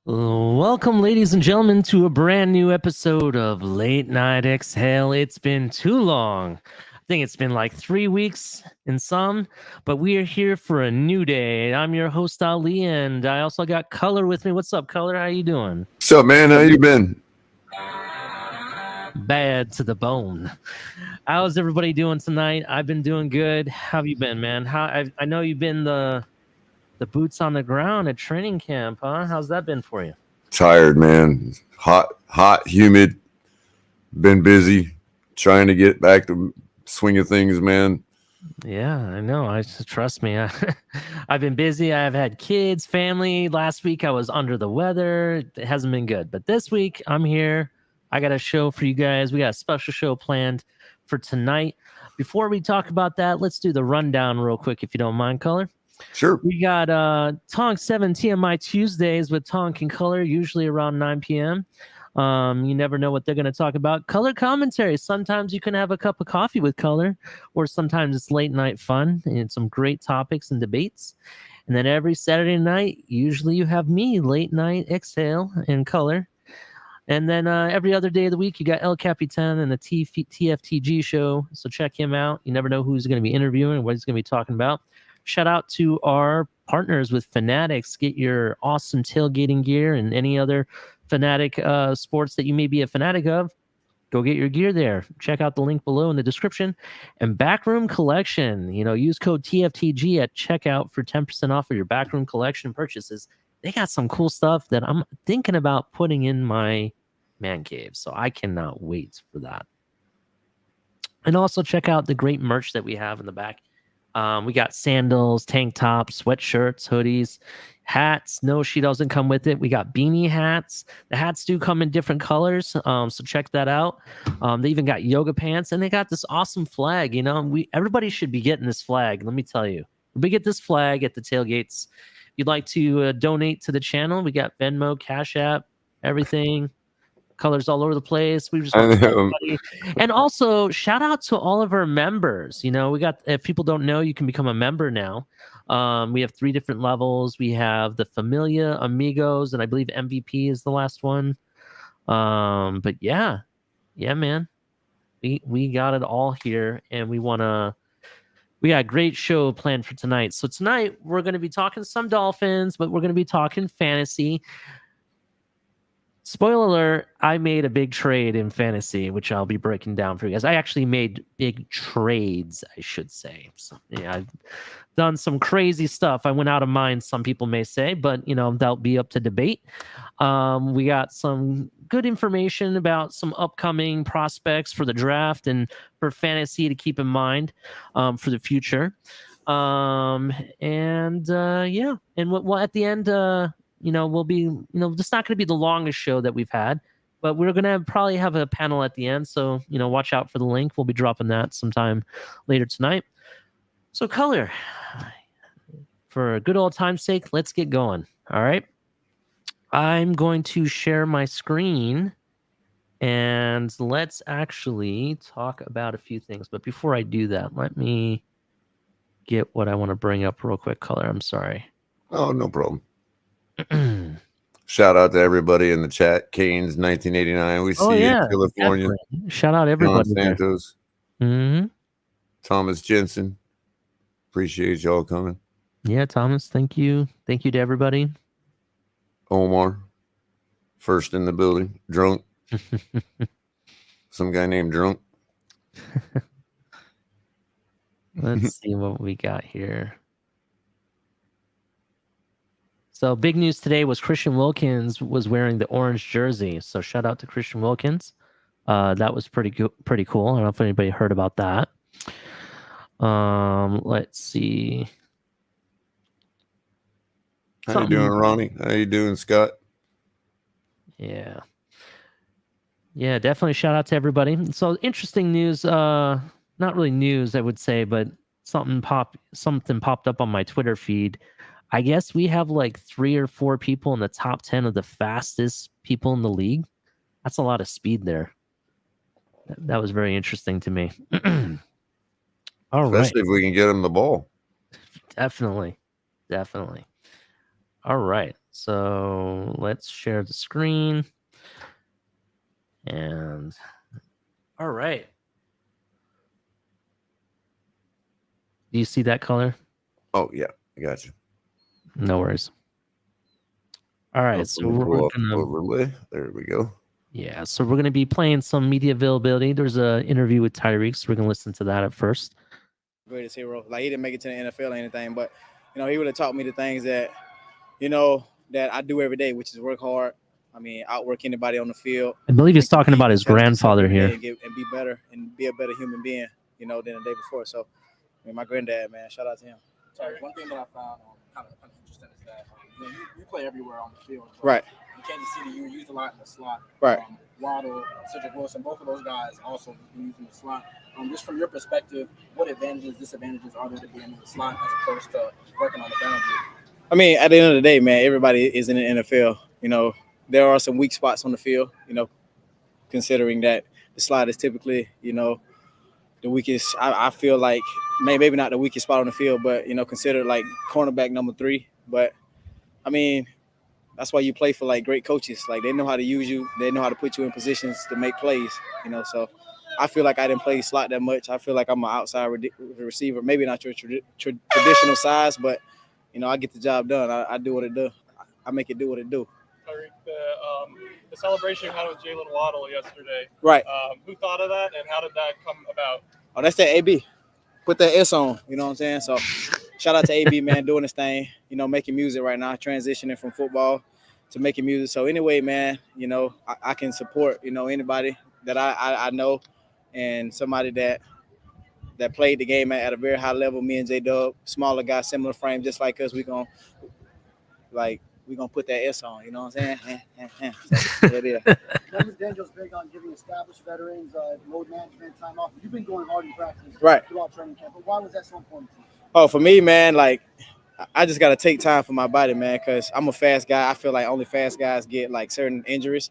Welcome, ladies and gentlemen, to a brand new episode of Late Night Exhale. It's been too long. I think it's been like 3 weeks in some, but we are here for a new day. I'm your host, Ali, and I also got Culler with me. What's up, Culler? How you doing? What's up, man? How you been? Bad to the bone. How's everybody doing tonight? I've been doing good. How have you been, man? I know you've been the boots on the ground at training camp, huh? How's that been for you? Tired, man. Hot, humid. Been busy trying to get back to swing of things, man. Yeah, I know. Trust me. I've been busy. I've had kids, family. Last week I was under the weather. It hasn't been good. But this week I'm here. I got a show for you guys. We got a special show planned for tonight. Before we talk about that, let's do the rundown real quick, if you don't mind, Culler. Sure. We got Tonk 7 TMI Tuesdays with Tonk and Culler, usually around 9 p.m. You never know what they're going to talk about. Culler commentary. Sometimes you can have a cup of coffee with Culler, or sometimes it's late night fun and some great topics and debates. And then every Saturday night, usually you have me, Late Night Exhale and Culler. And then every other day of the week, you got El Capitan and the TFTG show. So check him out. You never know who's going to be interviewing and what he's going to be talking about. Shout out to our partners with Fanatics. Get your awesome tailgating gear and any other Fanatic sports that you may be a fanatic of. Go get your gear there. Check out the link below in the description. And Backroom Collection. Use code TFTG at checkout for 10% off of your Backroom Collection purchases. They got some cool stuff that I'm thinking about putting in my man cave. So I cannot wait for that. And also check out the great merch that we have in the back. We got sandals, tank tops, sweatshirts, hoodies, hats. No, she doesn't come with it. We got beanie hats. The hats do come in different colors, so check that out. They even got yoga pants, and they got this awesome flag. Everybody should be getting this flag. Let me tell you, we get this flag at the tailgates. If you'd like to donate to the channel, we got Venmo, Cash App, everything. Colors all over the place. We just want to thank everybody. And also shout out to all of our members. You know, we got, if people don't know, you can become a member now. We have 3 different levels. We have the Familia, Amigos, and I believe MVP is the last one. But yeah, man, we got it all here, and we got a great show planned for tonight. So tonight we're going to be talking some Dolphins, but we're going to be talking fantasy. Spoiler alert, I made a big trade in fantasy, which I'll be breaking down for you guys. I actually made big trades, I should say. So, yeah, I've done some crazy stuff. I went out of mine, some people may say, but, you know, that'll be up to debate. We got some good information about some upcoming prospects for the draft and for fantasy to keep in mind for the future. Yeah. And well, at the end, you know, we'll be, you know, it's not going to be the longest show that we've had, but we're going to probably have a panel at the end. So, you know, watch out for the link. We'll be dropping that sometime later tonight. So, Culler, for a good old time's sake, let's get going. All right. I'm going to share my screen and let's actually talk about a few things. But before I do that, let me get what I want to bring up real quick, Culler. I'm sorry. Oh, no problem. Shout out to everybody in the chat. Canes 1989. We see you in California. Definitely. Shout out everybody. John Santos. Mm-hmm. Thomas Jensen. Appreciate y'all coming. Yeah, Thomas. Thank you. Thank you to everybody. Omar. First in the building. Drunk. Some guy named Drunk. Let's see what we got here. So big news today was Christian Wilkins was wearing the orange jersey. So shout out to Christian Wilkins. That was pretty cool. I don't know if anybody heard about that. Let's see. How you doing, Ronnie? How you doing, Scott? Yeah. Yeah, definitely shout out to everybody. So interesting news. Not really news, I would say, but something popped up on my Twitter feed. I guess we have like 3 or 4 people in the top 10 of the fastest people in the league. That's a lot of speed there. That was very interesting to me. All right. Especially if we can get him the ball. Definitely. All right. So let's share the screen. And all right. Do you see that color? Oh, yeah. I got you. No worries. All right, so we're gonna overlay. There we go. Yeah, so we're gonna be playing some media availability. There's an interview with Tyreek, so we're gonna listen to that at first. Greatest hero. Like, he didn't make it to the NFL or anything, but you know, he would have taught me the things that, you know, that I do every day, which is work hard. I mean, outwork anybody on the field. I believe he's talking about his grandfather here. And be better and be a better human being, you know, than the day before. So, I mean, my granddad, man, shout out to him. Sorry, one thing that I found kind of interesting is that you play everywhere on the field. Right. In Kansas City, you were used a lot in the slot. Right. Waddle, Cedric Wilson, both of those guys also used in the slot. Just from your perspective, what advantages, disadvantages are there to being in the slot as opposed to working on the boundary? I mean, at the end of the day, man, everybody is in the NFL. You know, there are some weak spots on the field, you know, considering that the slot is typically, you know, the weakest. I feel like maybe not the weakest spot on the field, but, you know, considered like cornerback number 3. But, I mean, that's why you play for, like, great coaches. Like, they know how to use you. They know how to put you in positions to make plays, you know. So I feel like I didn't play slot that much. I feel like I'm an outside receiver, maybe not your traditional size, but, you know, I get the job done. I do what it do. I make it do what it do. The celebration kind of with Jalen Waddle yesterday. Right. Who thought of that, and how did that come about? Oh, that's that AB. Put that S on, you know what I'm saying? So shout out to AB, man, doing this thing, you know, making music right now, transitioning from football to making music. So anyway, man, you know, I can support, you know, anybody that I know, and somebody that played the game at a very high level. Me and J-Dub, smaller guy, similar frame, just like us. We're going to put that S on, you know what I'm saying? So, yeah. Daniel's big on giving established veterans load management, time off. You've been going hard in practice right throughout training camp, but why was that so important to you? Oh, for me, man, like, I just got to take time for my body, man, because I'm a fast guy. I feel like only fast guys get like certain injuries.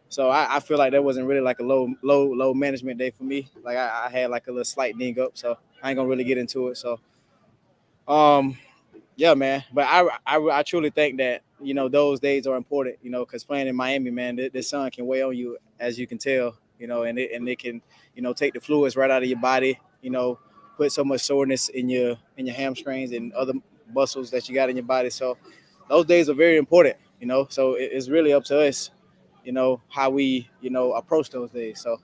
So I feel like that wasn't really like a low management day for me. Like I had like a little slight ding up, so I ain't gonna really get into it. So um yeah, man. But I truly think that those days are important. Because playing in Miami, man, the sun can weigh on you, as you can tell. And it can take the fluids right out of your body. Put so much soreness in your hamstrings and other muscles that you got in your body. So those days are very important. So it's really up to us. How we approach those days. So.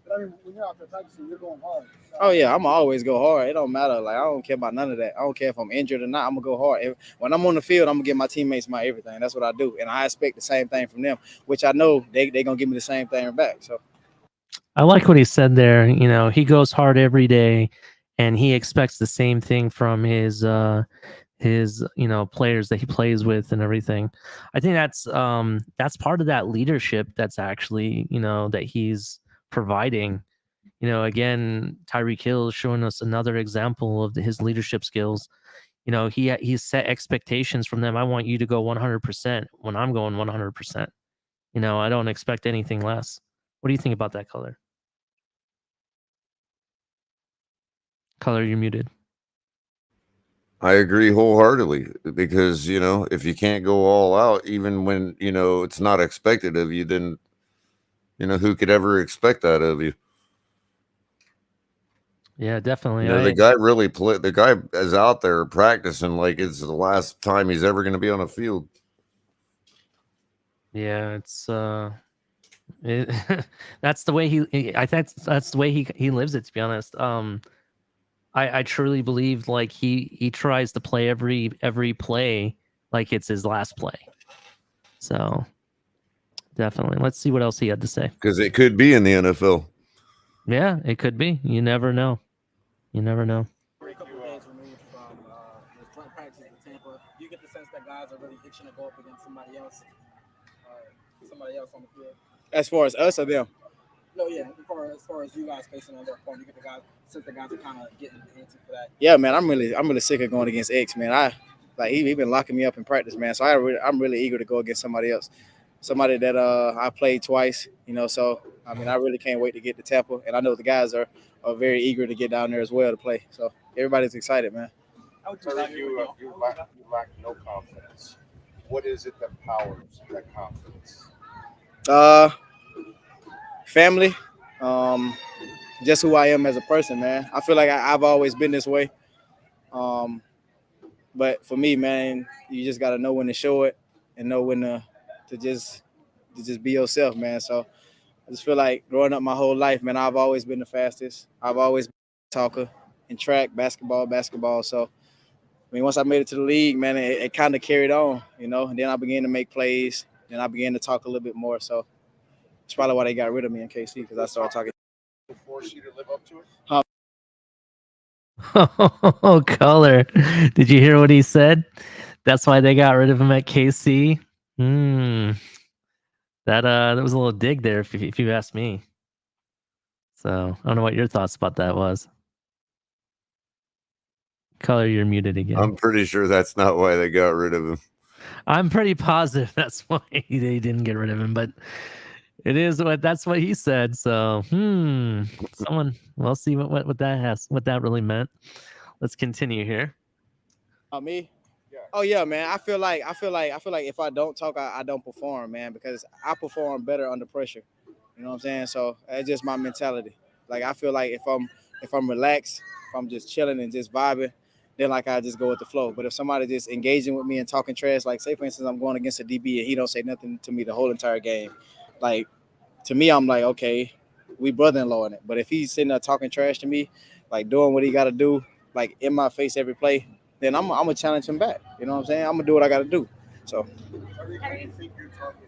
But I mean, when you're out there practicing, you're going hard. Oh yeah, I'm always go hard. It don't matter. Like I don't care about none of that. I don't care if I'm injured or not. I'm gonna go hard. When I'm on the field, I'm gonna give my teammates my everything. That's what I do, and I expect the same thing from them, which I know they gonna give me the same thing back. So I like what he said there. He goes hard every day, and he expects the same thing from his players that he plays with and everything. I think that's part of that leadership that's actually that he's providing. Again, Tyreek Hill is showing us another example of his leadership skills. He's set expectations from them. I want you to go 100% when I'm going 100%. I don't expect anything less. What do you think about that, Color? Color, you're muted. I agree wholeheartedly because, if you can't go all out, even when, it's not expected of you, then, who could ever expect that of you? Yeah, definitely. The guy really the guy is out there practicing like it's the last time he's ever going to be on a field. Yeah, it's that's the way I think that's the way he lives it, to be honest. I truly believe like he tries to play every play like it's his last play. So definitely. Let's see what else he had to say. Because it could be in the NFL. Yeah, it could be. You never know. You never know. We're a couple of days removed from the joint practices in Tampa. Do you get the sense that guys are really itching to go up against somebody else on the field? as far as us or them? No, yeah. As far as you guys facing on their opponent, you get the guys since the guys are kind of getting antsy for that. Yeah, man. I'm really sick of going against X, man. He been locking me up in practice, man. So I'm really eager to go against somebody else. Somebody that I played twice, so I mean I really can't wait to get to Tampa, and I know the guys are very eager to get down there as well to play. So everybody's excited, man. You lack no confidence. What is it that powers that confidence? Family, just who I am as a person, man. I feel like I've always been this way. But for me, man, you just gotta know when to show it and know when to just be yourself, man. So I just feel like growing up my whole life, man, I've always been the fastest. I've always been a talker in track, basketball. So, I mean, once I made it to the league, man, it kind of carried on, and then I began to make plays. Then I began to talk a little bit more. So it's probably why they got rid of me in KC, because I started talking. Force you to live up to it? Oh, Color. Did you hear what he said? That's why they got rid of him at KC. That was a little dig there, if you ask me. So I don't know what your thoughts about that was. Color, you're muted again. I'm pretty sure that's not why they got rid of him. I'm pretty positive that's why they didn't get rid of him, but that's what he said. So we'll see what that really meant. Let's continue here. Me? Yeah. Oh yeah, man. I feel like if I don't talk, I don't perform, man, because I perform better under pressure. You know what I'm saying? So that's just my mentality. Like I feel like if I'm relaxed, if I'm just chilling and just vibing, then like I just go with the flow. But if somebody just engaging with me and talking trash, like say for instance I'm going against a DB and he don't say nothing to me the whole entire game, like to me I'm like, okay, we brother-in-law in it. But if he's sitting there talking trash to me, like doing what he got to do, like in my face every play, then I'm gonna challenge him back. You know what I'm saying? I'm gonna do what I got to do. So. How do you think your talking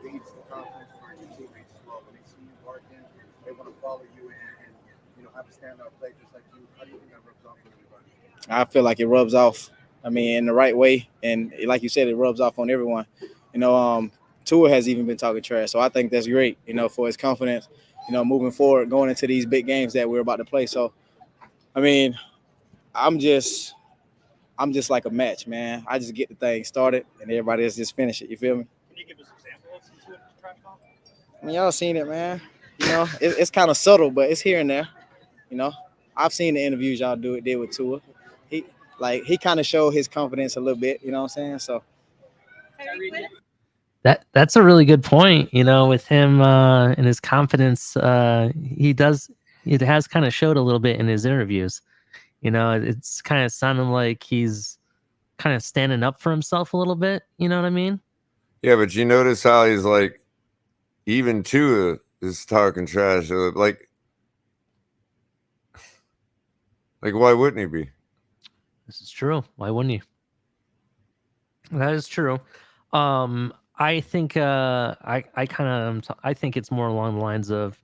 leads to confidence for your teammates as well? When they see you working, they want to follow you and have a standout play just like you. How do you think that rubs off on everybody? I feel like it rubs off. I mean, in the right way, and like you said, it rubs off on everyone. Tua has even been talking trash, so I think that's great. For his confidence. Moving forward, going into these big games that we're about to play. So, I mean, I'm I'm just like a match, man. I just get the thing started, and everybody else just finish it. You feel me? Can you give us an example of some trash talk? I mean, y'all seen it, man. You know, it's kind of subtle, but it's here and there. You know, I've seen the interviews y'all did with Tua. He kind of showed his confidence a little bit. You know what I'm saying? So That's a really good point. With him and his confidence, it has kind of showed a little bit in his interviews. It's kind of sounding like he's kind of standing up for himself a little bit. You know what I mean? Yeah, but you notice how he's like, even Tua is talking trash. Like why wouldn't he be? This is true. Why wouldn't you? That is true. I think I think it's more along the lines of,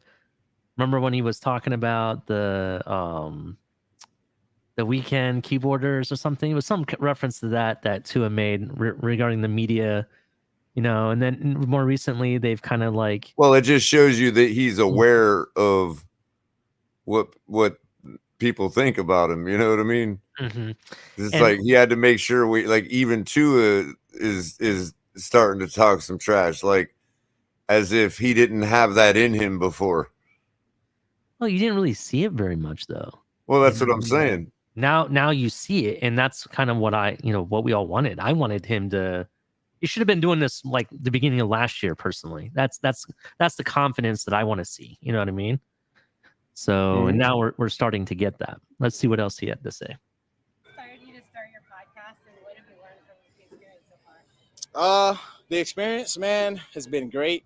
remember when he was talking about the weekend keyboarders or something? It was some reference to that Tua made regarding the media, and then more recently they've kind of like, well, it just shows you that he's aware of what people think about him. You know what I mean? mm-hmm. It's like he had to make sure even Tua is starting to talk some trash, like as if he didn't have that in him before. Well, you didn't really see it very much though. Well, that's what I'm saying. Now you see it, and that's kind of what what we all wanted. I wanted him to. He should have been doing this like the beginning of last year. Personally, that's the confidence that I want to see. You know what I mean? So and now we're starting to get that. Let's see what else he had to say. Inspired you to start your podcast, and what have you learned from the experience so far? The experience, man, has been great.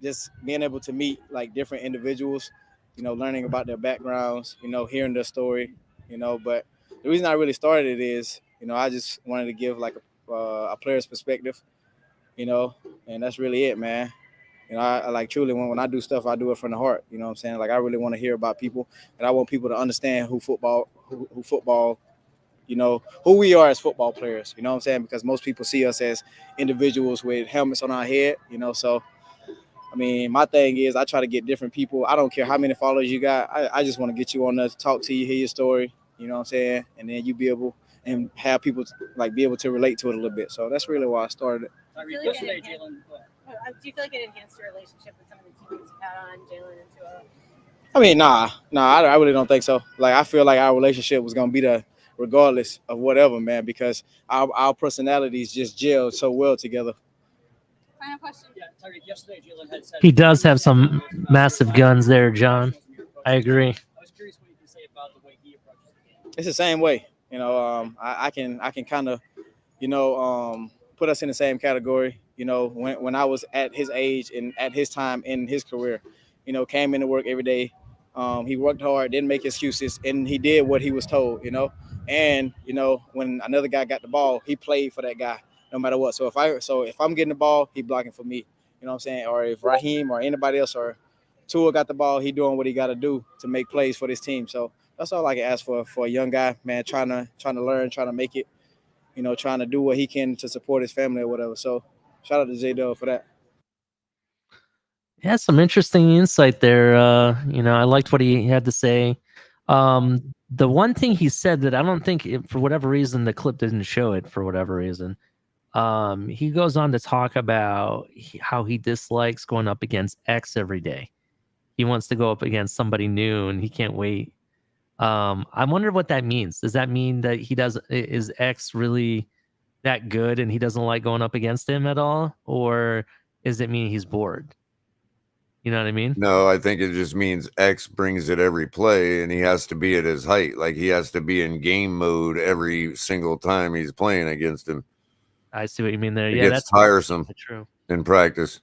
Just being able to meet like different individuals, learning about their backgrounds, hearing their story, But the reason I really started it is, I just wanted to give like a player's perspective, and that's really it, man. I like truly when I do stuff, I do it from the heart. You know what I'm saying? Like I really want to hear about people, and I want people to understand who football, who we are as football players. You know what I'm saying? Because most people see us as individuals with helmets on our head. So I mean, my thing is I try to get different people. I don't care how many followers you got. I just want to get you on there, talk to you, hear your story. You know what I'm saying? And then you be able and have people like be able to relate to it a little bit. So that's really why I started it. Do you feel like it enhanced your relationship with some of the teammates you had on Jalen and Tua? I mean, I really don't think so. Like, I feel like our relationship was gonna be there regardless of whatever, man, because our personalities just gelled so well together. Final question. Yeah, Tyreek, yesterday Jalen had said He does have some massive guns there, John. I agree. I was curious what you can say about the way he approaches the game. It's the same way. I can kind of, put us in the same category. When I was at his age and at his time in his career, came into work every day. He worked hard, didn't make excuses, and he did what he was told. And when another guy got the ball, he played for that guy no matter what. So if I'm getting the ball, he blocking for me. You know what I'm saying? Or if Raheem or anybody else or Tua got the ball, he doing what he got to do to make plays for this team. So that's all I can ask for a young guy, man, trying to learn, trying to make it, trying to do what he can to support his family or whatever. So shout out to J-Dub for that. Yeah, some interesting insight there. I liked what he had to say. The one thing he said that I don't think, for whatever reason, the clip didn't show it for whatever reason. He goes on to talk about how he dislikes going up against X every day. He wants to go up against somebody new, and he can't wait. I wonder what that means. Does that mean that is X really that good and he doesn't like going up against him at all, or does it mean he's bored? You know what I mean? No, I think it just means X brings it every play, and he has to be at his height. Like he has to be in game mode every single time he's playing against him. I see what you mean there. It Yeah, gets tiresome. True. In practice.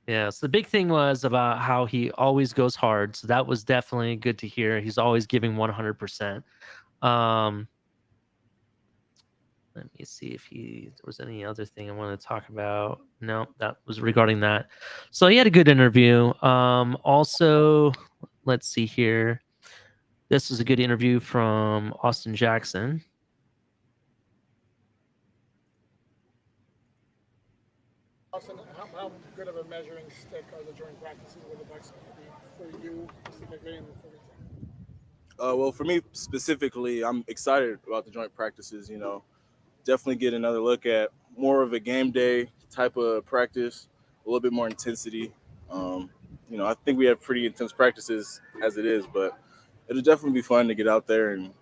Yeah, so the big thing was about how he always goes hard. So that was definitely good to hear. He's always giving 100%. Let me see if there was any other thing I wanted to talk about. No, that was regarding that. So he had a good interview. Also, let's see here. This was a good interview from Austin Jackson. Austin, how good of a measuring stick are the joint practices with the Bucs going to be for you specifically and for the Well, for me specifically, I'm excited about the joint practices. Definitely get another look at more of a game day type of practice, a little bit more intensity. Um, I think we have pretty intense practices as it is, but it'll definitely be fun to get out there and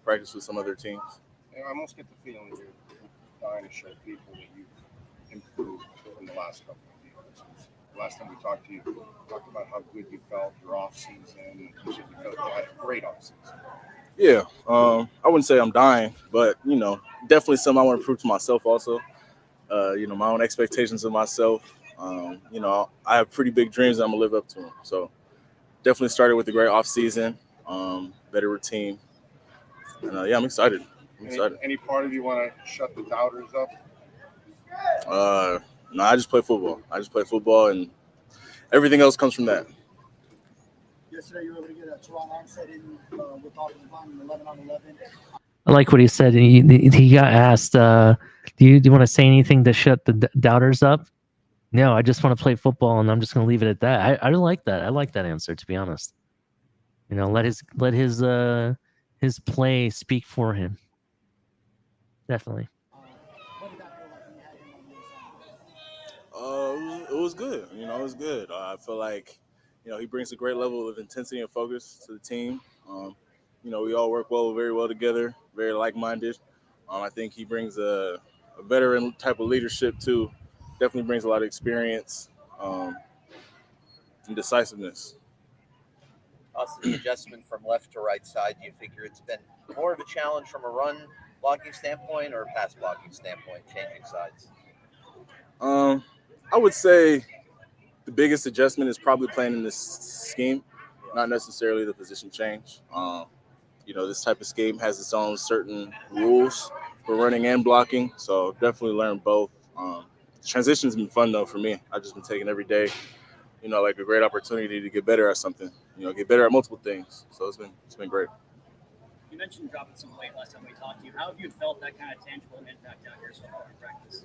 practice with some other teams. And I almost get the feeling you're trying to show people that you've improved in the last couple of years. Last time we talked to you, you talked about how good you felt your off season. You said you felt you had a great off season. Yeah, I wouldn't say I'm dying, but definitely something I want to prove to myself also. My own expectations of myself. I have pretty big dreams. I'm gonna live up to them. So definitely started with a great off season, better routine, and I'm excited. Any part of you want to shut the doubters up? No, I just play football. And everything else comes from that. Yesterday, you were able to get a Toronto onset in with offensive line 11-on-11. I like what he said. He got asked, do you want to say anything to shut the doubters up? No, I just want to play football, and I'm just going to leave it at that. I like that. I like that answer, to be honest. Let his play speak for him. Definitely. What did that feel like when you had him on the inside? It was good. It was good. I feel like, he brings a great level of intensity and focus to the team. We all work very well together, very like-minded. I think he brings a veteran type of leadership too. Definitely brings a lot of experience and decisiveness. Also, the adjustment from left to right side, do you figure it's been more of a challenge from a run blocking standpoint or a pass blocking standpoint, changing sides? I would say the biggest adjustment is probably playing in this scheme, not necessarily the position change. This type of scheme has its own certain rules for running and blocking, so definitely learn both. Transition's been fun though for me. I've just been taking every day, like a great opportunity to get better at something, get better at multiple things. So it's been great. You mentioned dropping some weight last time we talked to you. How have you felt that kind of tangible impact out here so far in practice?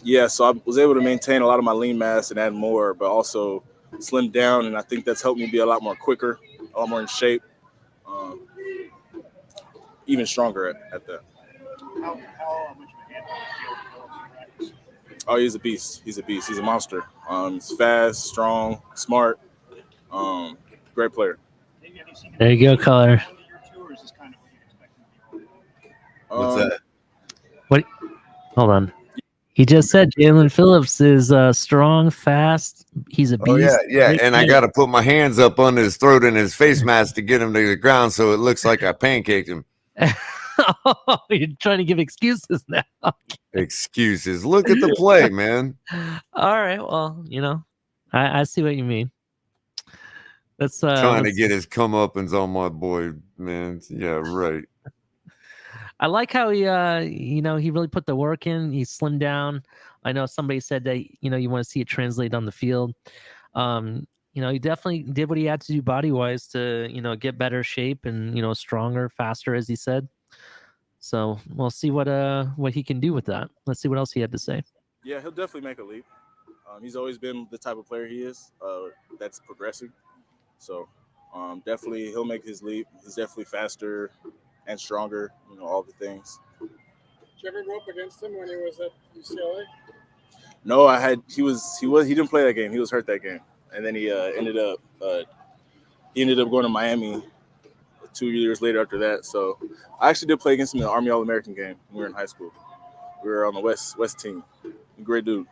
Yeah, so I was able to maintain a lot of my lean mass and add more, but also slim down, and I think that's helped me be a lot more quicker, a lot more in shape, even stronger at that. How much of a handful in practice? Oh, he's a beast. He's a monster. He's fast, strong, smart, great player. There you go, Culler. What's that? What? Hold on. He just said Jalen Phillips is strong, fast. He's a beast. Oh yeah. And I got to put my hands up on his throat and his face mask to get him to the ground, so it looks like I pancaked him. Oh, you're trying to give excuses now. Excuses. Look at the play, man. All right. Well, I see what you mean. That's trying to get his comeuppance on my boy, man. Yeah, right. I like how he really put the work in. He slimmed down. I know somebody said that, you want to see it translate on the field. He definitely did what he had to do body-wise to, get better shape and, stronger, faster, as he said. So we'll see what he can do with that. Let's see what else he had to say. Yeah, he'll definitely make a leap. He's always been the type of player he is that's progressing. So definitely he'll make his leap. He's definitely faster and stronger, all the things. Did you ever go up against him when he was at UCLA? No, he didn't play that game. He was hurt that game. And then he ended up going to Miami 2 years later after that. So I actually did play against him in the Army All-American game when we were in high school. We were on the West team. Great dude.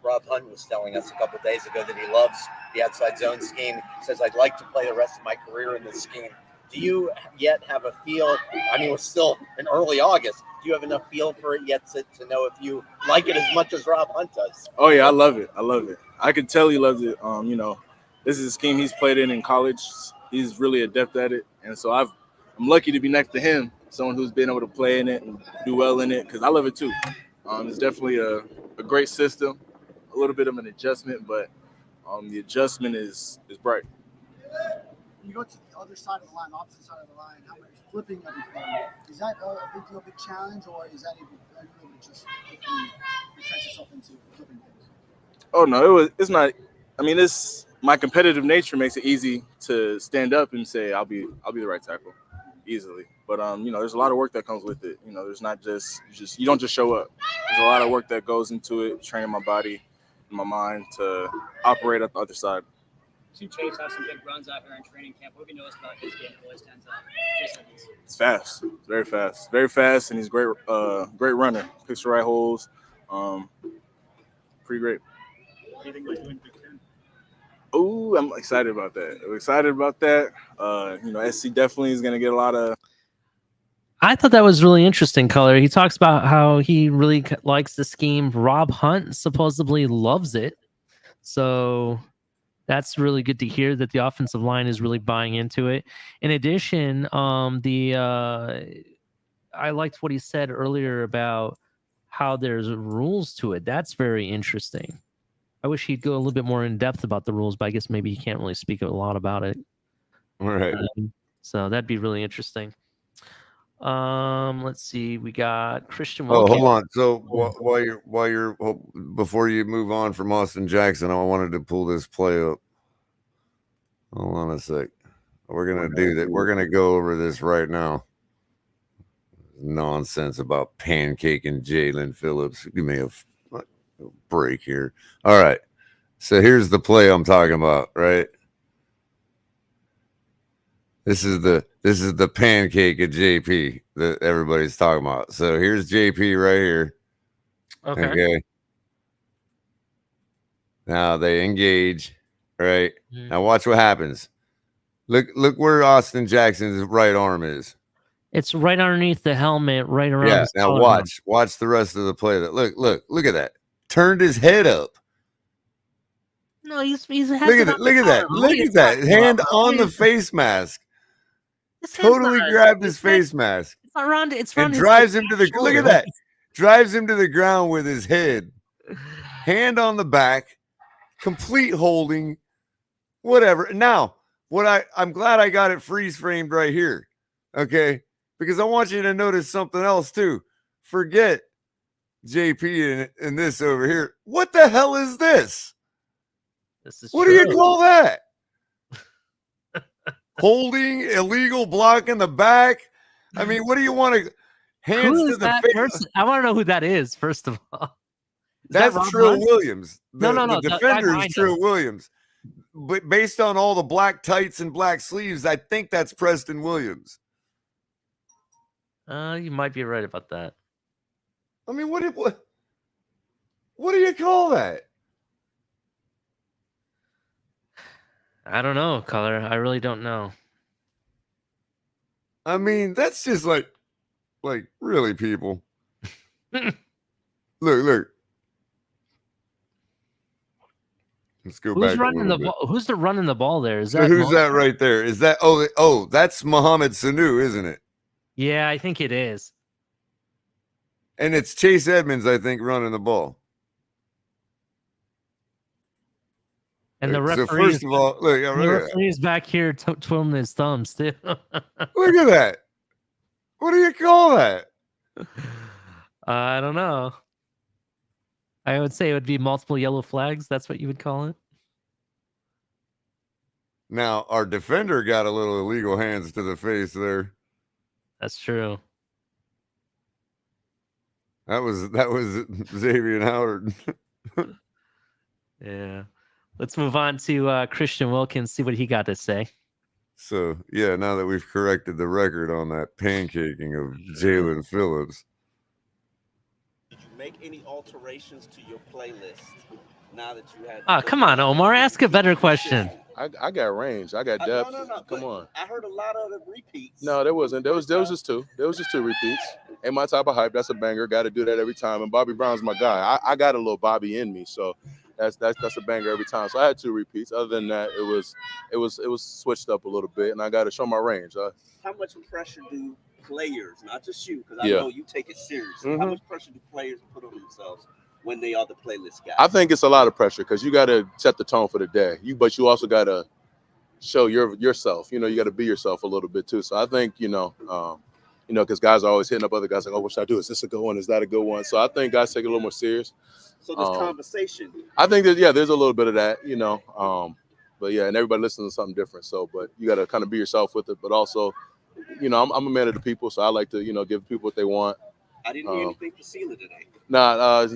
Rob Hunt was telling us a couple of days ago that he loves the outside zone scheme. He says, I'd like to play the rest of my career in this scheme. Do you yet have a feel? I mean, we're still in early August. Do you have enough feel for it yet to know if you like it as much as Rob Hunt does? Oh, yeah, I love it. I could tell he loves it. This is a scheme he's played in college. He's really adept at it. And so I'm lucky to be next to him, someone who's been able to play in it and do well in it, because I love it too. It's definitely a great system, a little bit of an adjustment, but the adjustment is bright. When you go to the other side of the line, opposite side of the line, how much flipping everything? Is that a big deal, big challenge, or is that able to just entrench yourself into flipping things? Oh no, it's not. I mean, it's my competitive nature makes it easy to stand up and say I'll be the right tackle easily. But there's a lot of work that comes with it. There's not just you don't just show up. There's a lot of work that goes into it, training my body and my mind to operate at the other side. Two Chase have some big runs out here in training camp. What have you noticed about his game? Always stands out. It's fast. It's very fast, and he's great runner. Picks the right holes. Pretty great. What do you think about doing Big Ten? Oh, I'm excited about that. SC definitely is going to get a lot of. I thought that was really interesting, Culler. He talks about how he really likes the scheme. Rob Hunt supposedly loves it. So that's really good to hear that the offensive line is really buying into it. In addition, I liked what he said earlier about how there's rules to it. That's very interesting. I wish he'd go a little bit more in depth about the rules, but I guess maybe he can't really speak a lot about it. All right. So that'd be really interesting. Let's see. We got Christian Oh, Wilkins. hold on. So while you're before you move on from Austin Jackson, I wanted to pull this play up. Hold on a sec. We're gonna do that. We're gonna go over this right now. Nonsense about pancaking Jalen Phillips. Give me a break here. All right. So here's the play I'm talking about, right? This is the pancake of JP that everybody's talking about. So here's JP right here. Okay. Now they engage, right? Mm-hmm. Now watch what happens. Look where Austin Jackson's right arm is. It's right underneath the helmet, right around his now collarbone. watch the rest of the play. Look at that. Turned his head up. No, he's look at that. Hand on the face mask. Totally grabbed his face mask. It's around. It's and drives him to the. Look at that. Drives him to the ground with his head. Hand on the back. Complete holding. Whatever. Now, I'm glad I got it freeze framed right here. Okay, because I want you to notice something else too. Forget JP and this over here. What the hell is this? What do you call that? Holding, illegal, block in the back. I mean, what do you want to hands to the face? I want to know who that is, first of all. That's Trill Williams. No. The defender is Trill Williams. But based on all the black tights and black sleeves, I think that's Preston Williams. You might be right about that. I mean, what do you call that? I don't know, Culler. I really don't know. I mean, that's just like really, people. Look. Let's go back. Who's running the ball there? Who's that right there? Is that that's Mohamed Sanu, isn't it? Yeah, I think it is. And it's Chase Edmonds, I think, running the ball. And the referee, so first of all, look, the referee's back here twiddling his thumbs too. Look at that. What do you call that? I don't know. I would say it would be multiple yellow flags. That's what you would call it. Now, our defender got a little illegal hands to the face there. That's true. That was Xavier Howard. Yeah. Let's move on to Christian Wilkins, see what he got to say. So, yeah, now that we've corrected the record on that pancaking of Jalen Phillips. Did you make any alterations to your playlist now that you had? Oh, come on, Omar. Ask a better question. I got range. I got depth. No. Come on. I heard a lot of the repeats. No, there wasn't. There was just two. There was just two repeats. Ain't my type of hype. That's a banger. Got to do that every time. And Bobby Brown's my guy. I got a little Bobby in me, so that's a banger every time. So I had two repeats. Other than that, it was switched up a little bit, and I got to show my range. How much pressure do players, not just you, because I know you take it seriously. Mm-hmm. How much pressure do players put on themselves when they are the playlist guys? I think it's a lot of pressure because you got to set the tone for the day. But you also got to show yourself. You got to be yourself a little bit too. So I think because guys are always hitting up other guys like, oh, what should I do? Is this a good one? Is that a good one? So I think guys take it a little more serious. So this conversation. I think that there's a little bit of that, but But yeah, and everybody listens to something different. So, but you got to kind of be yourself with it. But also, I'm a man of the people, so I like to, give people what they want. I didn't hear anything for Sela today.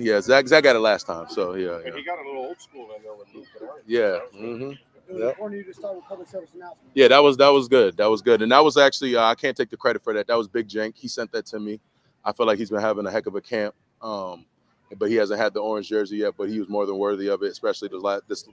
Yeah, Zach got it last time. So yeah. He got a little old school in there with Luke. Yeah. It was important to you to start with public service announcement. Yeah, that was good. That was good. And that was actually, I can't take the credit for that. That was Big Jank. He sent that to me. I feel like he's been having a heck of a camp. But he hasn't had the orange jersey yet, but he was more than worthy of it, especially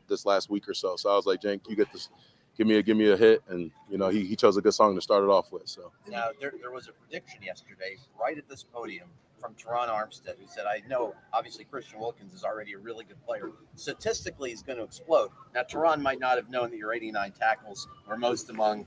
this last week or so. So I was like, Jank, you get this, give me a hit. And, he chose a good song to start it off with. So now there was a prediction yesterday right at this podium from Teron Armstead, who said, I know obviously Christian Wilkins is already a really good player. Statistically, he's going to explode. Now, Teron might not have known that your 89 tackles were most among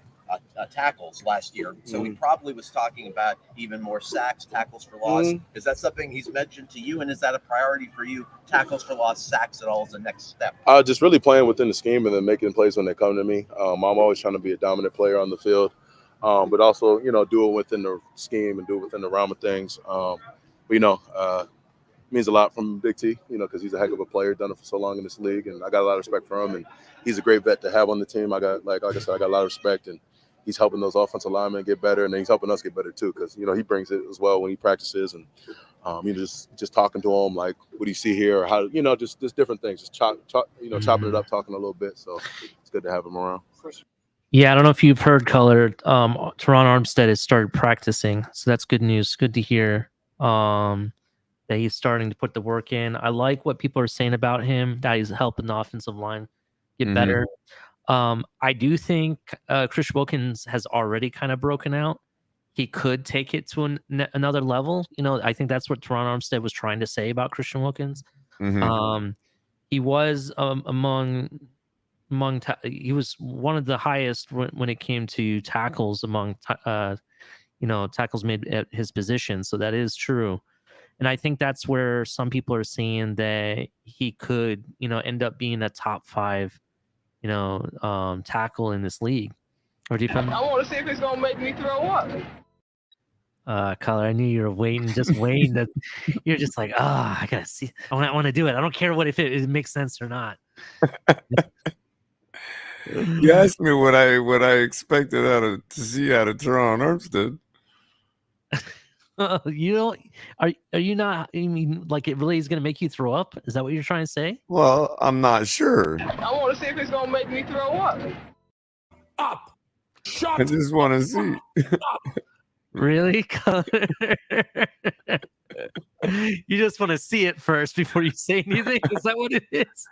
tackles last year. So he probably was talking about even more sacks, tackles for loss. Is that something he's mentioned to you? And is that a priority for you, tackles for loss, sacks at all as a next step? Just really playing within the scheme and then making plays when they come to me. I'm always trying to be a dominant player on the field, but also, do it within the scheme and do it within the realm of things. Means a lot from Big T, because he's a heck of a player, done it for so long in this league, and I got a lot of respect for him. And he's a great vet to have on the team. I got, like I said, I got a lot of respect, and he's helping those offensive linemen get better, and then he's helping us get better too, because he brings it as well when he practices, and just talking to him, like, what do you see here, or how, just different things, just chopping it up, talking a little bit. So it's good to have him around. Yeah, I don't know if you've heard, Culler. Teron Armstead has started practicing, so that's good news. Good to hear that he's starting to put the work in. I like what people are saying about him, that he's helping the offensive line get better. I do think Chris Wilkins has already kind of broken out. He could take it to another level. I think that's what Teron Armstead was trying to say about Christian Wilkins. He was he was one of the highest when it came to tackles among tackles made at his position. So that is true. And I think that's where some people are saying that he could, end up being a top 5, tackle in this league. Or do you find? I want to see if it's gonna make me throw up. Culler, I knew you were waiting. You're just like, I gotta see. I want to do it. I don't care if it makes sense or not. You asked me what I expected to see out of Teron Armstead. You don't? Are you not? I mean, like, it really is going to make you throw up? Is that what you're trying to say? Well, I'm not sure. I want to see if it's gonna make me throw up. Up. I just want to see. Really? You just want to see it first before you say anything? Is that what it is?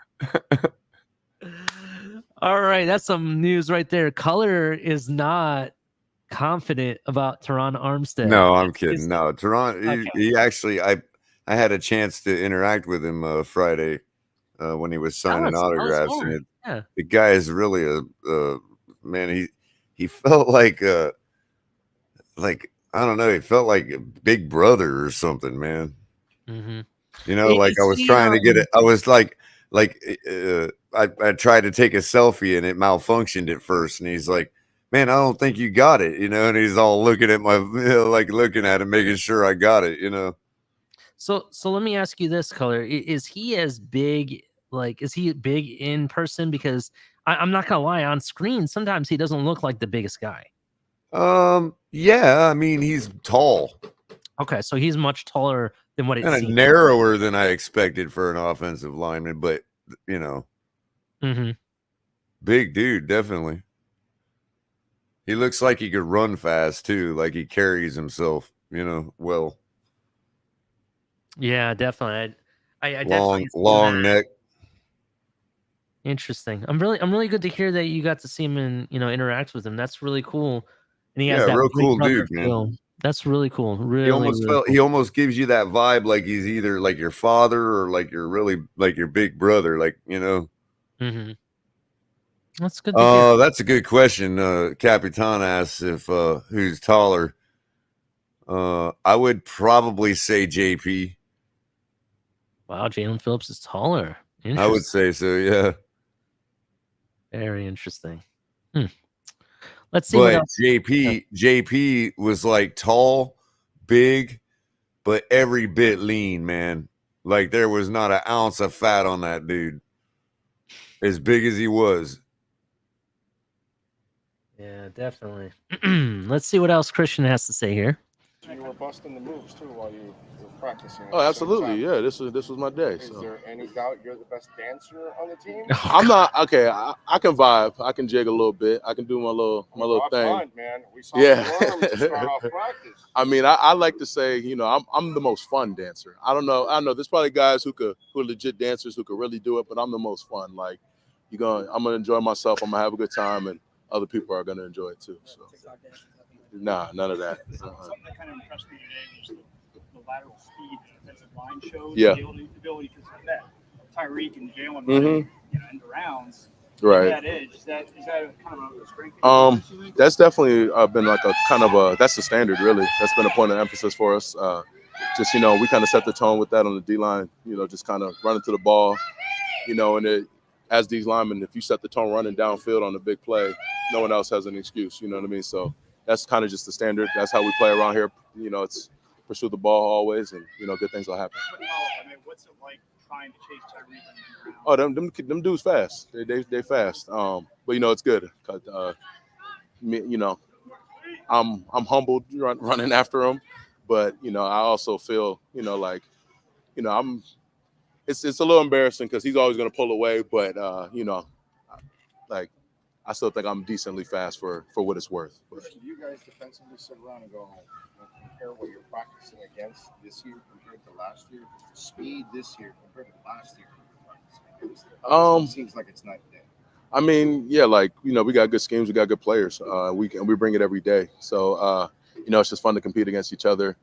All right, that's some news right there. Culler is not confident about Teron Armstead. No, I'm kidding. No, Teron, he actually, I had a chance to interact with him Friday when he was signing autographs, and the guy is really a man. He felt like I don't know, he felt like a big brother or something, man. I was trying to get it. I was like I tried to take a selfie and it malfunctioned at first, and he's like, man, I don't think you got it, and he's all looking at looking at it, making sure I got it, So let me ask you this, Culler. Is he as big, is he big in person? Because I'm not gonna lie, on screen, sometimes he doesn't look like the biggest guy. Yeah, I mean, he's tall. Okay, so he's much taller than what it seems. Kind of narrower than I expected for an offensive lineman, but big dude, definitely. He looks like he could run fast too, like he carries himself, well. Yeah, definitely. I long neck. Interesting. I'm really good to hear that you got to see him and interact with him. That's really cool. And he has that real cool dude, man. That's really cool. Really, he almost gives you that vibe, like he's either like your father or like your big brother, That's good to hear. That's a good question. Capitan asks if who's taller. I would probably say JP. Wow, Jalen Phillips is taller. I would say so, yeah. Very interesting. Let's see. But what else. JP was like tall, big, but every bit lean, man. Like there was not an ounce of fat on that dude. As big as he was. Yeah, definitely. Let's see what else Christian has to say here. You were busting the moves too while you were practicing. Oh, absolutely. Yeah, this was my day. Is So. there any doubt you're the best dancer on the team? I'm not okay. I can vibe. I can jig a little bit. I can do my little thing. Fine, man. We saw Yeah. the worm to start off practice. I mean, I like to say, I'm the most fun dancer. I don't know. I know there's probably guys who are legit dancers who could really do it, but I'm the most fun. Like, I'm gonna enjoy myself. I'm gonna have a good time, and other people are gonna enjoy it too. So, nah, none of that. Something that kind of impressed me today was the lateral speed the defensive line shows. Yeah. The ability to that Tyreek and Jalen Mm-hmm. running, end arounds. Right. That edge. Is that kind of a strength? That's definitely been like a kind of that's the standard really. That's been a point of emphasis for us. Just we kind of set the tone with that on the D line. Just kind of running to the ball. And as these linemen, if you set the tone running downfield on the big play, no one else has an excuse. You know what I mean? So that's kind of just the standard. That's how we play around here. It's pursue the ball always, and good things will happen. I mean, what's it like trying to chase Tyreek? Oh, them dudes fast. They fast. But it's good. I'm humbled running after him, but I also feel like I'm. It's a little embarrassing because he's always going to pull away, but like I still think I'm decently fast for what it's worth. But. Do you guys defensively sit around and go compare what you're practicing against this year compared to last year? The speed this year compared to last year. It seems like it's night and day. I mean, yeah, we got good schemes, we got good players. We bring it every day. So it's just fun to compete against each other.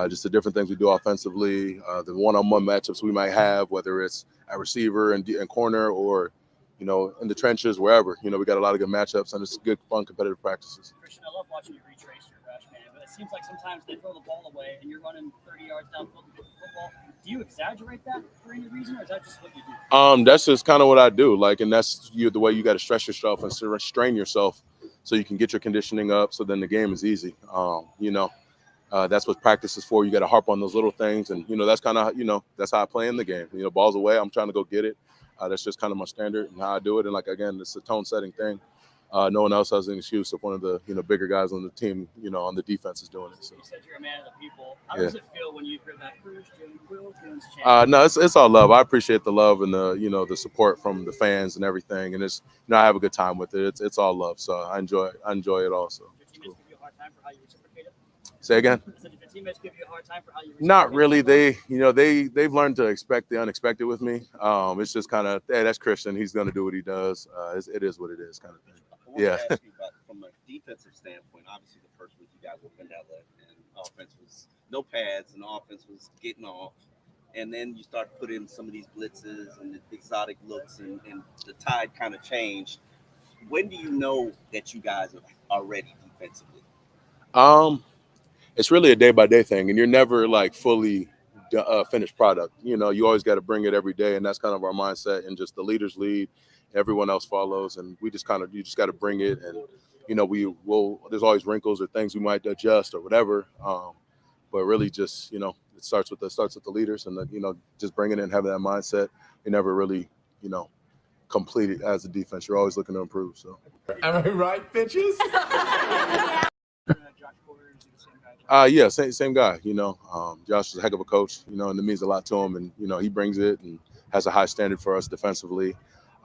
Just the different things we do offensively, the one-on-one matchups we might have, whether it's at receiver and corner or, in the trenches, wherever. We got a lot of good matchups and it's good, fun, competitive practices. Christian, I love watching you retrace your rush, man. But it seems like sometimes they throw the ball away and you're running 30 yards downfield to get the football. Do you exaggerate that for any reason, or is that just what you do? That's just kind of what I do. And that's the way you got to stress yourself and strain yourself so you can get your conditioning up. So then the game is easy. That's what practice is for. You got to harp on those little things, and that's kind of that's how I play in the game. Balls away, I'm trying to go get it. That's just kind of my standard and how I do it. And again, it's a tone setting thing. No one else has an excuse if one of the bigger guys on the team on the defense is doing it. So. You said you're a man of the people. How does it feel when you hear that first Will No, it's all love. I appreciate the love and the the support from the fans and everything. And it's I have a good time with it. It's all love. So I enjoy it also. Your teammates give you a hard time for how you reciprocate it? Say again. Did your teammates give you a hard time for how you reciprocate? Not really. They've learned to expect the unexpected with me. It's just kind of, hey, that's Christian. He's going to do what he does. It is what it is, kind of thing. Yeah. Ask you about, from a defensive standpoint, obviously the first week you guys were vanilla and offense was no pads and offense was getting off. And then you start putting some of these blitzes and the exotic looks and the tide kind of changed. When do you know that you guys are ready defensively? It's really a day-by-day thing, and you're never fully finished product. You always got to bring it every day, and that's kind of our mindset. And just the leaders lead, everyone else follows, and we just you just got to bring it. And there's always wrinkles or things we might adjust or whatever. But really, just it starts with the leaders, and just bringing it and having that mindset. You never really complete it as a defense. You're always looking to improve. So. Am I right, bitches? Yeah, same guy. Josh is a heck of a coach. And it means a lot to him, and he brings it and has a high standard for us defensively.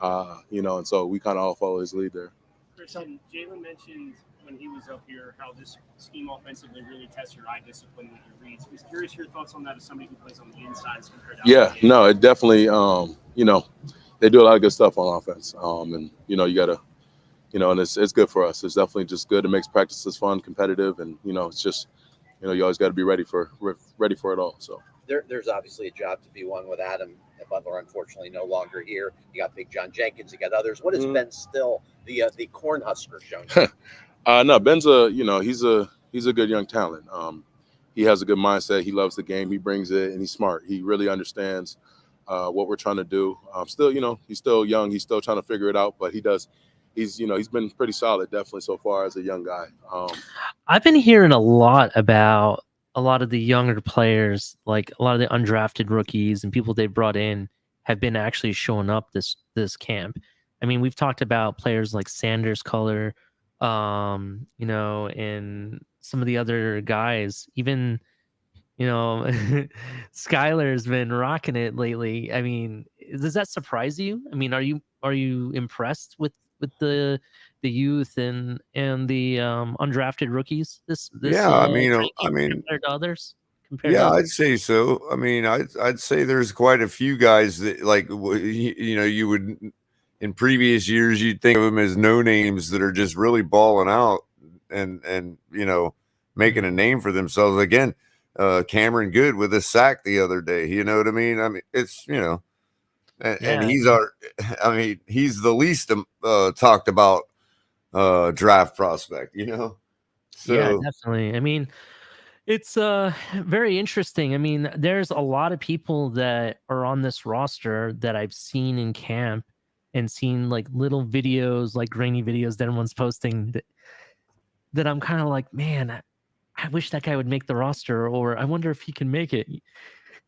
And so we kind of all follow his lead there. Christian, Jalen mentioned when he was up here how this scheme offensively really tests your eye discipline with your reads. I was curious your thoughts on that as somebody who plays on the inside as compared to outside. No, it definitely. They do a lot of good stuff on offense. And you gotta. And it's good for us. It's definitely just good. It makes practices fun, competitive, and it's just, you always got to be ready for it all. So there's obviously a job to be won with Adam Butler. Unfortunately, no longer here. You got Big John Jenkins. You got others. What has Ben Still, the Cornhusker, shown? No, Ben's he's a good young talent. He has a good mindset. He loves the game. He brings it, and he's smart. He really understands what we're trying to do. Still, he's still young. He's still trying to figure it out, but he does. He's been pretty solid, definitely so far as a young guy. I've been hearing a lot about a lot of the younger players, like a lot of the undrafted rookies and people they've brought in have been actually showing up this camp. I mean, we've talked about players like Sanders, Culler, You know, and some of the other guys, even, you know, Skylar's been rocking it lately. I mean, does that surprise you? I mean, are you impressed with the youth and the undrafted rookies this Yeah, ranking compared to others? Compared to yeah, others? I'd say so. I mean, I'd say there's quite a few guys that like you would in previous years you'd think of them as no names that are just really balling out and making a name for themselves. Again, Cameron Good with a sack the other day. You know what I mean? I mean, it's and Yeah. he's our. I mean, he's the least talked about draft prospect. Yeah, So definitely. I mean, it's very interesting. I mean, there's a lot of people that are on this roster that I've seen in camp and seen like little videos, like grainy videos that everyone's posting that I'm kind of like, man, I wish that guy would make the roster, or I wonder if he can make it.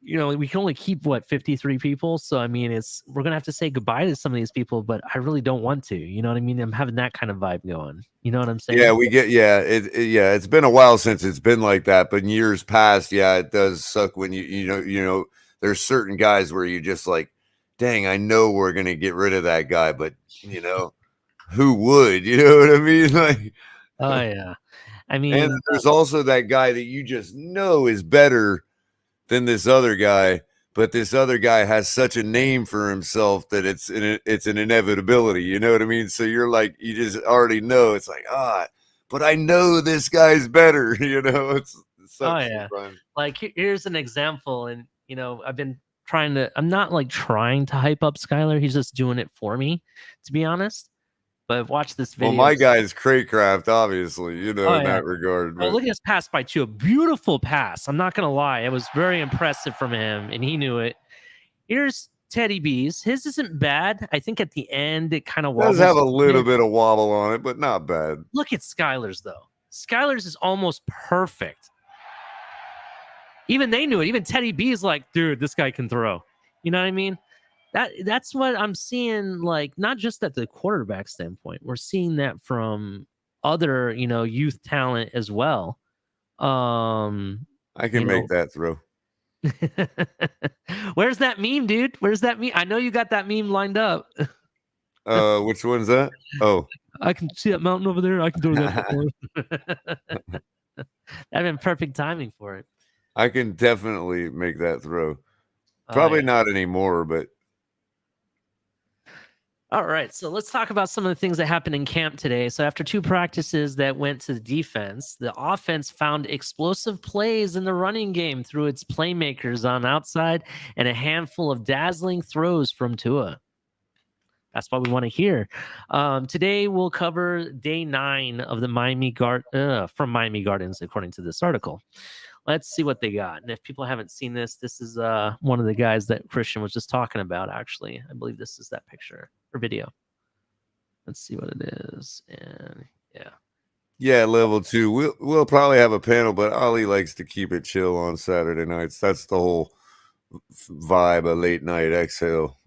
You know, we can only keep what 53 people, so I mean, we're gonna have to say goodbye to some of these people, but I really don't want to. You know what I mean? I'm having that kind of vibe going. You know what I'm yeah, saying? it's been a while since it's been like that, but in years past, yeah, it does suck when there's certain guys where you just like, dang, I know we're gonna get rid of that guy, but who would? You know what I mean? Like, Oh yeah. I and mean, there's also that guy that you just know is better than this other guy, but this other guy has such a name for himself that it's an inevitability. You know what I mean? So you're like, you just already know. It's like, but I know this guy's better. It oh sucks yeah. sometimes. Like here's an example, and I've been I'm not like trying to hype up Skylar. He's just doing it for me, to be honest. But watch this Well, video. my guy is Craycraft, obviously, Oh in yeah. that regard. Oh, But look at this pass by Tua. Beautiful pass. I'm not gonna lie. It was very impressive from him, and he knew it. Here's Teddy B's. His isn't bad. I think at the end it kind of does wobbles have a little bit. bit of wobble on it, but not bad. Look at Skylar's though. Skylar's is almost perfect. Even they knew it. Even Teddy B is like, dude, this guy can throw. You know what I mean? That's what I'm seeing, like, not just at the quarterback standpoint. We're seeing that from other, youth talent as well. I can make that throw. Where's that meme, dude? Where's that meme? I know you got that meme lined up. Which one's that? Oh, I can see that mountain over there. I can throw that. That'd been perfect timing for it. I can definitely make that throw. Probably not anymore, but all right, so let's talk about some of the things that happened in camp today. So after 2 practices that went to the defense, the offense found explosive plays in the running game through its playmakers on outside and a handful of dazzling throws from Tua. That's what we want to hear. Today we'll cover day 9 of the from Miami Gardens, according to this article. Let's see what they got. And if people haven't seen this, this is one of the guys that Christian was just talking about, actually. I believe this is that picture or video. Let's see what it is. And yeah, level 2. We'll probably have a panel, but Ali likes to keep it chill on Saturday nights. That's the whole vibe of late night exhale.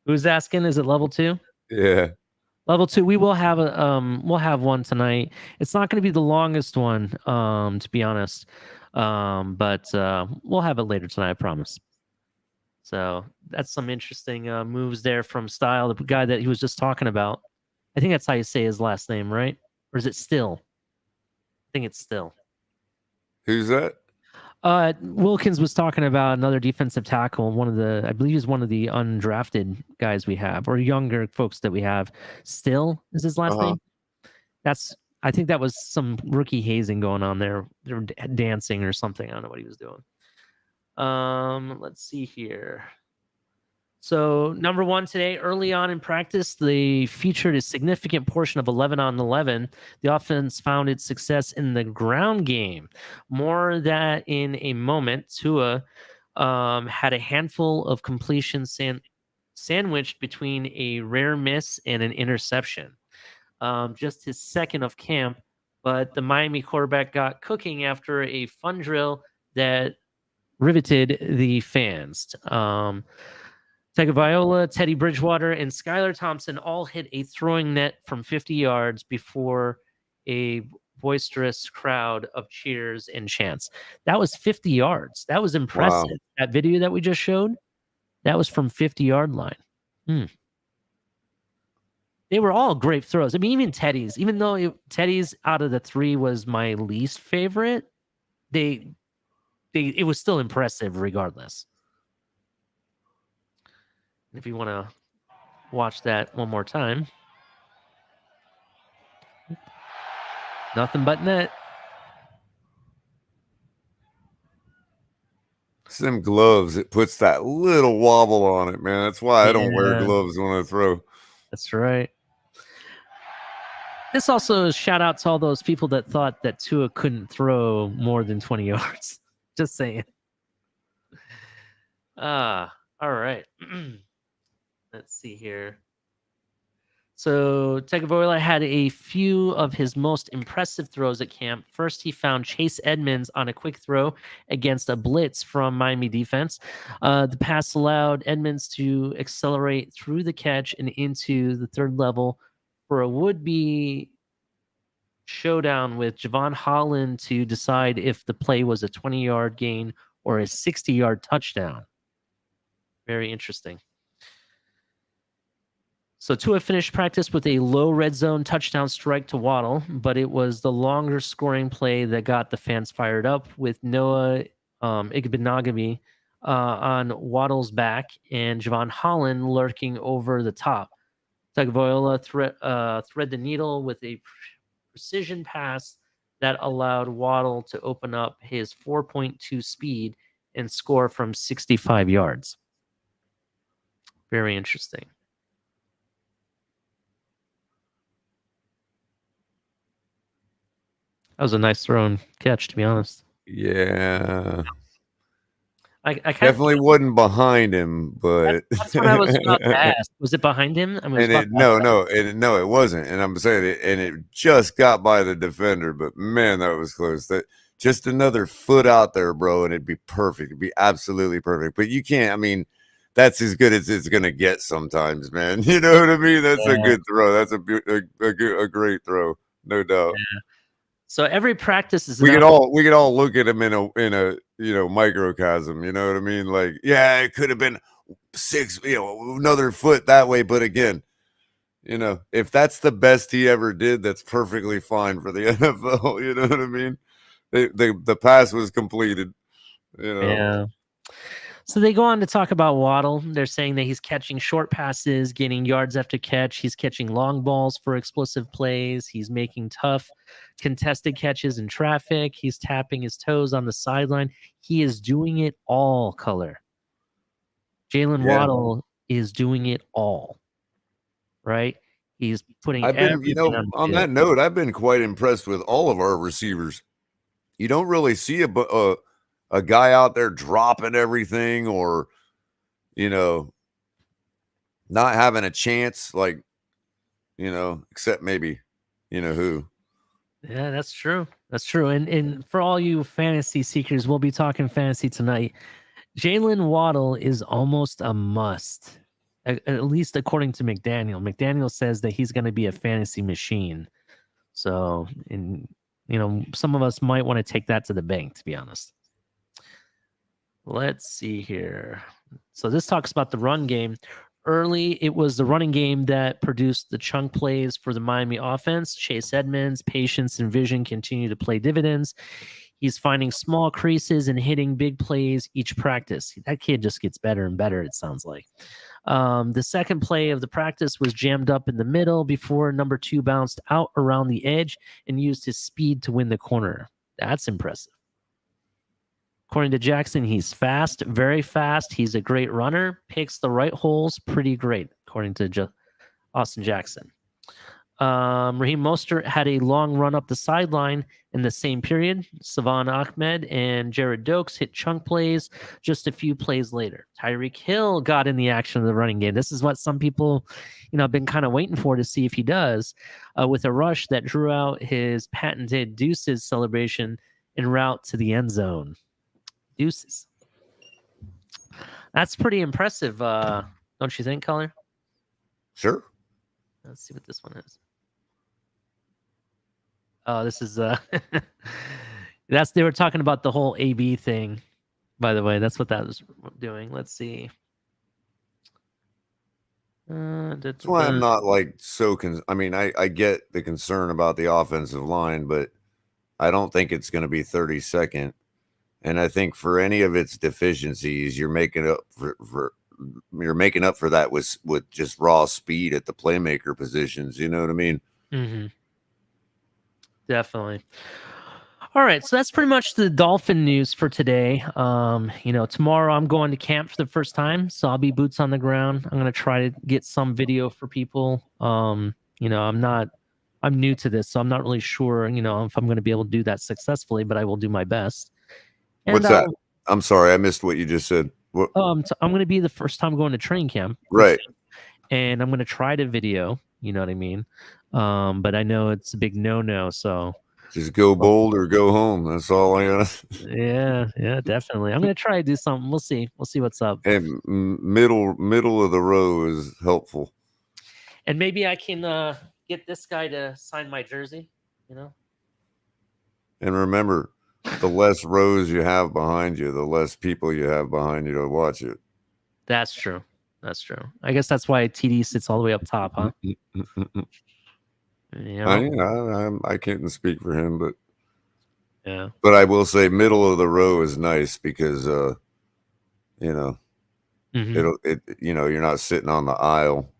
Who's asking? Is it level 2? Yeah. Level 2, we will have we'll have one tonight. It's not going to be the longest one, to be honest. But we'll have it later tonight, I promise. So that's some interesting moves there from Style, the guy that he was just talking about. I think that's how you say his last name, right? Or is it Still? I think it's Still. Who's that? Wilkins was talking about another defensive tackle, I believe he's one of the undrafted guys we have, or younger folks that we have. Still is his last name. I think that was some rookie hazing going on there. They were dancing or something. I don't know what he was doing. Let's see here. So number 1 today, early on in practice, they featured a significant portion of 11 on 11. The offense found its success in the ground game. More that in a moment, Tua had a handful of completions sandwiched between a rare miss and an interception. Just his second of camp, but the Miami quarterback got cooking after a fun drill that riveted the fans. Tagovailoa, Teddy Bridgewater, and Skylar Thompson all hit a throwing net from 50 yards before a boisterous crowd of cheers and chants. That was 50 yards. That was impressive. Wow. That video that we just showed, that was from 50-yard line. They were all great throws. I mean, even Teddy's, even though Teddy's out of the three was my least favorite, it was still impressive regardless. If you want to watch that one more time. Nothing but net. It's them gloves. It puts that little wobble on it, man. That's why I don't wear Yeah. gloves when I throw. That's right. This also is shout out to all those people that thought that Tua couldn't throw more than 20 yards. Just saying. All right. Let's see here. So Tagovailoa had a few of his most impressive throws at camp. First, he found Chase Edmonds on a quick throw against a blitz from Miami defense. The pass allowed Edmonds to accelerate through the catch and into the third level for a would-be showdown with Javon Holland to decide if the play was a 20-yard gain or a 60-yard touchdown. Very interesting. So Tua finished practice with a low red zone touchdown strike to Waddle, but it was the longer scoring play that got the fans fired up with Noah Igbenogany on Waddle's back and Javon Holland lurking over the top. Tagovailoa thread the needle with a precision pass that allowed Waddle to open up his 4.2 speed and score from 65 yards. Very interesting. That was a nice throw and catch, to be honest. Yeah. I definitely wasn't behind him, but that's what I was about to ask. Was it behind him? No, it wasn't. And I'm saying it, and it just got by the defender. But man, that was close. That just another foot out there, bro, and it'd be perfect. It'd be absolutely perfect. But you can't. I mean, that's as good as it's gonna get sometimes, man. You know what I mean? That's a good throw. That's a great throw, no doubt. Yeah. So every practice is we could all look at him in a microcosm, you know what I mean? Like, yeah, it could have been 6, another foot that way, but again, if that's the best he ever did, that's perfectly fine for the NFL, you know what I mean? The pass was completed, Yeah. So they go on to talk about Waddle. They're saying that he's catching short passes, gaining yards after catch. He's catching long balls for explosive plays. He's making tough contested catches in traffic. He's tapping his toes on the sideline. He is doing it all, Culler. Jalen Waddle is doing it all, right? He's putting everything on that note, I've been quite impressed with all of our receivers. You don't really see a guy out there dropping everything or, not having a chance, like, except maybe, who. Yeah, that's true. That's true. And for all you fantasy seekers, we'll be talking fantasy tonight. Jalen Waddle is almost a must, at least according to McDaniel. McDaniel says that he's going to be a fantasy machine. So, some of us might want to take that to the bank, to be honest. Let's see here. So this talks about the run game. Early, it was the running game that produced the chunk plays for the Miami offense. Chase Edmonds' patience and vision continue to play dividends. He's finding small creases and hitting big plays each practice. That kid just gets better and better, it sounds like. The second play of the practice was jammed up in the middle before number 2 bounced out around the edge and used his speed to win the corner. That's impressive. According to Jackson, he's fast, very fast. He's a great runner, picks the right holes, pretty great, according to Austin Jackson. Raheem Mostert had a long run up the sideline in the same period. Savon Ahmed and Jared Dokes hit chunk plays just a few plays later. Tyreek Hill got in the action of the running game. This is what some people, have been kind of waiting for to see if he does, with a rush that drew out his patented deuces celebration en route to the end zone. Deuces. That's pretty impressive. Don't you think, Color? Sure. Let's see what this one is. Oh, this is they were talking about the whole AB thing. By the way, that's what that was doing. Let's see. That's why I'm not like so. I mean, I get the concern about the offensive line, but I don't think it's going to be 32nd. And I think for any of its deficiencies, you're making up for that with just raw speed at the playmaker positions. You know what I mean? Mm-hmm. Definitely. All right, so that's pretty much the Dolphin news for today. Tomorrow I'm going to camp for the first time, so I'll be boots on the ground. I'm gonna try to get some video for people. I'm new to this, so I'm not really sure, if I'm gonna be able to do that successfully, but I will do my best. And What's that? I'm sorry, I missed what you just said. What? So I'm gonna be the first time going to training camp, Right? And I'm gonna try to video. You know what I mean? But I know it's a big no, so. Just go bold or go home. That's all I got. Yeah, definitely. I'm gonna try to do something. We'll see what's up. And middle of the row is helpful. And maybe I can get this guy to sign my jersey. And remember, the less rows you have behind you, the less people you have behind you to watch it. That's true. I guess that's why TD sits all the way up top, huh? I can't speak for him, but yeah. But I will say, middle of the row is nice because Mm-hmm. you're not sitting on the aisle.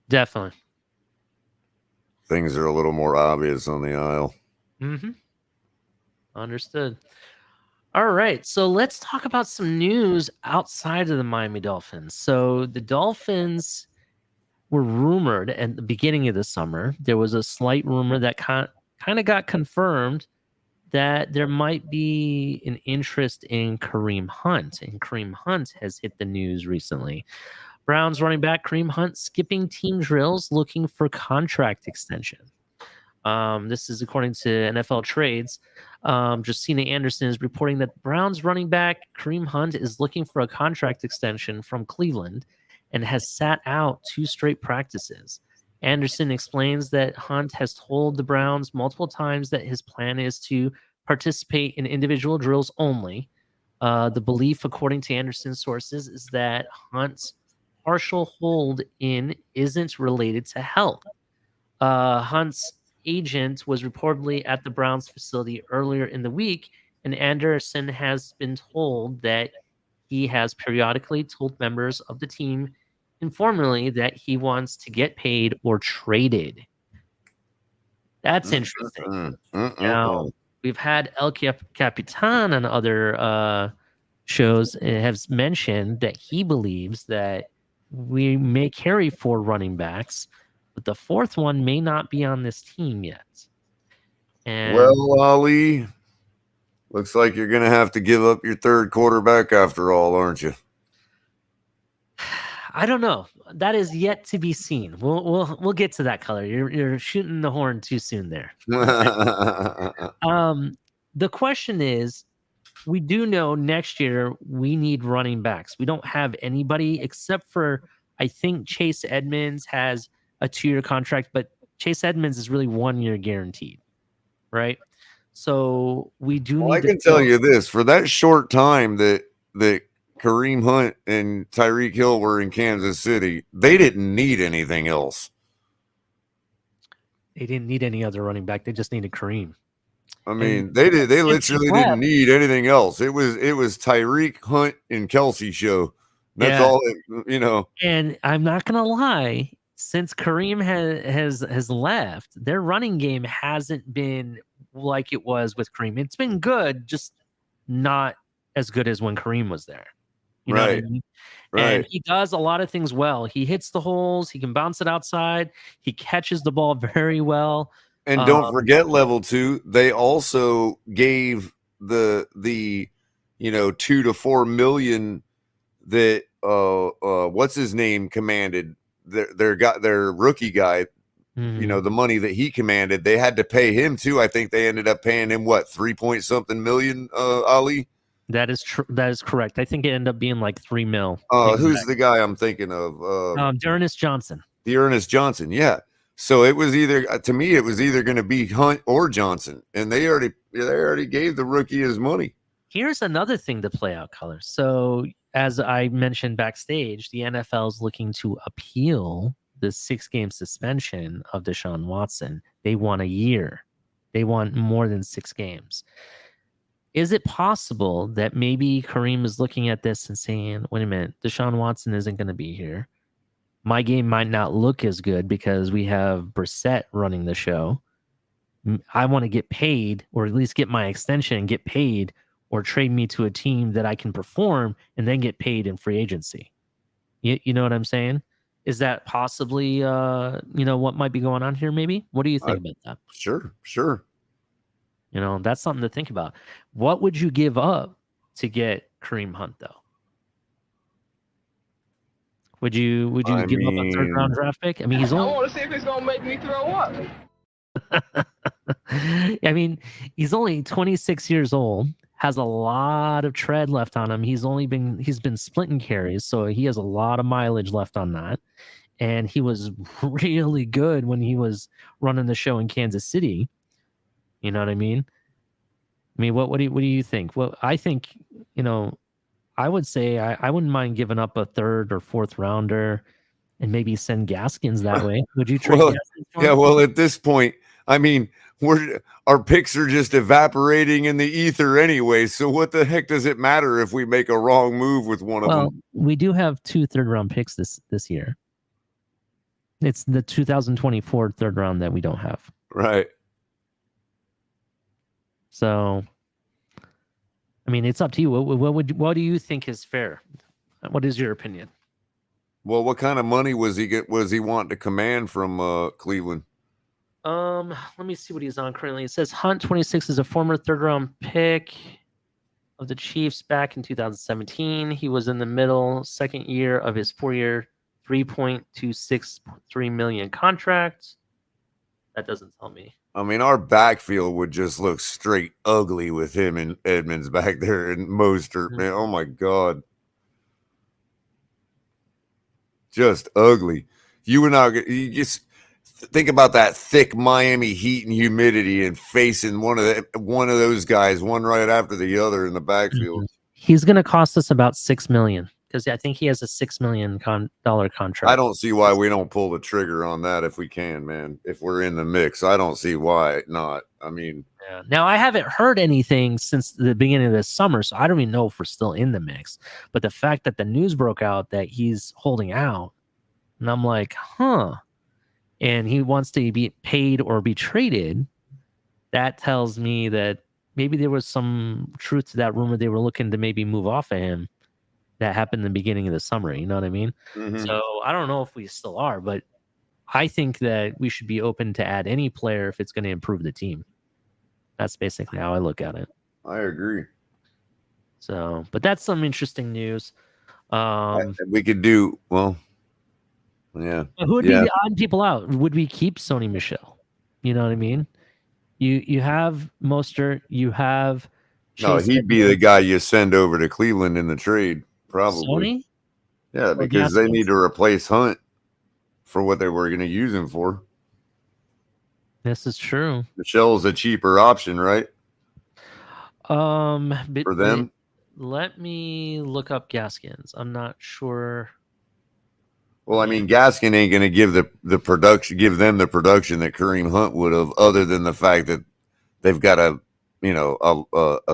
Definitely. Things are a little more obvious on the aisle. Mm-hmm. Understood. All right, so let's talk about some news outside of the Miami Dolphins. So the Dolphins were rumored at the beginning of the summer. There was a slight rumor that kind of got confirmed that there might be an interest in Kareem Hunt, and Kareem Hunt has hit the news recently. Browns running back Kareem Hunt skipping team drills looking for contract extension. This is according to NFL Trades. Justina Anderson is reporting that Browns running back Kareem Hunt is looking for a contract extension from Cleveland and has sat out 2 straight practices. Anderson explains that Hunt has told the Browns multiple times that his plan is to participate in individual drills only. The belief, according to Anderson's sources, is that Hunt's partial hold in isn't related to health. Hunt's agent was reportedly at the Browns facility earlier in the week, and Anderson has been told that he has periodically told members of the team informally that he wants to get paid or traded. That's interesting. Now, we've had El Capitan on other shows has mentioned that he believes that we may carry 4 running backs, but the 4th one may not be on this team yet. And well, Ali, looks like you're going to have to give up your 3rd quarterback after all, aren't you? I don't know. That is yet to be seen. We'll get to that, Color. You're shooting the horn too soon there. The question is, we do know next year we need running backs. We don't have anybody except for, I think Chase Edmonds has a 2-year contract, but Chase Edmonds is really 1 year guaranteed, right? So we do need. I can tell you this: for that short time that Kareem Hunt and Tyreek Hill were in Kansas City, they didn't need anything else. They didn't need any other running back. They just needed Kareem. I mean, they literally didn't need anything else. It was Tyreek, Hunt, and Kelsey show. That's all. And I'm not gonna lie, since Kareem has left, their running game hasn't been like it was with Kareem. It's been good, just not as good as when Kareem was there. You know what I mean? Right. And he does a lot of things well. He hits the holes. He can bounce it outside. He catches the ball very well. And don't forget, level 2, they also gave the 2 to 4 million that what's his name commanded their rookie guy. Mm-hmm. The money that he commanded, they had to pay him too. I think they ended up paying him 3 point something million, Ali. That is true. That is correct. I think it ended up being like $3 million. Who's the guy I'm thinking of? Dearness Johnson. The Ernest Johnson, yeah. So it was either to me, it was either going to be Hunt or Johnson, and they already gave the rookie his money. Here's another thing to play out, Color. So as I mentioned backstage, the NFL is looking to appeal the 6-game suspension of Deshaun Watson. They want a year. They want more than 6 games. Is it possible that maybe Kareem is looking at this and saying, wait a minute, Deshaun Watson isn't going to be here. My game might not look as good because we have Brissett running the show. I want to get paid, or at least get my extension and get paid, or trade me to a team that I can perform and then get paid in free agency. You know what I'm saying? Is that possibly, what might be going on here maybe? What do you think about that? Sure. That's something to think about. What would you give up to get Kareem Hunt, though? Would you give up a 3rd-round draft pick? I mean, I want to see if it's gonna make me throw up. I mean, he's only 26 years old, has a lot of tread left on him. He's been splitting carries, so he has a lot of mileage left on that. And he was really good when he was running the show in Kansas City. You know what I mean? What do you think? Well, I think, I would say I wouldn't mind giving up a 3rd or 4th rounder and maybe send Gaskins that way. Would you trade Gaskins? Yeah, well, at this point, I mean, our picks are just evaporating in the ether anyway. So what the heck does it matter if we make a wrong move with one of them? We do have 2 3rd-round picks this year. It's the 2024 3rd round that we don't have. Right. So, I mean, it's up to you. What do you think is fair? What is your opinion? Well, what kind of money was he wanting to command from Cleveland? Let me see what he's on currently. It says Hunt 26 is a former 3rd-round pick of the Chiefs back in 2017. He was in the middle 2nd year of his 4-year, $3.263 million contract. That doesn't tell me. I mean, our backfield would just look straight ugly with him and Edmonds back there and Mostert, man. Oh my God. Just ugly. You just think about that thick Miami heat and humidity and facing one of those guys, one right after the other in the backfield. He's going to cost us about $6 million because I think he has a $6 million contract. I don't see why we don't pull the trigger on that if we can, man. If we're in the mix, I don't see why not. I mean, yeah. Now I haven't heard anything since the beginning of this summer, so I don't even know if we're still in the mix. But the fact that the news broke out that he's holding out, and I'm like, huh. And he wants to be paid or be traded, that tells me that maybe there was some truth to that rumor. They were looking to maybe move off of him. That happened in the beginning of the summer. You know what I mean? Mm-hmm. So I don't know if we still are, but I think that we should be open to add any player if it's going to improve the team. That's basically how I look at it. I agree. So, but that's some interesting news. We could do, well, yeah. Who would be odd people out? Would we keep Sony Michel? You know what I mean? You have Mostert, you have Chase. No, he'd be the guy you send over to Cleveland in the trade, probably. Sony? Yeah, because they need to replace Hunt for what they were going to use him for. This is true. Michel's a cheaper option, right? For them. Let me look up Gaskins. I'm not sure. Well, I mean, Gaskin ain't going to give them the production that Kareem Hunt would have, other than the fact that they've got a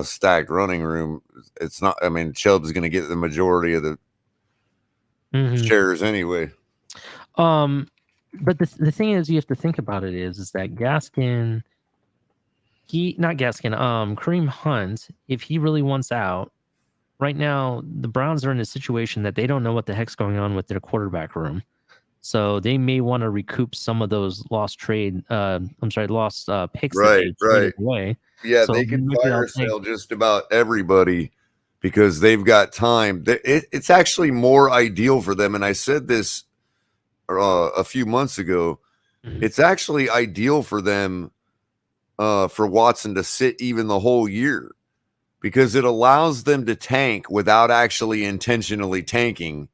stacked running room. It's not. I mean, Chubb's going to get the majority of the shares anyway. But the thing is, you have to think about it is that Kareem Hunt, if he really wants out, right now the Browns are in a situation that they don't know what the heck's going on with their quarterback room. So they may want to recoup some of those lost picks. Right. Away. Yeah, so they can fire sale just about everybody because they've got time. It's actually more ideal for them. And I said this a few months ago. It's actually ideal for them for Watson to sit even the whole year because it allows them to tank without actually intentionally tanking.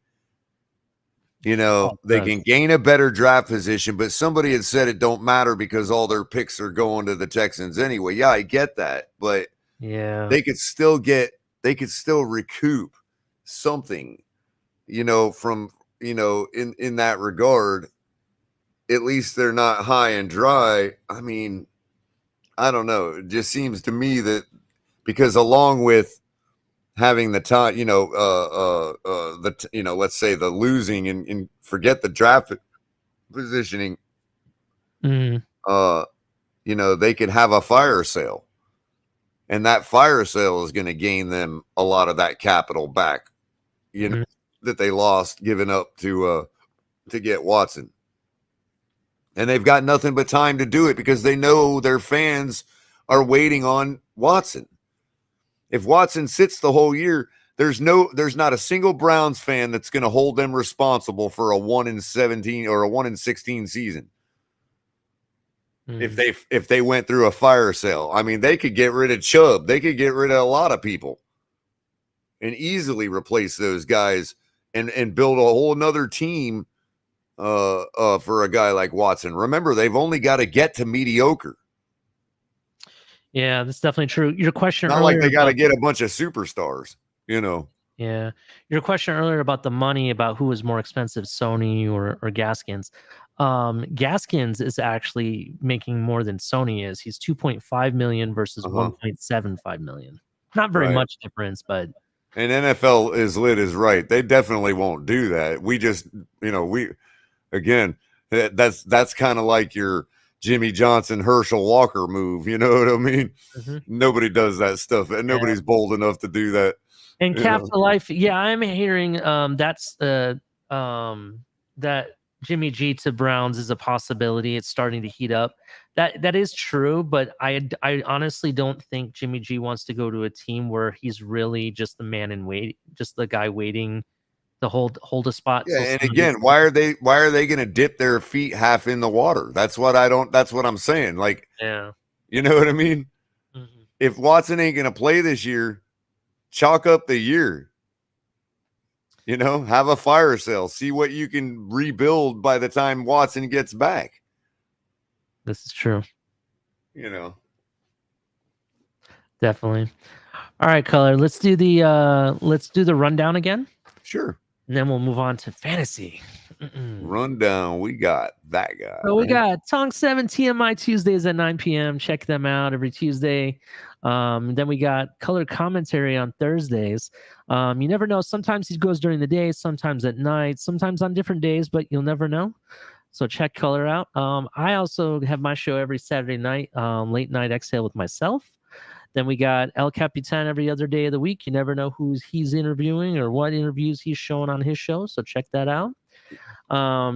You know, they can gain a better draft position, but somebody had said it don't matter because all their picks are going to the Texans anyway. Yeah, I get that, but yeah, they could still recoup something, you know, from, you know, in that regard. At least they're not high and dry. I mean, I don't know. It just seems to me that because along with having the time, you know, let's say the losing and forget the draft positioning, Mhm. you know, they could have a fire sale, and that fire sale is going to gain them a lot of that capital back, you know, that they lost giving up to get Watson. And they've got nothing but time to do it because they know their fans are waiting on Watson. If Watson sits the whole year, there's not a single Browns fan that's going to hold them responsible for a 1-17 or a 1-16 season. If they went through a fire sale, I mean, they could get rid of Chubb. They could get rid of a lot of people and easily replace those guys and build a whole nother team for a guy like Watson. Remember, they've only got to get to mediocre. Yeah, that's definitely true. Your question Not earlier like they got to about- get a bunch of superstars, you know. Yeah. Your question earlier about the money, about who is more expensive, Sony or Gaskins. Gaskins is actually making more than Sony is. He's 2.5 million versus 1.75 million. Not very much difference, but And NFL is lit is right. They definitely won't do that. We just, you know, that's kind of like your Jimmy Johnson, Herschel Walker move. You know what I mean? Nobody does that stuff, and nobody's bold enough to do that. And you Cap know? for Life, yeah, I'm hearing that's that Jimmy G to Browns is a possibility. It's starting to heat up. That is true, but I honestly don't think Jimmy G wants to go to a team where he's really just the man in wait, just the guy waiting to hold a spot. Yeah, and again, why are they going to dip their feet half in the water? That's what I'm saying. Like, yeah, you know what I mean? If Watson ain't going to play this year, chalk up the year. You know, have a fire sale. See what you can rebuild by the time Watson gets back. This is true. You know, definitely. All right, Culler. Let's do the rundown again. Sure. And then we'll move on to fantasy. Rundown. We got that guy. So we got Tonk 7 TMI Tuesdays at 9 p.m. Check them out every Tuesday. Then we got Color Commentary on Thursdays. You never know. Sometimes he goes during the day, sometimes at night, sometimes on different days, but you'll never know. So check Color out. I also have my show every Saturday night, Late Night Exhale with myself. Then we got El Capitan every other day of the week. You never know who he's interviewing or what interviews he's showing on his show. So check that out.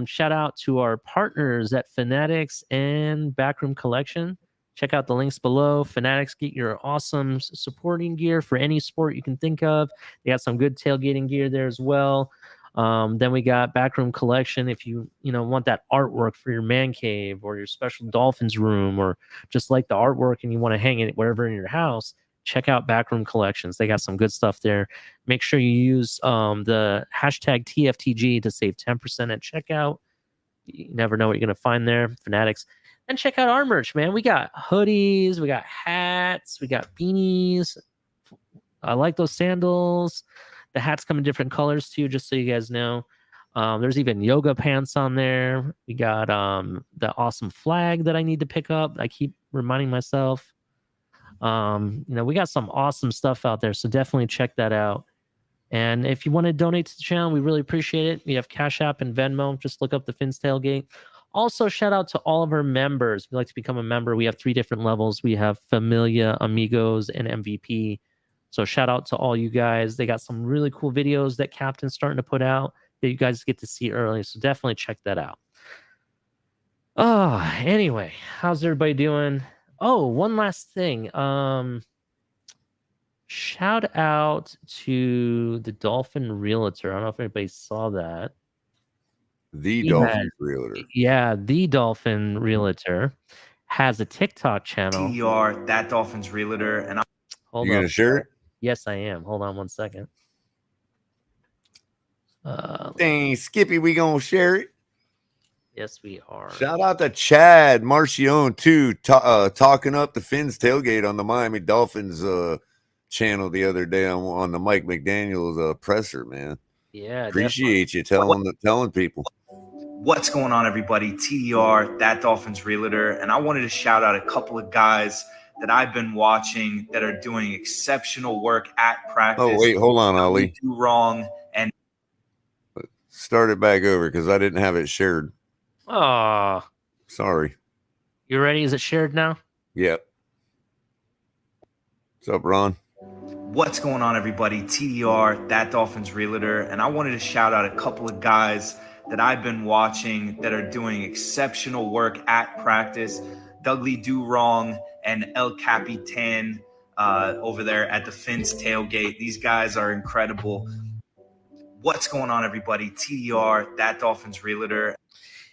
Shout out to our partners at Fanatics and Backroom Collection. Check out the links below. Fanatics, get your awesome supporting gear for any sport you can think of. They got some good tailgating gear there as well. Then we got Backroom Collection. If you want that artwork for your man cave or your special Dolphins room, or just like the artwork and you want to hang it wherever in your house, check out Backroom Collections. They got some good stuff there. Make sure you use the hashtag TFTG to save 10% at checkout. You never know what you're going to find there. Fanatics. And check out our merch, man. We got hoodies, we got hats, we got beanies. I like those sandals. The hats come in different colors too, just so you guys know. There's even yoga pants on there. We got the awesome flag that I need to pick up. I keep reminding myself. We got some awesome stuff out there, so definitely check that out. And if you want to donate to the channel, we really appreciate it. We have Cash App and Venmo. Just look up the Fins Tailgate. Also, shout out to all of our members. If you'd like to become a member, we have 3 different levels. We have Familia, Amigos, and MVP. So shout out to all you guys. They got some really cool videos that Captain's starting to put out that you guys get to see early. So definitely check that out. Oh, anyway, how's everybody doing? Oh, one last thing. Shout out to the Dolphin Realtor. I don't know if anybody saw that. The Dolphin Realtor. Yeah, the Dolphin Realtor has a TikTok channel. TR, that Dolphins Realtor, and you gonna share it? Yes, I am. Hold on one second. Dang, Skippy, we gonna share it. Yes, we are. Shout out to Chad Marcione too, talking up the Fins tailgate on the Miami Dolphins channel the other day on the Mike McDaniel's presser. Man, Yeah, appreciate you telling people. What's going on, everybody? TDR, that Dolphins realtor, and I wanted to shout out a couple of guys that I've been watching that are doing exceptional work at practice. Oh wait, hold on, What we Ali. do wrong and Start it back over because I didn't have it shared. Oh, sorry. You ready? Is it shared now? Yep. What's up, Ron? What's going on, everybody? TDR, that Dolphins realtor, and I wanted to shout out a couple of guys that I've been watching that are doing exceptional work at practice. Dougley Do Wrong and El Capitan over there at the Fins tailgate. These guys are incredible. What's going on, everybody? TDR, that Dolphins realtor.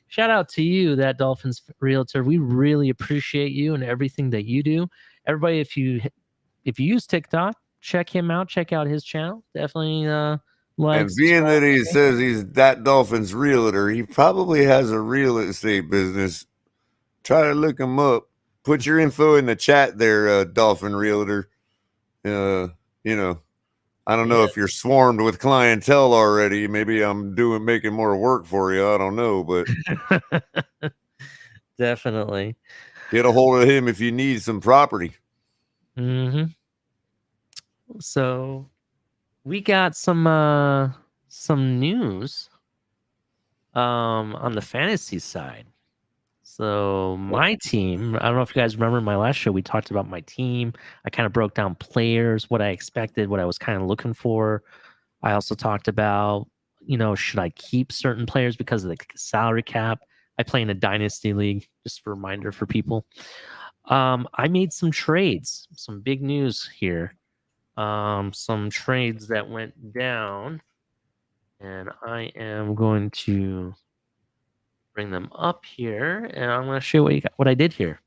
Shout out to you, that Dolphins realtor. We really appreciate you and everything that you do. Everybody, if you use TikTok, check him out. Check out his channel. Definitely like. And being that he says he's that Dolphins realtor, he probably has a real estate business. Try to look him up. Put your info in the chat there, Dolphin realtor. You know, I don't know if you're swarmed with clientele already. Maybe I'm making more work for you. I don't know, but definitely get a hold of him if you need some property. Mm-hmm. So we got some news on the fantasy side. So my team, I don't know if you guys remember my last show, we talked about my team. I kind of broke down players, what I expected, what I was kind of looking for. I also talked about, should I keep certain players because of the salary cap? I play in a dynasty league, just a reminder for people. I made some trades, some big news here. Some trades that went down, and I am going to bring them up here, and I'm going to show you what I did here.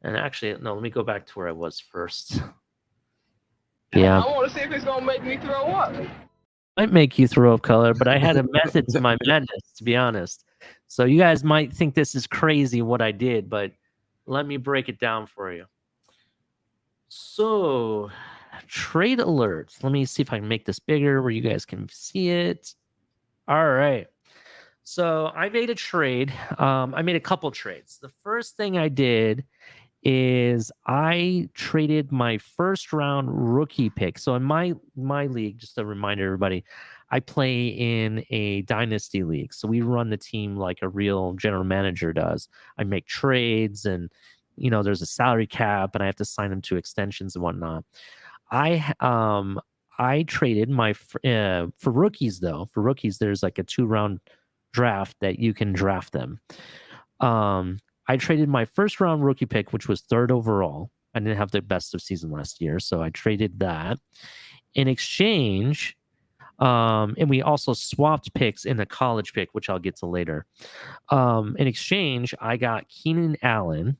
And actually, no, let me go back to where I was first. Yeah. I want to see if it's gonna make me throw up. Might make you throw up, Color, but I had a method to my madness, to be honest. So you guys might think this is crazy what I did, but let me break it down for you. So, trade alerts. Let me see if I can make this bigger where you guys can see it. All right. So I made a trade. I made a couple trades. The first thing I did is I traded my first round rookie pick. So in my league, just a reminder, everybody, I play in a dynasty league. So we run the team like a real general manager does. I make trades and, there's a salary cap and I have to sign them to extensions and whatnot. I traded my for rookies though. For rookies, there's like a 2-round draft that you can draft them. I traded my first round rookie pick, which was 3rd overall. I didn't have the best of season last year, so I traded that. In exchange, and we also swapped picks in the college pick, which I'll get to later. In exchange, I got Keenan Allen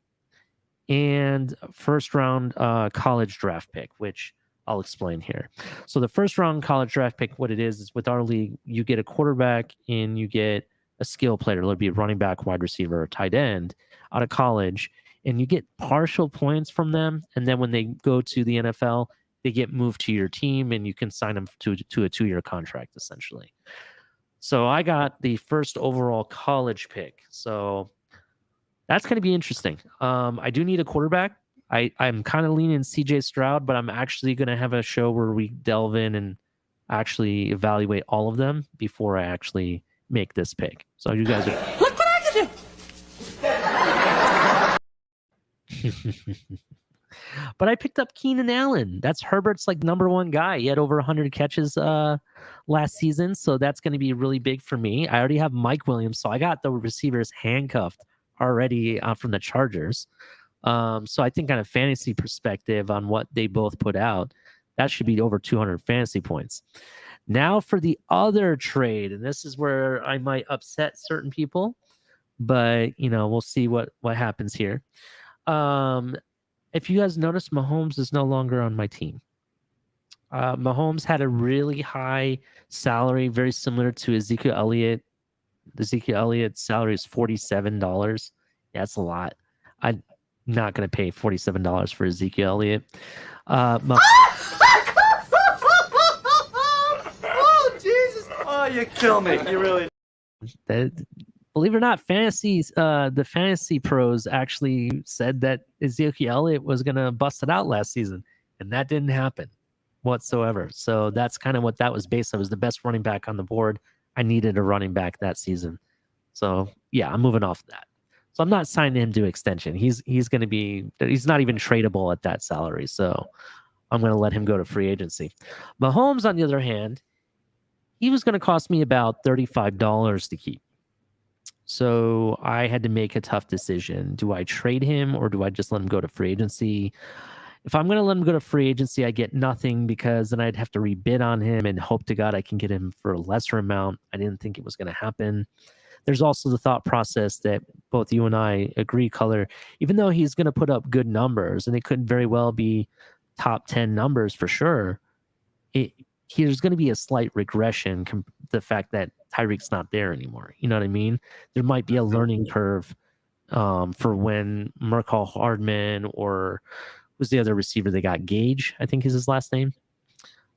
and first round college draft pick, which I'll explain here. So the first round college draft pick, what it is with our league, you get a quarterback and you get a skill player. It'll be a running back, wide receiver, or tight end out of college, and you get partial points from them. And then when they go to the NFL, they get moved to your team, and you can sign them to a 2-year contract, essentially. So I got the first overall college pick. So that's going to be interesting. I do need a quarterback. I'm kind of leaning CJ Stroud, but I'm actually going to have a show where we delve in and actually evaluate all of them before I actually make this pick. So you guys are... Look what I can do! But I picked up Keenan Allen. That's Herbert's like #1 guy. He had over 100 catches last season, so that's going to be really big for me. I already have Mike Williams, so I got the receivers handcuffed already from the Chargers. So I think on a fantasy perspective on what they both put out, that should be over 200 fantasy points. Now for the other trade, and this is where I might upset certain people, but we'll see what happens here. If you guys notice, Mahomes is no longer on my team. Mahomes had a really high salary, very similar to Ezekiel Elliott. Ezekiel Elliott's salary is $47. Yeah, that's a lot. I'm not going to pay $47 for Ezekiel Elliott. Oh, Jesus. Oh, you kill me. You really. Believe it or not, the fantasy pros actually said that Ezekiel Elliott was going to bust it out last season, and that didn't happen whatsoever. So that's kind of what that was based on. Was the best running back on the board. I needed a running back that season. So yeah, I'm moving off that. So I'm not signing him to extension. He's not even tradable at that salary. So I'm going to let him go to free agency. Mahomes, on the other hand, he was going to cost me about $35 to keep. So I had to make a tough decision. Do I trade him or do I just let him go to free agency? If I'm going to let him go to free agency, I get nothing because then I'd have to rebid on him and hope to God I can get him for a lesser amount. I didn't think it was going to happen. There's also the thought process that both you and I agree, Culler, even though he's going to put up good numbers, and it could very well be top 10 numbers for sure, there's going to be a slight regression, the fact that Tyreek's not there anymore. You know what I mean? There might be a learning curve for when Mercall Hardman, or who's the other receiver they got? Gage, I think is his last name.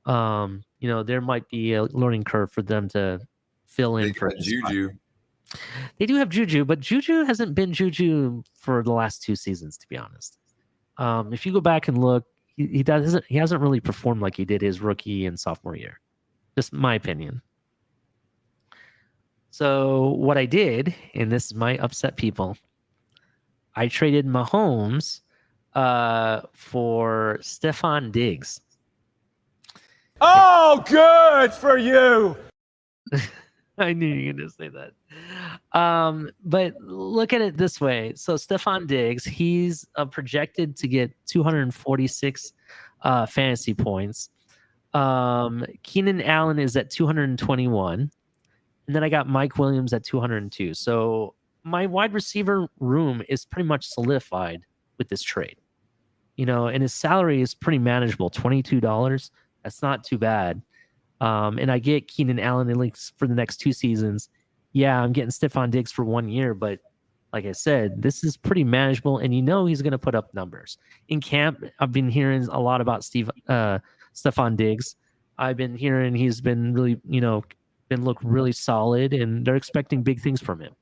There might be a learning curve for them to fill in for Juju. They do have Juju, but Juju hasn't been Juju for the last 2 seasons, to be honest. If you go back and look, he hasn't really performed like he did his rookie and sophomore year. Just my opinion. So what I did, and this might upset people, I traded Mahomes for Stephon Diggs. Oh, good for you. I knew you were going to say that. But look at it this way. So Stephon Diggs, he's projected to get 246 fantasy points. Keenan Allen is at 221. And then I got Mike Williams at 202. So my wide receiver room is pretty much solidified with this trade. And his salary is pretty manageable, $22. That's not too bad. And I get Keenan Allen at least for the next 2 seasons. Yeah, I'm getting Stephon Diggs for 1 year, but like I said, this is pretty manageable, and he's going to put up numbers. In camp, I've been hearing a lot about Stephon Diggs. I've been hearing he's been really, look really solid, and they're expecting big things from him.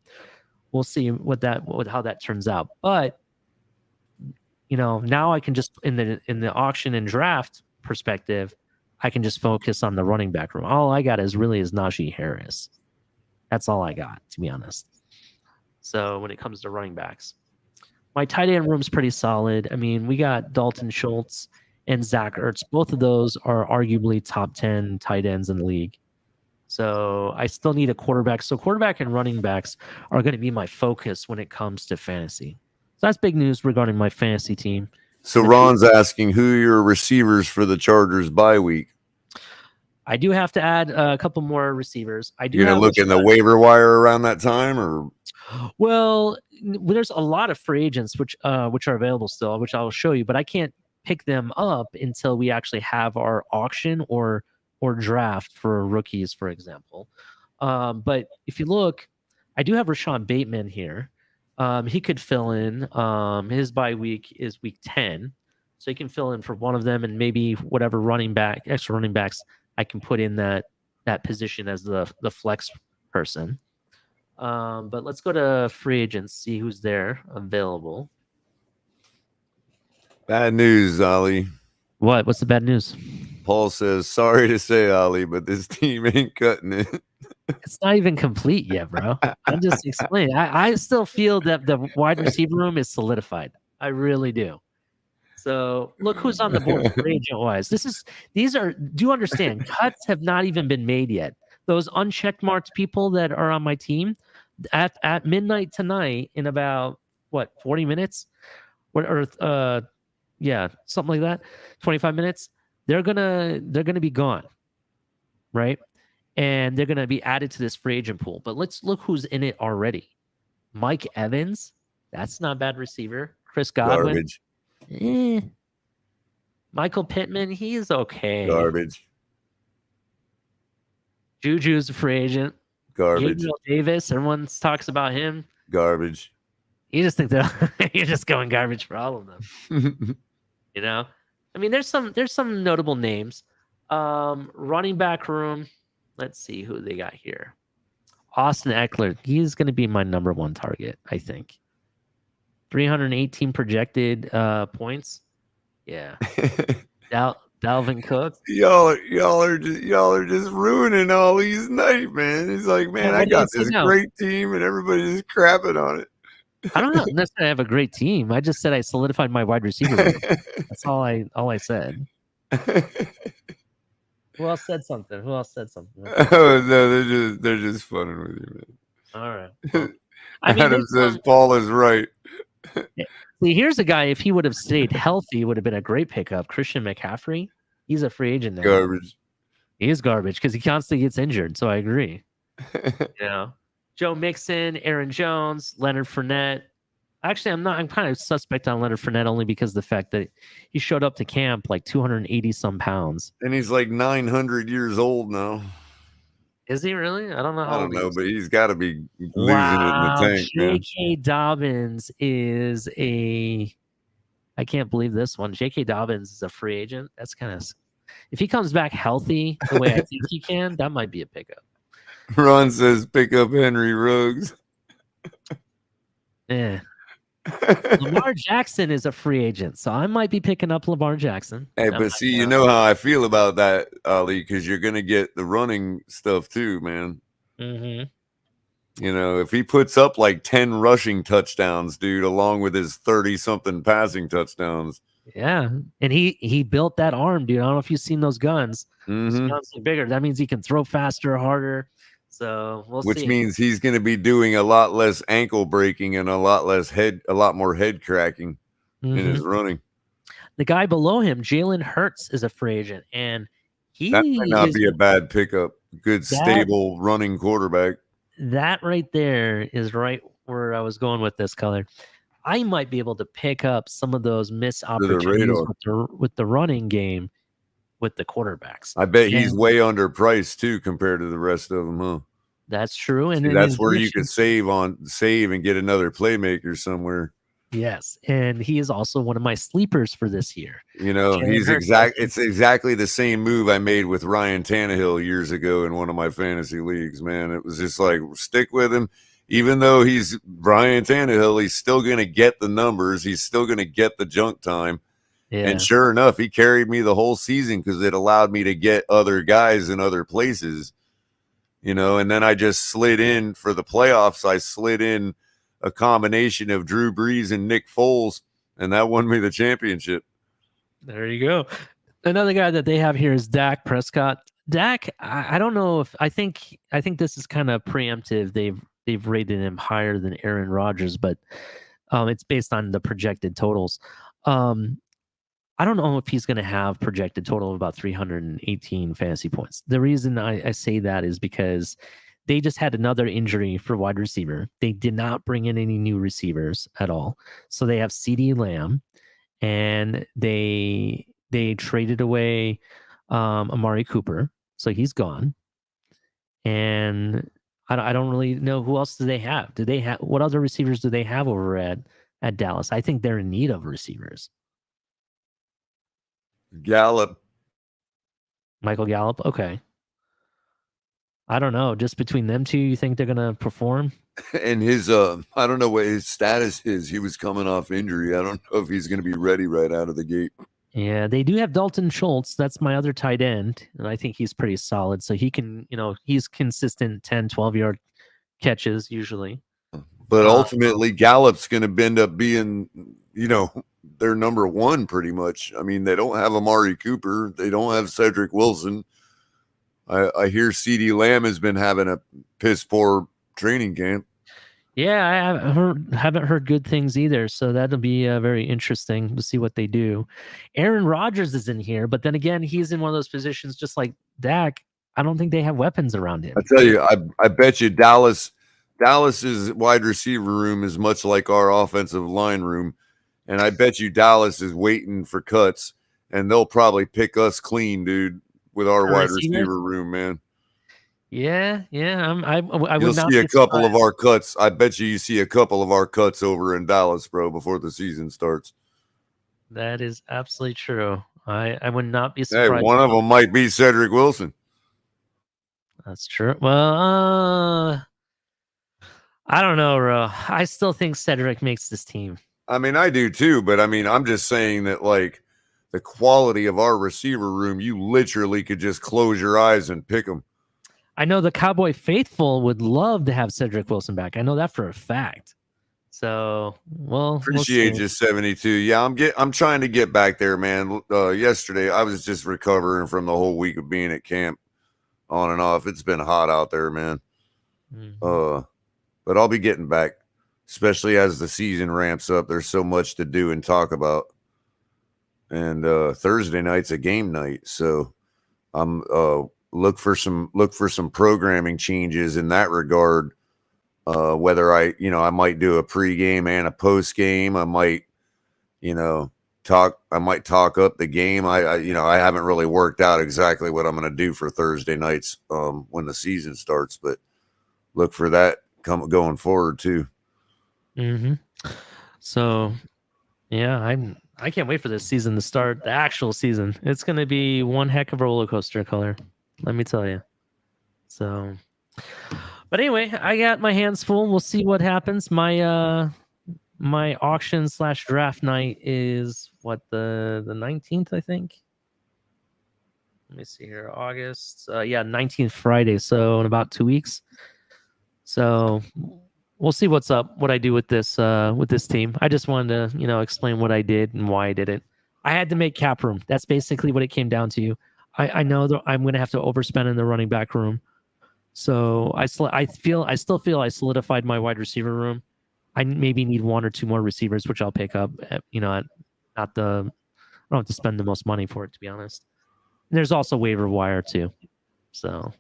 We'll see how that turns out. But now I can just in the auction and draft perspective, I can just focus on the running back room. All I got is Najee Harris. That's all I got, to be honest. So when it comes to running backs, my tight end room's pretty solid. I mean, we got Dalton Schultz and Zach Ertz. Both of those are arguably top 10 tight ends in the league. So I still need a quarterback. So quarterback and running backs are going to be my focus when it comes to fantasy. So that's big news regarding my fantasy team. So Ron's asking, who are your receivers for the Chargers bye week? I do have to add a couple more receivers. You're going to look in the waiver wire around that time, or? Well, there's a lot of free agents which are available still, which I'll show you, but I can't pick them up until we actually have our auction or draft for rookies, for example. But if you look, I do have Rashawn Bateman here. He could fill in. His bye week is week 10, so he can fill in for one of them, and maybe whatever extra running backs I can put in that position as the flex person. But let's go to free agents, see who's there available. Bad news, Ali. What? What's the bad news? Paul says, sorry to say, Ali, but this team ain't cutting it. It's not even complete yet, bro. I'm just explaining. I still feel that the wide receiver room is solidified. I really do. So look who's on the board free agent wise. Do you understand? Cuts have not even been made yet. Those unchecked marked people that are on my team at midnight tonight, in about 40 minutes, something like that, 25 minutes. They're gonna be gone, right? And they're gonna be added to this free agent pool. But let's look who's in it already. Mike Evans, that's not a bad receiver. Chris Godwin. Garbage. Michael Pittman, he's okay. Garbage. Juju's a free agent. Garbage. Gabriel Davis, everyone talks about him. Garbage. You just think that you're just going garbage for all of them. You know, I mean, there's some notable names. Running back room. Let's see who they got here. Austin Eckler. He's going to be my number one target, I think. 318 projected points. Yeah. Dalvin Cook. Y'all are just ruining all these night, man. It's like, man, I got this great team and everybody's just crapping on it. I don't know necessarily have a great team. I just said I solidified my wide receiver room. That's all I said. Who else said something? Oh no, they're just funning with you, man. All right. Well, I mean, Adam says Paul is right. See, here's a guy. If he would have stayed healthy, would have been a great pickup. Christian McCaffrey. He's a free agent now. Garbage. He is garbage because he constantly gets injured. So I agree. Joe Mixon, Aaron Jones, Leonard Fournette. Actually, I'm kind of suspect on Leonard Fournette only because of the fact that he showed up to camp like 280 some pounds. And he's like 900 years old now. Is he really? I don't know how I don't old he know, is. but he's got to be losing it in the tank, man. J.K. Dobbins is I can't believe this one. J.K. Dobbins is a free agent. That's kind of, if he comes back healthy the way I think he can, that might be a pickup. Ron says pick up Henry Ruggs. Yeah. Lamar Jackson is a free agent, so I might be picking up Lamar Jackson. Hey, That but might see, be you out. know how I feel about that, Ali, because you're going to get the running stuff too, man. Mm-hmm. You know, if he puts up like 10 rushing touchdowns, dude, along with his 30-something passing touchdowns. Yeah, and he built that arm, dude. I don't know if you've seen those guns. Those guns are bigger. That means he can throw faster, harder. So we'll Which see. means he's going to be doing a lot less ankle breaking and a lot more head cracking in his running. The guy below him, Jalen Hurts, is a free agent, and That might not is be a bad pickup. Good, stable running quarterback. that right there is right where I was going with this color. I might be able to pick up some of those missed opportunities with the running game with the quarterbacks. I bet he's way underpriced too compared to the rest of them, huh? That's true. And See, in that's his where you addition- could save and get another playmaker somewhere. Yes, and he is also one of my sleepers for this year. You know, Jalen it's exactly the same move I made with Ryan Tannehill years ago in one of my fantasy leagues, man. It was just like, stick with him. Even though he's Ryan Tannehill, he's still going to get the numbers. He's still going to get the junk time. Yeah. And sure enough, he carried me the whole season because it allowed me to get other guys in other places, you know. And then I just slid in for the playoffs. I slid in a combination of Drew Brees and Nick Foles, and that won me the championship. There you go. Another guy that they have here is Dak Prescott. Dak, I don't know if I think this is kind of preemptive. They've rated him higher than Aaron Rodgers, but it's based on the projected totals. I don't know if he's going to have projected total of about 318 fantasy points. The reason I say that is because they just had another injury for wide receiver. They did not bring in any new receivers at all. So they have CeeDee Lamb, and they traded away Amari Cooper. So he's gone. And I don't really know who else do they have. What other receivers do they have over at Dallas? I think they're in need of receivers. Gallup. Michael Gallup. Okay. I don't know. Just between them two, you think they're gonna perform? And his I don't know what his status is. He was coming off injury. I don't know if he's going to be ready right out of the gate. Yeah, they do have Dalton Schultz. That's my other tight end, and I think he's pretty solid. So he can, he's consistent 10, 12-yard catches usually. But ultimately, Gallup's going to end up being, their number one pretty much. I mean, they don't have Amari Cooper. They don't have Cedric Wilson. I hear CeeDee Lamb has been having a piss poor training camp. Yeah, I haven't heard good things either. So that'll be very interesting to see what they do. Aaron Rodgers is in here, but then again, he's in one of those positions just like Dak. I don't think they have weapons around him. I tell you, I bet you Dallas's wide receiver room is much like our offensive line room. And I bet you Dallas is waiting for cuts. and they'll probably pick us clean, dude, with our For wide receivers? receiver room, man. Yeah. I You'll would not see be a couple of surprised. our cuts. I bet you see a couple of our cuts over in Dallas, bro, before the season starts. That is absolutely true. I would not be Hey, surprised. one of them might be Cedric Wilson. That's true. Well, I don't know, bro. I still think Cedric makes this team. I mean, I do too, but I mean, I'm just saying that, like, the quality of our receiver room, you literally could just close your eyes and pick them. I know the Cowboy faithful would love to have Cedric Wilson back. I know that for a fact. So, well, Appreciate we'll you, see. 72. Yeah, I'm trying to get back there, man. Yesterday, I was just recovering from the whole week of being at camp, on and off. It's been hot out there, man. But I'll be getting back, especially as the season ramps up. There's so much to do and talk about. And Thursday night's a game night, so I'm look for some programming changes in that regard. Whether I might do a pregame and a postgame. I might, talk up the game. I haven't really worked out exactly what I'm going to do for Thursday nights when the season starts, but look for that going forward too. So, yeah, I can't wait for this season to start. The actual season, it's going to be one heck of a roller coaster, Color. Let me tell you. So, but anyway, I got my hands full. We'll see what happens. My auction / draft night is what, the 19th, I think. Let me see here. August. 19th Friday. So in about 2 weeks. So we'll see what's up, what I do with this team. I just wanted to, explain what I did and why I did it. I had to make cap room. That's basically what it came down to. I know that I'm going to have to overspend in the running back room. So I still feel I solidified my wide receiver room. I maybe need one or two more receivers, which I'll pick up. I don't have to spend the most money for it, to be honest. And there's also waiver wire too. So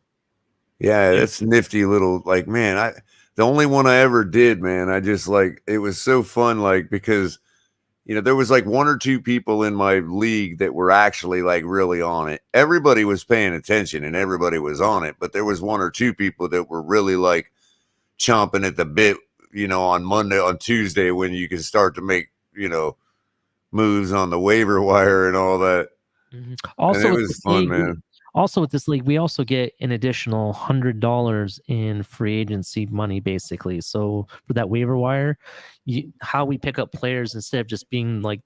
yeah, that's nifty little, like, man. The only one I ever did, man. I just, like, it was so fun, like, because there was like one or two people in my league that were actually, like, really on it. Everybody was paying attention and everybody was on it, but there was one or two people that were really, like, chomping at the bit, on Tuesday, when you can start to make, moves on the waiver wire and all that. Also, and it was fun, man. Also, with this league, we also get an additional $100 in free agency money, basically. So for that waiver wire, how we pick up players, instead of just being like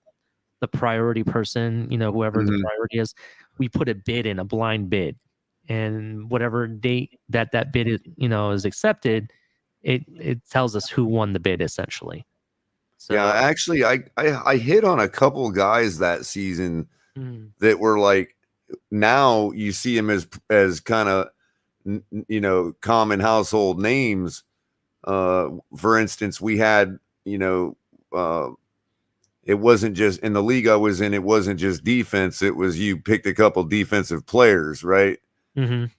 the priority person, whoever the priority is, we put a bid in, a blind bid, and whatever date that bid is, is accepted, it tells us who won the bid, essentially. So, yeah, actually, I hit on a couple guys that season that were like, now you see him as kind of common household names. For instance, we had it wasn't just in the league I was in, it wasn't just defense, it was you picked a couple defensive players, right? And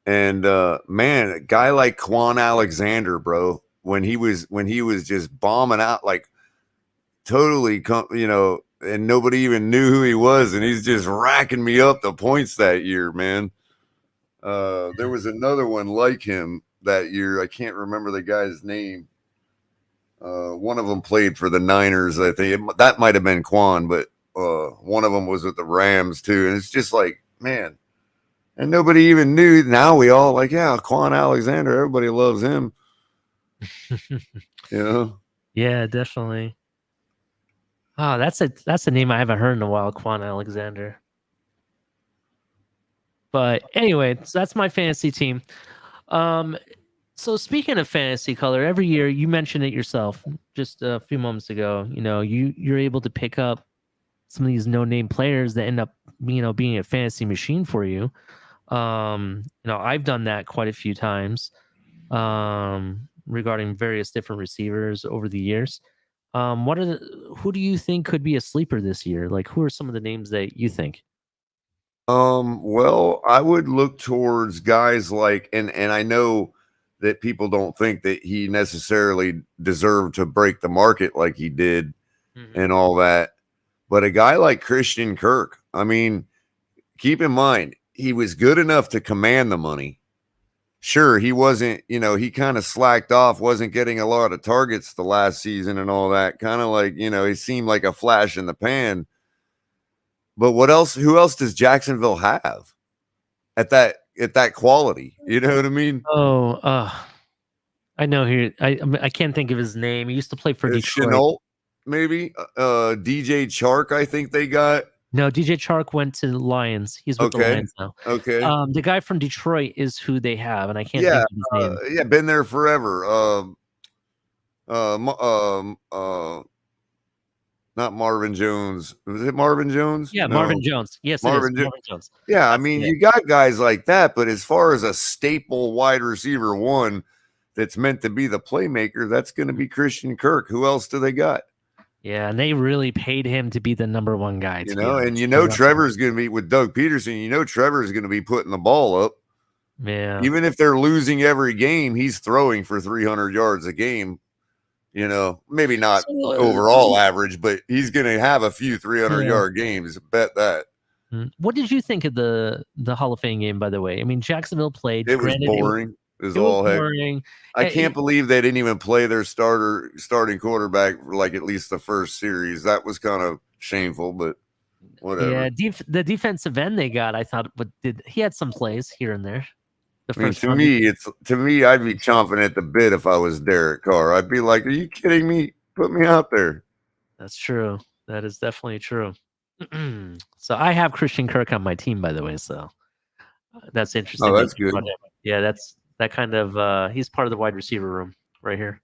man, a guy like Quan Alexander, bro, when he was just bombing out, like, totally and nobody even knew who he was, and he's just racking me up the points that year, man. There was another one like him that year. I can't remember the guy's name. One of them played for the Niners, I think. That might have been Quan, but one of them was with the Rams too. And it's just like, man, and nobody even knew. Now we all like, yeah, Quan Alexander, everybody loves him. Yeah, definitely. Oh, that's a name I haven't heard in a while, Quan Alexander. But anyway, so that's my fantasy team. So speaking of fantasy, Color, every year, you mentioned it yourself just a few moments ago, you're able to pick up some of these no-name players that end up, being a fantasy machine for you. I've done that quite a few times regarding various different receivers over the years. Who do you think could be a sleeper this year? Like, who are some of the names that you think? Well, I would look towards guys like, and I know that people don't think that he necessarily deserved to break the market like he did and all that, But a guy like Christian Kirk, I mean, keep in mind, he was good enough to command the money. Sure, he wasn't, he kind of slacked off, wasn't getting a lot of targets the last season and all that. Kind of like, he seemed like a flash in the pan. But who else does Jacksonville have at that quality? You know what I mean? Oh, I know who. I can't think of his name. He used to play for Detroit. Chenault, maybe. DJ Chark, I think they got. No, DJ Chark went to the Lions. He's with the Lions now. Okay. The guy from Detroit is who they have, and I can't Yeah, think of his name. yeah, been there forever. Not Marvin Jones. Was it Marvin Jones? Yeah, No. Marvin Jones. Yes, Marvin it is. Marvin Jones. Yeah, I That's mean, it. you got guys like that, but as far as a staple wide receiver one that's meant to be the playmaker, that's going to be Christian Kirk. Who else do they got? Yeah, and they really paid him to be the number one guy. Trevor's going to be with Doug Peterson. Trevor's going to be putting the ball up. Yeah. Even if they're losing every game, he's throwing for 300 yards a game. Maybe not overall average, but he's going to have a few 300-yard games. Bet that. What did you think of the Hall of Fame game, by the way? I mean, Jacksonville played. It was boring. It was all boring. I can't believe they didn't even play their starting quarterback for like at least the first series. That was kind of shameful, but whatever. Yeah, the defensive end they got, I thought, he had some plays here and there. To me, I'd be chomping at the bit if I was Derek Carr. I'd be like, "Are you kidding me? Put me out there." That's true. That is definitely true. So I have Christian Kirk on my team, by the way. So that's interesting. Oh, that's good. Yeah, that kind of he's part of the wide receiver room right here.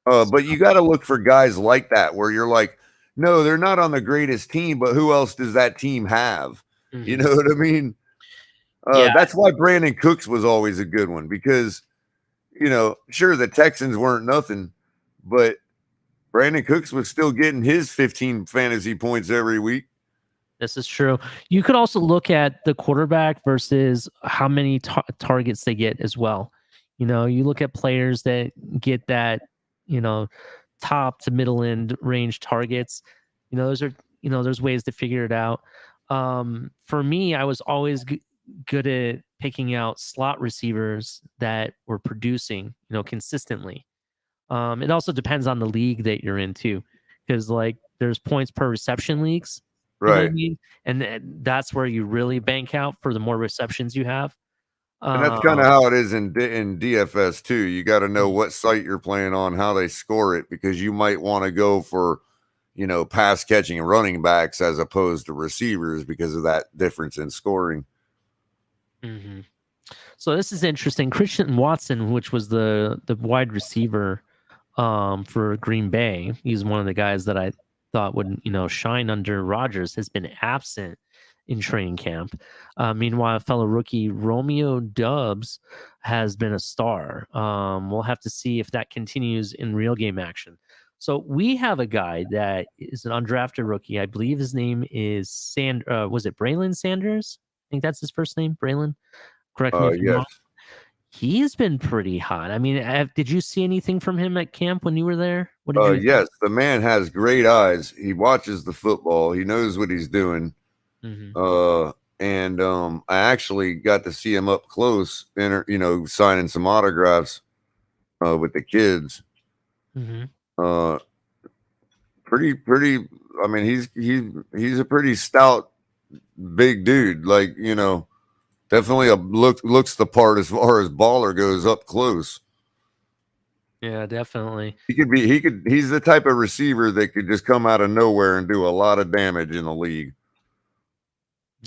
But you got to look for guys like that where you're like, no, they're not on the greatest team, but who else does that team have? Mm-hmm. You know what I mean? That's why Brandon Cooks was always a good one because, sure, the Texans weren't nothing, but Brandon Cooks was still getting his 15 fantasy points every week. This is true. You could also look at the quarterback versus how many targets they get as well. You look at players that get that, top to middle end range targets. Those are, there's ways to figure it out. For me, I was always good at picking out slot receivers that were producing, consistently. It also depends on the league that you're in too, because like there's points per reception leagues. Right. You know what I mean? And that's where you really bank out for the more receptions you have. And that's kind of how it is in DFS too. You got to know what site you're playing on, how they score it, because you might want to go for, pass catching and running backs as opposed to receivers because of that difference in scoring. Mm-hmm. So this is interesting. Christian Watson, which was the wide receiver for Green Bay, he's one of the guys that I thought would shine under Rodgers, has been absent in training camp. Meanwhile, a fellow rookie Romeo Doubs has been a star. We'll have to see if that continues in real game action. So we have a guy that is an undrafted rookie. I believe his name is was it Braylon Sanders? I think that's his first name, Braylon. Correct me if I'm wrong. He's been pretty hot. I mean, did you see anything from him at camp when you were there? What did you yes, the man has great eyes. He watches the football. He knows what he's doing. Mm-hmm. And I actually got to see him up close, signing some autographs with the kids. Mm-hmm. Pretty. I mean, he's a pretty stout, big dude. Like definitely looks the part as far as baller goes up close. Yeah, definitely. He's the type of receiver that could just come out of nowhere and do a lot of damage in the league.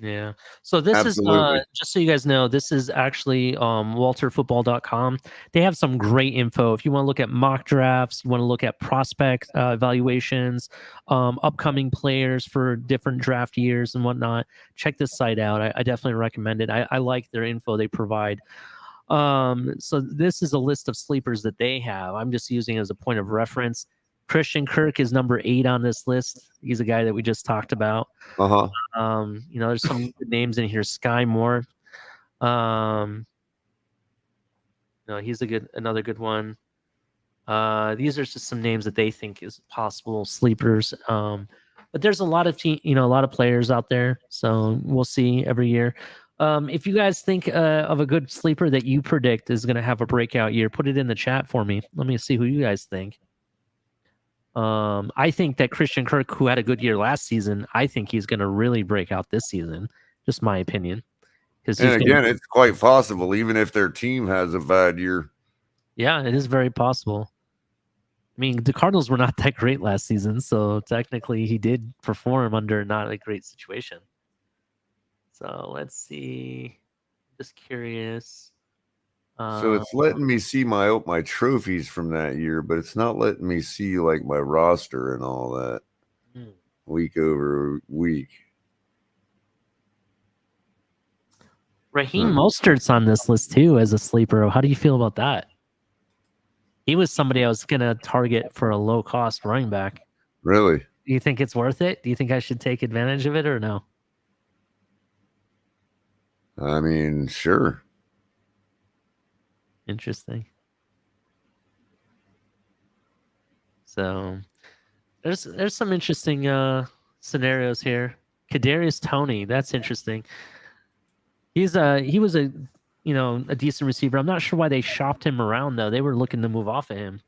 Yeah. So this is just so you guys know, this is actually walterfootball.com. They have some great info. If you want to look at mock drafts, you want to look at prospect evaluations, upcoming players for different draft years and whatnot, check this site out. I definitely recommend it. I like their info they provide. So this is a list of sleepers that they have. I'm just using it as a point of reference. Christian Kirk is number 8 on this list. He's a guy that we just talked about. There's some good names in here. Sky Moore. He's another good one. These are just some names that they think is possible sleepers. But there's a lot of a lot of players out there, so we'll see every year. If you guys think of a good sleeper that you predict is going to have a breakout year, put it in the chat for me. Let me see who you guys think. I think that Christian Kirk, who had a good year last season, I think he's going to really break out this season. Just my opinion. And again, it's quite possible, even if their team has a bad year. Yeah, it is very possible. I mean, the Cardinals were not that great last season, so technically he did perform under not a great situation. So let's see. Just curious. So it's letting me see my trophies from that year, but it's not letting me see like my roster and all that week over week. Raheem Mostert's on this list too as a sleeper. How do you feel about that? He was somebody I was gonna target for a low cost running back. Really? Do you think it's worth it? Do you think I should take advantage of it or no? I mean, sure. Interesting. So there's some interesting scenarios here. Kadarius Toney, that's interesting. He was a a decent receiver. I'm not sure why they shopped him around though. They were looking to move off of him.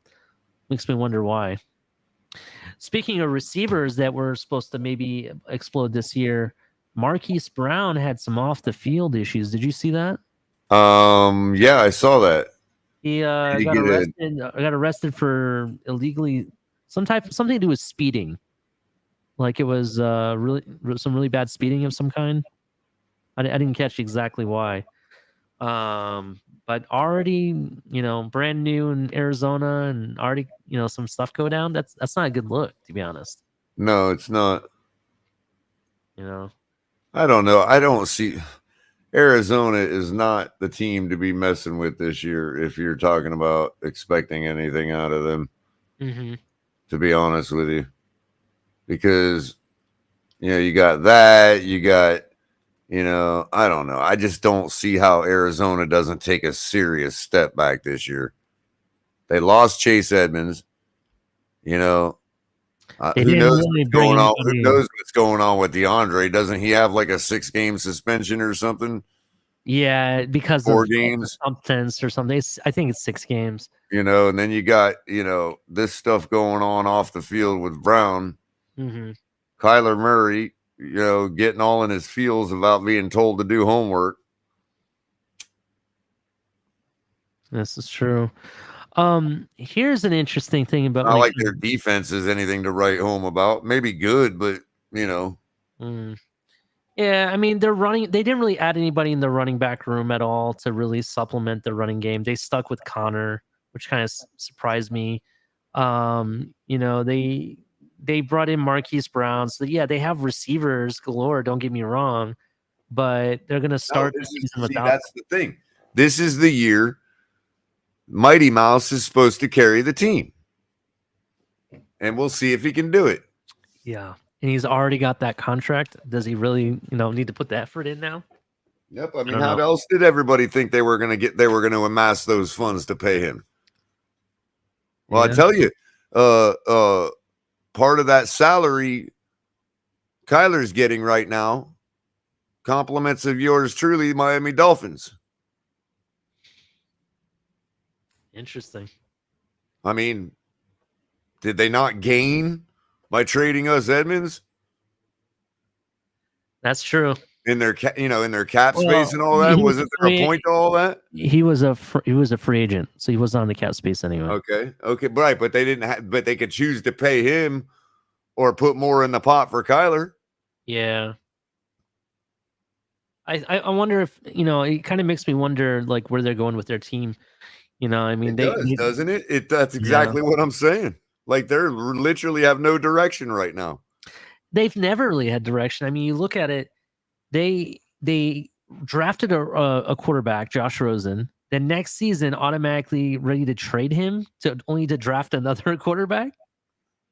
Makes me wonder why. Speaking of receivers that were supposed to maybe explode this year, Marquise Brown had some off the field issues. Did you see that? Yeah, I saw that. He got arrested for illegally something to do with speeding. Like it was some really bad speeding of some kind. I didn't catch exactly why. But already, brand new in Arizona and already, some stuff go down. That's not a good look, to be honest. No, it's not. I don't know. I don't see Arizona is not the team to be messing with this year if you're talking about expecting anything out of them. Mm-hmm. To be honest with you. Because you got that, you got I don't know. I just don't see how Arizona doesn't take a serious step back this year. They lost Chase Edmonds. Who knows what's going on? Who knows what's going on with DeAndre? Doesn't he have like a 6-game suspension or something? Yeah, because 4 of games something or something. I think it's 6 games. And then you got this stuff going on off the field with Brown. Mm-hmm. Kyler Murray, getting all in his feels about being told to do homework. This is true. Here's an interesting thing about not like their defense is anything to write home about. Maybe good, but Yeah, I mean they didn't really add anybody in the running back room at all to really supplement the running game. They stuck with Connor, which kind of surprised me. They brought in Marquise Brown. So yeah, they have receivers galore, don't get me wrong, but they're gonna start the season without that's the thing. This is the year Mighty Mouse is supposed to carry the team. And we'll see if he can do it. Yeah. And he's already got that contract. Does he really, need to put the effort in now? Yep. I mean, how else did everybody think they were going to amass those funds to pay him? Well, I tell you, part of that salary Kyler's getting right now, compliments of yours truly, Miami Dolphins. Interesting. I mean, did they not gain by trading us Edmonds? That's true. In their cap space and all that, wasn't there a point to all that? He was a free agent, so he was on the cap space anyway. Okay, right, but they didn't but they could choose to pay him or put more in the pot for Kyler. Yeah. I wonder if it kind of makes me wonder like where they're going with their team. I mean, doesn't it? That's exactly what I'm saying. Like they're literally have no direction right now. They've never really had direction. I mean, you look at it, they drafted a quarterback, Josh Rosen. Then next season, automatically ready to trade him only to draft another quarterback.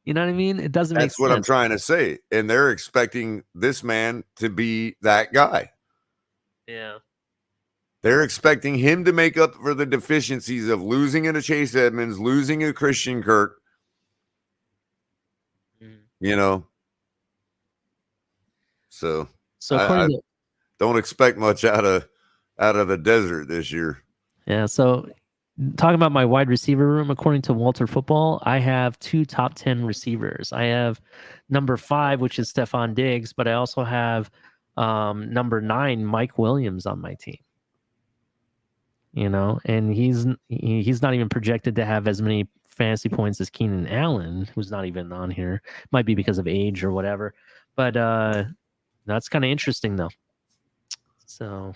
You know what I mean? It doesn't make sense. That's what I'm trying to say. And they're expecting this man to be that guy. Yeah. They're expecting him to make up for the deficiencies of losing a Chase Edmonds, losing a Christian Kirk. So according I to don't expect much out of the desert this year. Yeah, so talking about my wide receiver room, according to Walter Football, I have 2 top 10 receivers. I have number 5, which is Stephon Diggs, but I also have number 9, Mike Williams, on my team. And he's not even projected to have as many fantasy points as Keenan Allen, who's not even on here. Might be because of age or whatever, but that's kind of interesting though. So,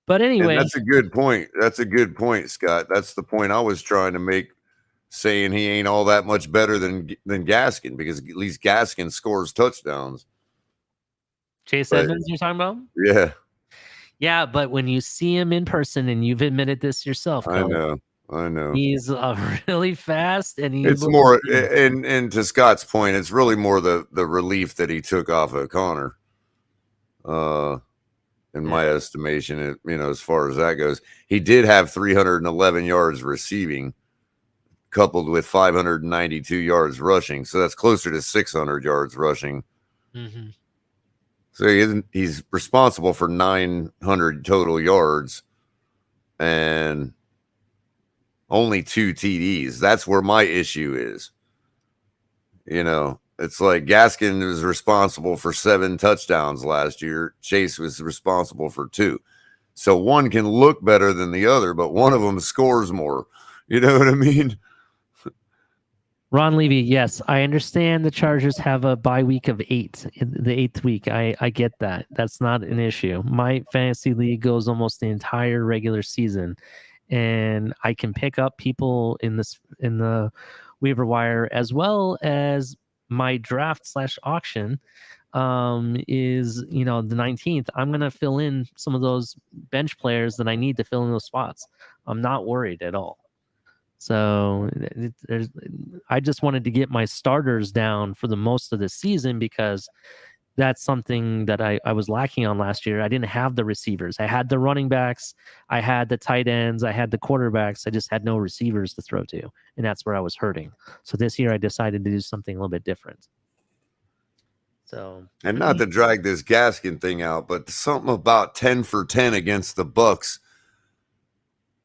but anyway, and that's a good point. That's a good point, Scott. That's the point I was trying to make, saying he ain't all that much better than Gaskin, because at least Gaskin scores touchdowns. Chase Edmonds, you're talking about? Yeah. Yeah, but when you see him in person, and you've admitted this yourself, Colin, I know. he's really fast, and It's more, and to Scott's point, it's really more the relief that he took off of Connor. In my estimation, as far as that goes, he did have 311 yards receiving, coupled with 592 yards rushing. So that's closer to 600 yards rushing. Mm-hmm. So he's responsible for 900 total yards and only 2 TDs. That's where my issue is. It's like Gaskin was responsible for 7 touchdowns last year. Chase was responsible for 2. So one can look better than the other, but one of them scores more. You know what I mean? Ron Levy, yes, I understand the Chargers have a bye week of 8, the 8th week. I get that. That's not an issue. My fantasy league goes almost the entire regular season, and I can pick up people in the waiver wire, as well as my draft / auction is the 19th. I'm gonna fill in some of those bench players that I need to fill in those spots. I'm not worried at all. So I just wanted to get my starters down for the most of the season, because that's something that I was lacking on last year. I didn't have the receivers. I had the running backs, I had the tight ends, I had the quarterbacks. I just had no receivers to throw to, and that's where I was hurting. So this year I decided to do something a little bit different. So, and not to drag this Gaskin thing out, but something about 10 for 10 against the Bucks.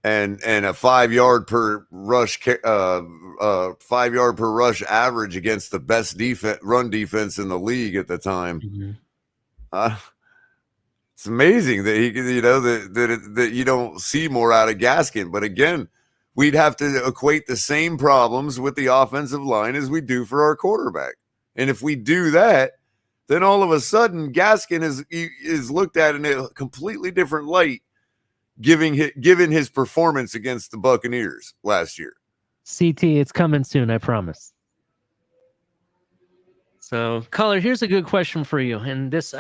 And a 5 yard per rush, 5 yard per rush average against the best run defense in the league at the time. Mm-hmm. It's amazing that he, that you don't see more out of Gaskin. But again, we'd have to equate the same problems with the offensive line as we do for our quarterback. And if we do that, then all of a sudden Gaskin is looked at in a completely different light, given his performance against the Buccaneers last year. CT, it's coming soon, I promise. So, Culler, here's a good question for you. And this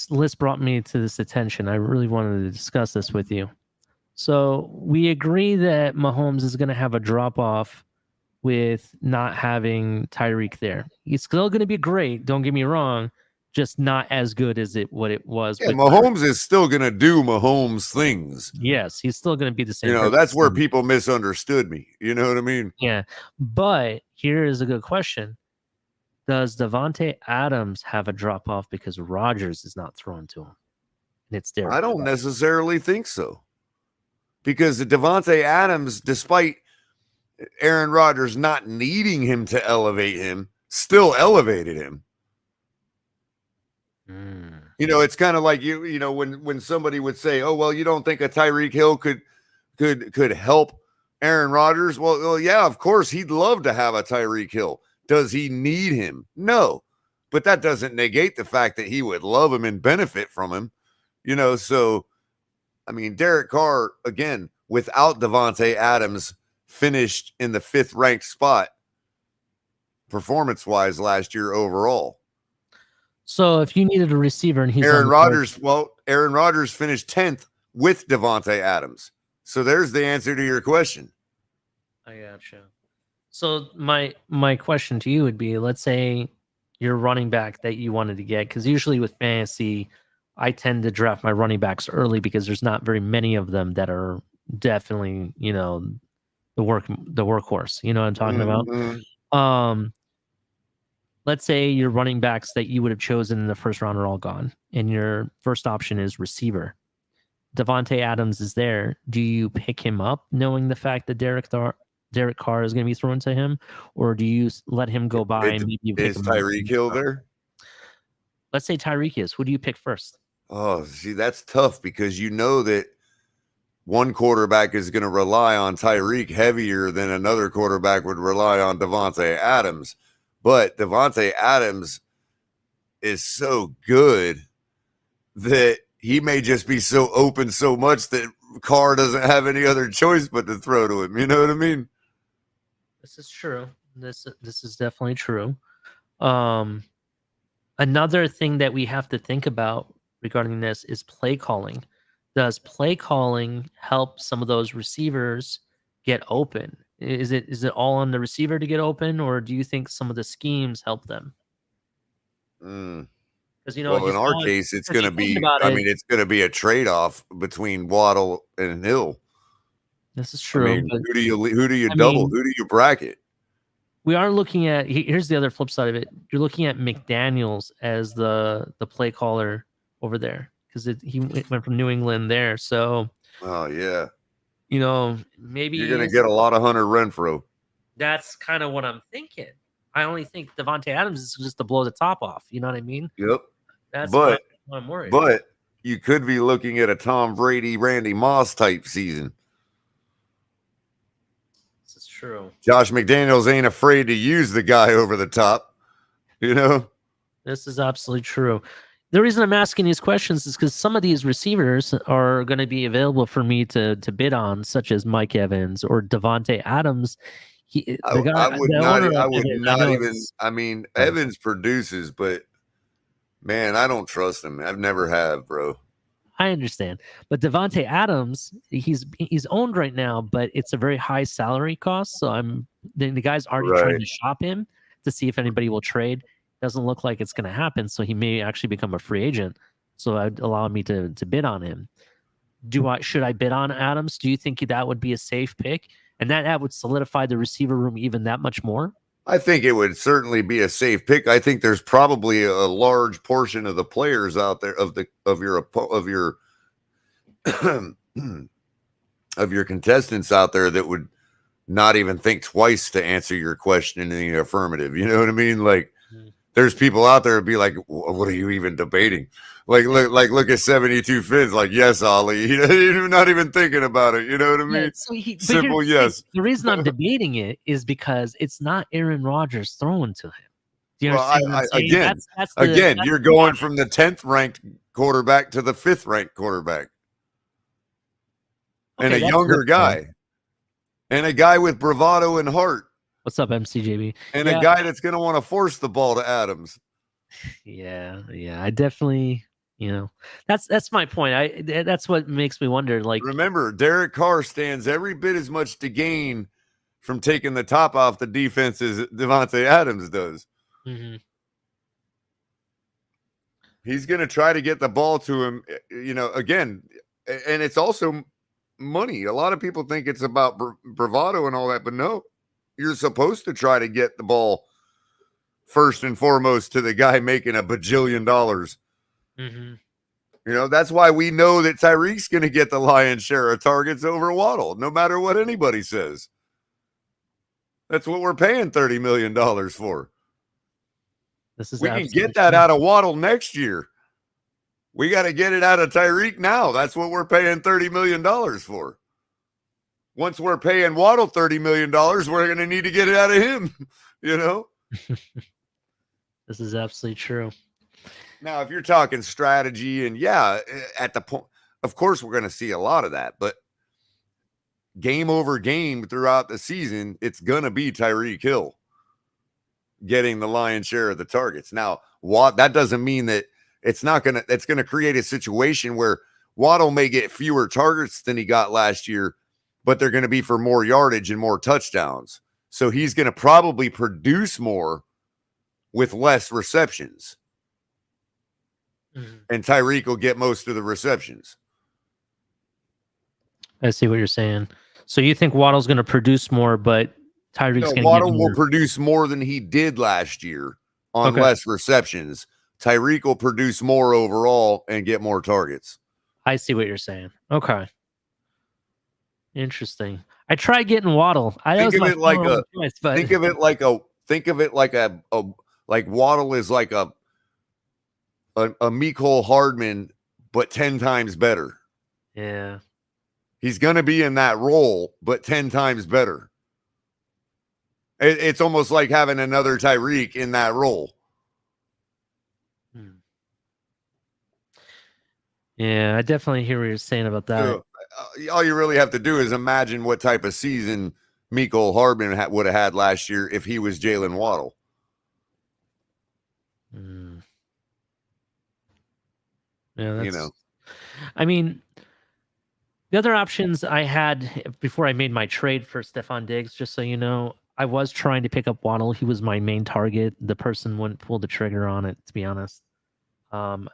list brought me to this attention. I really wanted to discuss this with you. So, we agree that Mahomes is going to have a drop-off with not having Tyreek there. He's still going to be great, don't get me wrong, just not as good as what it was. Yeah, Mahomes is still going to do Mahomes things. Yes, he's still going to be the same. That's where people misunderstood me. You know what I mean? Yeah, but here is a good question. Does Davante Adams have a drop-off because Rodgers is not throwing to him? And it's there. I don't necessarily think so. Because Davante Adams, despite Aaron Rodgers not needing him to elevate him, still elevated him. It's kind of like when somebody would say, "Oh, well, you don't think a Tyreek Hill could help Aaron Rodgers?" Well, yeah, of course he'd love to have a Tyreek Hill. Does he need him? No, but that doesn't negate the fact that he would love him and benefit from him. So I mean, Derek Carr, again, without Davante Adams, finished in the 5th ranked spot performance-wise last year overall. So if you needed a receiver and he's Aaron Rodgers finished 10th with Davante Adams. So there's the answer to your question. I gotcha. So my question to you would be, let's say your running back that you wanted to get, because usually with fantasy, I tend to draft my running backs early because there's not very many of them that are definitely, the workhorse. You know what I'm talking about? let's say your running backs that you would have chosen in the first round are all gone, and your first option is receiver. Devontae Adams is there. Do you pick him up knowing the fact that Derek Carr is going to be thrown to him, or do you let him go by and maybe you pick Is him up? Tyreek Hill there? Let's say Tyreek is. Who do you pick first? Oh, see, that's tough because you know that one quarterback is going to rely on Tyreek heavier than another quarterback would rely on Devontae Adams. But Devontae Adams is so good that he may just be so open so much that Carr doesn't have any other choice but to throw to him. You know what I mean? This is true. This is definitely true. Another thing that we have to think about regarding this is play calling. Does play calling help some of those receivers get open? Is it all on the receiver to get open, or do you think some of the schemes help them? Because Well, in our case, it's going to be. I mean, it's going to be a trade-off between Waddle and Hill. This is true. I mean, but, who do you double? Who do you bracket? We are looking at. Here's the other flip side of it. You're looking at McDaniels as the play caller over there because he went from New England there. So, oh yeah, maybe you're going to get a lot of Hunter Renfrow. That's kind of what I'm thinking. I only think Devontae Adams is just to blow the top off. You know what I mean? Yep. That's what I'm worried. But you could be looking at a Tom Brady, Randy Moss type season. This is true. Josh McDaniels ain't afraid to use the guy over the top. This is absolutely true. The reason I'm asking these questions is because some of these receivers are going to be available for me to bid on, such as Mike Evans or Devontae Adams. I would not even. I mean, Evans produces, but man, I don't trust him. I've never have, bro. I understand, but Devontae Adams, he's owned right now, but it's a very high salary cost. So the guy's already trying to shop him to see if anybody will trade. Doesn't look like it's going to happen, so he may actually become a free agent. So that'd allow me to bid on him. Should I bid on Adams? Do you think that would be a safe pick, and that would solidify the receiver room even that much more? I think it would certainly be a safe pick. I think there's probably a large portion of the players out there of your of your contestants out there that would not even think twice to answer your question in the affirmative. You know what I mean? Like, there's people out there would be like, "What are you even debating?" Look at 72 Fins. Like, yes, Ollie. You're not even thinking about it. You know what I mean? Simple yes. The reason I'm debating it is because it's not Aaron Rodgers throwing to him. Do you understand what I'm saying? Again, you're going from the 10th ranked quarterback to the 5th ranked quarterback, and a younger guy, and a guy with bravado and heart. What's up, MCJB? And a guy that's going to want to force the ball to Adams. Yeah. I definitely, that's my point. That's what makes me wonder. Like, remember, Derek Carr stands every bit as much to gain from taking the top off the defense as Devontae Adams does. Mm-hmm. He's going to try to get the ball to him, again, and it's also money. A lot of people think it's about bravado and all that, but no. You're supposed to try to get the ball first and foremost to the guy making $1 bajillion. Mm-hmm. That's why we know that Tyreek's going to get the lion's share of targets over Waddle, no matter what anybody says. That's what we're paying $30 million for. We can get that out of Waddle next year. We got to get it out of Tyreek now. That's what we're paying $30 million for. Once we're paying Waddle $30 million, we're going to need to get it out of him, This is absolutely true. Now, if you're talking strategy and at the point, of course, we're going to see a lot of that, but game over game throughout the season, it's going to be Tyreek Hill getting the lion's share of the targets. Now, that doesn't mean that it's going to create a situation where Waddle may get fewer targets than he got last year, but they're going to be for more yardage and more touchdowns. So he's going to probably produce more with less receptions. Mm-hmm. And Tyreek will get most of the receptions. I see what you're saying. So you think Waddle's going to produce more, but Tyreek's going to Waddle will produce more than he did last year, on Okay. less receptions. Tyreek will produce more overall and get more targets. I see what you're saying. Okay. Interesting. I tried getting Waddle. That Think was of my it like final a choice, but think of it like a like Waddle is like a Mecole Hardman, but 10 times better. yeah. He's going to be in that role, but 10 times better. It's almost like having another Tyreek in that role. Yeah, I definitely hear what you're saying about that. So, all you really have to do is imagine what type of season Mecole Hardman would have had last year if he was Jalen Waddle. Yeah, that's, You know. I mean, the other options I had before I made my trade for Stephon Diggs, just so you know, I was trying to pick up Waddle. He was my main target. The person wouldn't pull the trigger on it, to be honest.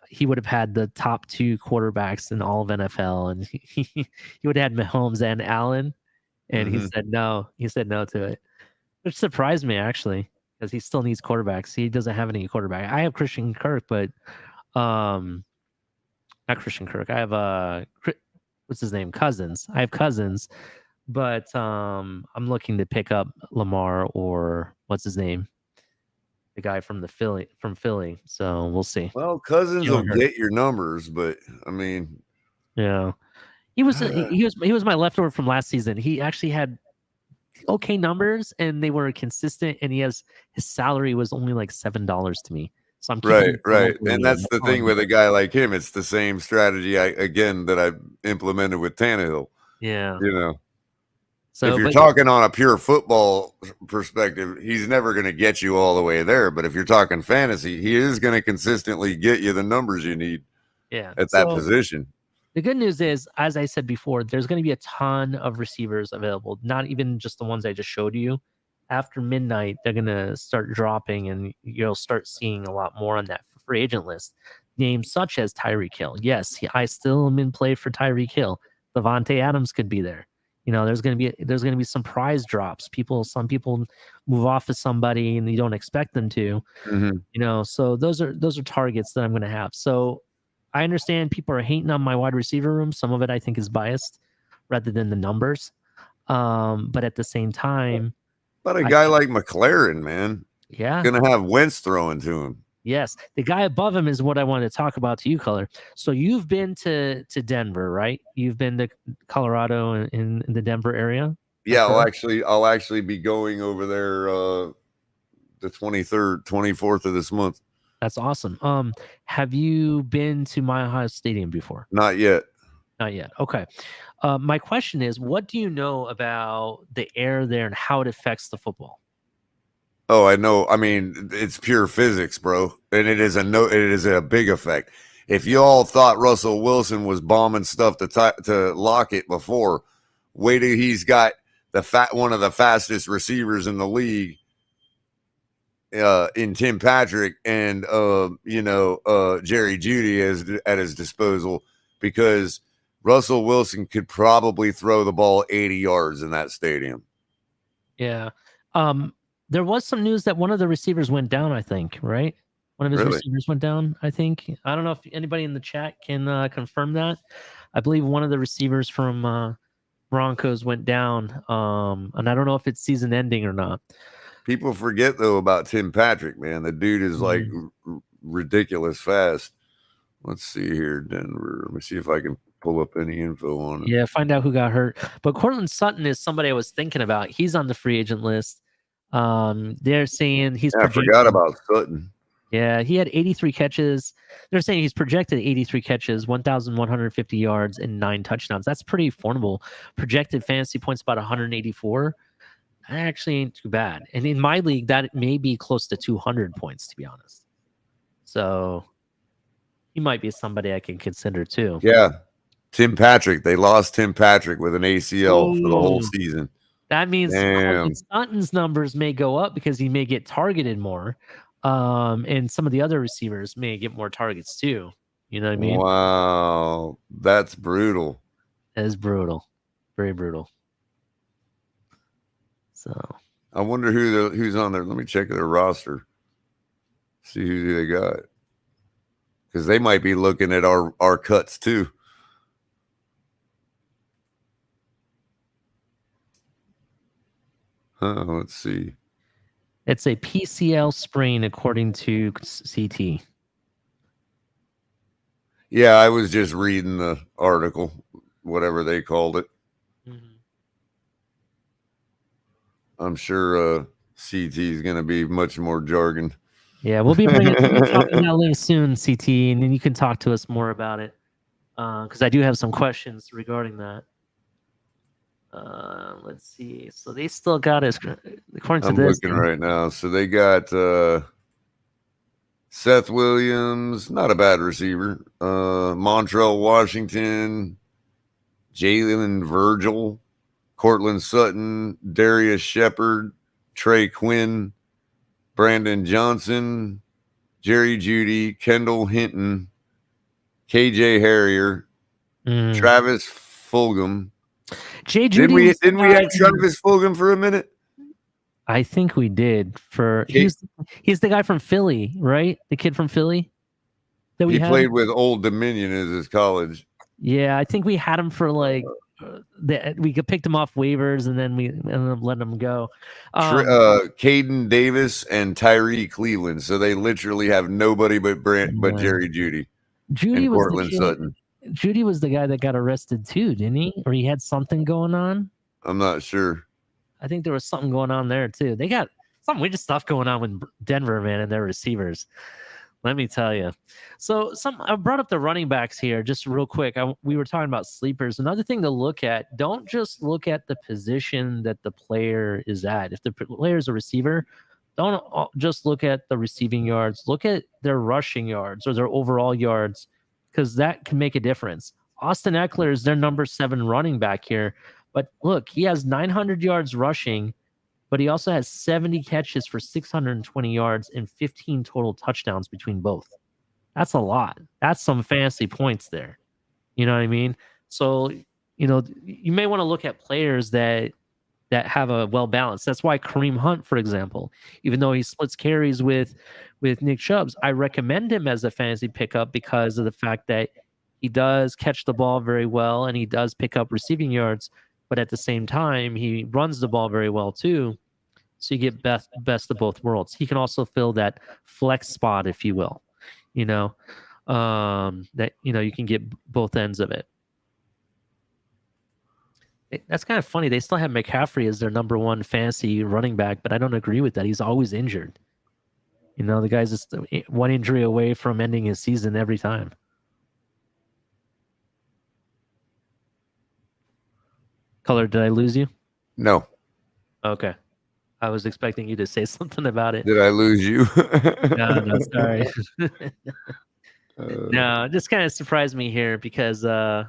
He would have had the top 2 quarterbacks in all of NFL, and he would have had Mahomes and Allen, and he said no. He said no to it, which surprised me actually, because he still needs quarterbacks. He doesn't have any quarterback. I have Christian Kirk, but not Christian Kirk. I have what's his name? Cousins. I have Cousins, but I'm looking to pick up Lamar or what's his name, the guy from Philly. So we'll see. Well, Cousins will Jalen Hurts. get your numbers, but I mean, Yeah, he was my leftover from last season. He actually had okay numbers and they were consistent, and his salary was only like $7 to me. So I'm keeping right. And that's the thing with a guy like him. It's the same strategy that I implemented with Tannehill. Yeah. You know. So if you're talking on a pure football perspective, he's never going to get you all the way there. But if you're talking fantasy, he is going to consistently get you the numbers you need at that position. The good news is, as I said before, there's going to be a ton of receivers available, not even just the ones I just showed you. After midnight, they're going to start dropping, and you'll start seeing a lot more on that free agent list. Names such as Tyreek Hill. Yes, I still am in play for Tyreek Hill. Devontae Adams could be there. You know, there's going to be some prize drops. Some people move off of somebody and you don't expect them to. You know, so those are targets that I'm going to have. So I understand people are hating on my wide receiver room. Some of it I think is biased rather than the numbers. But at the same time, but a guy like McLaren, man, going to have Wentz throwing to him. Yes, the guy above him is what I wanted to talk about to you, Culler. So you've been to Denver, right? You've been to Colorado in the Denver area. Yeah, I'll actually be going over there the 23rd, 24th of this month. That's awesome. Have you been to Mile High Stadium before? Not yet. Not yet. Okay. My question is, what do you know about the air there and how it affects the football? Oh, I know. I mean, it's pure physics, bro. And it is a big effect. If you all thought Russell Wilson was bombing stuff to Lockett before, wait till he's got one of the fastest receivers in the league in Tim Patrick and Jerry Jeudy at his disposal, because Russell Wilson could probably throw the ball 80 yards in that stadium. Yeah. There was some news that one of the receivers went down, I think, right? One of his receivers went down, I think. I don't know if anybody in the chat can confirm that. I believe one of the receivers from Broncos went down, and I don't know if it's season ending or not. People forget, though, about Tim Patrick, man. The dude is like ridiculous fast. Let's see here, Denver. Let me see if I can pull up any info on it. Yeah, find out who got hurt. But Cortland Sutton is somebody I was thinking about. He's on the free agent list. They're saying he's. I forgot about Sutton. Yeah, he had 83 catches. They're saying he's projected 83 catches, 1,150 yards, and 9 touchdowns. That's pretty formidable. Projected fantasy points about 184. That actually ain't too bad. And in my league, that may be close to 200 points, to be honest. So he might be somebody I can consider too. Yeah, Tim Patrick. They lost Tim Patrick with an ACL for the whole season. That means Sutton's numbers may go up because he may get targeted more. And some of the other receivers may get more targets too. You know what I mean? Wow, that's brutal. That is brutal. Very brutal. So I wonder who's on there. Let me check their roster. See who they got. Because they might be looking at our cuts too. Let's see. It's a PCL sprain according to CT. Yeah, I was just reading the article, whatever they called it. I'm sure CT is going to be much more jargon. Yeah, we'll be dropping that link soon, CT, and then you can talk to us more about it. Because I do have some questions regarding that. Let's see. So they still got it according to I'm this. looking right now. So they got Seth Williams, not a bad receiver. Montrell Washington, Jalen Virgil, Cortland Sutton, Darius Shepard, Trey Quinn, Brandon Johnson, Jerry Jeudy, Kendall Hinton, KJ Harrier, Travis Fulgham. Jay Jeudy. Didn't we have Travis Fulgham for a minute? I think we did. He's the guy from Philly, right? The kid from Philly that we He had. played with Old Dominion as his college. Yeah, I think we had him for like we picked him off waivers and then we ended up letting him go. Caden Davis and Tyree Cleveland. So they literally have nobody but Jerry Jeudy. Jeudy and was Cortland the Sutton. Jeudy was the guy that got arrested too, didn't he? Or he had something going on. I'm not sure. I think there was something going on there too. They got some weird stuff going on with Denver, man, and their receivers. Let me tell you. So I brought up the running backs here just real quick. We were talking about sleepers. Another thing to look at, don't just look at the position that the player is at. If the player is a receiver, don't just look at the receiving yards. Look at their rushing yards or their overall yards, because that can make a difference. Austin Eckler is their number 7 running back here. But look, he has 900 yards rushing, but he also has 70 catches for 620 yards and 15 total touchdowns between both. That's a lot. That's some fancy points there. You know what I mean? So, you may want to look at players that have a well balanced. That's why Kareem Hunt, for example, even though he splits carries with Nick Chubbs, I recommend him as a fantasy pickup because of the fact that he does catch the ball very well and he does pick up receiving yards. But at the same time, he runs the ball very well too. So you get best of both worlds. He can also fill that flex spot, if you will. That you can get both ends of it. That's kind of funny. They still have McCaffrey as their number 1 fantasy running back, but I don't agree with that. He's always injured. The guy's just one injury away from ending his season every time. Culler, did I lose you? No. Okay. I was expecting you to say something about it. Did I lose you? No, sorry. No, it just kind of surprised me here because I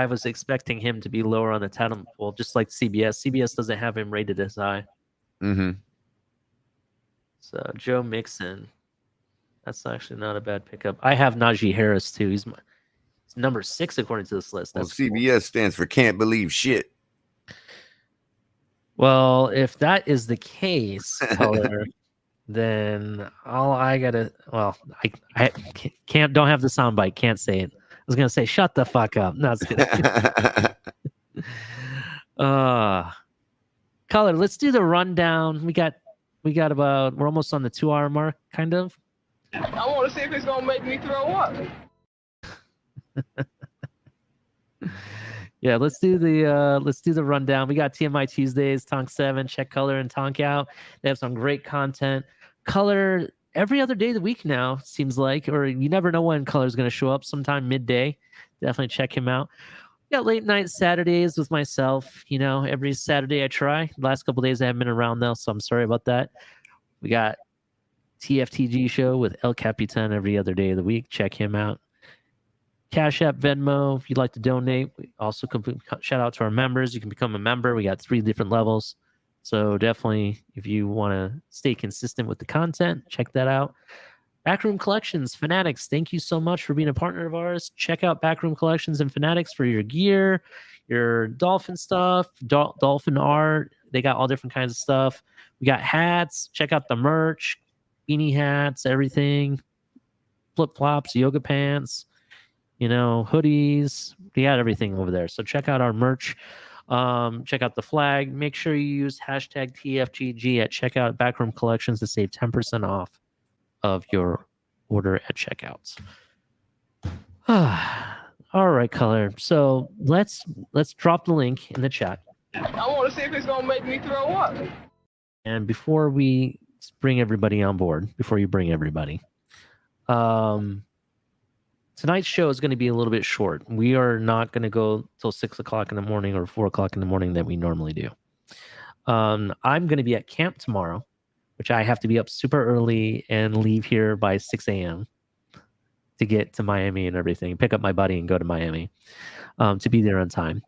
was expecting him to be lower on the talent pool, just like CBS. CBS doesn't have him rated as high. Mm-hmm. So Joe Mixon, that's actually not a bad pickup. I have Najee Harris too. He's number 6 according to this list. That's CBS stands for can't believe shit. Well, if that is the case, Culler, then I don't have the soundbite. Can't say it. I was gonna say shut the fuck up. No, it's good. Culler, let's do the rundown. We got we're almost on the 2-hour mark, kind of. I want to see if it's gonna make me throw up. Yeah, let's do the rundown. We got TMI Tuesdays, Tonk 7, check Culler and Tonk out. They have some great content. Culler every other day of the week now, seems like, or you never know when Culler's going to show up, sometime midday. Definitely check him out. We got late night Saturdays with myself. Every Saturday I try. The last couple of days I haven't been around though, so I'm sorry about that. We got TFTG show with El Capitan every other day of the week. Check him out. Cash App, Venmo, if you'd like to donate. We also shout out to our members. You can become a member. We got 3 different levels. So definitely, if you want to stay consistent with the content, check that out. Backroom Collections, Fanatics, thank you so much for being a partner of ours. Check out Backroom Collections and Fanatics for your gear, your Dolphin stuff, Dolphin art. They got all different kinds of stuff. We got hats. Check out the merch. beanie hats, everything, flip flops, yoga pants, hoodies. We got everything over there. So check out our merch. Check out the flag. Make sure you use hashtag TFTG at checkout Backroom Collections to save 10% off of your order at checkouts. All right, Culler. So let's drop the link in the chat. I want to see if it's gonna make me throw up. And before we bring everybody on board, before you bring everybody, tonight's show is going to be a little bit short. We are not going to go till 6 o'clock in the morning or 4 o'clock in the morning that we normally do. I'm going to be at camp tomorrow, which I have to be up super early and leave here by 6 a.m. to get to Miami and everything, pick up my buddy and go to Miami to be there on time.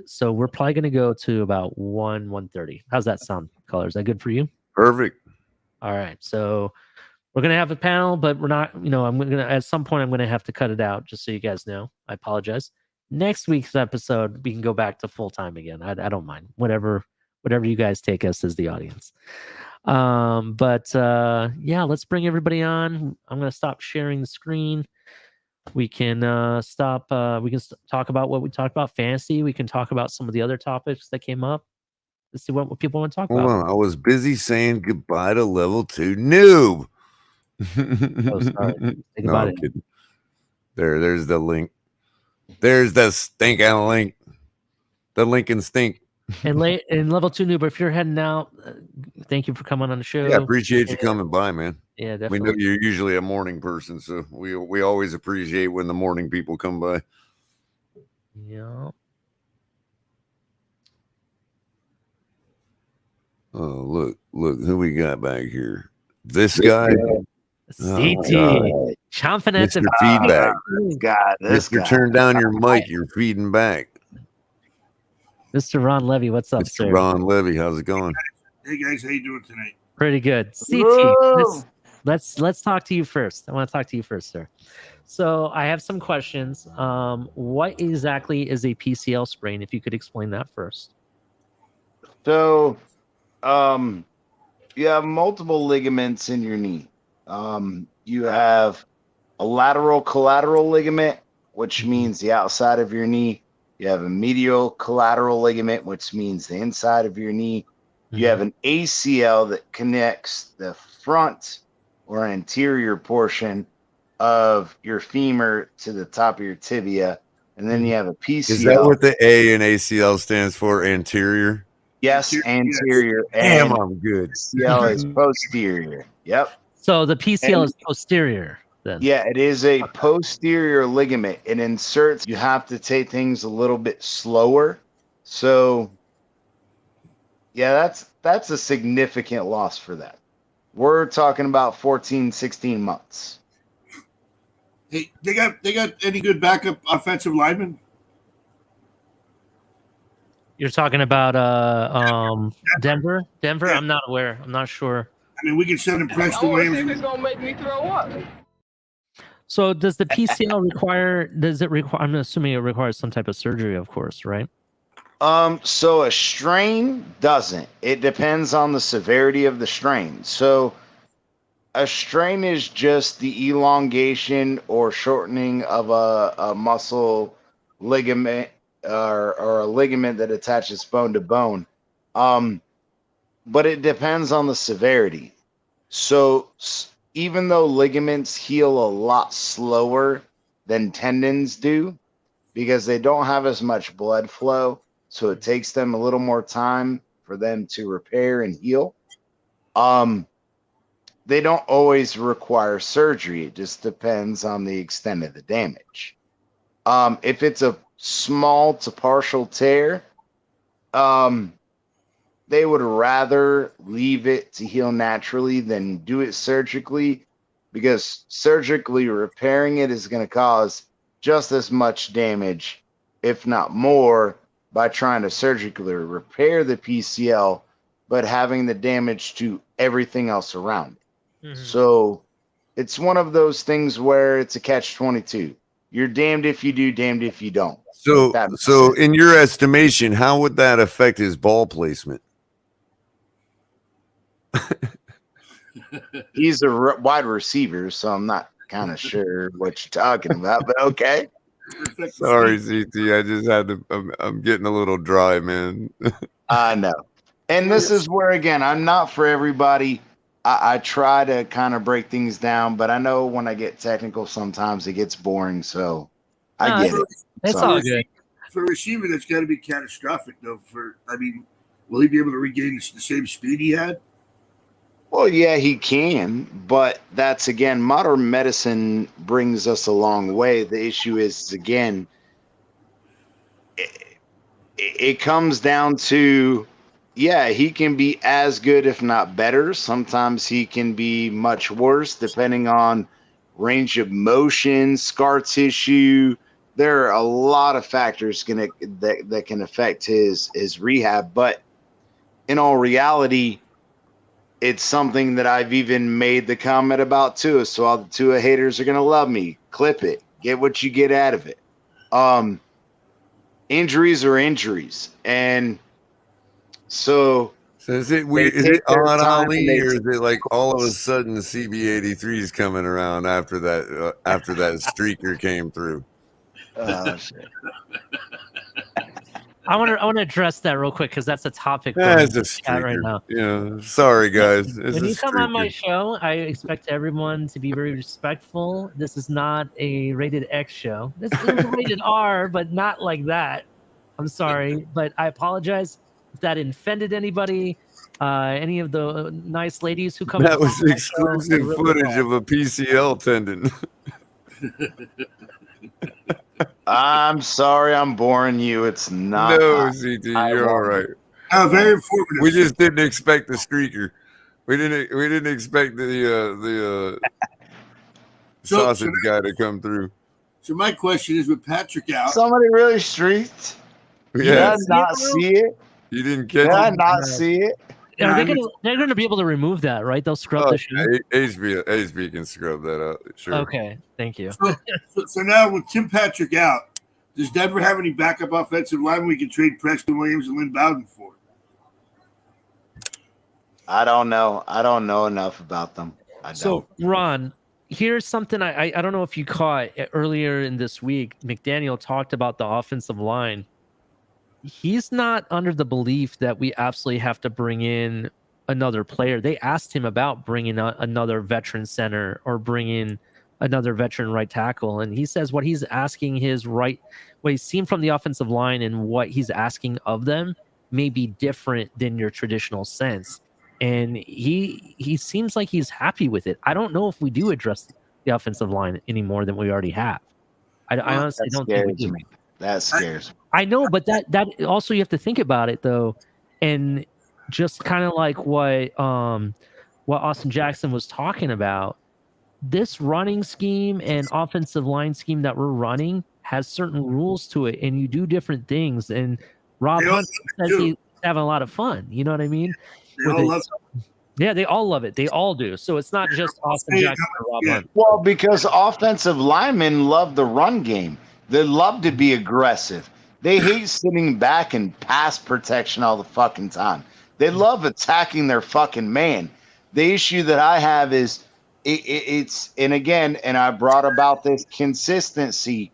So we're probably going to go to about 1:30. How's that sound, Culler? Is that good for you? Perfect. All right. So we're going to have a panel, but we're not, I'm going to, at some point, I'm going to have to cut it out just so you guys know. I apologize. Next week's episode, we can go back to full time again. I don't mind. Whatever you guys take us as the audience. Yeah, let's bring everybody on. I'm going to stop sharing the screen. We can talk about what we talked about, fantasy. We can talk about some of the other topics that came up. Let's see what people want to talk about. Hold on. I was busy saying goodbye to level 2 noob. Oh, sorry. Say No, goodbye I'm to kidding. There's the link. There's the stinking link. The Lincoln stink. And level 2 noob, if you're heading out, thank you for coming on the show. Yeah, appreciate you coming by, man. Yeah, We definitely. know you're usually a morning person, so we always appreciate when the morning people come by. Yeah. Oh, look who we got back here. This guy. CT. Chomping at Mr. the Feedback. This Mr. guy. Turn down your mic. You're feeding back. Mr. Ron Levy, what's up, Mr. sir? Ron Levy, how's it going? Hey guys, how you doing tonight? Pretty good. CT, Whoa. let's talk to you first. I want to talk to you first, sir. So I have some questions. What exactly is a PCL sprain? If you could explain that first. So, you have multiple ligaments in your knee. You have a lateral collateral ligament, which means the outside of your knee. You have a medial collateral ligament, which means the inside of your knee. You have an ACL that connects the front or anterior portion of your femur to the top of your tibia. And then you have a PCL. Is that what the A in ACL stands for? Anterior? Yes, anterior. Damn, and I'm good. PCL is posterior. Yep. So the PCL And- is posterior then. Yeah, it is a posterior ligament. It inserts. You have to take things a little bit slower. So, yeah, that's a significant loss for that. We're talking about 14, 16 months. Hey, they got any good backup offensive linemen? You're talking about Denver? Denver? I'm not aware. I'm not sure. I mean, we can send him I Preston want to see if Williams. it's gonna make me throw up. So does the PCL require I'm assuming it requires some type of surgery, of course, right? So a strain doesn't. It depends on the severity of the strain. So a strain is just the elongation or shortening of a muscle ligament or a ligament that attaches bone to bone. But it depends on the severity. So even though ligaments heal a lot slower than tendons do, because they don't have as much blood flow, so it takes them a little more time for them to repair and heal. They don't always require surgery. It just depends on the extent of the damage. If it's a small to partial tear, they would rather leave it to heal naturally than do it surgically, because surgically repairing it is going to cause just as much damage, if not more, by trying to surgically repair the PCL, but having the damage to everything else around it. So it's one of those things where it's a catch-22. You're damned if you do, damned if you don't. So in your estimation, how would that affect his ball placement? He's a wide receiver, so I'm not kind of sure what you're talking about, but okay. Sorry, CT. I just had to. I'm getting a little dry, man. I know. And this is where, again, I'm not for everybody. I try to kind of break things down, but I know when I get technical, sometimes it gets boring. So I get it. It's all good. For a receiver, that's got to be catastrophic, though. Will he be able to regain the same speed he had? Well, yeah, he can, but that's, again, modern medicine brings us a long way. The issue is, again, it comes down to, yeah, he can be as good, if not better. Sometimes he can be much worse, depending on range of motion, scar tissue. There are a lot of factors that can affect his rehab, but in all reality, it's something that I've even made the comment about too. So all the Tua haters are gonna love me. Clip it. Get what you get out of it. Injuries are injuries, and so is it on Ali, or is it like all of a sudden the CB83 is coming around after that streaker came through? Oh shit. I want to address that real quick because that's a topic That's a chat right streaker. now. Yeah, sorry guys. It's When a you come on my streaker. show, I expect everyone to be very respectful. This is not a rated X show. This is rated R, but not like that. I'm sorry, but I apologize if that offended anybody. Any of the nice ladies who come. That and was follow my show, I exclusive really footage of a PCL tendon. I'm sorry I'm boring you. It's not. No, CT, you're all right. Very informative. We just didn't expect the streaker. We didn't expect the sausage guy to come through. So my question is, with Patrick out, Somebody really streaked. Yeah. Did I not see it? You didn't catch Did I it? not see it? Are they're gonna be able to remove that, right? They'll scrub the shoe. HB can scrub that out. Sure. Okay, thank you. So now with Tim Patrick out, does Denver have any backup offensive line we can trade Preston Williams and Lynn Bowden for? I don't know. I don't know enough about them. So, Ron, here's something I don't know if you caught earlier in this week. McDaniel talked about the offensive line. He's not under the belief that we absolutely have to bring in another player. They asked him about bringing another veteran center or bringing another veteran right tackle, and he says what he's asking what he's seen from the offensive line and what he's asking of them may be different than your traditional sense. And he seems like he's happy with it. I don't know if we do address the offensive line any more than we already have. I honestly don't think we do. That scares me. I know, but that also, you have to think about it though, and just kind of like what Austin Jackson was talking about. This running scheme and offensive line scheme that we're running has certain rules to it, and you do different things. And Rob Hunt says he's having a lot of fun. You know what I mean? Yeah, they all love it. They all do. So it's not just Austin Jackson or Rob Hunt. Well, because offensive linemen love the run game. They love to be aggressive. They hate sitting back and pass protection all the fucking time. They love attacking their fucking man. The issue that I have is it's, and again, and I brought about this consistency.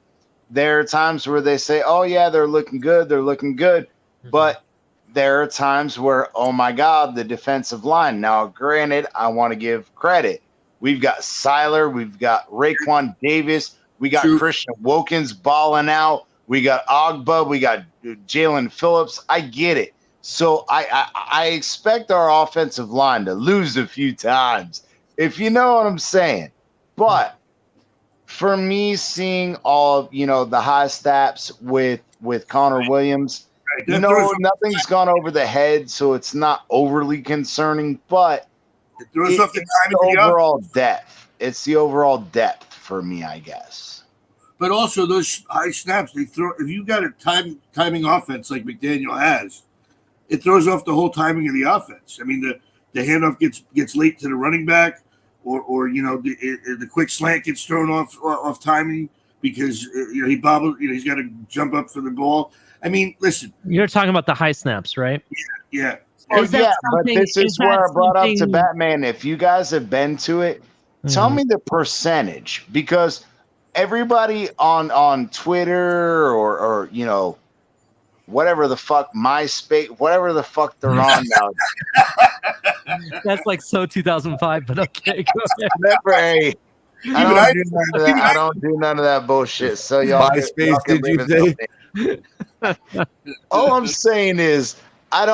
There are times where they say, oh yeah, they're looking good. But there are times where, oh my God, the defensive line. Now, granted, I want to give credit. We've got Seiler, we've got Raekwon Davis, we got Christian Wilkins balling out, we got Ogba, we got Jalen Phillips. I get it. So I expect our offensive line to lose a few times, if you know what I'm saying. But for me, seeing all of, the high stats with Connor Williams, nothing's gone over the head, so it's not overly concerning, but it's the overall depth. It's the overall depth for me, I guess. But also those high snaps, they throw. If you got a timing offense like McDaniel has, it throws off the whole timing of the offense. I mean, the handoff gets late to the running back, or the quick slant gets thrown off timing because he bobbles. He's got to jump up for the ball. I mean, listen. You're talking about the high snaps, right? Yeah. Is that Yeah, but something? this Is is that where I brought up to something? Batman. If you guys have been to it, tell me the percentage, because everybody on Twitter or you know, whatever the fuck, MySpace, whatever the fuck they're on now. That's like so 2005, but okay, go ahead. Remember, hey, I Even don't do none of that. I don't do none of that bullshit. So y'all MySpace, can did leave you it say? something. All I'm saying is, I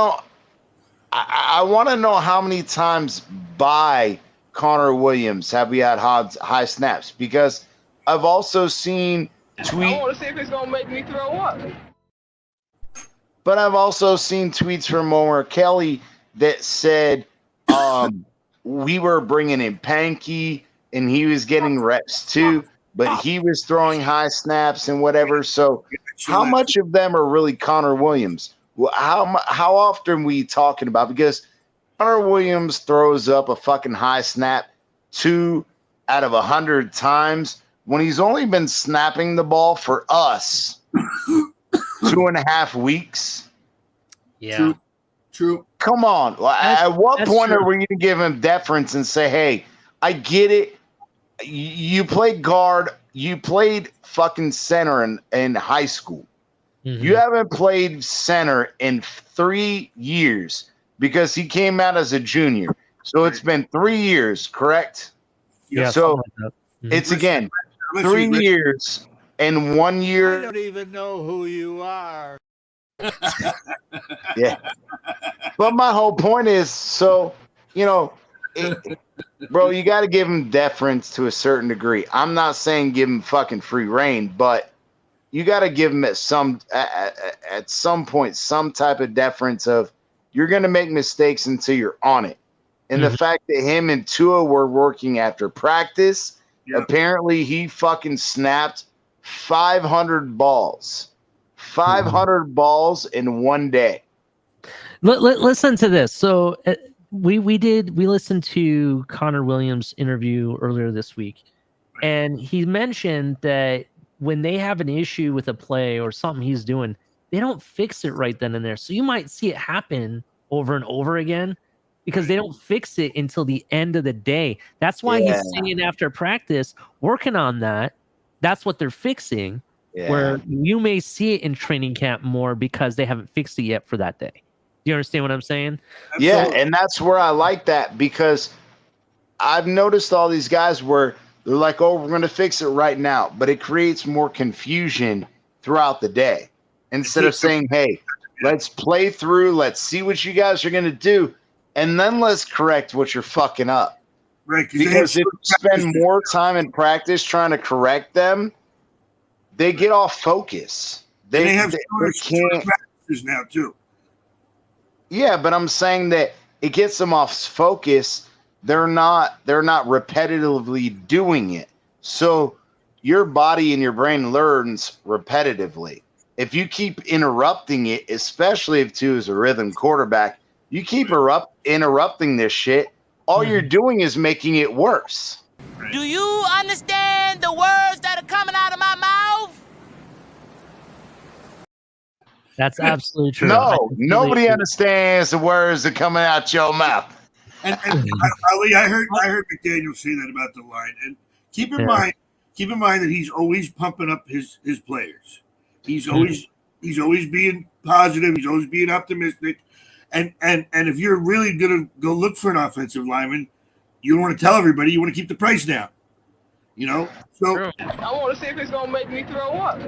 want to know how many times by Connor Williams have we had high snaps, because I've also seen I want to see if it's gonna make me throw up. But I've also seen tweets from Momer Kelly that said we were bringing in Panky and he was getting reps too, but he was throwing high snaps and whatever. So how much of them are really Connor Williams? Well, how often are we talking about? Because Connor Williams throws up a fucking high snap 2 out of 100 times when he's only been snapping the ball for us 2.5 weeks. Yeah. True. Come on. At what that's point true. are we going to give him deference and say, hey, I get it. You played guard. You played fucking center in high school. You haven't played center in 3 years because he came out as a junior. So it's been 3 years, correct? Yeah. So something like that. it's again 3 years and 1 year. I don't even know who you are. Yeah. But my whole point is, so, you know, bro, you got to give him deference to a certain degree. I'm not saying give him fucking free reign, but you got to give him at some point some type of deference of you're going to make mistakes until you're on it. And the fact that him and Tua were working after practice, apparently he fucking snapped 500 balls. 500 balls in 1 day. Listen to this. So we listened to Connor Williams' interview earlier this week, and he mentioned that when they have an issue with a play or something he's doing, they don't fix it right then and there. So you might see it happen over and over again because they don't fix it until the end of the day. That's why he's saying after practice, working on that. That's what they're fixing. Where you may see it in training camp more because they haven't fixed it yet for that day. Do you understand what I'm saying? Yeah, and that's where I like that, because I've noticed all these guys where they're like, oh, we're going to fix it right now. But it creates more confusion throughout the day. Instead of saying, hey, let's play through, let's see what you guys are going to do, and then let's correct what you're fucking up. Right. Because if you spend more time in practice trying to correct them, they get off focus. They have they can't practices now too. Yeah, but I'm saying that it gets them off focus. They're not repetitively doing it. So your body and your brain learns repetitively. If you keep interrupting it, especially if Tua is a rhythm quarterback, you keep interrupting this shit, all you're doing is making it worse. Do you understand the words that are coming out of my mouth? That's absolutely true. No, nobody understands the words that are coming out your mouth. And Ali, I heard McDaniel say that about the line. And keep in mind that he's always pumping up his players. He's always being positive. He's always being optimistic. And if you're really gonna go look for an offensive lineman, you don't want to tell everybody. You want to keep the price down. You know. So I want to see if it's gonna make me throw up.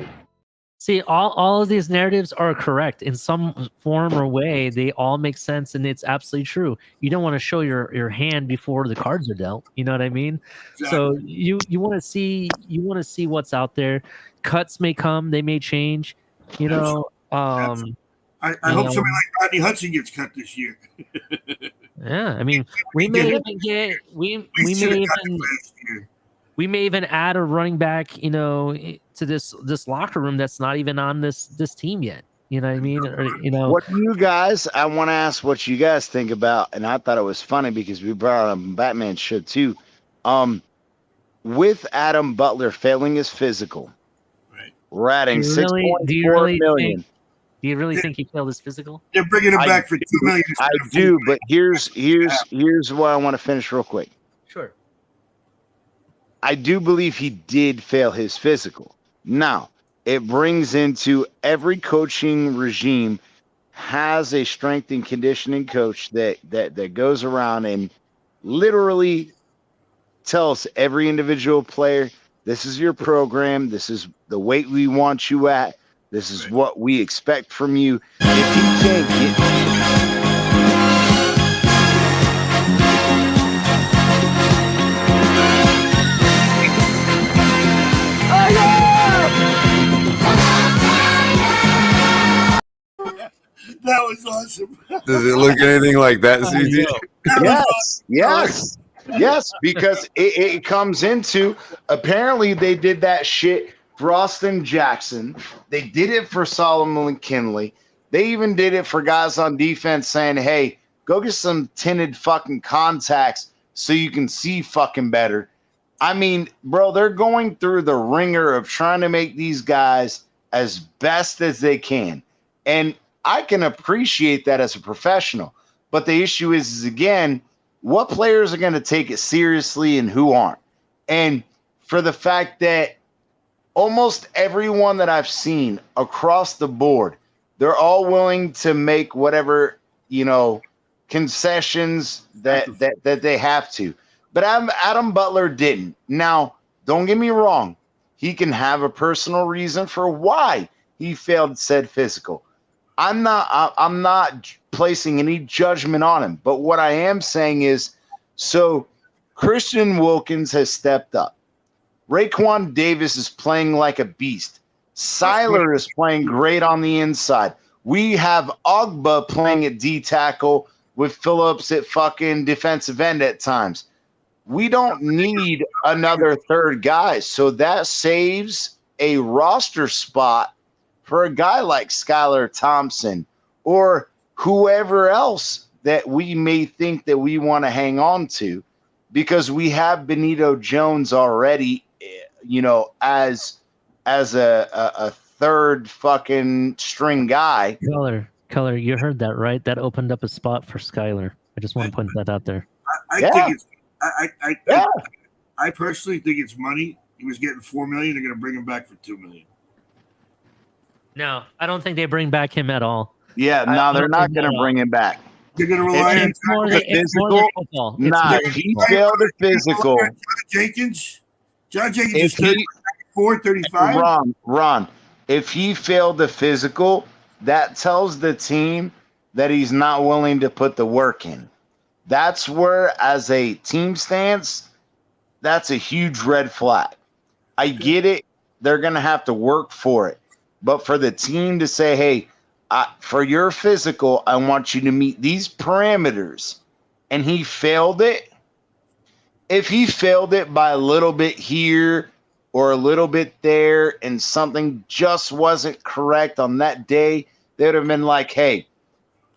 See, all of these narratives are correct in some form or way. They all make sense, and it's absolutely true. You don't want to show your hand before the cards are dealt. You know what I mean? Exactly. So you want to see what's out there. Cuts may come, they may change. You know. I hope somebody like Rodney Hudson gets cut this year. Yeah, I mean, we may even add a running back, you know, to this locker room that's not even on this team yet. You know what I mean? Or, you know, What do you guys? I want to ask what you guys think about, and I thought it was funny because we brought up Batman should too. With Adam Butler failing his physical, we're adding $6.4 million. Do you really think he failed his physical? They're bringing him back for $2 million. I do, but here's what I want to finish real quick. Sure. I do believe he did fail his physical. Now, it brings into every coaching regime has a strength and conditioning coach that goes around and literally tells every individual player, this is your program, this is the weight we want you at, this is what we expect from you. If he can't get That was awesome. Does it look anything like that, CG? Yes, because it comes into, apparently they did that shit for Austin Jackson. They did it for Solomon McKinley. They even did it for guys on defense saying, hey, go get some tinted fucking contacts so you can see fucking better. I mean, bro, they're going through the ringer of trying to make these guys as best as they can. And I can appreciate that as a professional. But the issue is again, what players are going to take it seriously and who aren't? And for the fact that almost everyone that I've seen across the board, they're all willing to make whatever, concessions that they have to. But Adam Butler didn't. Now, don't get me wrong. He can have a personal reason for why he failed said physical. I'm not placing any judgment on him. But what I am saying is, so Christian Wilkins has stepped up. Raekwon Davis is playing like a beast. Siler is playing great on the inside. We have Ogba playing at D tackle with Phillips at fucking defensive end at times. We don't need another third guy. So that saves a roster spot for a guy like Skylar Thompson or whoever else that we may think that we want to hang on to, because we have Benito Jones already, as a third fucking string guy. Culler, you heard that, right? That opened up a spot for Skylar. I just want to point that out there. I personally think it's money. He was getting $4 million. They're going to bring him back for $2 million. No, I don't think they bring back him at all. Yeah, no, they're not going to bring him back. They're going to rely on the physical. Nah, he failed the physical. John Jenkins is 34, 35. Ron, if he failed the physical, that tells the team that he's not willing to put the work in. That's where, as a team stance, that's a huge red flag. I get it. They're going to have to work for it. But for the team to say, hey, for your physical, I want you to meet these parameters, and he failed it. If he failed it by a little bit here or a little bit there and something just wasn't correct on that day, they would have been like, hey,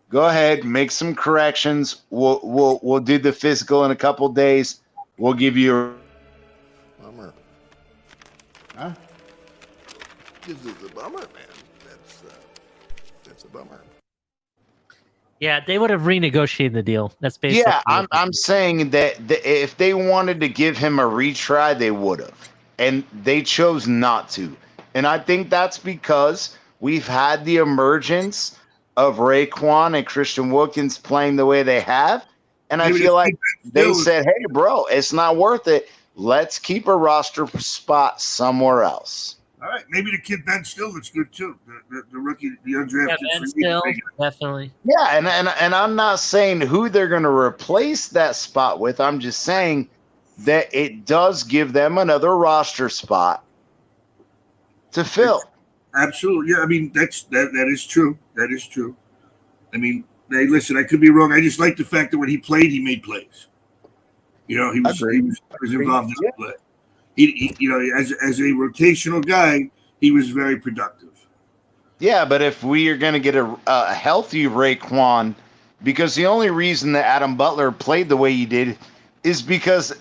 go ahead, make some corrections. We'll do the physical in a couple days. We'll give you a bummer. Huh? This is a bummer, man. That's a bummer. Yeah, they would have renegotiated the deal. That's basically. Yeah, I'm saying that if they wanted to give him a retry, they would have, and they chose not to. And I think that's because we've had the emergence of Raekwon and Christian Wilkins playing the way they have, and I feel like they said, "Hey, bro, it's not worth it. Let's keep a roster spot somewhere else." All right, maybe the kid Ben Still looks good too. The rookie, the undrafted. Yeah, Ben Still, definitely. Yeah, and I'm not saying who they're going to replace that spot with. I'm just saying that it does give them another roster spot to fill. Absolutely, yeah. I mean, that is true. That is true. I mean, hey, listen, I could be wrong. I just like the fact that when he played, he made plays. He was involved in the play. He as a rotational guy, he was very productive. Yeah, but if we are going to get a healthy Raekwon, because the only reason that Adam Butler played the way he did is because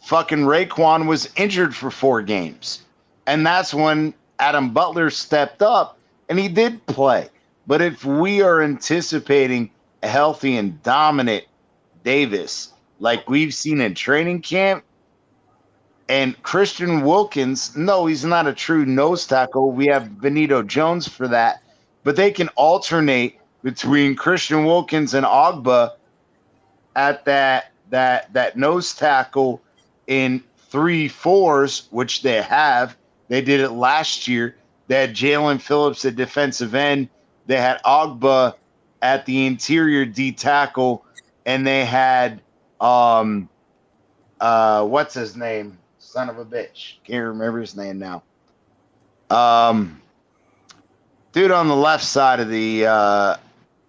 fucking Raekwon was injured for 4 games. And that's when Adam Butler stepped up and he did play. But if we are anticipating a healthy and dominant Davis, like we've seen in training camp, and Christian Wilkins, no, he's not a true nose tackle. We have Benito Jones for that, but they can alternate between Christian Wilkins and Ogba at that nose tackle in 3-4s, which they have. They did it last year. They had Jalen Phillips at defensive end. They had Ogba at the interior D tackle, and they had what's his name? Son of a bitch. Can't remember his name now. Dude on the left side of the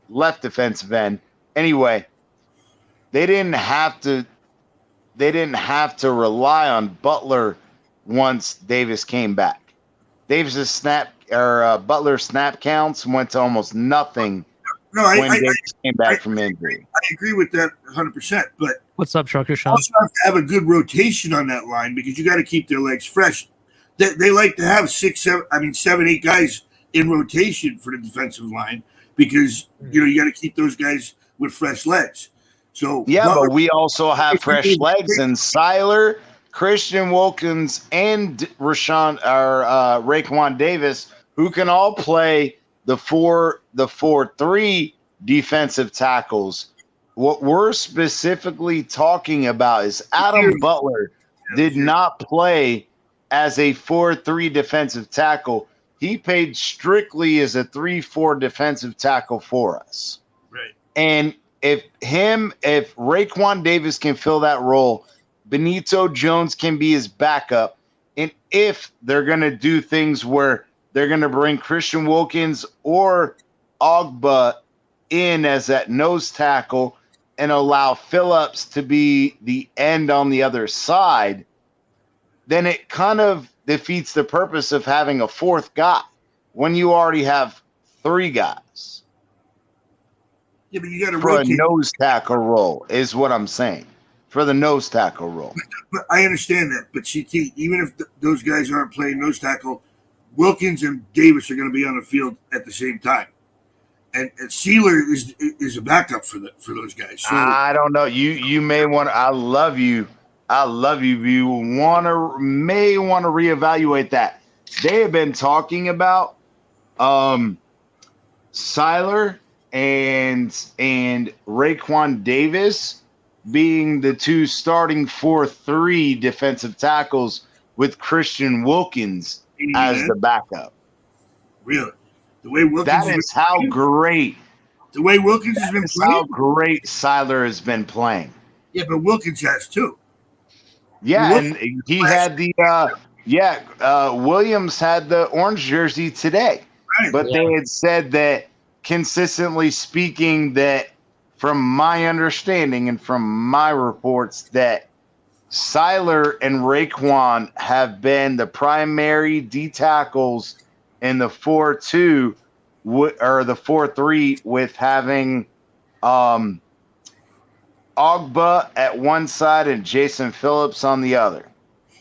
left defensive end. Anyway, they didn't have to rely on Butler once Davis came back. Davis's Butler snap counts went to almost nothing when Davis came back from injury. I agree with that 100%. But what's up, Trucker Sean? Also have to have a good rotation on that line because you got to keep their legs fresh. They like to have 7, 8 guys in rotation for the defensive line because you got to keep those guys with fresh legs. So but we also have fresh legs in Siler, Christian Wilkins, and Raekwon Davis, who can all play the 4-3 defensive tackles. What we're specifically talking about is Adam Butler did not play as a 4-3 defensive tackle. He played strictly as a 3-4 defensive tackle for us. Right. And if Raekwon Davis can fill that role, Benito Jones can be his backup. And if they're going to do things where they're going to bring Christian Wilkins or Ogba in as that nose tackle and allow Phillips to be the end on the other side, then it kind of defeats the purpose of having a fourth guy when you already have 3 guys. Yeah, but you got to for rotate. a nose tackle role is what I'm saying. For the nose tackle role. But I understand that. But CT, even if those guys aren't playing nose tackle, Wilkins and Davis are going to be on the field at the same time. And Sealer is a backup for those guys. So I don't know. You may want to. I love you. You may want to reevaluate that. They have been talking about Siler and Raekwon Davis being the 2 starting 4-3 defensive tackles with Christian Wilkins as the backup. Really? The way Wilkins that is how great. The way Wilkins has been playing. How great Siler has been playing. Yeah, but Wilkins has too. Yeah, and he had the Williams had the orange jersey today. Right. But they had said that consistently speaking that from my understanding and from my reports that Siler and Raekwon have been the primary D tackles in the 4-2 or the 4-3 with having Ogba at one side and Jason Phillips on the other.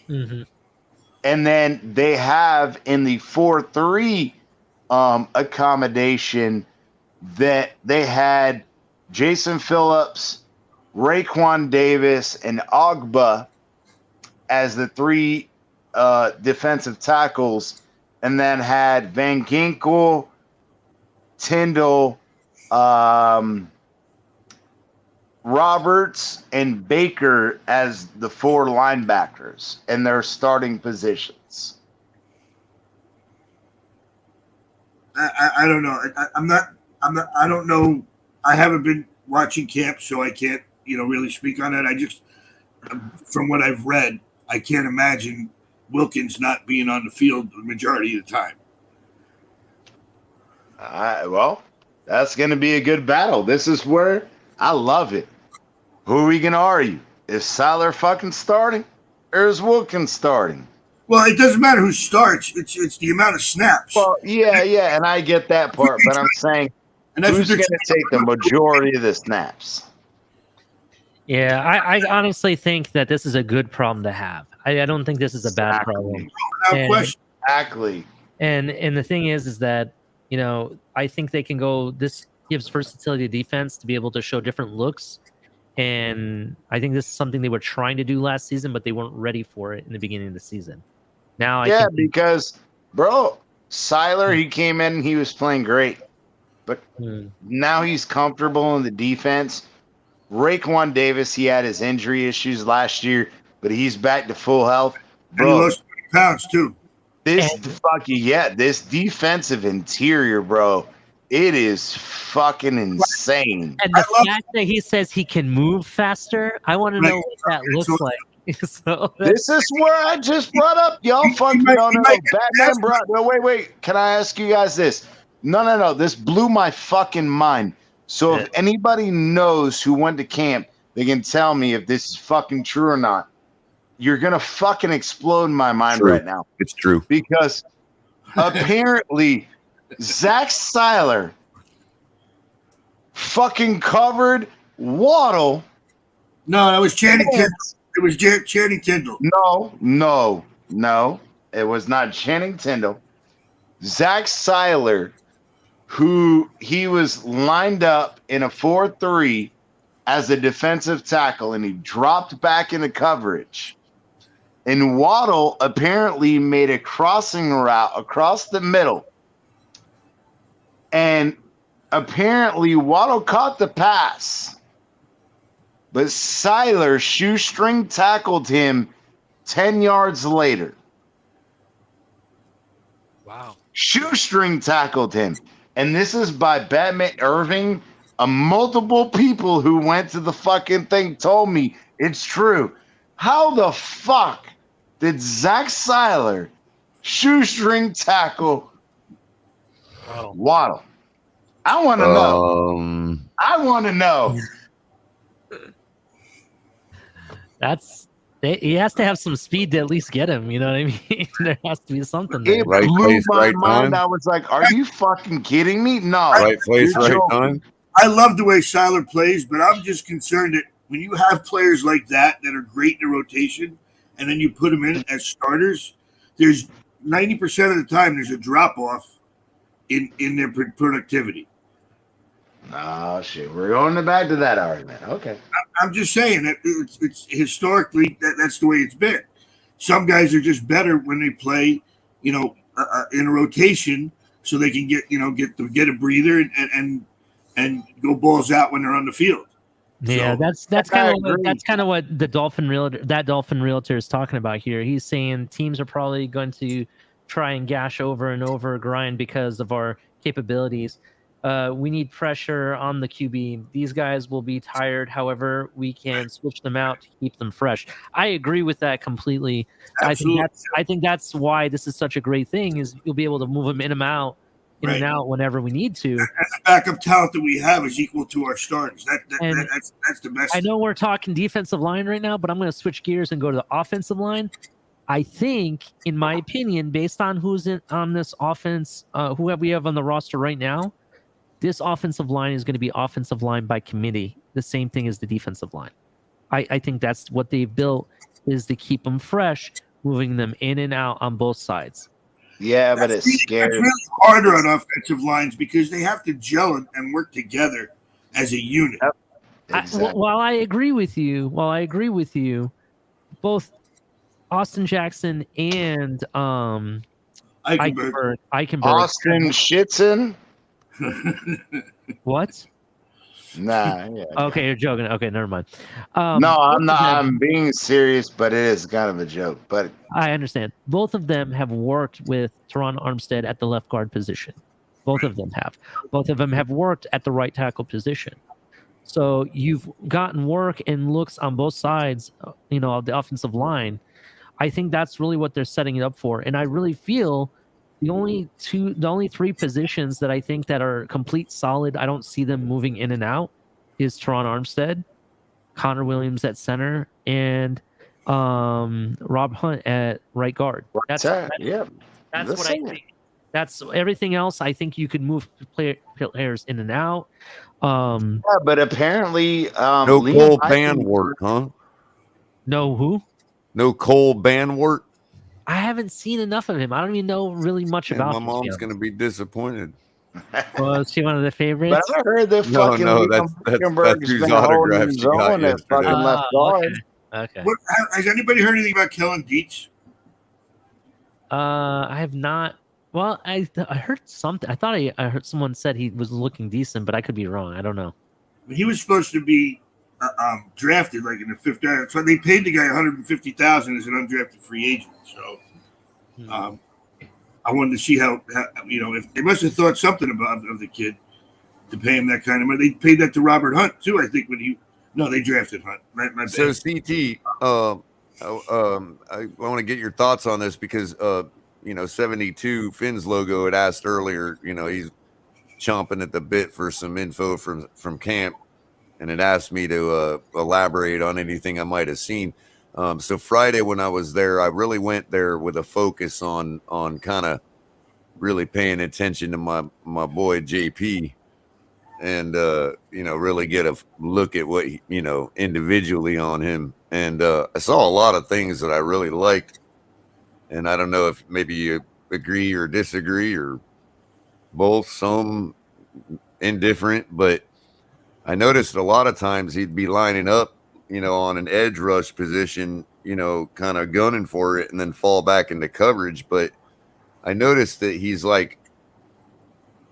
Mm-hmm. And then they have in the 4-3 accommodation that they had Jason Phillips, Raekwon Davis, and Ogba as the 3 defensive tackles, and then had Van Ginkel, Tyndall, Roberts, and Baker as the 4 linebackers in their starting positions. I don't know. I don't know. I haven't been watching camp, so I can't, really speak on it. I just, from what I've read, I can't imagine Wilkins not being on the field the majority of the time. Well, that's going to be a good battle. This is where I love it. Who are we going to argue? Is Siler fucking starting or is Wilkins starting? Well, it doesn't matter who starts. It's the amount of snaps. Well, yeah, and I get that part, but I'm saying who's going to take the majority of the snaps? Yeah, I honestly think that this is a good problem to have. I don't think this is a bad problem. Without question. Exactly. And the thing is that You know, I think they can go. This gives versatility to defense to be able to show different looks. And I think this is something they were trying to do last season, but they weren't ready for it in the beginning of the season. Now I Yeah, think because bro, Siler, he came in and he was playing great, but Hmm. now he's comfortable in the defense. Raekwon Davis, he had his injury issues last year, but he's back to full health. And he Bro, lost 20 pounds too. this this defensive interior, bro, it is fucking insane. and the fact that he says he can move faster, I want to know what that looks like. So This is where I just brought up. Y'all fucking no. Batman brought no wait. Can I ask you guys this? No. This blew my fucking mind. So if anybody knows who went to camp, they can tell me if this is fucking true or not. You're gonna fucking explode in my mind True. right now. It's true. Because apparently Zach Seiler fucking covered Waddle. No, that was Channing Tindall. It was Channing Tindall. No. It was not Channing Tindall. Zach Seiler, who he was lined up in a 4-3 as a defensive tackle, and he dropped back into coverage. And Waddle apparently made a crossing route across the middle. And apparently Waddle caught the pass. But Seiler shoestring tackled him 10 yards later. Wow. Shoestring tackled him. And this is by Batman Irving. Multiple people who went to the fucking thing told me it's true. How the fuck did Zach Seiler shoestring tackle Waddle? I want to know. I want to know. He has to have some speed to at least get him. You know what I mean? There has to be something there. It blew my mind. I was like, "Are you fucking kidding me?" No. Right place, You're right joking. time. I love the way Seiler plays, but I'm just concerned that when you have players like that are great in the rotation, and then you put them in as starters, there's 90% of the time there's a drop off in their productivity. Oh shit, we're going back to that argument. Okay. I'm just saying that it's historically that's the way it's been. Some guys are just better when they play, in a rotation, so they can get a breather and go balls out when they're on the field. Yeah, So, that's kind of what the Dolphin realtor is talking about here. He's saying teams are probably going to try and gash over and over grind because of our capabilities. We need pressure on the QB. These guys will be tired. However, we can switch them out to keep them fresh. I agree with that completely. Absolutely. I think that's why this is such a great thing. Is you'll be able to move them in and out whenever we need to. And the backup talent that we have is equal to our starters. That's the best. I know we're talking defensive line right now, but I'm going to switch gears and go to the offensive line. I think, in my opinion, based on who's on this offense, who we have on the roster right now, this offensive line is going to be offensive line by committee, the same thing as the defensive line. I think that's what they've built, is to keep them fresh, moving them in and out on both sides. Yeah, but it's scary. It's really harder on offensive lines because they have to gel and work together as a unit. While I agree with you, both Austin Jackson and Eichenberg. Austin Schitson. What? Nah. Yeah. Okay, you're joking. Okay, never mind. No, I'm not. I'm being serious, but it is kind of a joke. But I understand. Both of them have worked with Teron Armstead at the left guard position. Both of them have. Both of them have worked at the right tackle position. So you've gotten work and looks on both sides, of the offensive line. I think that's really what they're setting it up for. And I really feel the only three positions that I think that are complete solid, I don't see them moving in and out, is Teron Armstead, Connor Williams at center, and Rob Hunt at right guard. That's what I think. That's everything else. I think you could move players in and out. Yeah, but apparently, no Cole Banwart, huh? No who? No Cole Banwart. I haven't seen enough of him. I don't even know really much about him. My mom's going to be disappointed. Was she one of the But favorites? I heard that No, fucking no, Liam that's Hülkenberg's whose been holding autograph his she got own at yesterday. fucking left guard. Okay. What has anybody heard anything about Kellen Dietz? I have not. Well, I heard something. I thought I heard someone said he was looking decent, but I could be wrong. I don't know. He was supposed to be drafted like in the fifth round. So they paid the guy $150,000 as an undrafted free agent. So I wanted to see how if they must have thought something about of the kid to pay him that kind of money. They paid that to Robert Hunt too, I think. They drafted Hunt. My So bad. CT, I want to get your thoughts on this because 72 Finn's logo had asked earlier. He's chomping at the bit for some info from camp, and it asked me to elaborate on anything I might have seen. So Friday when I was there, I really went there with a focus on kind of really paying attention to my boy JP. And really get a look at what individually on him, and I saw a lot of things that I really liked, and I don't know if maybe you agree or disagree or both, some indifferent, but I noticed a lot of times he'd be lining up on an edge rush position, kind of gunning for it and then fall back into coverage. But I noticed that he's like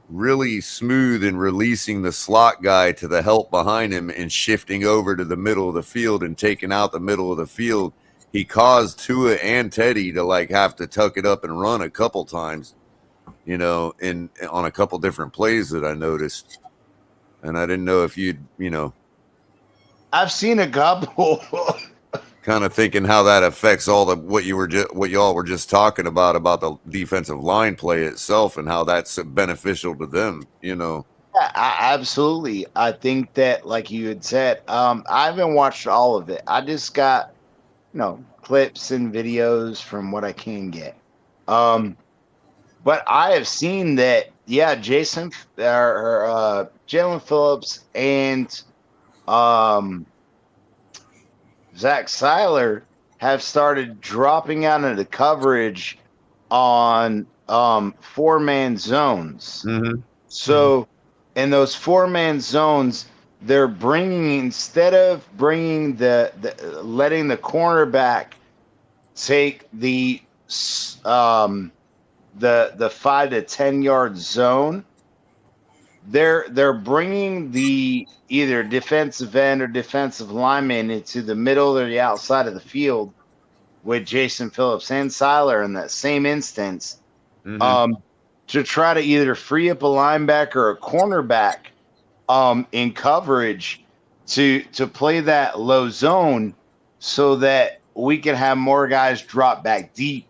really smooth in releasing the slot guy to the help behind him and shifting over to the middle of the field and taking out the middle of the field. He caused Tua and Teddy to like have to tuck it up and run a couple times, on a couple different plays that I noticed. And I didn't know if I've seen a couple. kind of thinking how that affects all what y'all were just talking about the defensive line play itself and how that's beneficial to them, Yeah, absolutely. I think that, like you had said, I haven't watched all of it. I just got, clips and videos from what I can get. But I have seen that, Jalen Phillips and Zach Seiler have started dropping out into coverage on 4-man zones. Mm-hmm. So in those 4-man zones, they're instead of bringing letting the cornerback take the 5 to 10 yard zone, they're bringing the either defensive end or defensive lineman into the middle or the outside of the field with Jason Phillips and Seiler in that same instance, to try to either free up a linebacker or a cornerback in coverage to play that low zone so that we can have more guys drop back deep.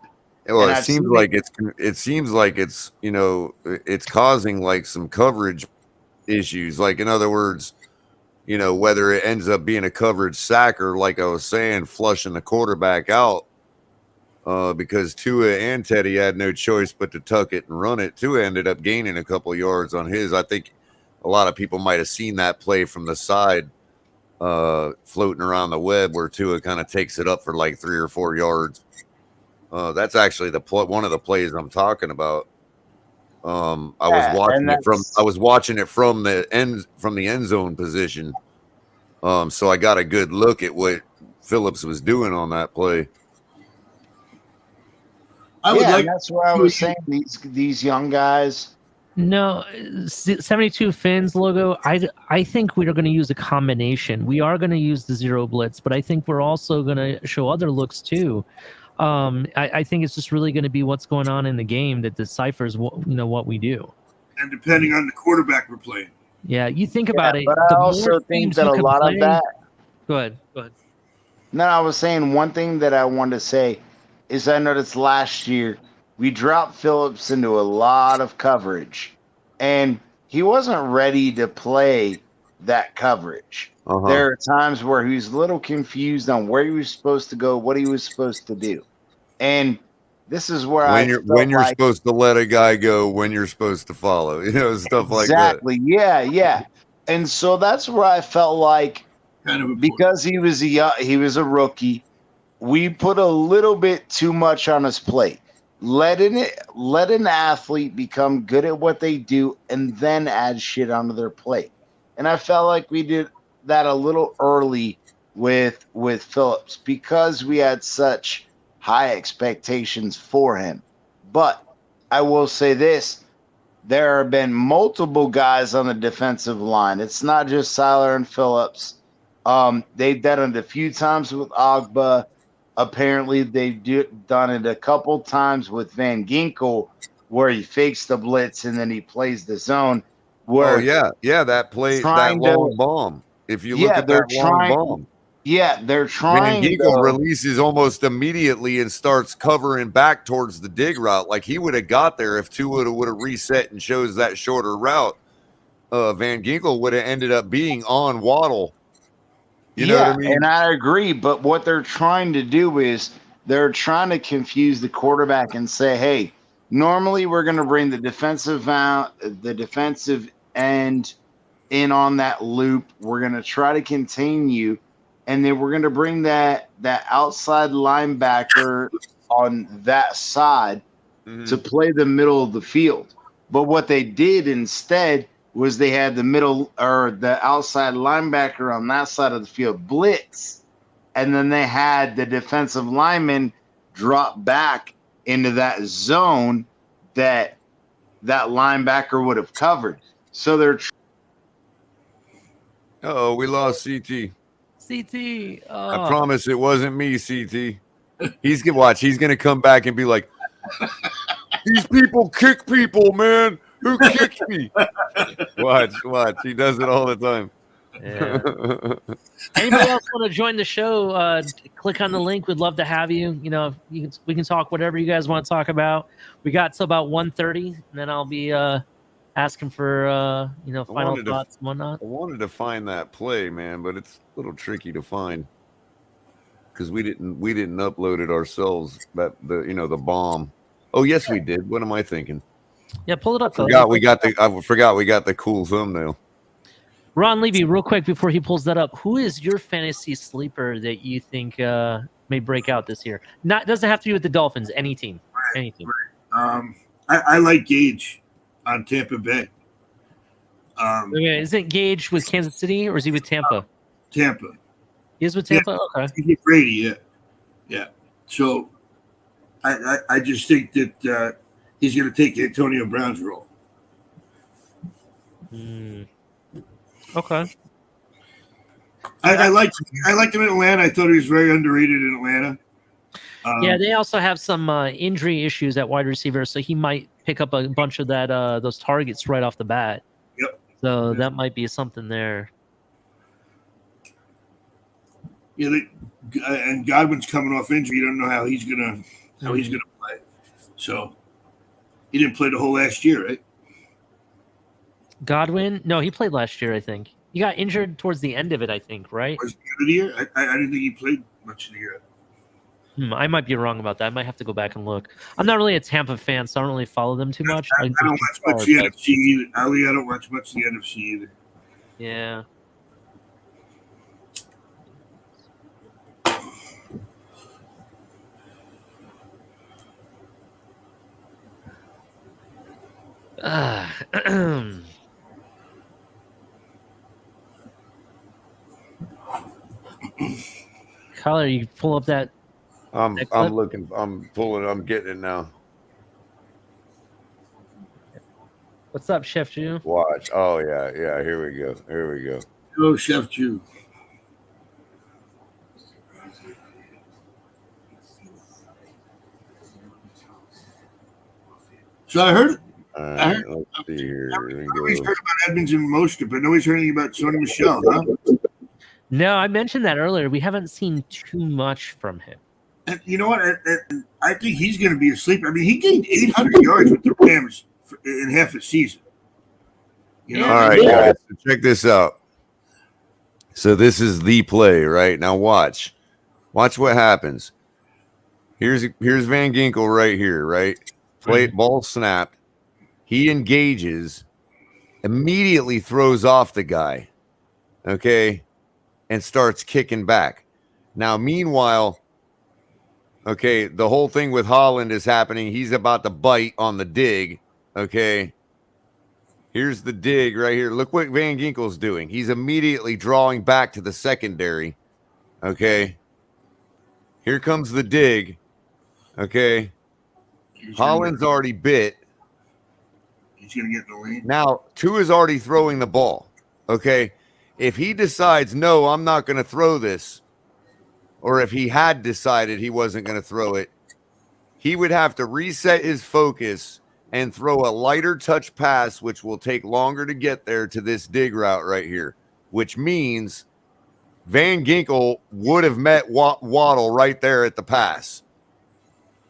Well, it seems like it's it's causing like some coverage issues. Like, in other words, whether it ends up being a coverage sack or, like I was saying, flushing the quarterback out, because Tua and Teddy had no choice but to tuck it and run it. Tua ended up gaining a couple yards on his. I think a lot of people might have seen that play from the side, floating around the web where Tua kind of takes it up for like 3 or 4 yards. That's actually one of the plays I'm talking about. I was watching it from the end zone position. So I got a good look at what Phillips was doing on that play. That's what I was saying. These young guys. No, 72 Fins logo. I think we are going to use a combination. We are going to use the zero blitz, but I think we're also going to show other looks too. I think it's just really going to be what's going on in the game that deciphers what we do. And depending on the quarterback we're playing. Yeah, you think about it. But I also think that a lot of that. Go ahead. No, I was saying one thing that I wanted to say is I noticed last year we dropped Phillips into a lot of coverage, and he wasn't ready to play that coverage. There are times where he was a little confused on where he was supposed to go, what he was supposed to do. And this is where when you're supposed to let a guy go, when you're supposed to follow, stuff like that. Exactly. Yeah. And so that's where I felt like, because he was a rookie, we put a little bit too much on his plate. let an athlete become good at what they do and then add shit onto their plate. And I felt like we did that a little early with Phillips because we had such high expectations for him. But I will say this, there have been multiple guys on the defensive line. It's not just Siler and Phillips. They've done it a few times with Ogba. Apparently, they've done it a couple times with Van Ginkel, where he fakes the blitz and then he plays the zone. Where Oh yeah, that play, that trying to, long bomb. If you look yeah, at that long bomb, they're Van trying Ginkel to. releases almost immediately and starts covering back towards the dig route. Like he would have got there if Tua would have reset and chose that shorter route. Van Ginkel would have ended up being on Waddle. You know what I mean? And I agree. But what they're trying to do is they're trying to confuse the quarterback and say, hey, normally we're going to bring the defensive end in on that loop. We're going to try to contain you. And then we're going to bring that outside linebacker on that side to play the middle of the field. But what they did instead was they had the middle or the outside linebacker on that side of the field blitz, and then they had the defensive lineman drop back into that zone that linebacker would have covered. So they're Oh, we lost CT. CT. I promise it wasn't me, CT. He's gonna watch. He's gonna come back and be like, "These people kick people, man. Who kicked me?" Watch. He does it all the time. Yeah. Anybody else want to join the show? Click on the link. We'd love to have you. You know, we can talk whatever you guys want to talk about. We got till about 1:30, and then I'll be asking for final thoughts and whatnot. I wanted to find that play, man, but it's a little tricky to find because we didn't upload it ourselves. The bomb. Oh yes, we did. What am I thinking? Yeah, pull it up. I forgot we got the cool thumbnail. Ron Levy, real quick before he pulls that up, who is your fantasy sleeper that you think may break out this year? Doesn't have to be with the Dolphins. Any team, any team. I like Gage on Tampa Bay. Okay, isn't Gage with Kansas City or is he with Tampa? Tampa. He is with Tampa. Yeah, okay. He's with Brady. Yeah. So I just think that he's going to take Antonio Brown's role. Okay. I liked him in Atlanta. I thought he was very underrated in Atlanta. Yeah, they also have some injury issues at wide receiver, so he might pick up a bunch of those targets right off the bat. Yep. So that might be something there. Yeah, and Godwin's coming off injury. You don't know how he's gonna play. So he didn't play the whole last year, right? Godwin? No, he played last year, I think. He got injured towards the end of it, I think, right? Was it the end of the year? I didn't think he played much of the year. I might be wrong about that. I might have to go back and look. I'm not really a Tampa fan, so I don't really follow them too much. I don't watch much the NFC either. Ali, I don't watch much the NFC either. Yeah. Culler, you pull up that. I'm looking. I'm pulling. I'm getting it now. What's up, Chef Jew? Watch. Oh yeah. Here we go. Go, Chef Jew. So I heard. Let's see here. Nobody's heard about Edmonds and Mostert, but nobody's heard anything about Sony Michel, huh? No, I mentioned that earlier. We haven't seen too much from him. And you know what? I think he's going to be a sleeper. I mean, he gained 800 yards with the Rams in half a season. You know? All right, guys. So check this out. So this is the play, right? Now watch what happens. Here's Van Ginkel right here, right? Ball snapped. He engages, immediately throws off the guy, okay, and starts kicking back. Now, meanwhile, Okay, the whole thing with Holland is happening. He's about to bite on the dig. Okay. Here's the dig right here. Look what Van Ginkel's doing. He's immediately drawing back to the secondary. Okay. Here comes the dig. Okay. Holland's already bit. He's going to get in the lane. Now, Tua's already throwing the ball. Okay. If he decides, no, I'm not going to throw this, or if he had decided he wasn't going to throw it, he would have to reset his focus and throw a lighter touch pass, which will take longer to get there to this dig route right here, which means Van Ginkel would have met Waddle right there at the pass.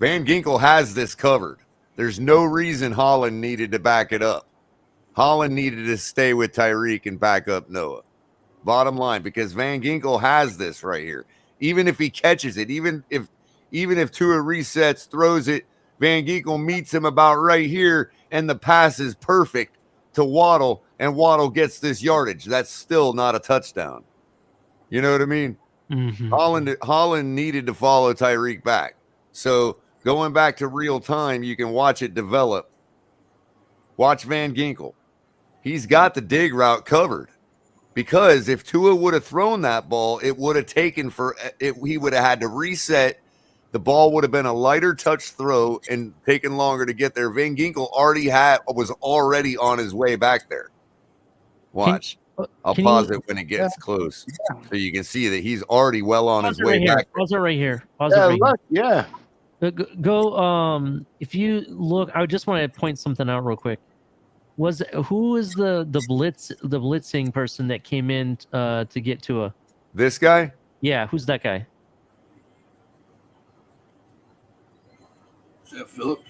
Van Ginkel has this covered. There's no reason Holland needed to back it up. Holland needed to stay with Tyreek and back up Noah. Bottom line, because Van Ginkel has this right here. Even if he catches it, even if Tua resets, throws it, Van Ginkel meets him about right here, and the pass is perfect to Waddle, and Waddle gets this yardage. That's still not a touchdown. You know what I mean? Mm-hmm. Holland needed to follow Tyreek back. So going back to real time, you can watch it develop. Watch Van Ginkel. He's got the dig route covered. Because if Tua would have thrown that ball, it would have taken he would have had to reset. The ball would have been a lighter touch throw and taken longer to get there. Van Ginkel was already on his way back there. Watch. I'll pause it when it gets close, so you can see that he's already well on his way back. Pause it right here. Pause it right here. Go. If you look, I just want to point something out real quick. Who is the blitzing person that came in to get Tua? This guy? Yeah, who's that guy? Is that Phillips?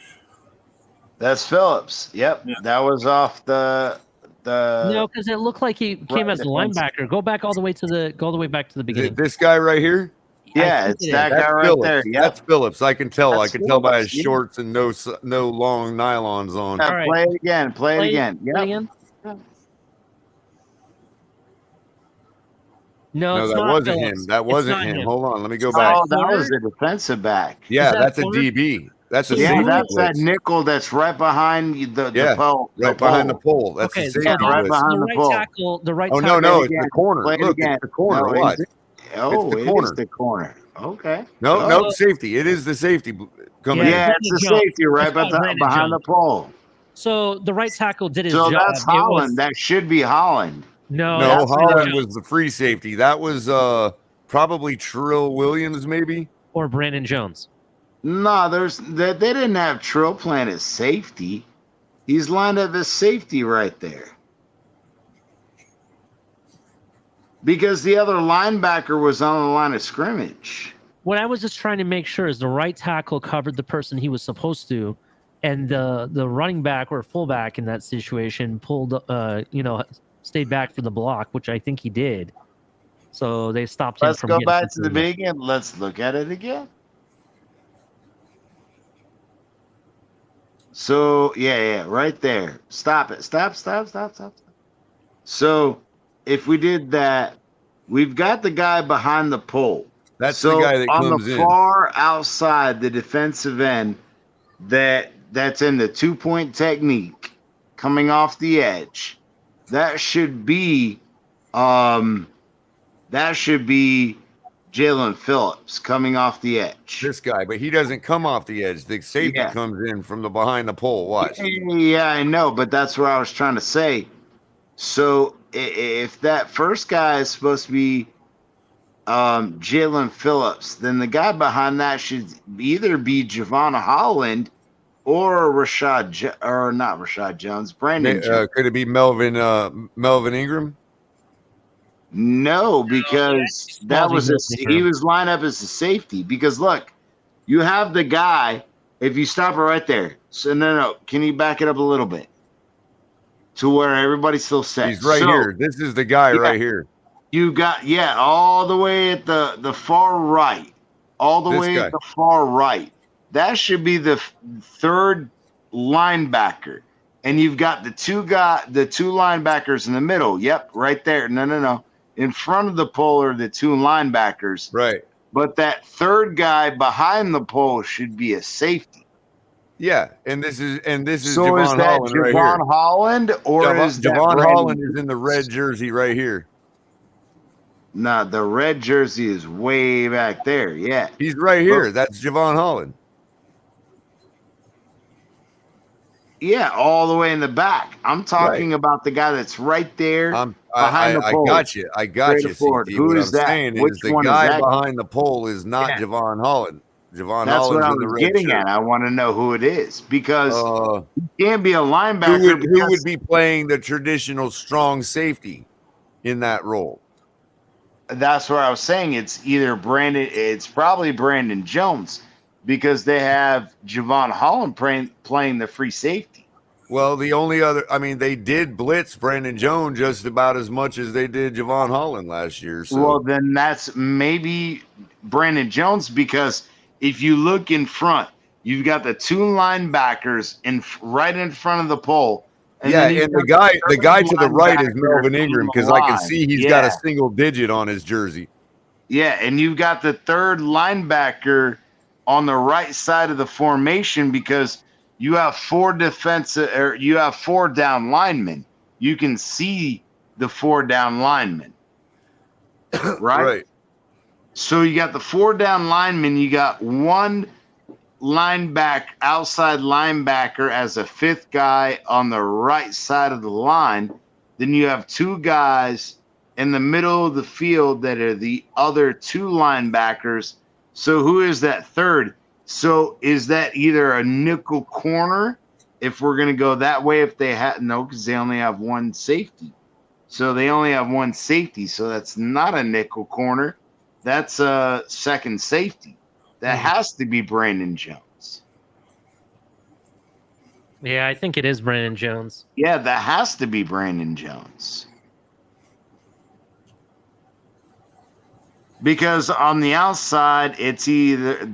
That's Phillips. Yep. Yeah. That was off the No, because it looked like he came as a linebacker. Go back all the way back to the beginning. This guy right here? Yeah, it's that guy right Phillips. there. Yep. That's Phillips. I can tell. That's I can tell by his Phillips, yeah. shorts and no long nylons on. Yeah, play it again. Play it again. Play again. No, that not wasn't Phillips. him. That It's wasn't not him. him. Hold on. Let me go back. Oh, that was the defensive back. Yeah, that that's a corner? DB. That's a Yeah, safety that's that blitz. nickel that's right behind the pole. Right behind the pole. That's Okay, the so safety right blitz. behind the the right pole. tackle. The right Oh, tackle. no, Play it it's the again. corner. Play it Look, again. it's the corner. No, Watch. Oh, It's the it corner. is the corner. Okay. No, safety. It is the safety coming in. Yeah, it's the safety right That's behind Brandon the pole. So the right tackle did his So job. that's Holland. That should be Holland. No, No, that's Holland was the free safety. That was probably Trill Williams, maybe. or Brandon Jones. No, they didn't have Trill playing as safety. He's lined up as safety right there. Because the other linebacker was on the line of scrimmage. What I was just trying to make sure is the right tackle covered the person he was supposed to, and the running back or fullback in that situation pulled, stayed back for the block, which I think he did. So they stopped him Let's from go getting back to the beginning. beginning. Let's look at it again. So yeah, right there. Stop it. Stop. So if we did that, we've got the guy behind the pole. That's the guy that on comes the in. far outside, the defensive end that's in the 2-point technique coming off the edge. That should be Jalen Phillips coming off the edge. This guy, but he doesn't come off the edge. The safety Yeah. comes in from the behind the pole. Watch. Yeah, I know, but that's what I was trying to say. So if that first guy is supposed to be Jalen Phillips, then the guy behind that should either be Javon Holland or not Rashad Jones, Brandon Jones. Could it be Melvin Ingram? No, because that was he was lined up as a safety. Because look, you have the guy. If you stop it right there, so no, can you back it up a little bit to where everybody's still set? He's right here. This is the guy right here. You got all the way at the far right, all the way at the far right. That should be the third linebacker, and you've got the two linebackers in the middle. Yep, right there. No. In front of the pole are the two linebackers. Right. But that third guy behind the pole should be a safety. Yeah, and this is So is Javon that Holland right here. Javon Holland or is that Javon Brandon Holland is in the red jersey right here. Nah, the red jersey is way back there. Yeah. He's right here. That's Javon Holland. Yeah, all the way in the back. I'm talking about the guy that's right there behind the pole. I got you, forward. CT. Who What is I'm that? saying Which is the one guy is that? behind the pole is not Yeah. Javon Holland. Javon That's Holland's what I in the was red getting shirt. at. I want to know who it is because he can't be a linebacker. Who would be playing the traditional strong safety in that role? That's what I was saying. It's either Brandon. It's probably Brandon Jones because they have Javon Holland playing the free safety. Well, the only other, I mean, they did blitz Brandon Jones just about as much as they did Javon Holland last year. So. Well, then that's maybe Brandon Jones because if you look in front, you've got the two linebackers right in front of the pole. And the guy to the right is Melvin Ingram because I can see he's got a single digit on his jersey. Yeah, and you've got the third linebacker on the right side of the formation because you have four down linemen. You can see the 4 down linemen. Right? So you got the 4 down linemen, you got one outside linebacker as a fifth guy on the right side of the line. Then you have 2 guys in the middle of the field that are the other 2 linebackers. So who is that third? So is that either a nickel corner if we're going to go that way? If they had no, because they only have one safety. So they only have one safety. So that's not a nickel corner. That's a second safety. That has to be Brandon Jones. Yeah, I think it is Brandon Jones. Yeah, that has to be Brandon Jones. Because on the outside, it's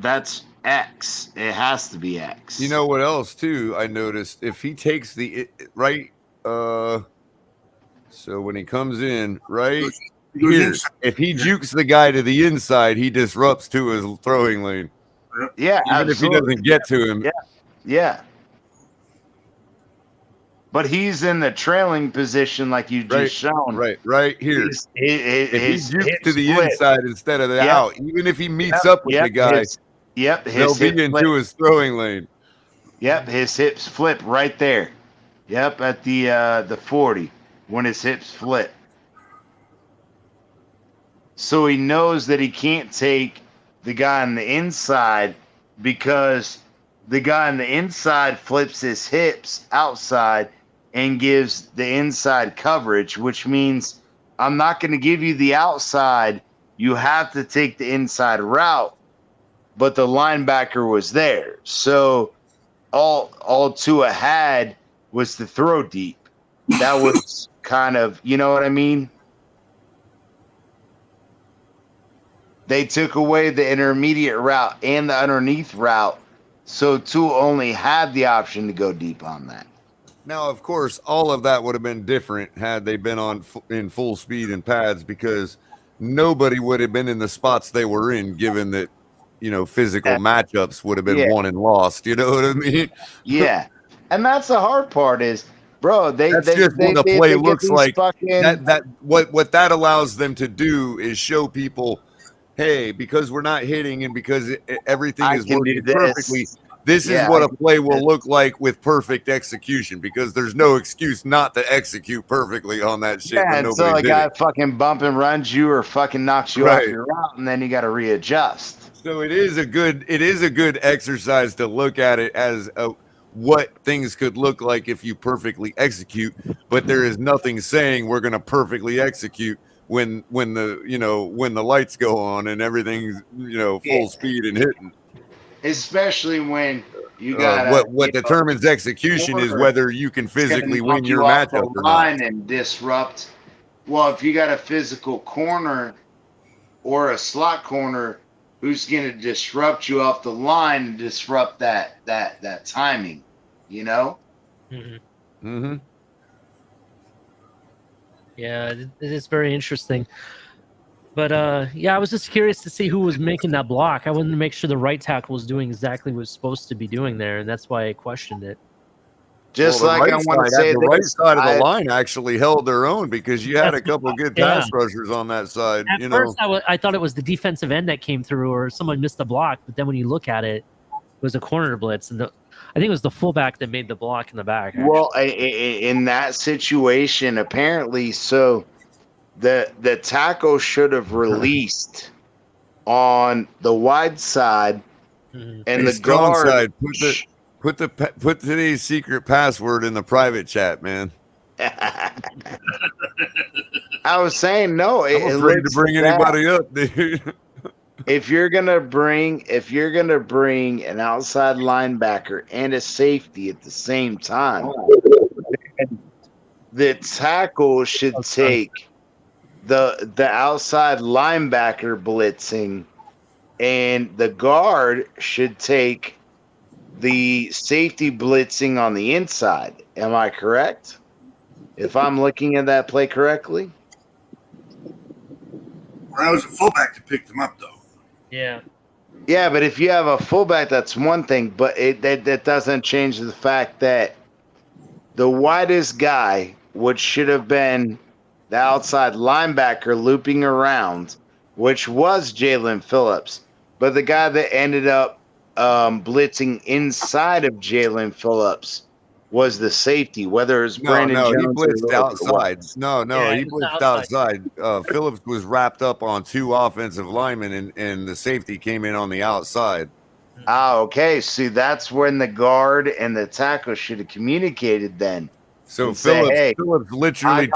that's X. It has to be X. You know what else too? I noticed if he takes the right, so when he comes in right here, if he jukes the guy to the inside, he disrupts to his throwing lane. Yeah, even if he doesn't get to him. Yeah. But he's in the trailing position, like you just shown. Right here. If he jukes to the inside instead of the out, even if he meets up with the guy, they'll be into his throwing lane. Yep, his hips flip right there. Yep, at the 40 when his hips flip. So he knows that he can't take the guy on the inside because the guy on the inside flips his hips outside and gives the inside coverage, which means I'm not going to give you the outside. You have to take the inside route, but the linebacker was there. So all Tua had was to throw deep. That was kind of, you know what I mean? They took away the intermediate route and the underneath route, so Tua only had the option to go deep on that. Now, of course, all of that would have been different had they been in full speed and pads because nobody would have been in the spots they were in, given that, physical matchups would have been won and lost. You know what I mean? Yeah. And that's the hard part is, bro, that's just what the play looks like. What that allows them to do is show people, hey, because we're not hitting and because everything is working perfectly, this is what a play will look like with perfect execution because there's no excuse not to execute perfectly on that shit. Yeah, until a guy fucking bump and runs you or fucking knocks you off your route, and then you got to readjust. So it is a good exercise to look at it as what things could look like if you perfectly execute, but there is nothing saying we're going to perfectly execute when the lights go on and everything's full speed and hitting. Especially when you got what determines execution is whether you can physically win your matchup or not. And disrupt. Well, if you got a physical corner or a slot corner, who's going to disrupt you off the line and disrupt that timing? You know. Mm-hmm. Yeah, it is very interesting. But yeah, I was just curious to see who was making that block. I wanted to make sure the right tackle was doing exactly what it was supposed to be doing there, and that's why I questioned it. Just the like I want to say the right this, side of the line actually held their own because you had That's a couple of good yeah. pass rushers on that side. At first, I thought it was the defensive end that came through, or someone missed the block. But then when you look at it, it was a corner blitz, and I think it was the fullback that made the block in the back. Well, in that situation, apparently, so the tackle should have released on the wide side, and Hey, the strong guard. side. Put today's secret password in the private chat, man. I was saying no. I'm afraid to bring anybody up, dude. If you're gonna bring an outside linebacker and a safety at the same time, the tackle should take the outside linebacker blitzing, and the guard should take the safety blitzing on the inside. Am I correct? If I'm looking at that play correctly? I was a fullback to pick them up, though. Yeah. Yeah, but if you have a fullback, that's one thing, but that doesn't change the fact that the widest guy, which should have been the outside linebacker looping around, which was Jalen Phillips, but the guy that ended up blitzing inside of Jalen Phillips was the safety, whether it's Brandon he Jones or blitzed whoever it outside. was. No, Yeah, he blitzed outside. Phillips was wrapped up on two offensive linemen, and the safety came in on the outside. Ah, okay. See, that's when the guard and the tackle should have communicated then. So and say, hey, Phillips literally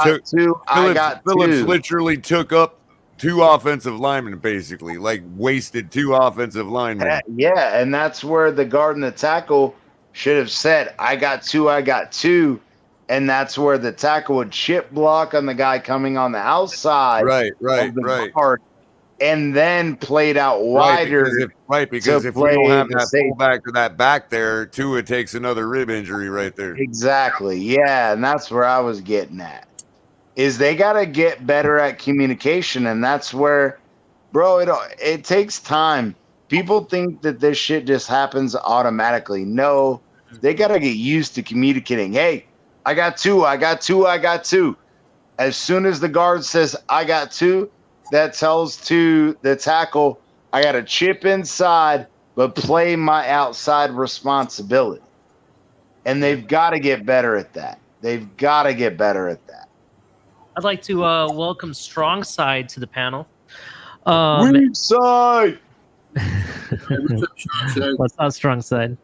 literally took up two offensive linemen, basically, like wasted two offensive linemen. Yeah, and that's where the guard and the tackle should have said, I got two. And that's where the tackle would chip block on the guy coming on the outside. Right. Guard, and then played out wider. Because if we don't have that fullback or that back there, Tua takes another rib injury right there. Exactly. Yeah, and that's where I was getting at. Is they got to get better at communication, and that's where, bro, it takes time. People think that this shit just happens automatically. No, they got to get used to communicating. Hey, I got two. As soon as the guard says, I got two, that tells to the tackle, I got to chip inside, but play my outside responsibility. And they've got to get better at that. I'd like to welcome Strong Side to the panel. Weak side. What's up, Strong Side?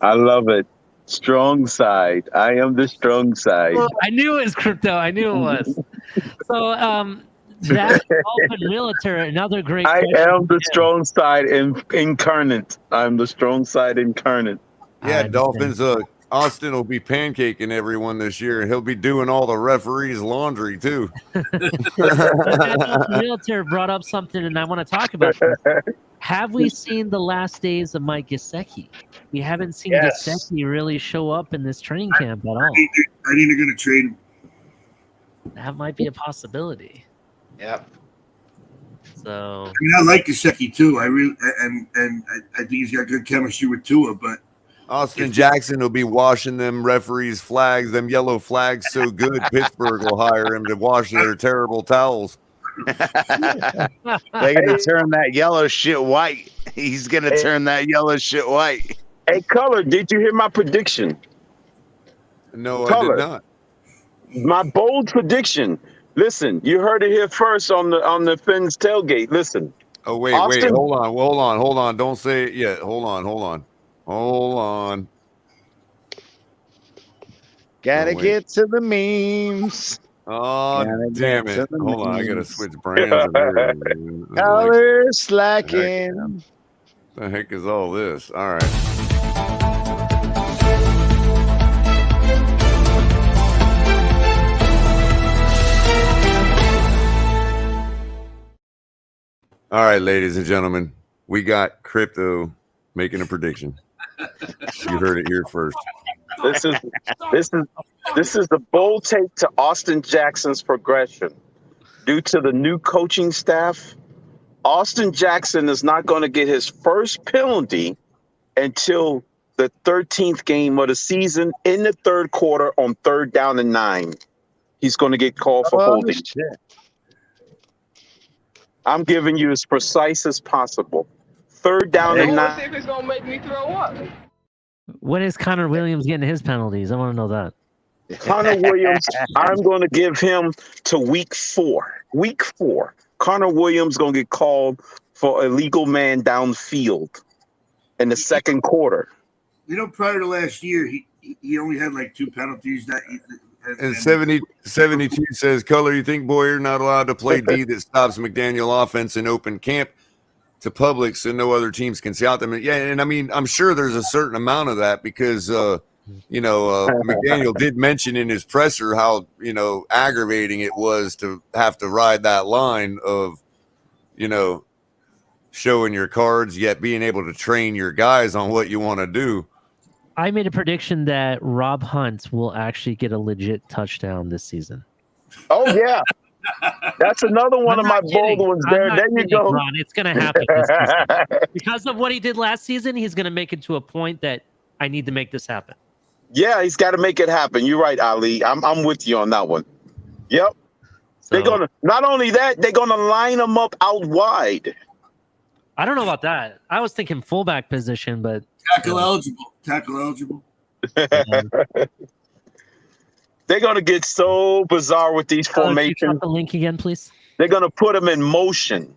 I love it. Strong side. I am the strong side. I knew it was crypto. I knew it was. So that Dolphin Realtor, another great I question. am the strong side incarnate. I'm the strong side incarnate. Yeah, Dolphins. Austin will be pancaking everyone this year, and he'll be doing all the referees' laundry too. That Realtor brought up something, and I want to talk about this. Have we seen the last days of Mike Gesicki? We haven't seen Gesicki really show up in this training camp at all. I think they're going to trade him. That might be a possibility. Yep. So I mean, I like Gesicki too. I really and I think he's got good chemistry with Tua, but Austin Jackson will be washing them referees' flags, them yellow flags so good Pittsburgh will hire him to wash their terrible towels. They're gonna turn that yellow shit white. He's gonna turn that yellow shit white. Hey, Culler, did you hear my prediction? No, Culler, I did not. My bold prediction. Listen, you heard it here first on the Finn's tailgate. Listen. Oh wait, Austin, hold on. Don't say it yet. Hold on. Gotta get to the memes. Oh, damn it. Hold on. I got to switch brands. Color slacking. The heck is all this? All right. All right, ladies and gentlemen, we got Crypto making a prediction. You heard it here first. This is the bold take to Austin Jackson's progression. due to the new coaching staff, Austin Jackson is not going to get his first penalty until the 13th game of the season in the third quarter on 3rd down and 9. He's going to get called for holding. Shit. I'm giving you as precise as possible. 3rd down I and want to 9. see if it's gonna make me throw up. When is Connor Williams getting his penalties? I want to know that. Connor Williams, I'm going to give him to week 4. Week 4. Connor Williams going to get called for illegal man downfield in the second quarter. You know, prior to last year, he only had like 2 penalties that. And 72 says, Culler, you think Boyer not allowed to play D that stops McDaniel offense in open camp to public so no other teams can scout them? Yeah, and I mean, I'm sure there's a certain amount of that because, McDaniel did mention in his presser how, aggravating it was to have to ride that line of, showing your cards, yet being able to train your guys on what you want to do. I made a prediction that Rob Hunt will actually get a legit touchdown this season. Oh, yeah. That's another one of my bold ones there. There you go. Ron, it's going to happen this season. Because of what he did last season, he's going to make it to a point that I need to make this happen. Yeah, he's got to make it happen. You're right, Ali. I'm with you on that one. Yep. So, they're going to, not only that, they're going to line him up out wide. I don't know about that. I was thinking fullback position, but tackle eligible. They're going to get so bizarre with these formations. Can you drop the link again, please? They're going to put him in motion.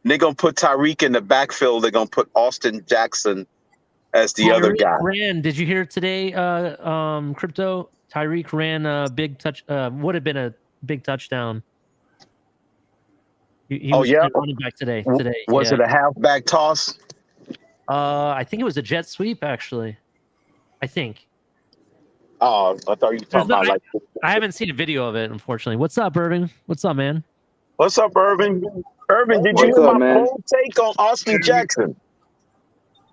They're going to put Tyreek in the backfield. They're going to put Austin Jackson as the other guy. Did you hear today, Crypto? Tyreek ran a big touch, would have been a big touchdown. He was running back today. Was it a halfback toss? I think it was a jet sweep, actually. I think. Oh, I thought you were talking about I haven't seen a video of it, unfortunately. What's up, Irving? What's up, man? What's up, Irving? Irving, did you hear my bold take on Austin Jackson?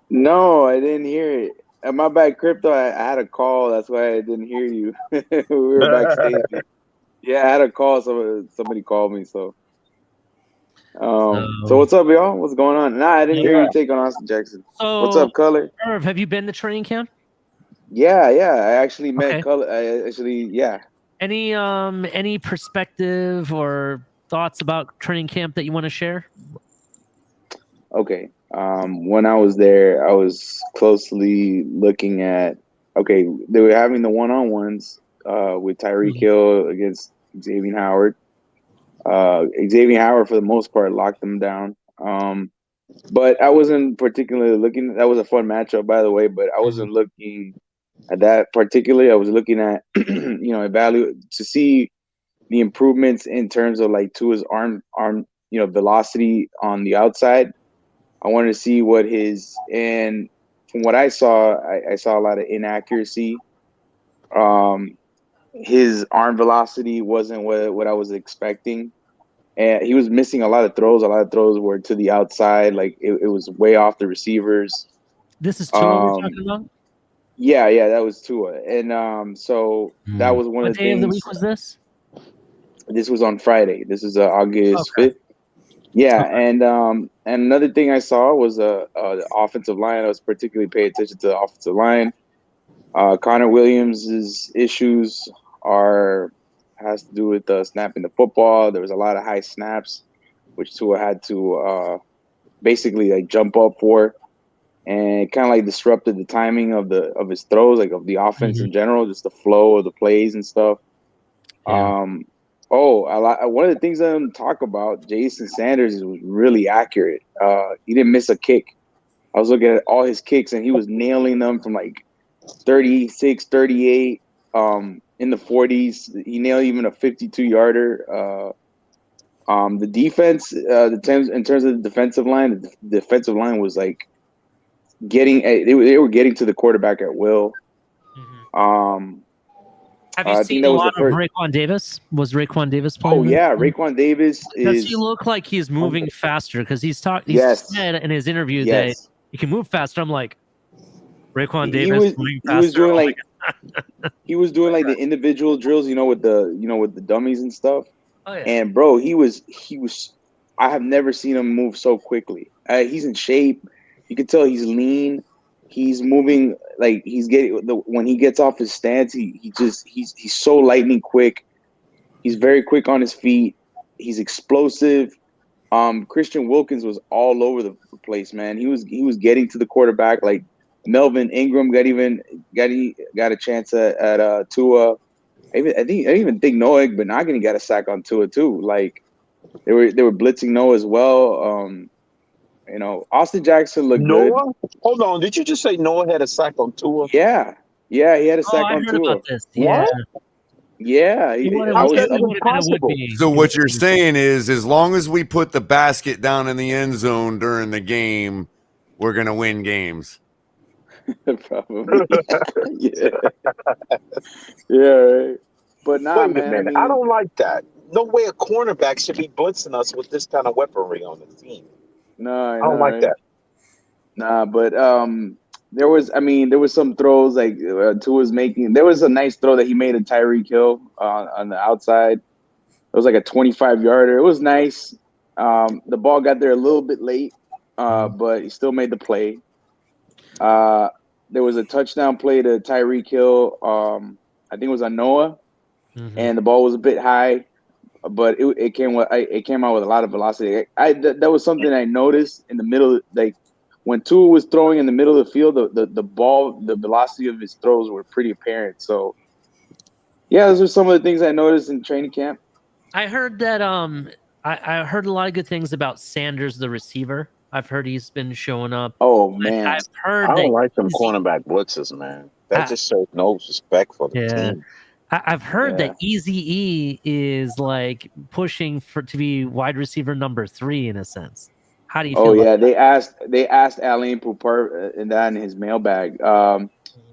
No, I didn't hear it. My bad, Crypto. I had a call. That's why I didn't hear you. We were backstage. Yeah, I had a call. Somebody called me. So what's up, y'all? What's going on? Nah, I didn't hear you take on Austin Jackson. So, what's up, Culler? Irv, have you been to training camp? Yeah. I actually met Culler. Any perspective or thoughts about training camp that you want to share? Okay. When I was there, I was closely looking at. Okay, they were having the one-on-ones with Tyreek Hill against Xavier Howard. Xavier Howard, for the most part, locked them down. But I wasn't particularly looking. That was a fun matchup, by the way. But I wasn't looking at that particularly. I was looking at, evaluate to see the improvements in terms of like Tua's arm, velocity on the outside. I wanted to see what and from what I saw, I saw a lot of inaccuracy. His arm velocity wasn't what I was expecting. And he was missing a lot of throws. A lot of throws were to the outside. Like it was way off the receivers. This is Tua we're talking about? Yeah, that was Tua. And so that was one of the things. What day of the week was this? This was on Friday. This is August 5th. Yeah, and another thing I saw was the offensive line. I was particularly paying attention to the offensive line. Connor Williams' issues has to do with snapping the football. There was a lot of high snaps, which Tua had to basically like jump up for, and it kind of like disrupted the timing of his throws, like of the offense in general, just the flow of the plays and stuff. Yeah. One of the things I didn't talk about, Jason Sanders was really accurate. He didn't miss a kick. I was looking at all his kicks, and he was nailing them from like 36, 38, in the 40s. He nailed even a 52-yarder. The defense, in terms of the defensive line, the defensive line was like they were getting to the quarterback at will. Have you seen a lot of Raekwon Davis? Was Raekwon Davis playing? Oh yeah, Raekwon Davis Does he look like he's moving faster? Because he said in his interview that he can move faster. I'm like, Raekwon Davis moving faster. He was doing like the individual drills, with the dummies and stuff. Oh yeah. And bro, he was. I have never seen him move so quickly. He's in shape. You can tell he's lean. He's moving like he's getting when he gets off his stance. He's so lightning quick. He's very quick on his feet. He's explosive. Christian Wilkins was all over the place, man. He was getting to the quarterback. Like Melvin Ingram got a chance at Tua. I even think Noah Benogany got a sack on Tua too. Like they were blitzing Noah as well. Austin Jackson looked good. Noah? Hold on. Did you just say Noah had a sack on Tua? Yeah, he had a Oh, sack I on heard Tua. about this. Yeah. What? Yeah, He wanted I How's was that it even would have been a would possible? be. So what you're saying is, as long as we put the basket down in the end zone during the game, we're gonna win games. probably. Yeah. Yeah, right. But nah, Wait a man. I minute. I mean, don't like that. No way a cornerback should be blitzing us with this kind of weaponry on the team. no, I I don't know, like right? that. Nah, but there was some throws like Tua's making. There was a nice throw that he made to Tyreek Hill on the outside. It was like a 25-yarder. It was nice. The ball got there a little bit late, but he still made the play. There was a touchdown play to Tyreek Hill. I think it was on Noah, and the ball was a bit high, but it came out with a lot of velocity. That was something I noticed in the middle, like when Tua was throwing in the middle of the field, the ball, the velocity of his throws were pretty apparent. So, yeah, those are some of the things I noticed in training camp. I heard that I heard a lot of good things about Sanders, the receiver. I've heard he's been showing up. Oh man, I've heard I that don't like them Easy- cornerback blitzes, man. That I- just shows no respect for the yeah. team. I've heard Yeah. that Easy E is like pushing to be wide receiver number 3 in a sense. How do you Oh feel yeah, about they asked Alain Poupart in that in his mailbag.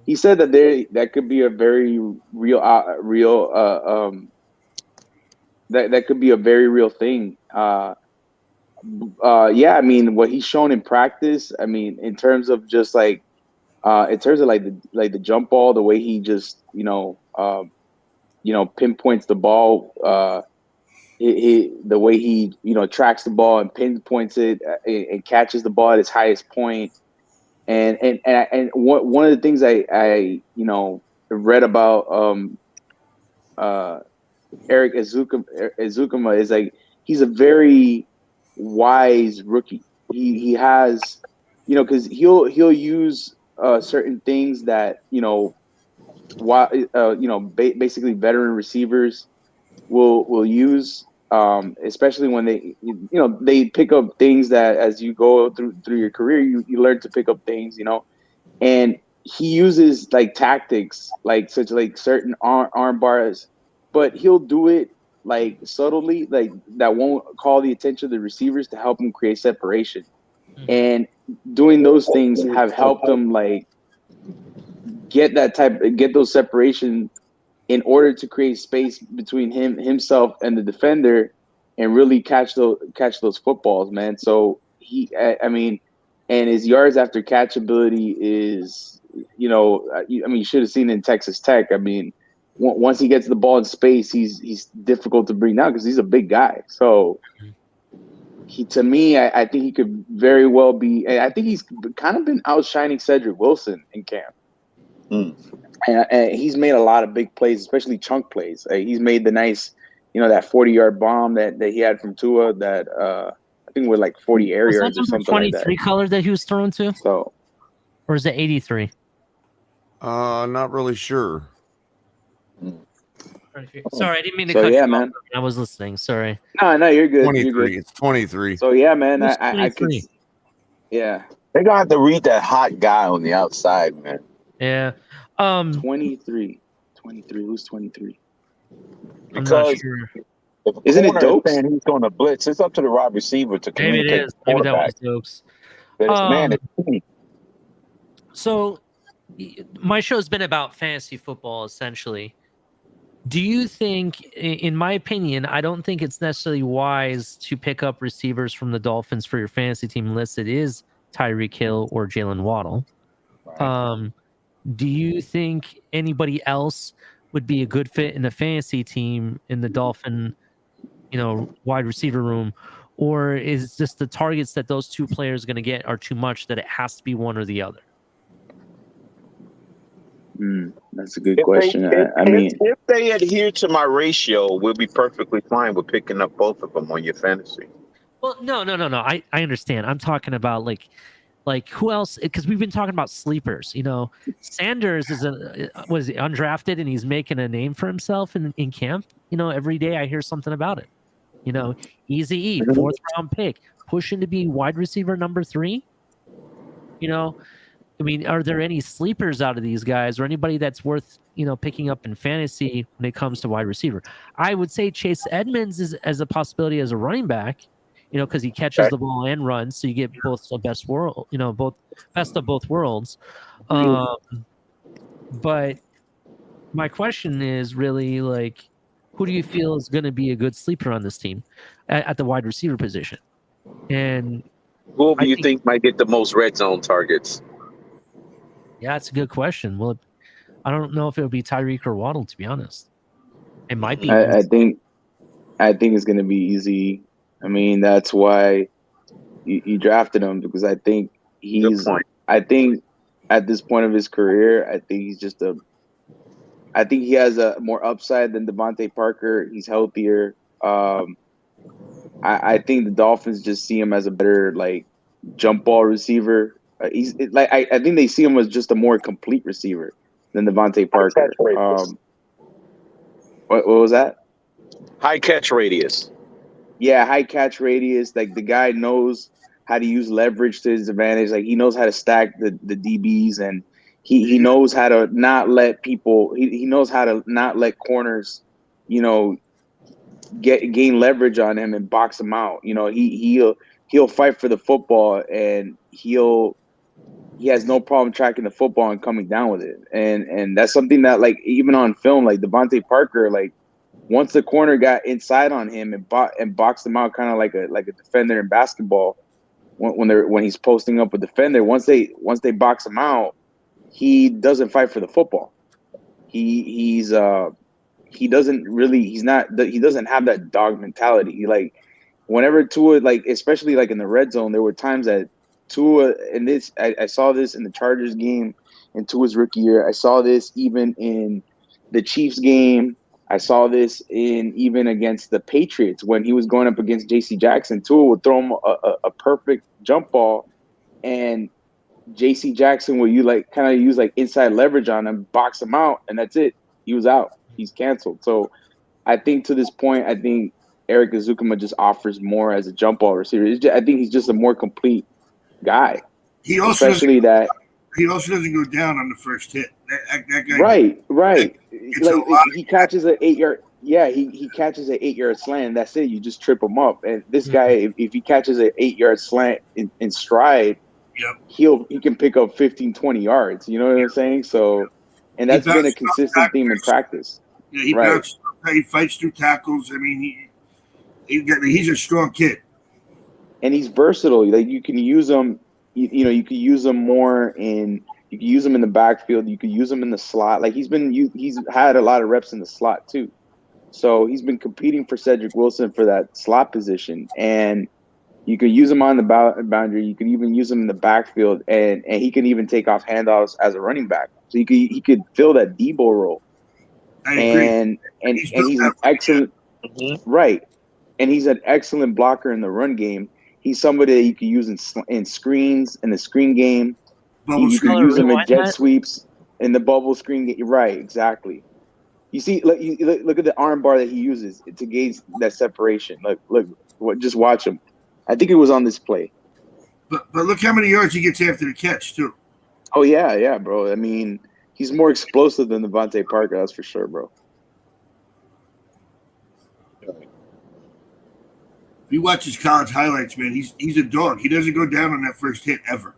He said that that could be a very real that could be a very real thing. Yeah, I mean what he's shown in practice. I mean in terms of just like in terms of like the jump ball, the way he just pinpoints the ball. The way he tracks the ball and pinpoints it and catches the ball at its highest point. And one of the things I read about Eric Ezukuma is like he's a very wise rookie. He has because he'll use certain things that basically veteran receivers will use, especially when they pick up things that as you go through your career you learn to pick up things, and he uses like tactics like such like certain arm bars, but he'll do it like subtly, like that won't call the attention of the receivers to help him create separation. And doing those things have helped him like get those separation in order to create space between himself and the defender and really catch those footballs, man. So I mean, and his yards after catch ability is, you should have seen it in Texas Tech. I mean, once he gets the ball in space, he's difficult to bring down because he's a big guy. So to me, I think he could very well be. I think he's kind of been outshining Cedric Wilson in camp. And he's made a lot of big plays, especially chunk plays. He's made the nice, that 40-yard bomb that he had from Tua that I think were like 40 air Was that yards or number something like that. 23 color that he was thrown to? So, or is it 83? Not really sure. Sorry, I didn't mean to So, cut yeah, you man. off. I was listening. Sorry. No, you're good. 23. You're good. It's 23. So yeah, man, Who's I could. 23? Yeah, They gonna have to read that hot guy on the outside, man. Yeah. 23. Who's 23? I'm not Because sure. if a Isn't it corner is Dokes? saying he's going to blitz, it's up to the wide receiver to Maybe it communicate is. with the Maybe that was quarterback. Dokes. That it's, man, it's So my show's been about fantasy football essentially. Do you think, in my opinion, I don't think it's necessarily wise to pick up receivers from the Dolphins for your fantasy team unless it is Tyreek Hill or Jalen Waddle. Do you think anybody else would be a good fit in the fantasy team in the Dolphin wide receiver room, or is just the targets that those two players are going to get are too much that it has to be one or the other? That's a good question. I mean, if they adhere to my ratio, we'll be perfectly fine with picking up both of them on your fantasy. Well, no. I understand. I'm talking about like who else? Because we've been talking about sleepers. Sanders is was undrafted and he's making a name for himself in camp. Every day I hear something about it. Easy E, fourth round pick, pushing to be wide receiver number 3. I mean, are there any sleepers out of these guys or anybody that's worth, picking up in fantasy when it comes to wide receiver? I would say Chase Edmonds is as a possibility as a running back, because he catches the ball and runs, so you get both the best world, both best of both worlds. But my question is really like, who do you feel is going to be a good sleeper on this team at the wide receiver position? And who do you think might get the most red zone targets? Yeah, that's a good question. Well, I don't know if it would be Tyreek or Waddle, to be honest. It might be. I think it's going to be easy. I mean, that's why you drafted him, because I think I think at this point of his career, I think I think he has a more upside than Devontae Parker. He's healthier. I think the Dolphins just see him as a better jump ball receiver. I think they see him as just a more complete receiver than Devontae Parker. What was that? High catch radius. Yeah, high catch radius. Like, the guy knows how to use leverage to his advantage. Like, he knows how to stack the DBs, and he knows how to not let people. He knows how to not let corners, gain leverage on him and box him out. He'll fight for the football, and he has no problem tracking the football and coming down with it. And that's something that, like, even on film, like Devontae Parker, like, once the corner got inside on him and boxed him out, kind of like a defender in basketball, when he's posting up a defender, once they box him out, he doesn't fight for the football. He doesn't have that dog mentality. Whenever Tua, especially in the red zone, there were times that Tua, and I saw this in the Chargers game in Tua's rookie year. I saw this even in the Chiefs game. I saw this even against the Patriots when he was going up against J.C. Jackson. Tua would throw him a perfect jump ball, and J.C. Jackson will kind of use inside leverage on him, box him out, and that's it. He was out. He's canceled. So I think to this point, I think Eric Azukama just offers more as a jump ball receiver. I think he's just a more complete guy. He also especially that he also doesn't go down on the first hit. That guy, right. He catches an 8-yard. Yeah, he catches an 8-yard slant, and that's it. You just trip him up. And this guy, if he catches an 8-yard slant in stride, he can pick up 15, 20 yards. You know what I'm saying? So, and that's been a consistent theme in practice. Yeah, he bounces. He fights through tackles. I mean, he's a strong kid, and he's versatile. Like, you can use him. You could use him more in. You could use him in the backfield. You could use him in the slot. Like, he's had a lot of reps in the slot too. So he's been competing for Cedric Wilson for that slot position, and you could use him on the boundary. You could even use him in the backfield, and he can even take off handoffs as a running back. So he could fill that Debo role. I agree. And he's an excellent right, and he's an excellent blocker in the run game. He's somebody that you can use in screens in the screen game. You can use him in jet sweeps in the bubble screen game. Right, exactly. You see, look at the arm bar that he uses to gauge that separation. Just watch him. I think it was on this play. But look how many yards he gets after the catch too. Oh yeah, bro. I mean, he's more explosive than Devontae Parker, that's for sure, bro. If you watch his college highlights, man, he's a dog. He doesn't go down on that first hit ever.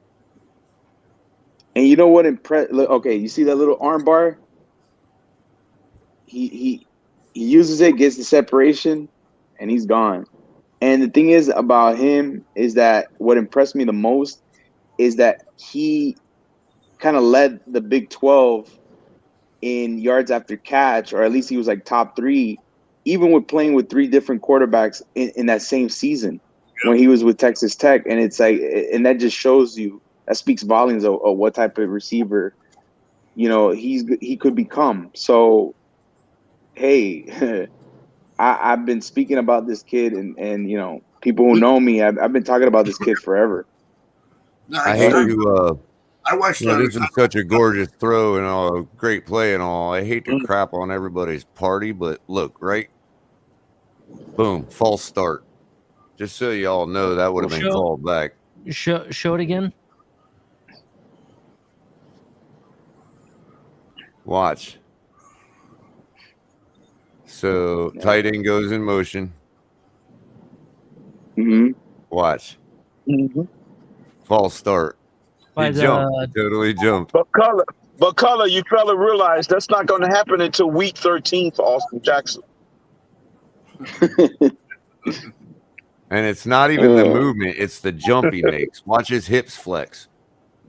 And you know what? Okay, you see that little arm bar? He uses it, gets the separation, and he's gone. And the thing is about him is that what impressed me the most is that he kind of led the Big 12 in yards after catch, or at least he was top 3, even with playing with 3 different quarterbacks in that same season when he was with Texas Tech, and it's like, and that just shows you, that speaks volumes of what type of receiver, you know, he could become. So, hey, I've been speaking about this kid, and you know, people who know me, I've been talking about this kid forever. No, I hate to. I watched Yeah, this is such a gorgeous throw and all, great play and all. I hate to crap on everybody's party, but look, right? Boom, false start. Just so y'all know, that would have been called back. Show it again. Watch. So tight end goes in motion. Watch. False start. He jumped. He totally jumped. But Culler, you fella realize that's not going to happen until week 13 for Austin Jackson. And it's not even the movement, it's the jump he makes. Watch his hips flex.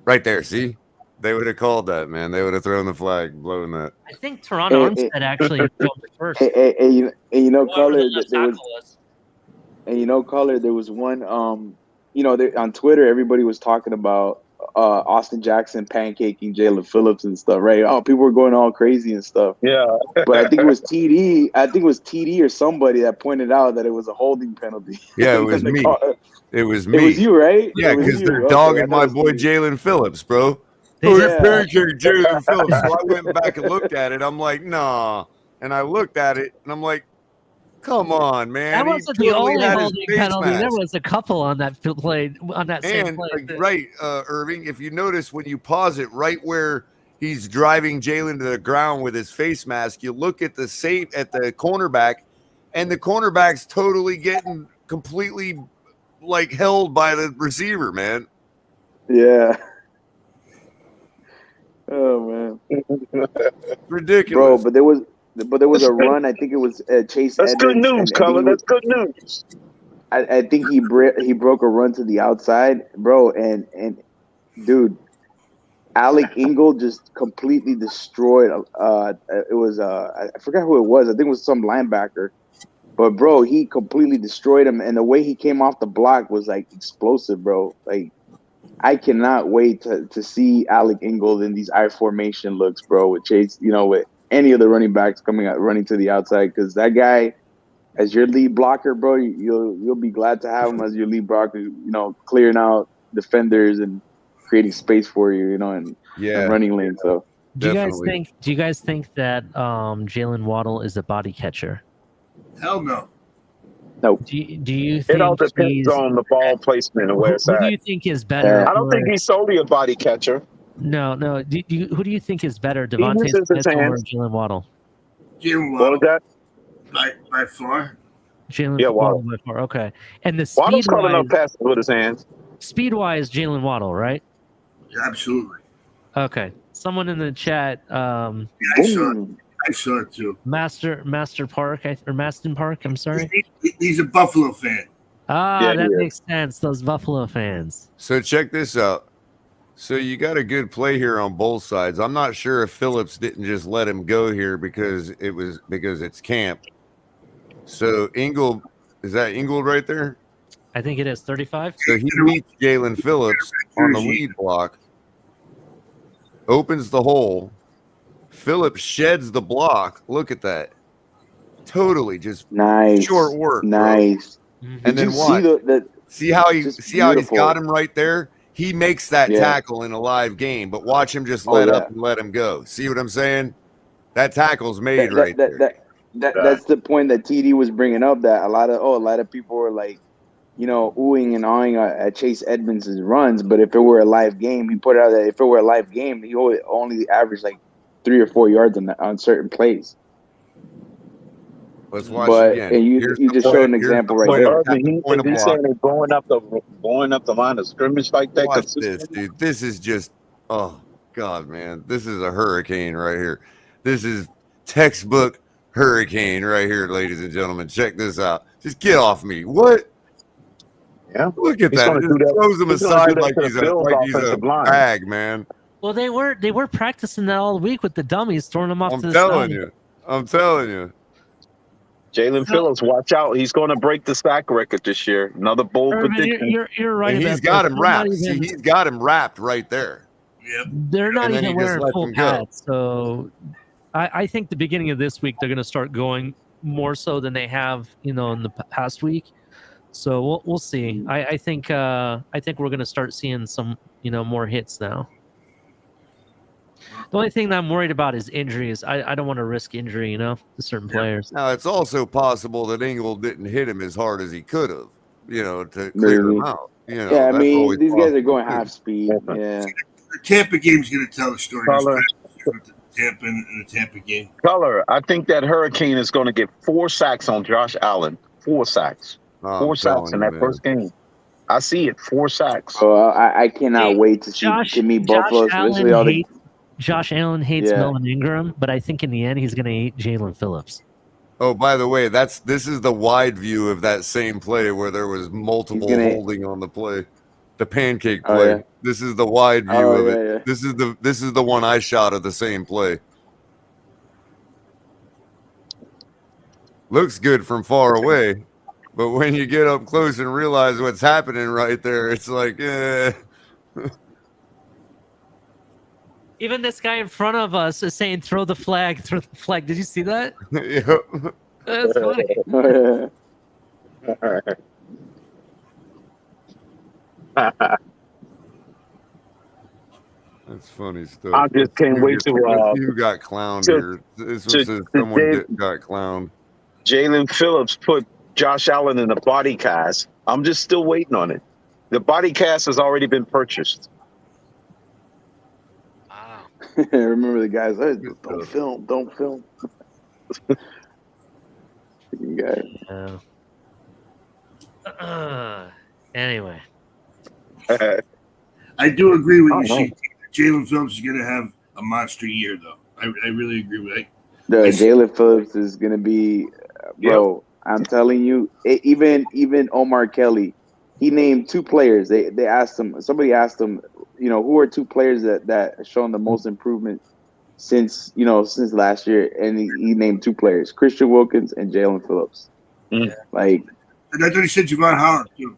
Right there, see? They would have called that, man. They would have thrown the flag, blown that. I think Teron Armstead actually jumped first. And you know, Whoever Culler, the left there was, tackle was. and you know, Culler, there was one, you know, on Twitter, everybody was talking about Austin Jackson pancaking Jalen Phillips and stuff, right? Oh, people were going all crazy and stuff. Yeah. But I think it was TD. I think it was TD or somebody that pointed out that it was a holding penalty. Yeah, it was me. It was me. It was you, right? Yeah, It was because you. they're Okay, dogging I thought my it was boy me. Jalen Phillips, bro. They Oh, just- you're pancake Jalen Phillips. So I went back and looked at it. I'm like, nah. And I looked at it, and I'm like, come on, man. That He wasn't the totally only had his holding face penalty. There mask. was a couple on that play, on that same And play. right, Irving, if you notice when you pause it, right where he's driving Jalen to the ground with his face mask, you look at the cornerback, and the cornerback's totally getting completely like held by the receiver, man. Yeah. Oh man. Ridiculous. Bro, but there was a run. I think it was Chase That's Edmonds. good news, and I think Culler. it was- That's good news. I think he broke a run to the outside, bro, and dude, Alec Ingle just completely destroyed. It was I forgot who it was. I think it was some linebacker, but bro, he completely destroyed him, and the way he came off the block was like explosive, bro. Like I cannot wait to see Alec Ingle in these I formation looks, bro, with Chase, you know, with any of the running backs coming out running to the outside, because that guy, as your lead blocker, bro, you'll be glad to have him as your lead blocker, you know, clearing out defenders and creating space for you, you know, and running lanes. So Do you guys think that Jalen Waddle is a body catcher? Hell no. No. Do you think It all depends he's, on the ball placement and where it's who at. do you think is better? I don't think he's solely a body catcher. No. Who do you think is better, He Devontae uses his Smith or hands. Jalen Waddle? Jalen What was Waddle. that? By far. Jalen Waddle. by far. Okay. And the Waddle's speed caught wise, enough passes with his hands. speed wise, Jalen Waddle, right? Yeah, absolutely. Okay. Someone in the chat, Yeah, I saw it too. Master Park or Maston Park. I'm sorry. He's a Buffalo fan. Ah, that makes sense. Those Buffalo fans. So check this out. So you got a good play here on both sides. I'm not sure if Phillips didn't just let him go here because it's camp. So Ingle, is that Ingle right there? I think it is 35. So he meets Jalen Phillips on the lead block, opens the hole. Phillips sheds the block. Look at that. Totally just nice, short work. nice. Bro. And Did then you what? See how he's beautiful. got him right there? He makes that tackle in a live game, but watch him just let up and let him go. See what I'm saying? That tackle's made there. That's the point that TD was bringing up, that a lot of people were like, you know, oohing and awing at Chase Edmonds' runs, but if it were a live game, he put out that if it were a live game, he only averaged like 3 or 4 yards on certain plays. Let's watch again. And you just showed an example right there. He's saying they're going up the line of scrimmage like that. Watch this, dude. This is just, oh God, man. This is a hurricane right here. This is textbook hurricane right here, ladies and gentlemen. Check this out. Just get off me. What? Yeah. Look at He's that. gonna Just do that. throws him He's gonna aside do that like to the he's Bills a offensive line. bag, man. Well, they were practicing that all week with the dummies, throwing them off to the I'm telling side. you. I'm telling you. Jalen Phillips, watch out. He's going to break the sack record this year. Another bold Urban, prediction. you're right And about he's got this. him They're not wrapped. See, even he's got him wrapped right there. they're not And then even he just wearing lets full him go. pads. So I think the beginning of this week they're going to start going more so than they have, in the past week. So we'll see. I think we're going to start seeing some more hits now. The only thing that I'm worried about is injuries. I don't want to risk injury, to certain players. Now, it's also possible that Engel didn't hit him as hard as he could have, to clear Maybe. him out. Yeah, I That's mean, always these guys are possible, going too. half speed. Yeah. The Tampa game's going to tell the story. Color. Tampa in the Tampa game. Color, I think that Hurricane is going to get 4 sacks on Josh Allen. 4 sacks. I'm 4 sacks telling in you, that man. first game. I see it. 4 sacks. Oh, I cannot wait to meet Buffalo, especially all the. Josh Allen hates Yeah. Melvin Ingram, but I think in the end he's going to hate Jalen Phillips. Oh, by the way, this is the wide view of that same play where there was multiple holding on the play, the pancake Oh, play. yeah. This is the wide view Oh, of yeah, it. yeah. This is the one I shot of the same play. Looks good from far away, but when you get up close and realize what's happening right there, it's like, Even this guy in front of us is saying, throw the flag, throw the flag. Did you see that? Yep. That's funny. That's funny stuff. I just can't wait to let's see who got clowned here. This one says someone got clowned. Jalen Phillips put Josh Allen in a body cast. I'm just still waiting on it. The body cast has already been purchased. I remember the guys. Hey, don't film. Yeah. Anyway. I do agree with you. See, Jalen Phillips is going to have a monster year, though. I really agree with that. Jalen Phillips is going to be, bro. I'm telling you, even Omar Kelly, he named 2 players. They asked him. Somebody asked him, who are 2 players that have shown the most improvement since last year, and he named 2 players: Christian Wilkins and Jalen Phillips. Like, and I thought he said Javon Holland too.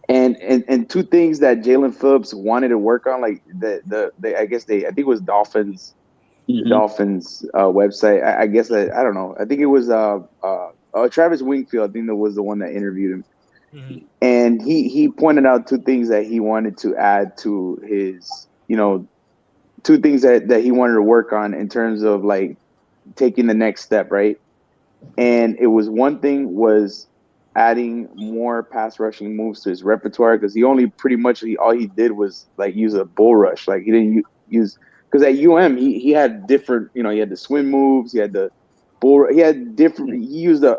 And 2 things that Jalen Phillips wanted to work on, like I think it was Dolphins, Dolphins website. I guess I don't know. I think it was Travis Wingfield. I think that was the one that interviewed him, and he pointed out 2 things that he wanted to add to his 2 things that he wanted to work on in terms of like taking the next step, right? And it was, one thing was adding more pass rushing moves to his repertoire, because he only all he did was like use a bull rush. Like he didn't use, because at UM he had different, he had the swim moves, he had the bull, he had different. He used a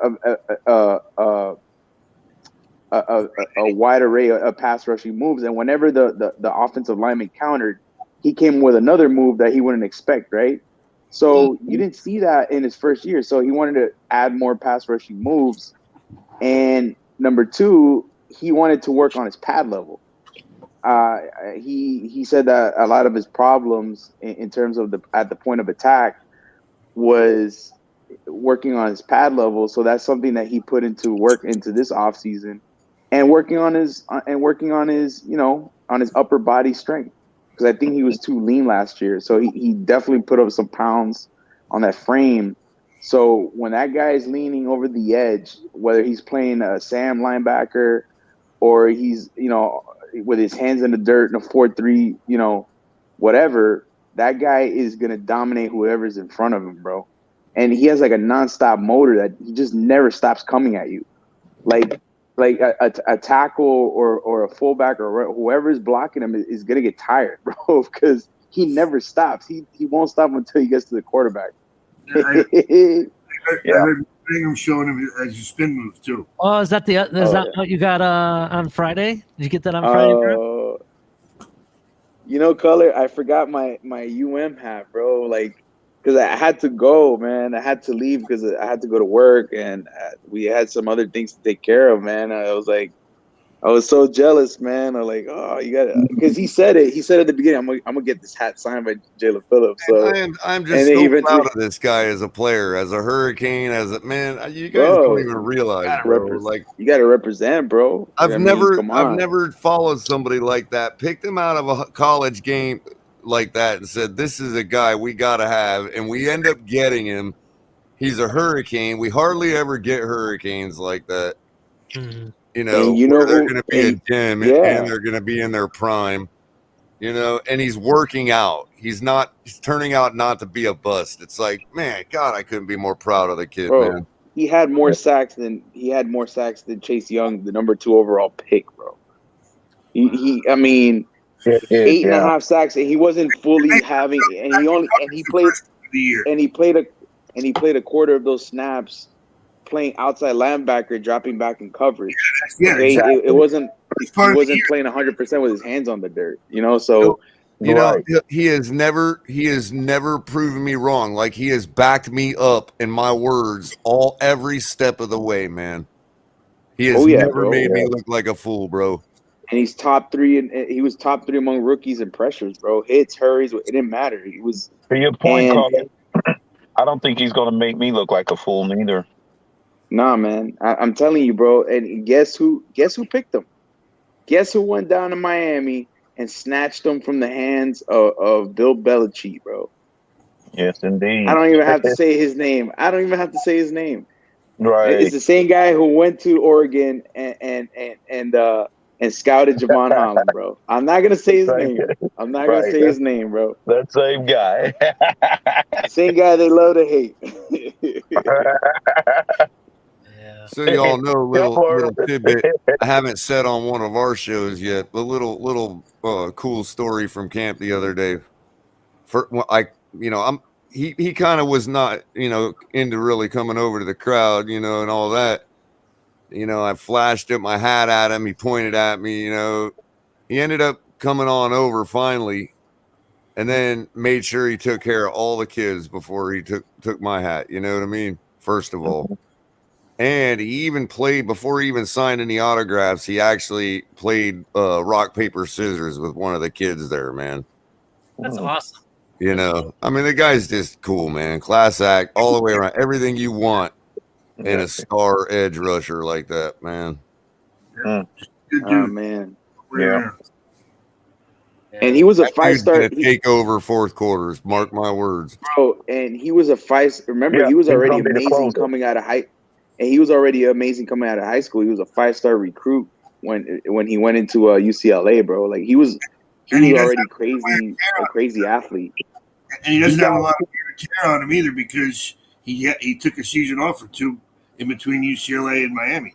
wide array of pass rushing moves, and whenever the offensive lineman countered, he came with another move that he wouldn't expect, right? So you didn't see that in his first year. So he wanted to add more pass rushing moves. And number 2, he wanted to work on his pad level. He said that a lot of his problems in terms of at the point of attack was working on his pad level. So that's something that he put into work into this offseason, and working on his on his upper body strength, because I think he was too lean last year. So he definitely put up some pounds on that frame. So when that guy is leaning over the edge, whether he's playing a Sam linebacker or he's, with his hands in the dirt in a 4-3, whatever, that guy is going to dominate whoever's in front of him, bro. And he has like a nonstop motor that he just never stops coming at you. Like a tackle or a fullback or whoever is blocking him is going to get tired, bro, because he never stops. He won't stop until he gets to the quarterback. I heard Ingram showing him as a spin move too. Oh, is that what you got on Friday? Did you get that on Friday, bro? Color, I forgot my hat, bro. Like, because I had to go, man. I had to leave because I had to go to work, and we had some other things to take care of, man. I was like, I was so jealous, man. I'm like, oh, you got it, because he said it. He said at the beginning, I'm gonna get this hat signed by Jalen Phillips. So, I'm and just then so eventually, proud of this guy as a player, as a Hurricane, as a man. You guys don't bro, even realize, gotta bro. Like you got to represent, bro. I mean, come I've on, never followed somebody like that, picked him out of a college game like that, and said, "This is a guy we gotta have," and we end up getting him. He's a Hurricane. We hardly ever get Hurricanes like that. Mhm. You and know, you where know they're who? going to be a And gem and yeah, they're going to be in their prime. You know, and he's working out. He's turning out not to be a bust. It's like, man, God, I couldn't be more proud of the kid, bro, man. he had more sacks than Chase Young, the number 2 overall pick, bro. I mean, eight and a Yeah. half sacks, and he wasn't fully having, and he played the year. and he played a quarter of those snaps playing outside linebacker, dropping back in coverage. Yeah, Okay, exactly. it wasn't It's he part of the wasn't year. playing 100% with his hands on the dirt, you know. So You know, he has never proven me wrong. Like he has backed me up in my words every step of the way, man. He has oh yeah, never bro. made me look like a fool, bro. And he's top 3, and he was top 3 among rookies in pressures, bro. Hits, hurries, it didn't matter. He was, To your point, and Carter, I don't think he's going to make me look like a fool neither. nah, man, I'm telling you, bro. And guess who picked him? Guess who went down to Miami and snatched him from the hands of Bill Belichick, bro? Yes, indeed. I don't even have to say his name. It's Right. the same guy who went to Oregon and scouted Javon Holland, bro. I'm not gonna say his name. I'm not gonna Right. say his name, bro. That same guy. Same guy they love to hate. So y'all know little tidbit I haven't said on one of our shows yet, but little cool story from camp the other day. He kind of was not, into really coming over to the crowd, and all that. I flashed up my hat at him. He pointed at me, he ended up coming on over finally, and then made sure he took care of all the kids before he took my hat. You know what I mean? First of all. And he even played before he even signed any autographs. He actually played rock, paper, scissors with one of the kids there, man. That's awesome. I mean, the guy's just cool, man. Class act all the way around. Everything you want in a star edge rusher like that, man. Good dude. Oh man. Yeah. And he was a That dude's 5-star. gonna take over fourth quarters. Mark my words. Bro, and he was a 5. Remember, Yeah, he was he's already gonna be the amazing closer. coming out of high. And he was already amazing coming out of high school. He was a 5-star recruit when he went into UCLA, bro. Like he was already a crazy athlete. And he doesn't have a lot of wear and tear on him either because he took a season off or 2 in between UCLA and Miami.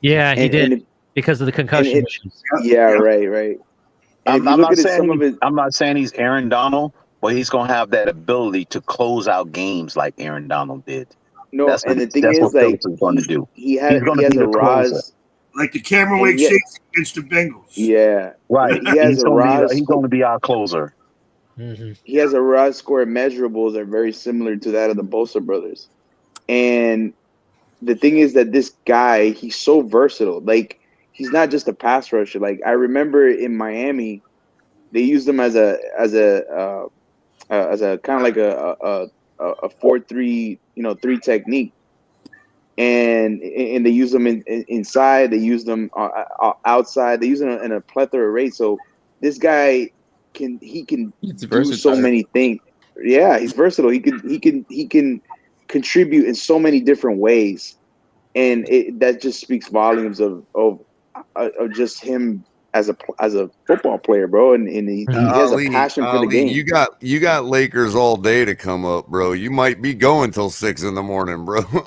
Yeah, he And- did and because of the concussion issues. Yeah, right. And if you I'm look not at it, saying I'm not saying he's Aaron Donald, but he's going to have that ability to close out games like Aaron Donald did. no, That's and what, the thing that's is, what like Phillips is going to do. he He's has going to be a the closer. Roz. Like the camera And wake he- safety against the Bengals. Yeah, Right. He has He's a going Roz. to be our closer. He has a raw score measurables are very similar to that of the Bosa brothers. And the thing is that this guy, he's so versatile. Like he's not just a pass rusher. Like I remember in Miami, they used him as a kind of like a 4-3, 3 technique. And they use them inside, they use them outside, they use them in a plethora of rates. So this guy can do so many things. Yeah, he's versatile. He can contribute in so many different ways, and that just speaks volumes of just him as a football player, bro. And he has a passion for the game. You got Lakers all day to come up, bro. You might be going till 6 in the morning, bro. We're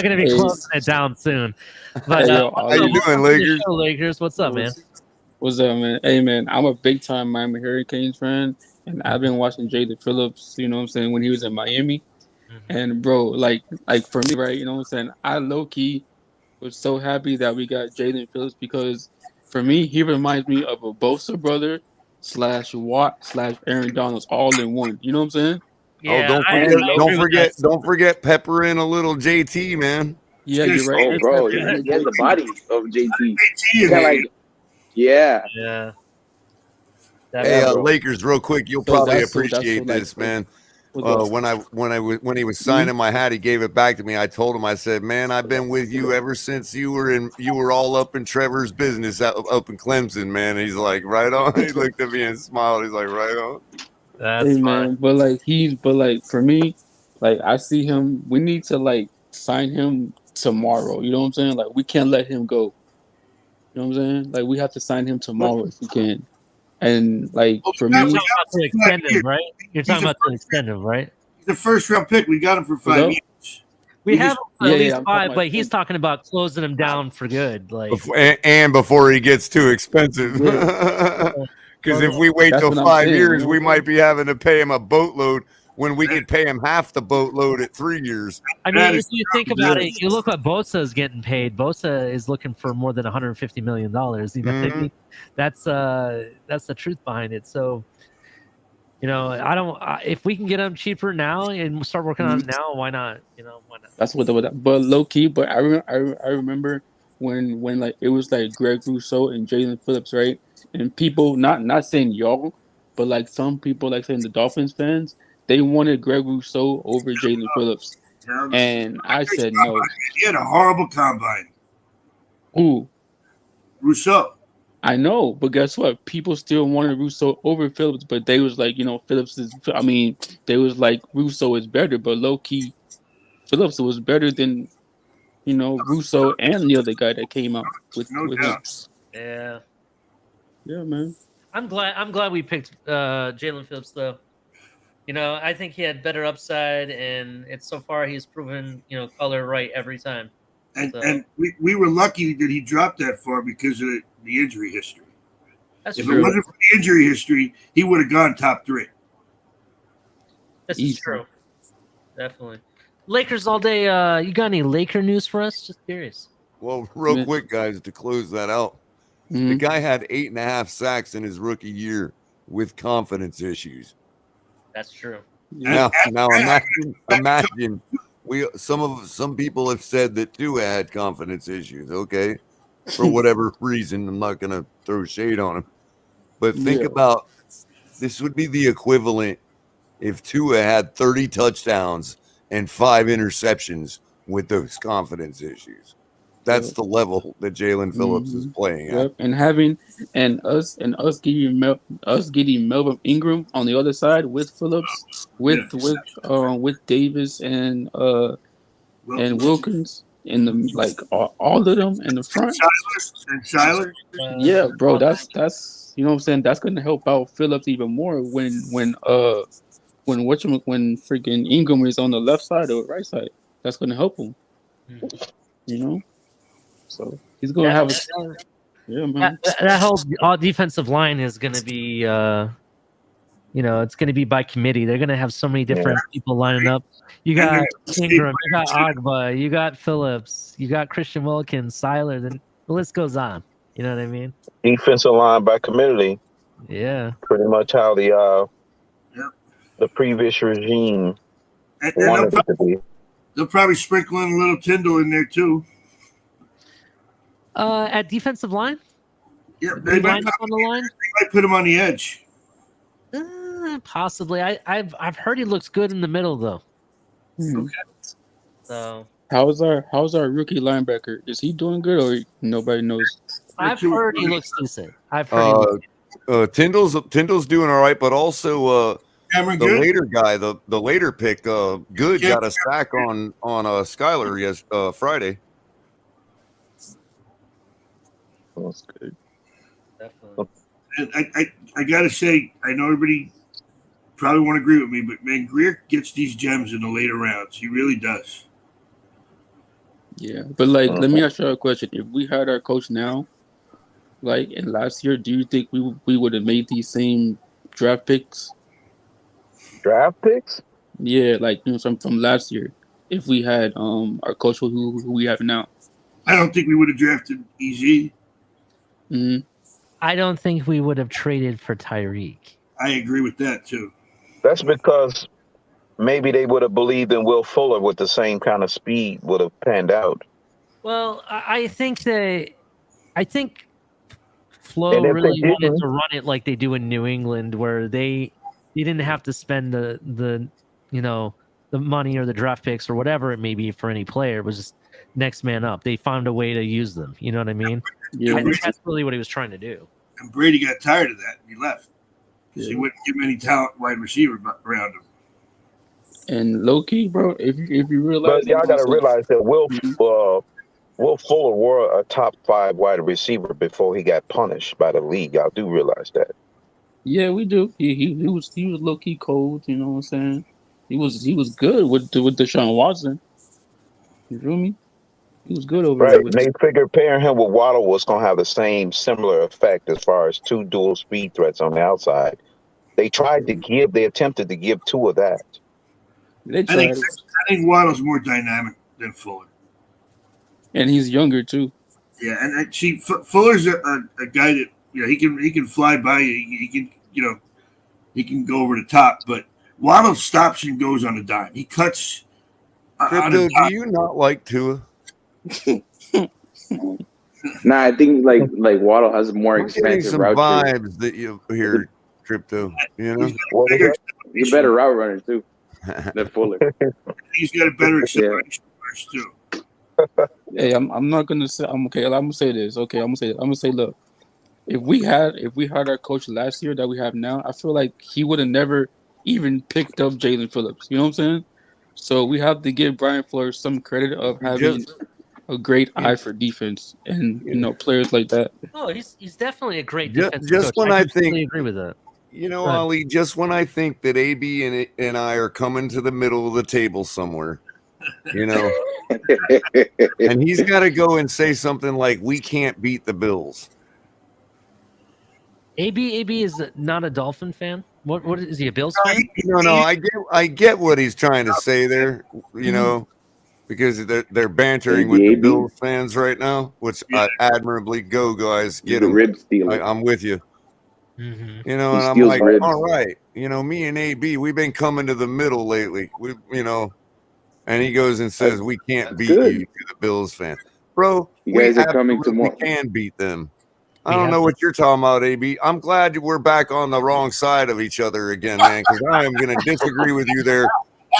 gonna be closing it down soon. But Hey, yo, how you doing, Lakers? Lakers, what's up, man? What's up, man? Hey, man, I'm a big time Miami Hurricanes fan, and I've been watching Jalen Phillips. You know what I'm saying, when he was in Miami, and bro, like for me, right? You know what I'm saying. I low key was so happy that we got Jalen Phillips because for me, he reminds me of a Bosa brother / Watt / Aaron Donald's all in one. You know what I'm saying? Yeah, don't forget pepper in a little JT, man. Yeah, you're right. Oh, It's bro, Tyreek and he has the JT. body of JT. in Kind of there. like, yeah, Yeah. Hey, yeah, bro. Lakers, real quick, you'll So probably that's so appreciate like this, man. what's up? When he was Mhm. signing my hat, he gave it back to me. I told him, I said, "Man, I've been with you ever since you were all up in Trevor's business up in Clemson, man." And he's like, "Right on." He looked at me and smiled. He's like, "Right on." That's Hey fine. man, but like for me, like I see him. We need to like sign him tomorrow. You know what I'm saying? Like we can't let him go. You know what I'm saying? Like we have to sign him tomorrow if we can. And like Oh, for You're me, talking about to extend him, right? You're talking about to extend him, right? He's a first round pick. We got him for 5 up? years. We have him for Yeah, at least I'm talking 5, about but he's talking about closing him down for good. Like, And before he gets too expensive. Yeah. Because if we wait That's till what I'm 5 saying, you years, know we what I'm might be having to pay him a boatload when we could pay him half the boatload at 3 years. I mean, if you think about it, you look what Bosa is getting paid. Bosa is looking for more than $150 million. You know what I mean? That's the truth behind it. So, you know, if we can get him cheaper now and start working on it now, why not? You know, why not? That's but low key. But I remember when like it was like Greg Rousseau and Jalen Phillips, right? And people not saying y'all, but like some people like saying the Dolphins fans, they wanted Greg Rousseau over Jalen Phillips, and I said no. He had a horrible combine. Who? Rousseau. I know, but guess what? People still wanted Russo over Phillips, but they was like, you know, Phillips is. I mean, they was like Russo is better, but low key, Phillips was better than Russo and the other guy that came out with him. Yeah. Yeah, man. I'm glad we picked Jalen Phillips though. You know, I think he had better upside, and it's so far he's proven Culler right every time. And we were lucky that he dropped that far because of the injury history. That's if true. it wasn't for the injury history, he would have gone top 3. This is true. Definitely. Lakers all day. You got any Laker news for us? Just curious. Well, real quick, guys, to close that out. The guy had 8.5 sacks in his rookie year with confidence issues. That's true. Now imagine some people have said that Tua had confidence issues. Okay, for whatever reason, I'm not gonna throw shade on him, but think about this would be the equivalent if Tua had 30 touchdowns and 5 interceptions with those confidence issues. That's the level that Jalen Phillips is playing at. Yep, and us getting Melvin Ingram on the other side with Phillips, with Davis and Wilkins in the like all of them in the front. And Siler. Yeah, bro, that's you know what I'm saying. That's gonna help out Phillips even more when freaking Ingram is on the left side or right side. That's gonna help him. You know, so he's gonna have a man. That whole all defensive line is going to be, it's going to be by committee. They're going to have so many different people lining up. You got Ingram, you got Agba, you got Phillips, you got Christian Wilkins, Siler. Then the list goes on. You know what I mean? Defensive line by committee. Yeah. Pretty much how the previous regime wanted it to be. They'll probably sprinkle in a little Tyndall in there too. At defensive line? Yeah, they might line up on the line. They might put him on the edge. Possibly. I've heard he looks good in the middle though. Okay. So how's our rookie linebacker? Is he doing good or nobody knows? I've heard he looks decent. I've heard. Tyndall's doing all right, but also the Good? later guy, the later pick, Good got a sack on Skyler Friday. That's good. Definitely. And I gotta say, I know everybody probably won't agree with me, but man, Greer gets these gems in the later rounds. He really does. Yeah, but like, let me ask you a question: if we had our coach now, like in last year, do you think we would have made these same draft picks? Draft picks? Yeah, like from last year, if we had our coach who we have now. I don't think we would have drafted EZ. I don't think we would have traded for Tyreek. I agree with that too. That's because maybe they would have believed in Will Fuller with the same kind of speed would have panned out. Well, I think Flo And if they really wanted didn't, to run it like they do in New England, where they didn't have to spend the you know the money or the draft picks or whatever it may be for any player. It was just next man up. They found a way to use them. You know what I mean? Yeah. I think that's really what he was trying to do. And Brady got tired of that and he left because he Yeah. wouldn't give any talent wide receiver around him. And low key, bro, if you realize, but y'all got to realize that Will Fuller were a top 5 wide receiver before he got punished by the league. Y'all do realize that. yeah, we do. He was low key cold. You know what I'm saying? He was good with Deshaun Watson. You feel me? He was good over there Right. with. And they figured pairing him with Waddle was going to have the same similar effect as far as 2 dual speed threats on the outside. They attempted to give 2 of that. They I tried, think Waddle's more dynamic than Fuller. and he's younger too. Yeah, and see, Fuller's a guy that he can fly by you. He can he can go over the top, but Waddle stops and goes on a dime. He cuts on a Crypto, do dime. you not like Tua? Nah, I think like Waddle has a more I'm getting expansive some route tree. vibes that you hear, Crypto. You know, He's a better route runner too than Fuller. He's got a better acceleration burst too. Hey, I'm not gonna say I'm okay. I'm gonna say this. Okay, I'm gonna say, look, if we had our coach last year that we have now, I feel like he would have never even picked up Jalen Phillips. You know what I'm saying? So we have to give Brian Flores some credit of having a great eye for defense and players like that. Oh, he's definitely a great just, defensive just coach. when I I completely think, agree with that. you know, Go ahead. Ali, just when I think that AB and I are coming to the middle of the table somewhere, you know, and he's got to go and say something like, "We can't beat the Bills." AB is not a Dolphin fan. What is he, a Bills fan? No, I get what he's trying to say there, you know, because they're bantering with the Bills fans right now, which admirably go, guys, get the them. rib stealer. I'm with you. Mm-hmm. You know, He and I'm steals like, ribs. all right, you know, me and AB, we've been coming to the middle lately. You know, and he goes and says, "We can't beat good. you," to the Bills fan, bro. You We guys are coming to absolutely more. can beat them. I don't know what you're talking about, AB. I'm glad we're back on the wrong side of each other again, man, because I am going to disagree with you there.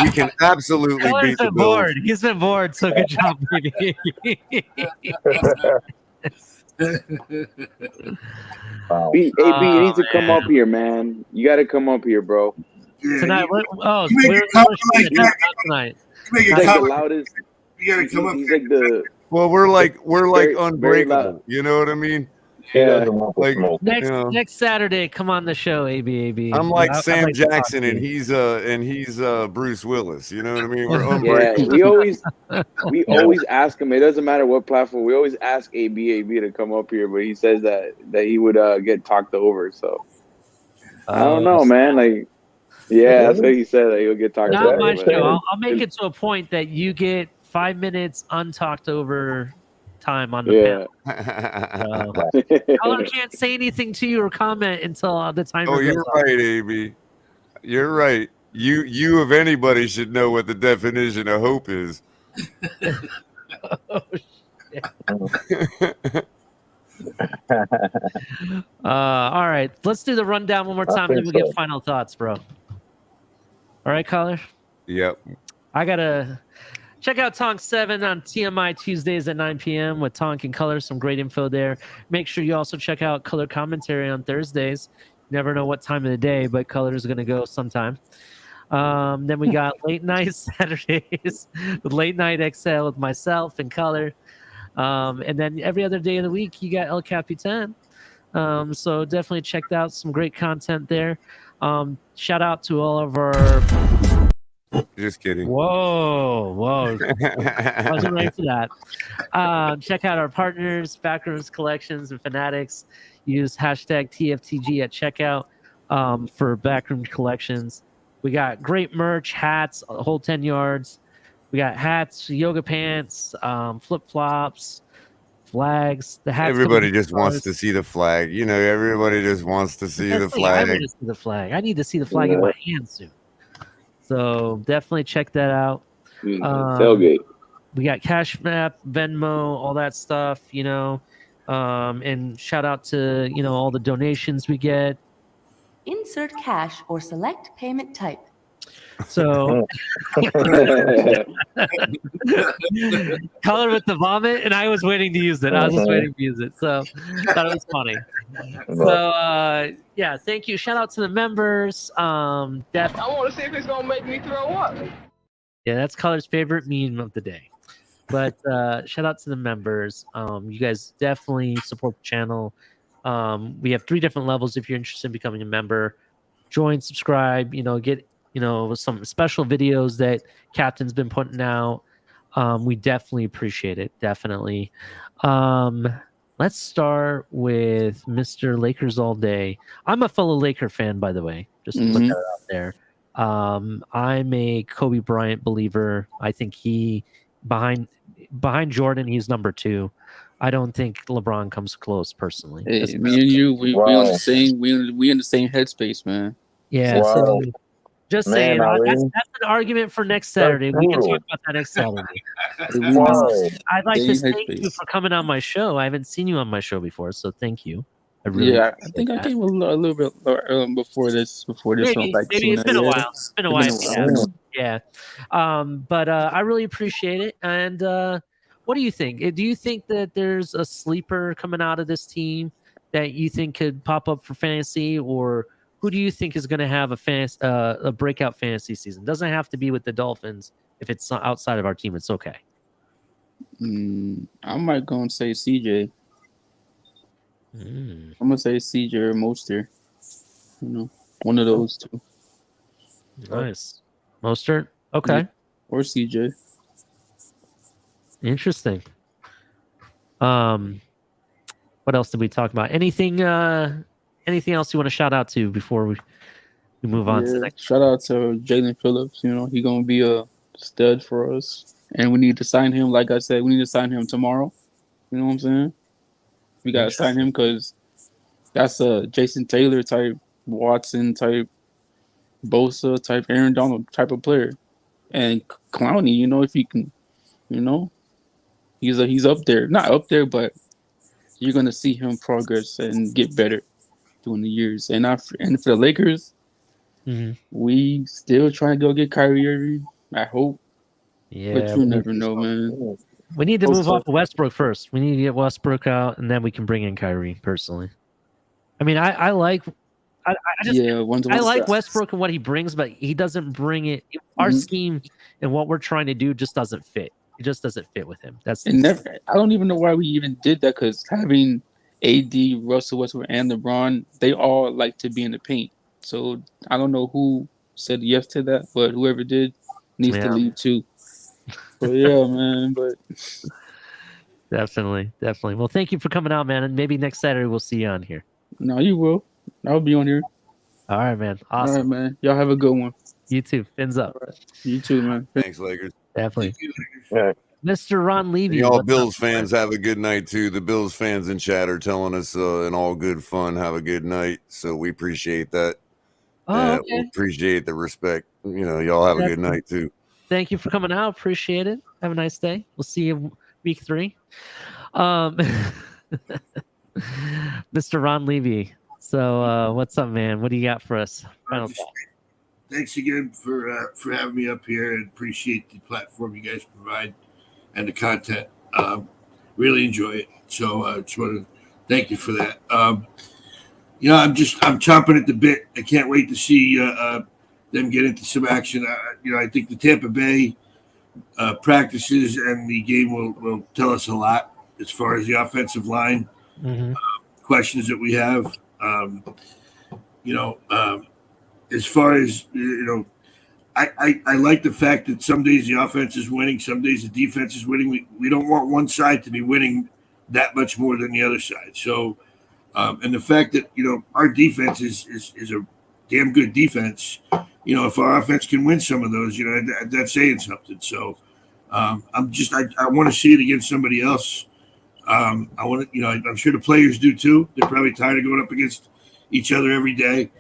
We can absolutely Keller's beat the been Bills. bored. He's been bored, so good job, baby. AB, you need to come up here, man. You got to come up here, bro. Tonight, we're tonight. He's like the loudest. You got to come up. He's like the. Well, we're like very unbreakable. loud. You know what I mean? Yeah. Like, Next Saturday, come on the show, AB. I'm like I'd Sam like to talk Jackson, to and you. he's Bruce Willis. You know what I mean? We're Yeah, unbreakable. we always ask him. It doesn't matter what platform. We always ask AB to come up here, but he says that he would get talked over. So I don't know, man. Like, yeah, that's what he said. That he'll get talked Not over. my but- show. I'll make it to a point that you get 5 minutes untalked over time on the panel. Color can't say anything to you or comment until the timer Oh, goes you're off. right, AB. You're right. You of anybody should know what the definition of hope is. Oh, shit. All right, let's do the rundown one more time, then we get final thoughts, bro. All right, caller. Yep. I gotta check out Tonk 7 on TMI Tuesdays at 9 p.m. with Tonk and Color. Some great info there. Make sure you also check out Color Commentary on Thursdays. Never know what time of the day, but Color is gonna go sometime. Then we got late night Saturdays with Late Night XL with myself and Color. And then every other day of the week, you got El Capitan. So definitely checked out some great content there. Shout out to all of our. Just kidding. Whoa. Wasn't ready for that. Check out our partners, Backrooms Collections and Fanatics. Use hashtag TFTG at checkout for Backroom Collections. We got great merch, hats, a whole 10 yards. We got hats, yoga pants, flip-flops, flags. The hats. Everybody just wants to see the flag. You know, everybody just wants to see the I flag. want to see the flag. I need to see the flag in my hand soon. So definitely check that out. Tailgate. we got Cash App, Venmo, all that stuff, and shout out to, all the donations we get. Insert cash or select payment type. So Color with the vomit, and I was waiting to use it. I was just waiting to use it. So thought it was funny. So yeah, thank you. Shout out to the members. I want to see if it's gonna make me throw up. Yeah, that's Color's favorite meme of the day. But shout out to the members. You guys definitely support the channel. We have 3 different levels if you're interested in becoming a member. Join, subscribe, get some special videos that Captain's been putting out. We definitely appreciate it. Definitely. Let's start with Mr. Lakers all day. I'm a fellow Laker fan, by the way. Just to put that out there. I'm a Kobe Bryant believer. I think he behind Jordan, he's number 2. I don't think LeBron comes close personally. Hey, me and you, we on the same we in the same headspace, man. Yeah. So just saying, that's an argument for next Saturday. We can talk about that next Saturday. I'd like to thank you for coming on my show. I haven't seen you on my show before, so thank you. I think I came a little bit before this. Maybe it's been a while. It's been a while. Yeah. But I really appreciate it. And what do you think? Do you think that there's a sleeper coming out of this team that you think could pop up for fantasy, or who do you think is going to have a breakout fantasy season? Doesn't have to be with the Dolphins. If it's not outside of our team, it's okay. I might go and say CJ. I'm gonna say CJ or Mostert. One of those 2. Nice. Mostert? Okay. Yeah. Or CJ. Interesting. What else did we talk about? Anything else you want to shout out to before we move on to the next? Shout out to Jalen Phillips. He gonna be a stud for us, and we need to sign him. Like I said, we need to sign him tomorrow. You know what I'm saying? We gotta sign him because that's a Jason Taylor type, Watson type, Bosa type, Aaron Donald type of player, and Clowney. If he can, he's up there. Not up there, but you're gonna see him progress and get better during the years. And for the Lakers, we still trying to go get Kyrie Irving. I hope. Yeah, but you never know, man. We need to move off of Westbrook first. We need to get Westbrook out, and then we can bring in Kyrie. Personally, I mean, I like Westbrook and what he brings, but he doesn't bring it. Our scheme and what we're trying to do just doesn't fit. It just doesn't fit with him. I don't even know why we even did that, because having AD, Russell Westbrook, and LeBron, they all like to be in the paint. So I don't know who said yes to that, but whoever did needs to leave too. But yeah, man. But definitely. Well, thank you for coming out, man. And maybe next Saturday we'll see you on here. No, you will. I'll be on here. All right, man. Awesome. All right, man. Y'all have a good one. You too. Fins up. Right. You too, man. Thanks, Lakers. Definitely. Mr. Ron Levy. Y'all Bills fans have a good night too. The Bills fans in chat are telling us in all good fun, have a good night. So we appreciate that. Okay. We appreciate the respect. Y'all have a good night too. Thank you for coming out. Appreciate it. Have a nice day. We'll see you week 3. Mr. Ron Levy. So what's up, man? What do you got for us? Final thought. Thanks again for having me up here, and appreciate the platform you guys provide and the content. Really enjoy it. So I just want to thank you for that. I'm chomping at the bit. I can't wait to see them get into some action. I think the Tampa Bay practices and the game will tell us a lot as far as the offensive line questions that we have. As far as I like the fact that some days the offense is winning, some days the defense is winning. We don't want one side to be winning that much more than the other side. So, and the fact that our defense is a damn good defense. If our offense can win some of those, that's saying something. So, I want to see it against somebody else. I want to, I'm sure the players do too. They're probably tired of going up against each other every day.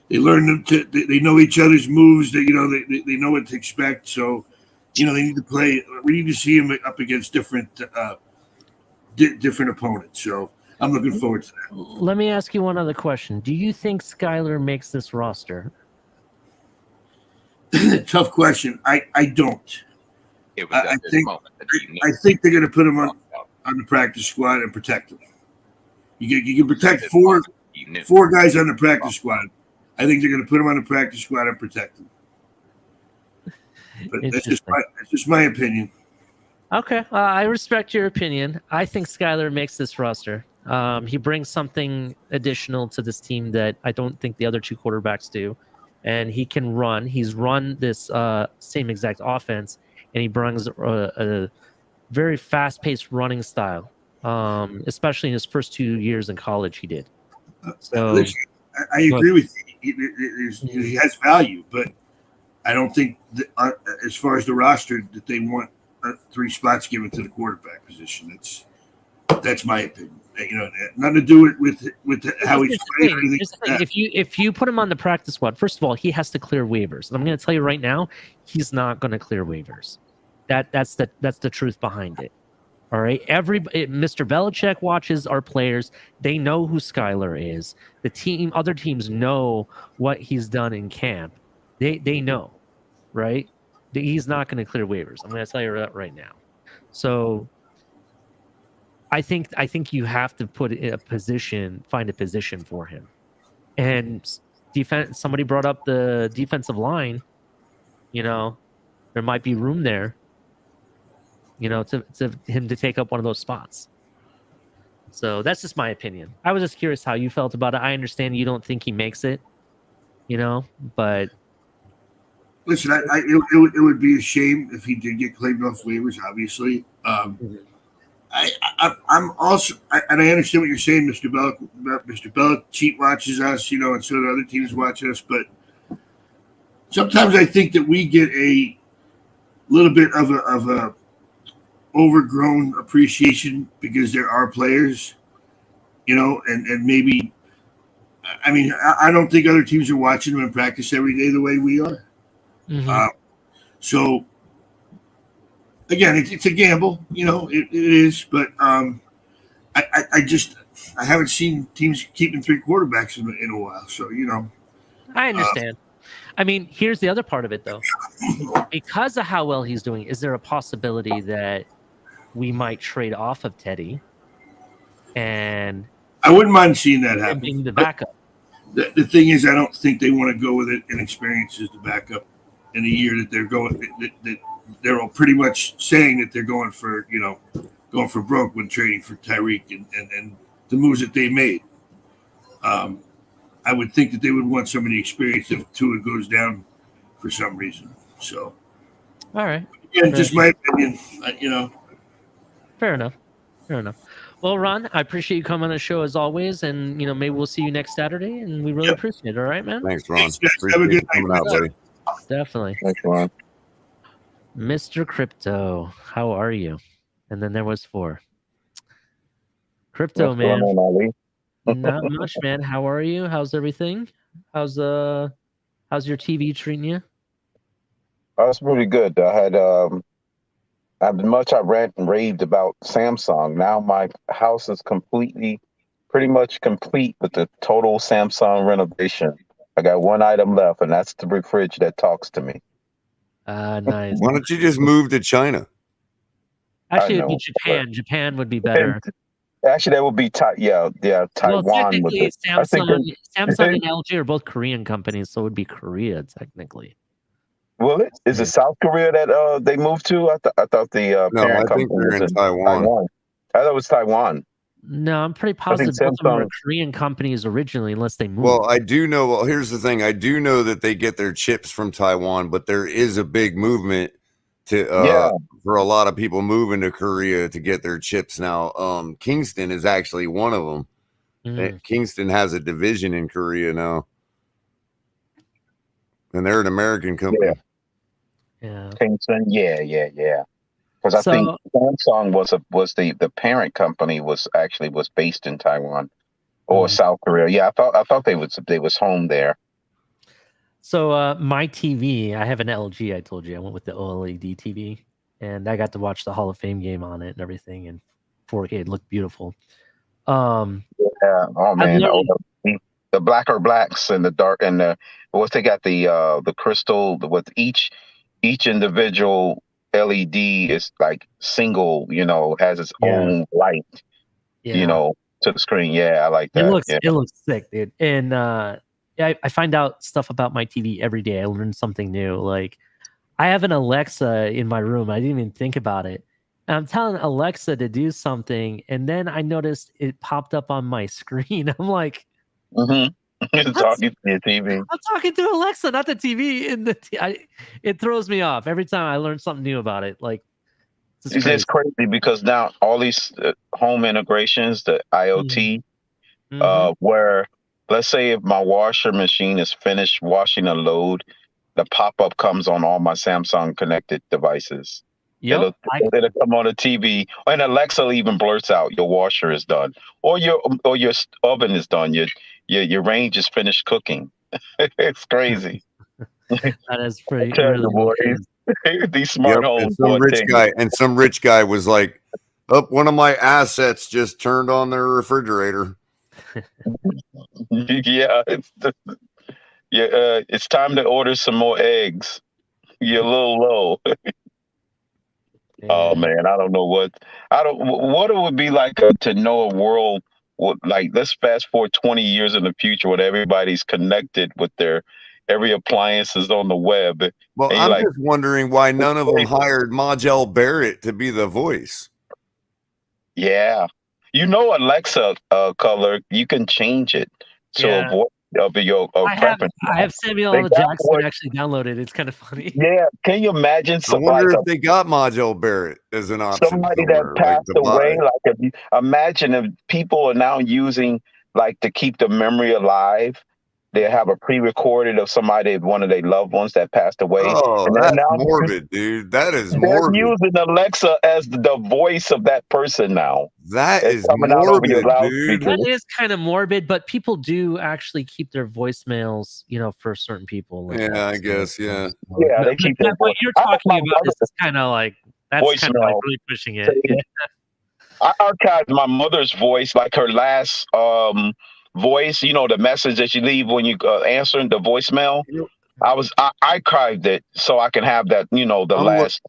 They learn they know each other's moves. That they know what to expect. So, they need to play. We need to see them up against different different opponents. So I'm looking forward to that. Let me ask you one other question. Do you think Skyler makes this roster? Tough question. I don't. It was I at this think moment that he knew. I think they're going to put him on the practice squad and protect him. You can protect four guys on the practice squad. I think they're going to put him on the practice squad and protect him. But that's just my opinion. Okay, I respect your opinion. I think Skyler makes this roster. He brings something additional to this team that I don't think the other two quarterbacks do, and he can run. He's run this same exact offense, and he brings a very fast-paced running style, especially in his first 2 years in college. He did. So Listen, I agree with you. He has value, but I don't think that, as far as the roster, that they want 3 spots given to the quarterback position. That's my opinion. Nothing to do with how he's playing or anything like that. If you put him on the practice squad, first of all, he has to clear waivers. And I'm going to tell you right now, he's not going to clear waivers. That's the truth behind it. All right. Mr. Belichick watches our players. They know who Skyler is. Other teams know what he's done in camp. They know, right? He's not going to clear waivers. I'm going to tell you that right now. So I think you have to find a position for him. And defense. Somebody brought up the defensive line. There might be room there. To him to take up one of those spots. So that's just my opinion. I was just curious how you felt about it. I understand you don't think he makes it, but listen, it would be a shame if he did get claimed off waivers. Obviously, I'm also, and I understand what you're saying, Mr. Belichick watches us, and so do other teams watch us. But sometimes I think that we get a little bit of a overgrown appreciation because there are players, and maybe, I mean, I don't think other teams are watching them in practice every day the way we are. Mm-hmm. So again, it's a gamble, it is, but I haven't seen teams keeping 3 quarterbacks in a while. So, I understand. I mean, here's the other part of it, though. Because of how well he's doing, is there a possibility that we might trade off of Teddy? And I wouldn't mind seeing that happen. Being the backup. The thing is, I don't think they want to go with it and experience as the backup in a year that they're going. That they're all pretty much saying that they're going for broke when trading for Tyreek and the moves that they made. I would think that they would want some of the experience if Tua goes down for some reason. So, all right. Again, just my opinion. Fair enough. Well, Ron, I appreciate you coming on the show as always, and maybe we'll see you next Saturday, and we really appreciate it. All right, man. Thanks, Ron. Have a good coming out, buddy. Definitely. Thanks, Ron. Mr. Crypto, how are you? And then there was 4. Crypto, What's man. going on, Ali? Not much, man. How are you? How's everything? How's your TV treating you? That's pretty good. I had I rant and raved about Samsung. Now my house is pretty much complete with the total Samsung renovation. I got one item left, and that's the fridge that talks to me. Nice. Why don't you just move to China? Actually, it'd be Japan. Japan would be better. Actually, that would be Taiwan. Well, technically, Samsung and they- LG are both Korean companies, so it would be Korea technically. Well, is it South Korea that they moved to? I thought the No, parent I think company they're was in Taiwan. I thought it was Taiwan. No, I'm pretty positive both of them were Samsung- Korean companies originally, unless they moved. Well, I do know. Well, here's the thing. I do know that they get their chips from Taiwan, but there is a big movement for a lot of people moving to Korea to get their chips now. Kingston is actually one of them. Kingston has a division in Korea now, and they're an American company. Yeah. Kingston, yeah. Because I think Samsung was the parent company was based in Taiwan or South Korea. Yeah, I thought they was home there. So my TV, I have an LG. I told you I went with the OLED TV, and I got to watch the Hall of Fame game on it and everything, and 4K. It looked beautiful. Yeah. Oh I've man. learned. The blacker blacks and the dark and what they got the crystal with each individual LED is like single. Has its Yeah, own light. yeah. To the screen. Yeah, I like It that. looks Yeah. it looks sick, dude. And I find out stuff about my TV every day. I learn something new. Like I have an Alexa in my room. I didn't even think about it. And I'm telling Alexa to do something, and then I noticed it popped up on my screen. I'm like, That's- Talking to your TV. I'm talking to Alexa, not the TV. It throws me off every time I learn something new about it. Like this is It's crazy. just crazy because now all these home integrations, the IoT, Mhm. where let's say if my washer machine is finished washing a load, the pop up comes on all my Samsung connected devices. Yep. It'll come on the TV, and Alexa even blurts out your washer is done, or your oven is done. Your range is finished cooking. It's crazy. That is pretty Tell you, really boy, is. these smart Yep. And homes, boy, tell you. some rich guy was like, "Oh, one of my assets just turned on their refrigerator." Yeah, it's time to order some more eggs. You're a little low. Oh man, I don't know what it would be like to know a world like let's fast forward 20 years in the future when everybody's connected with their every appliance is on the web. Well, And you're I'm like, just wondering why none of them hired Majel Barrett to be the voice. yeah. Alexa color, you can change it to a Yeah. voice of your I have preference. I have Samuel They L. got Jackson voice- actually downloaded. It's kind of funny. Yeah, can you imagine I wonder if they got Majel Barrett as an option somebody that somewhere, like passed to away? buy. Like, imagine if people are now using like to keep the memory alive. They have a pre-recorded of somebody, one of their loved ones that passed away, Oh, and they're that's now morbid, dude. That is they're morbid. using Alexa as the voice of that person now. That It's is coming out over your morbid, dude. loudspeaker. That is kind of morbid, but people do actually keep their voicemails, for certain people. Like Yeah, that. I guess. Yeah. Yeah, they But keep their what you're I have talking my about is mother's kind of like that's kind of like voicemail. really pushing it. Yeah. I archived my mother's voice, like her last voice. The message that you leave when you answer the voicemail. I archived it so I can have that. The I'm last,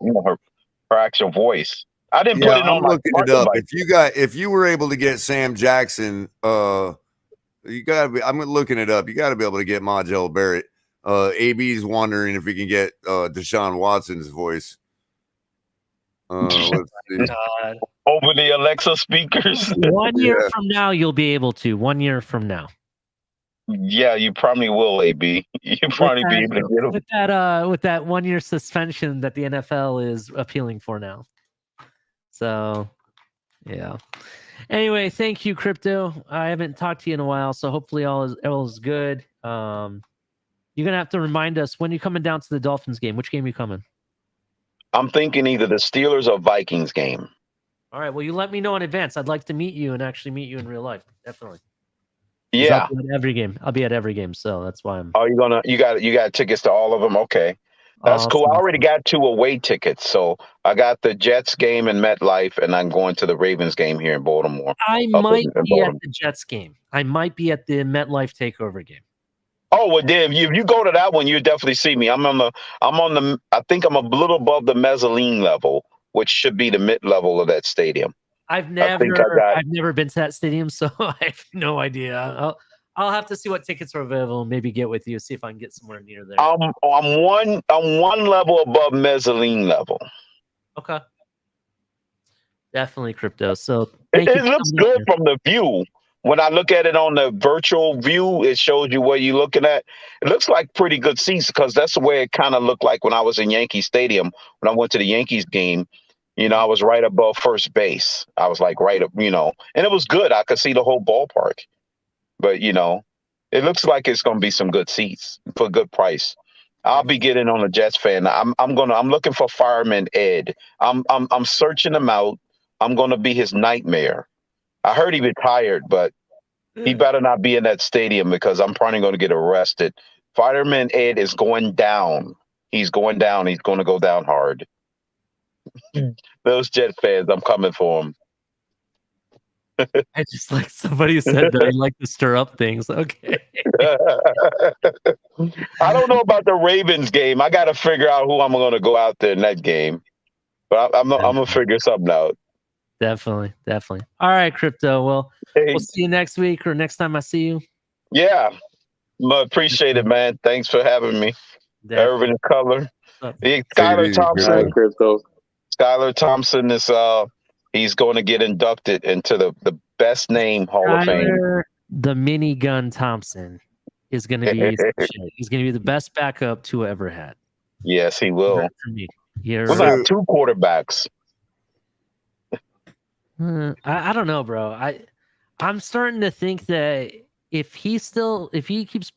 her actual voice. I didn't put Yeah, it I'm on my looking smart it up. device. If you were able to get Sam Jackson, you gotta be. I'm looking it up. You got to be able to get Majel Barrett. AB's wondering if we can get Deshaun Watson's voice. Let's see. God. Over the Alexa speakers. 1 year Yeah. from now, you'll be able to. 1 year from now. Yeah, you probably will, AB. You probably be able to get them. With that 1 year suspension that the NFL is appealing for now. So, yeah. Anyway, thank you, Crypto. I haven't talked to you in a while, so hopefully all is good. You're gonna have to remind us when you're coming down to the Dolphins game. Which game are you coming? I'm thinking either the Steelers or Vikings game. All right. Well, you let me know in advance. I'd like to meet you and actually meet you in real life. Definitely. 'Cause Yeah. I'll be at every game. I'll be at every game, so that's why I'm. Oh, you got tickets to all of them? Okay. That's cool. I Awesome. already got 2 away tickets. So I got the Jets game in MetLife, and I'm going to the Ravens game here in Baltimore. I Up might in be at Baltimore. the Jets game. I might be at the MetLife Takeover game. Oh well, Dave, if you go to that one, you definitely see me. I think I'm a little above the mezzanine level, which should be the mid level of that stadium. I've I think I got. never been to that stadium, so I have no idea. I'll have to see what tickets are available and maybe get with you, see if I can get somewhere near there. I'm one level above mezzanine level. Okay. Definitely Crypto. So It thank you. looks good from the view. When I look at it on the virtual view, it shows you what you're looking at. It looks like pretty good seats because that's the way it kind of looked like when I was in Yankee Stadium. When I went to the Yankees game, I was right above first base. I was like right up, and it was good. I could see the whole ballpark. But it looks like it's going to be some good seats for a good price. I'll be getting on a Jets fan. I'm looking for Fireman Ed. I'm searching him out. I'm going to be his nightmare. I heard he retired, but he better not be in that stadium because I'm probably going to get arrested Fireman Ed is going down. He's going down. He's going to go down hard. Those Jet fans, I'm coming for them. I just like somebody said that I like to stir up things. Okay. I don't know about the Ravens game. I got to figure out who I'm going to go out there in that game. But I'm going to figure something out. Definitely. All right, Crypto. Well, we'll see you next week or next time I see you. Yeah. Appreciate it, man. Thanks for having me. Definitely. Irvin Culler. Take Skylar it easy, Thompson. Crypto. Skylar Thompson is he's going to get inducted into the best name Hall of Fame. Skylar, the minigun Thompson is going to be he's going to be the best backup Tua ever had. Yes, he will. For me. We're going to have two quarterbacks. I don't know, bro. I'm starting to think that if he keeps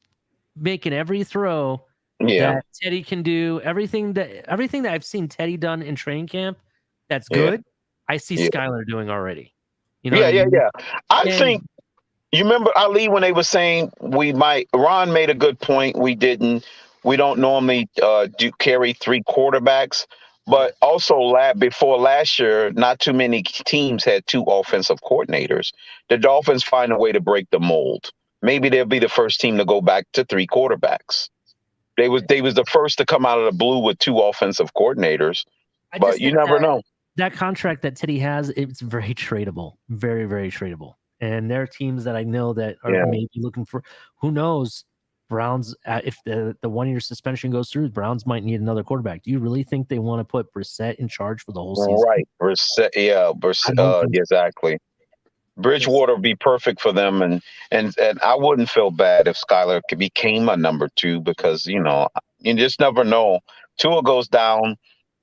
making every throw that Teddy can do, everything that I've seen Teddy done in training camp, that's good. I see Skylar doing already. You know? Yeah. I think you remember Ali when they were saying Ron made a good point. We don't normally carry three quarterbacks. But also before last year, not too many teams had two offensive coordinators. The Dolphins find a way to break the mold. Maybe they'll be the first team to go back to three quarterbacks. They was the first to come out of the blue with two offensive coordinators. But you never know. That contract that Teddy has, it's very tradable, very, very tradable. And there are teams that I know that are maybe looking for, who knows, Browns, if the 1 year suspension goes through, Browns might need another quarterback. Do you really think they want to put Brissett in charge for the whole season? Right. Brissett, exactly. Bridgewater would be perfect for them, and I wouldn't feel bad if Skylar became a number two because you just never know. Tua goes down.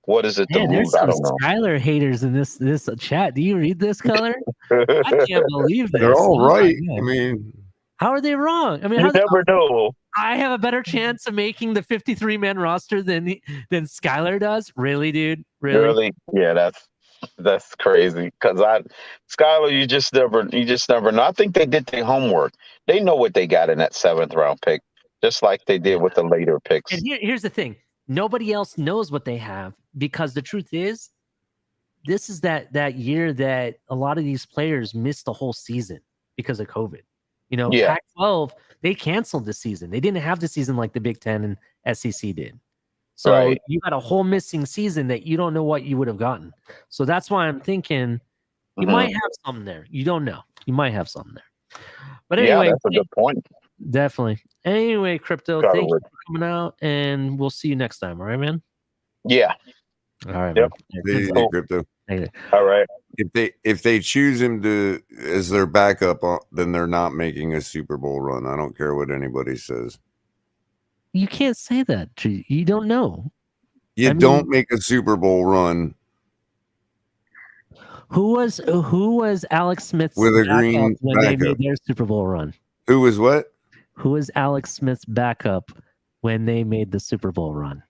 What is it to lose? I don't know. Skylar haters in this chat. Do you read this, Culler? I can't believe this. They're all right. I mean, how are they wrong? I mean, you never know. I have a better chance of making the 53-man roster than Skylar does. Really, dude? Really? Yeah, that's crazy. Because Skylar, you just never know. I think they did their homework. They know what they got in that 7th round pick, just like they did with the later picks. And here's the thing: nobody else knows what they have because the truth is, this is that year that a lot of these players missed the whole season because of COVID. Pac-12, they canceled the season. They didn't have the season like the Big Ten and SEC did. So you got a whole missing season that you don't know what you would have gotten. So that's why I'm thinking you might have something there. You don't know. You might have something there. But anyway, that's a good point. Definitely. Anyway, Crypto, thank you for coming out, and we'll see you next time. All right, man? Yeah. All right, man. Easy, Crypto. All right. If they choose him as their backup, then they're not making a Super Bowl run. I don't care what anybody says. You can't say that. You don't know. You don't make a Super Bowl run. Who was Alex Smith's with a green when backup. they made their Super Bowl run? Who was what? Who was Alex Smith's backup when they made the Super Bowl run?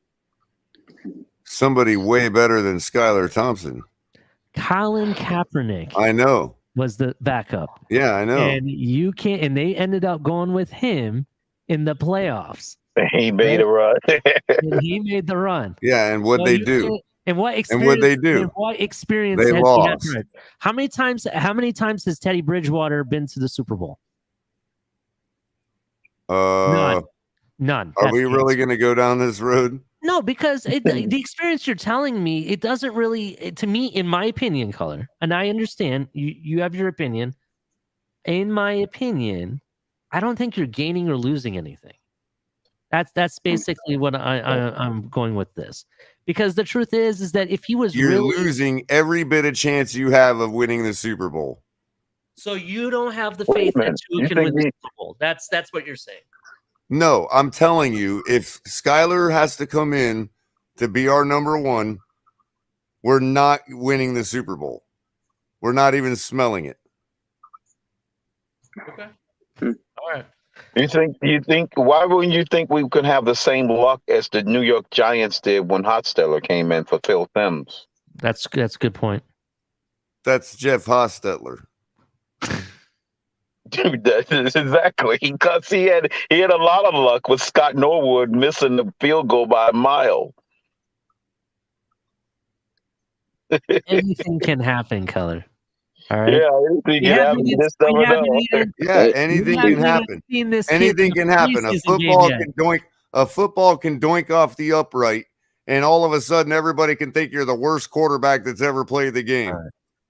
Somebody way better than Skylar Thompson. Colin Kaepernick. I know. Was the backup. Yeah, I know. And they ended up going with him in the playoffs. He made a run. And he made the run. Yeah, and what they do. And what experience? And what they do? And what experience? They lost. He had? How many times has Teddy Bridgewater been to the Super Bowl? None. Are we really going to go down this road? No, because the experience you're telling me, it doesn't really, to me, in my opinion, Culler, and I understand you have your opinion. In my opinion, I don't think you're gaining or losing anything. That's basically what I'm going with this. Because the truth is that if he was you're losing every bit of chance you have of winning the Super Bowl. So you don't have the faith that Tua can win the Super Bowl. That's what you're saying. No, I'm telling you, if Skylar has to come in to be our number one, we're not winning the Super Bowl. We're not even smelling it. Okay. All right. You think why wouldn't you think we could have the same luck as the New York Giants did when Hostetler came in for Phil Simms? That's a good point. That's Jeff Hostetler. Dude, that is exactly because he had a lot of luck with Scott Norwood missing the field goal by a mile. Anything can happen, Color. All right. Yeah, anything We can haven't happen. You even, just we never haven't know. even, Yeah, we anything haven't can even happen. seen this kid Anything in can a happen. preseason game yet. A football can doink off the upright, and all of a sudden everybody can think you're the worst quarterback that's ever played the game.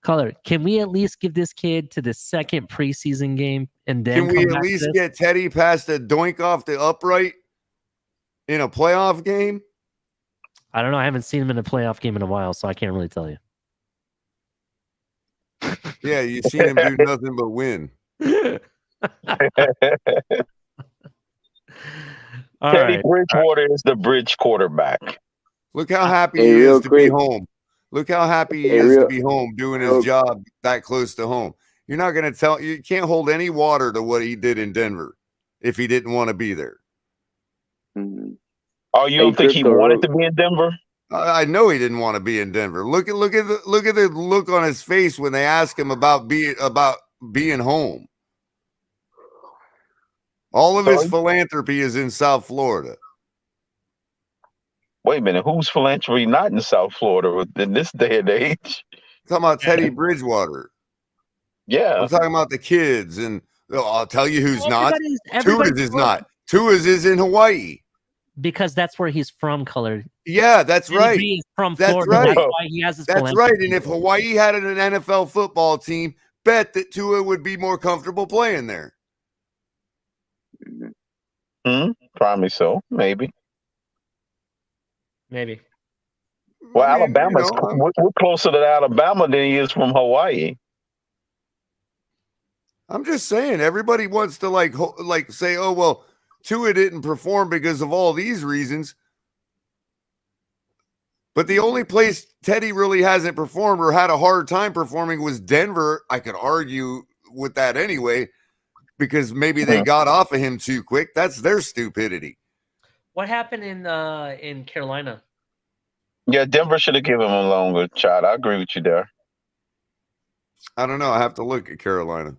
Color, can we at least give this kid to the second preseason game and then Can we come at back to least this? get Teddy past the doink off the upright in a playoff game? I don't know. I haven't seen him in a playoff game in a while, so I can't really tell you. Yeah, you've seen him do nothing but win. Teddy Bridgewater is the bridge quarterback. Look how happy Hey, he real is to quick. be home. Look how happy he Hey, is to real- be home doing real- his job that close to home. You're not going to tell, you can't hold any water to what he did in Denver if he didn't want to be there. Oh, you don't think he Crypto, wanted to be in Denver? I know he didn't want to be in Denver. Look at the look on his face when they ask him about being home. All of his philanthropy is in South Florida. Wait a minute, who's philanthropy not in South Florida in this day and age? Talking about Teddy Bridgewater. Yeah. I'm talking about the kids, and I'll tell you who's not. everybody's Tua's is not. Tua's is in Hawaii. Because that's where he's from, Color. Yeah, that's Teddy right. B is from That's Florida. right. That's why he has his That's right. philanthropy. And if Hawaii had an NFL football team, bet that Tua would be more comfortable playing there. Probably so. Maybe. Maybe. Well, I mean, Alabama's we're closer to Alabama than he is from Hawaii. I'm just saying, everybody wants to like say, oh well, Tua didn't perform because of all these reasons. But the only place Teddy really hasn't performed or had a hard time performing was Denver. I could argue with that anyway, because maybe they got off of him too quick. That's their stupidity. What happened in Carolina? Yeah, Denver should have given him a longer shot. I agree with you there. I don't know. I have to look at Carolina.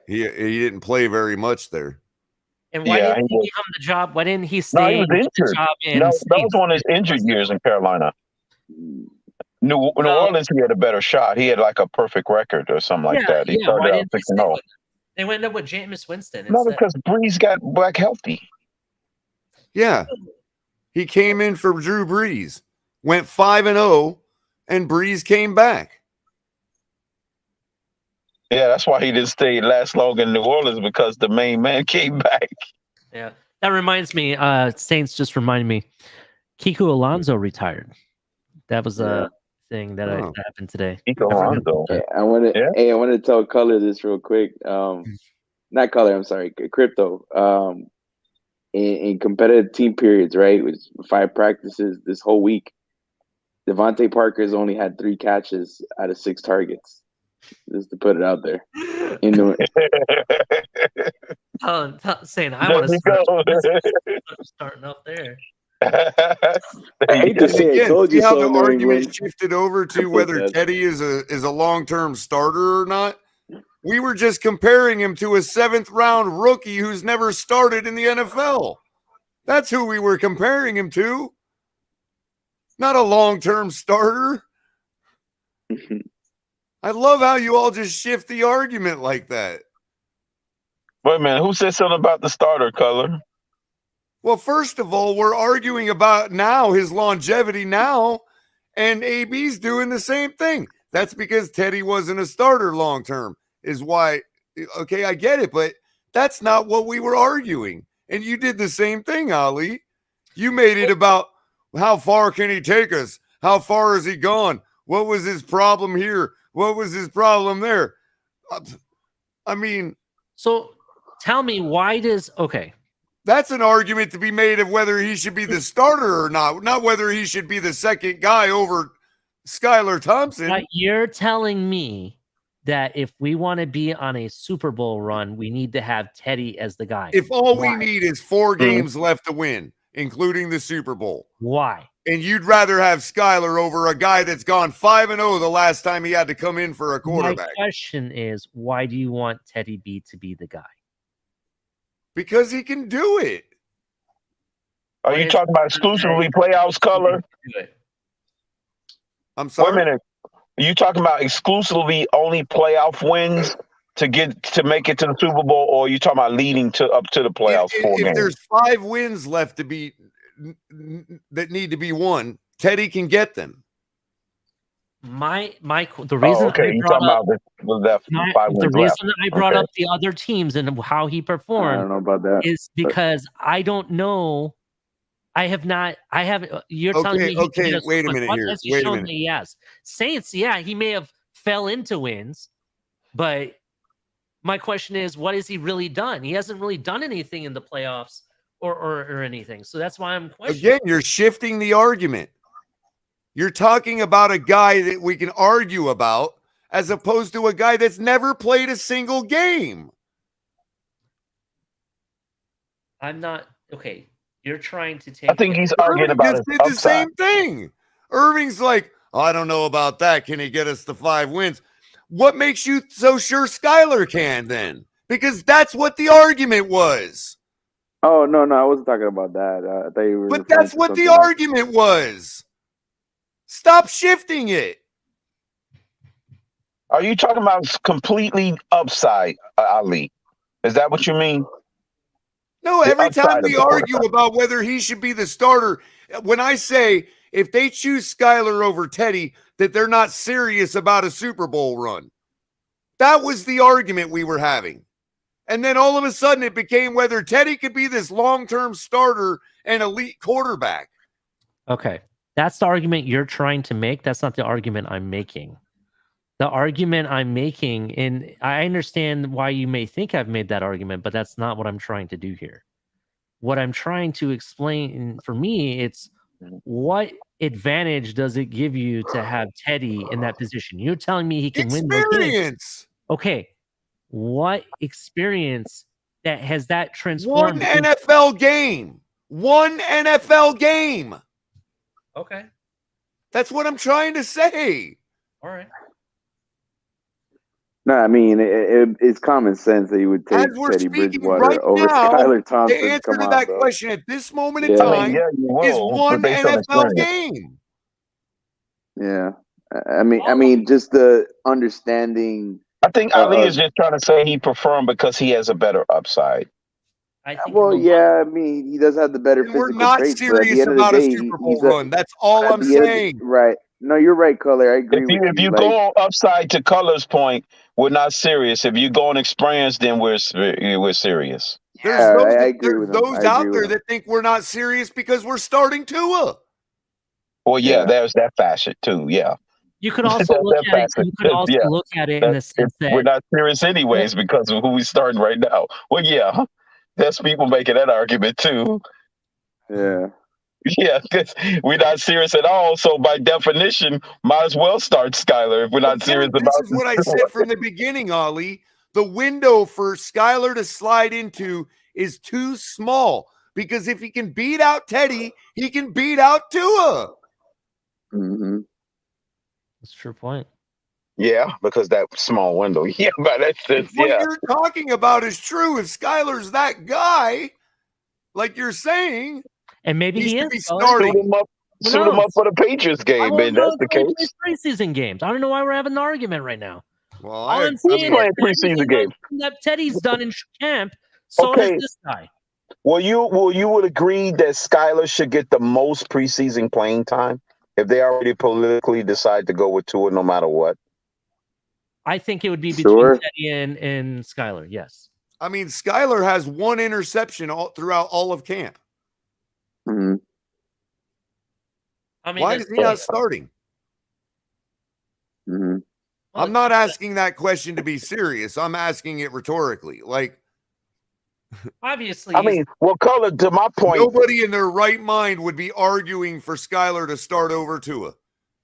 He didn't play very much there. And why didn't he give him the job? Why didn't he stay? No, he was and get the injured. job in No, that Saints? was one of his injured years in Carolina. New Orleans, he had a better shot. He had like a perfect record or something like that. He Why started out didn't he 6-0. stay with him? They went up with Jameis Winston. No, instead. because Breeze got back healthy. Yeah. He came in for Drew Brees, went 5-0, and Breeze came back. Yeah, that's why he didn't stay last long in New Orleans, because the main man came back. Yeah, that reminds me. Saints just reminded me. Kiko Alonso retired. That was a thing that happened today. Kiko Alonso. I want to tell Color this real quick. Not Color. I'm sorry, Crypto. In competitive team periods, right, with 5 practices this whole week, Devontae Parker's only had 3 catches out of 6 targets. Just to put it out there. Saying I want to starting up there. I hate to say I told see you how so, the New argument England. shifted over to whether Teddy is a long-term starter or not. We were just comparing him to a 7th-round rookie who's never started in the NFL. That's who we were comparing him to. Not a long-term starter. I love how you all just shift the argument like that. Wait a minute, who said something about the starter, Color? Well, first of all, we're arguing about now his longevity now, and AB's doing the same thing. That's because Teddy wasn't a starter long-term is why. Okay, I get it, but that's not what we were arguing. And you did the same thing, Ali. You made it about how far can he take us? How far has he gone? What was his problem here? What was his problem there? I mean, so tell me, why does that's an argument to be made of whether he should be the starter or not whether he should be the second guy over Skylar Thompson. But you're telling me that if we want to be on a Super Bowl run, we need to have Teddy as the guy. If all we need is 4 games left to win, including the Super Bowl. Why? And you'd rather have Skyler over a guy that's gone 5-0 the last time he had to come in for a quarterback. My question is, why do you want Teddy B to be the guy? Because he can do it. Are you talking about exclusively playoffs, Culler? I'm sorry. Wait a minute. Are you talking about exclusively only playoff wins to make it to the Super Bowl, or are you talking about leading up to the playoffs? If there's 5 wins left to be that need to be won, Teddy can get them. The reason okay. You talking about the reason I brought up the other teams and how he performed. I don't know about that. Is because I don't know. You're telling me. Okay. Wait a minute here. Wait a minute. Yes, Saints. Yeah, he may have fell into wins, but my question is, what has he really done? He hasn't really done anything in the playoffs or anything. So that's why I'm questioning. Again, you're shifting the argument. You're talking about a guy that we can argue about as opposed to a guy that's never played a single game. I'm not okay. You're trying to take. I think he's arguing about his did the same thing. Irving's like, I don't know about that. Can he get us to 5 wins? What makes you so sure Skyler can then? Because that's what the argument was. Oh no, I wasn't talking about that. I thought you were. But that's what the argument was. Stop shifting it. Are you talking about completely upside, Ali? Is that what you mean? No, every time we argue about whether he should be the starter, when I say if they choose Skyler over Teddy, that they're not serious about a Super Bowl run. That was the argument we were having. And then all of a sudden it became whether Teddy could be this long-term starter and elite quarterback. Okay. That's the argument you're trying to make. That's not the argument I'm making. The argument I'm making, and I understand why you may think I've made that argument, but that's not what I'm trying to do here. What I'm trying to explain, for me, it's what advantage does it give you to have Teddy in that position? You're telling me he can win those games. Experience. Okay. What experience that has that transformed? One NFL game. One NFL game. Okay. That's what I'm trying to say. All right. No, I mean it's common sense that you would take Teddy Bridgewater over Skyler Thompson. The answer to that question at this moment in Yeah. time Yeah, is one NFL game. Yeah, I mean, just the understanding. I think Ali is just trying to say he prefer him because he has a better upside. Well, yeah, I mean, he does have the better physical We're not traits, but at the serious end of the about a day, Super Bowl run. That's all I'm the end of the- saying. right? No, you're right, Culler. I agree with you. If you like, go upside to Culler's point, we're not serious. If you go on experience, then we're serious. There's Yeah, those, I agree with him. those I out agree there with him. that think we're not serious because we're starting Tua. Well, yeah, there's that facet too. Yeah. You could also look at it. You could also look at it in the sense that we're not serious anyways because of who we're starting right now. Well, yeah, there's people making that argument too. Yeah. Yeah, because we're not serious at all. So by definition, might as well start Skyler if we're not serious about This is what I said from the beginning, Ali. The window for Skyler to slide into is too small because if he can beat out Teddy, he can beat out Tua. Mm-hmm. That's a true point. Yeah, because that small window. Yeah, but that's What you're talking about is true. If Skyler's that guy, like you're saying, and maybe he should is be starting. Suit him up for the Patriots game, man. That's the case. Preseason games. I don't know why we're having an argument right now. Well, all I'm saying playing is preseason games that Teddy's done in camp. So does this guy. Well, you would agree that Skyler should get the most preseason playing time if they already politically decide to go with Tua no matter what? I think it would be between Teddy and Skyler. Yes. I mean, Skyler has one interception throughout all of camp. Mm-hmm. I mean, why is he not starting? Mm-hmm. I'm not asking that question to be serious. I'm asking it rhetorically. Like, obviously, I mean, well, Culler, to my point, nobody in their right mind would be arguing for Skyler to start over Tua.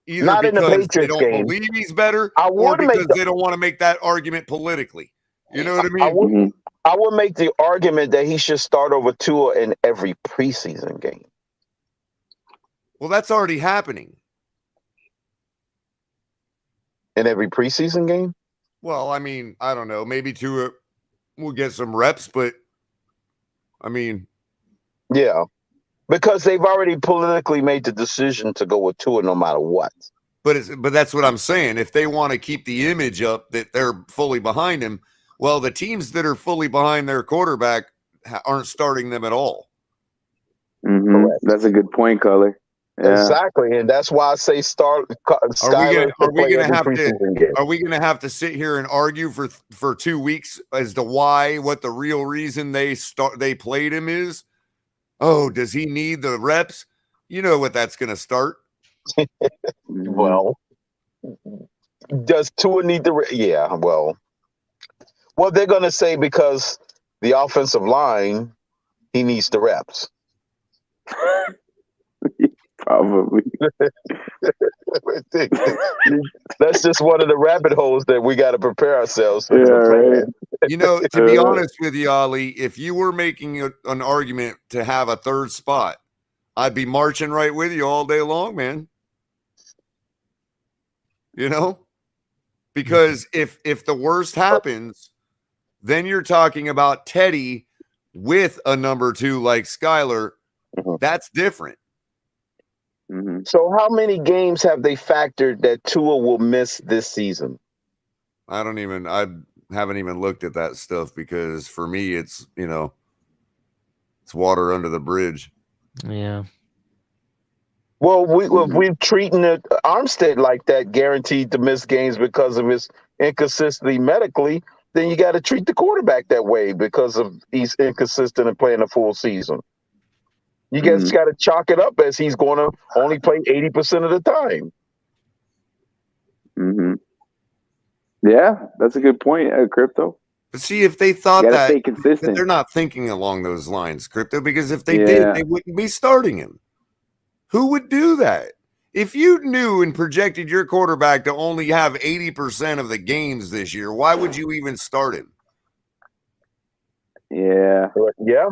Either not in the because they Patriots don't game. believe he's better, I or would because make they don't want to make that argument politically. You know what I mean? I would make the argument that he should start over Tua in every preseason game. Well, that's already happening. In every preseason game? Well, I mean, I don't know. Maybe Tua will get some reps, but I mean, yeah, because they've already politically made the decision to go with Tua no matter what. But that's what I'm saying. If they want to keep the image up that they're fully behind him, well, the teams that are fully behind their quarterback aren't starting them at all. Mm-hmm. That's a good point, Culler. Yeah. Exactly, and that's why I say Skyler play every preseason game. Are we gonna have to sit here and argue for 2 weeks as to what the real reason they played him is? Oh, does he need the reps? You know what that's gonna start. Well, does Tua need the? Yeah, well, they're gonna say because the offensive line, he needs the reps. Probably. That's just one of the rabbit holes that we got to prepare ourselves for. Right. You know, to be honest with you, Ali, if you were making an argument to have a third spot, I'd be marching right with you all day long, man. You know, because if the worst happens, then you're talking about Teddy with a number 2 like Skyler. That's different. Mm-hmm. So how many games have they factored that Tua will miss this season? I haven't even looked at that stuff because for me, it's, you know, it's water under the bridge. Yeah. Well, we're treating it Armstead like that, guaranteed to miss games because of his inconsistency medically. Then you got to treat the quarterback that way because of he's inconsistent and playing a full season. You guys got to chalk it up as he's going to only play 80% of the time. Mm-hmm. Yeah, that's a good point, Crypto. But see, if they thought that, stay consistent. They're not thinking along those lines, Crypto, because if they did, they wouldn't be starting him. Who would do that? If you knew and projected your quarterback to only have 80% of the games this year, why would you even start him? Yeah. Yeah.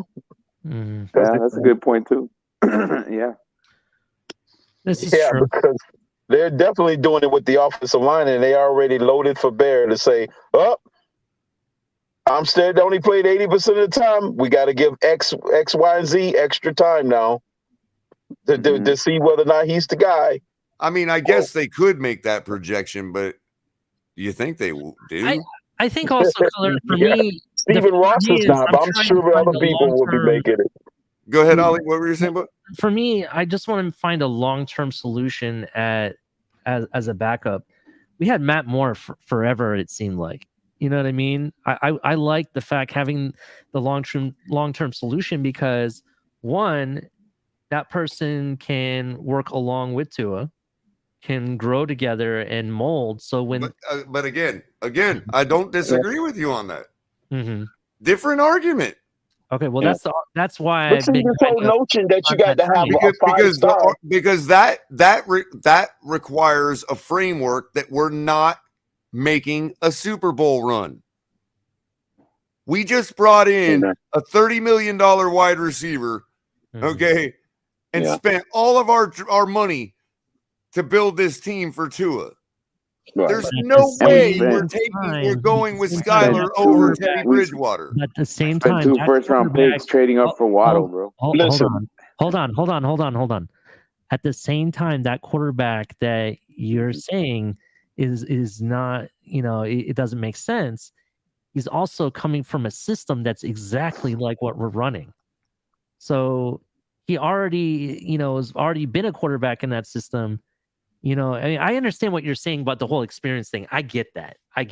Mm-hmm. Yeah, that's a good point too. Yeah. This is true. Because they're definitely doing it with the offensive line, and they already loaded for bear to say, Armstead only played 80% of the time. We got to give X, Y, and Z extra time now to see whether or not he's the guy. I mean, I guess they could make that projection, but do you think they do? I think also, Culler, for me, Stephen Ross is not, but I'm sure other people will be making it. Go ahead, Ollie. What were you saying? For me, I just want to find a long-term solution as a backup. We had Matt Moore forever, it seemed like. You know what I mean? I like the fact having the long-term solution because, one, that person can work along with Tua, can grow together and mold. So when, but again, I don't disagree with you on that. Mm-hmm. Different argument. Okay, well that's why. But see, this whole notion that you got to have a five-star because that requires a framework that we're not making a Super Bowl run. We just brought in a $30 million wide receiver, okay, and spent all of our money to build this team for Tua. There's no way we're going with Skyler over Teddy Bridgewater. At the same time, 2 first-round picks trading up for Waddle, bro. Hold on. At the same time, that quarterback that you're saying is not, it doesn't make sense. He's also coming from a system that's exactly like what we're running. So he already, has already been a quarterback in that system. I mean, I understand what you're saying about the whole experience thing. I get that. I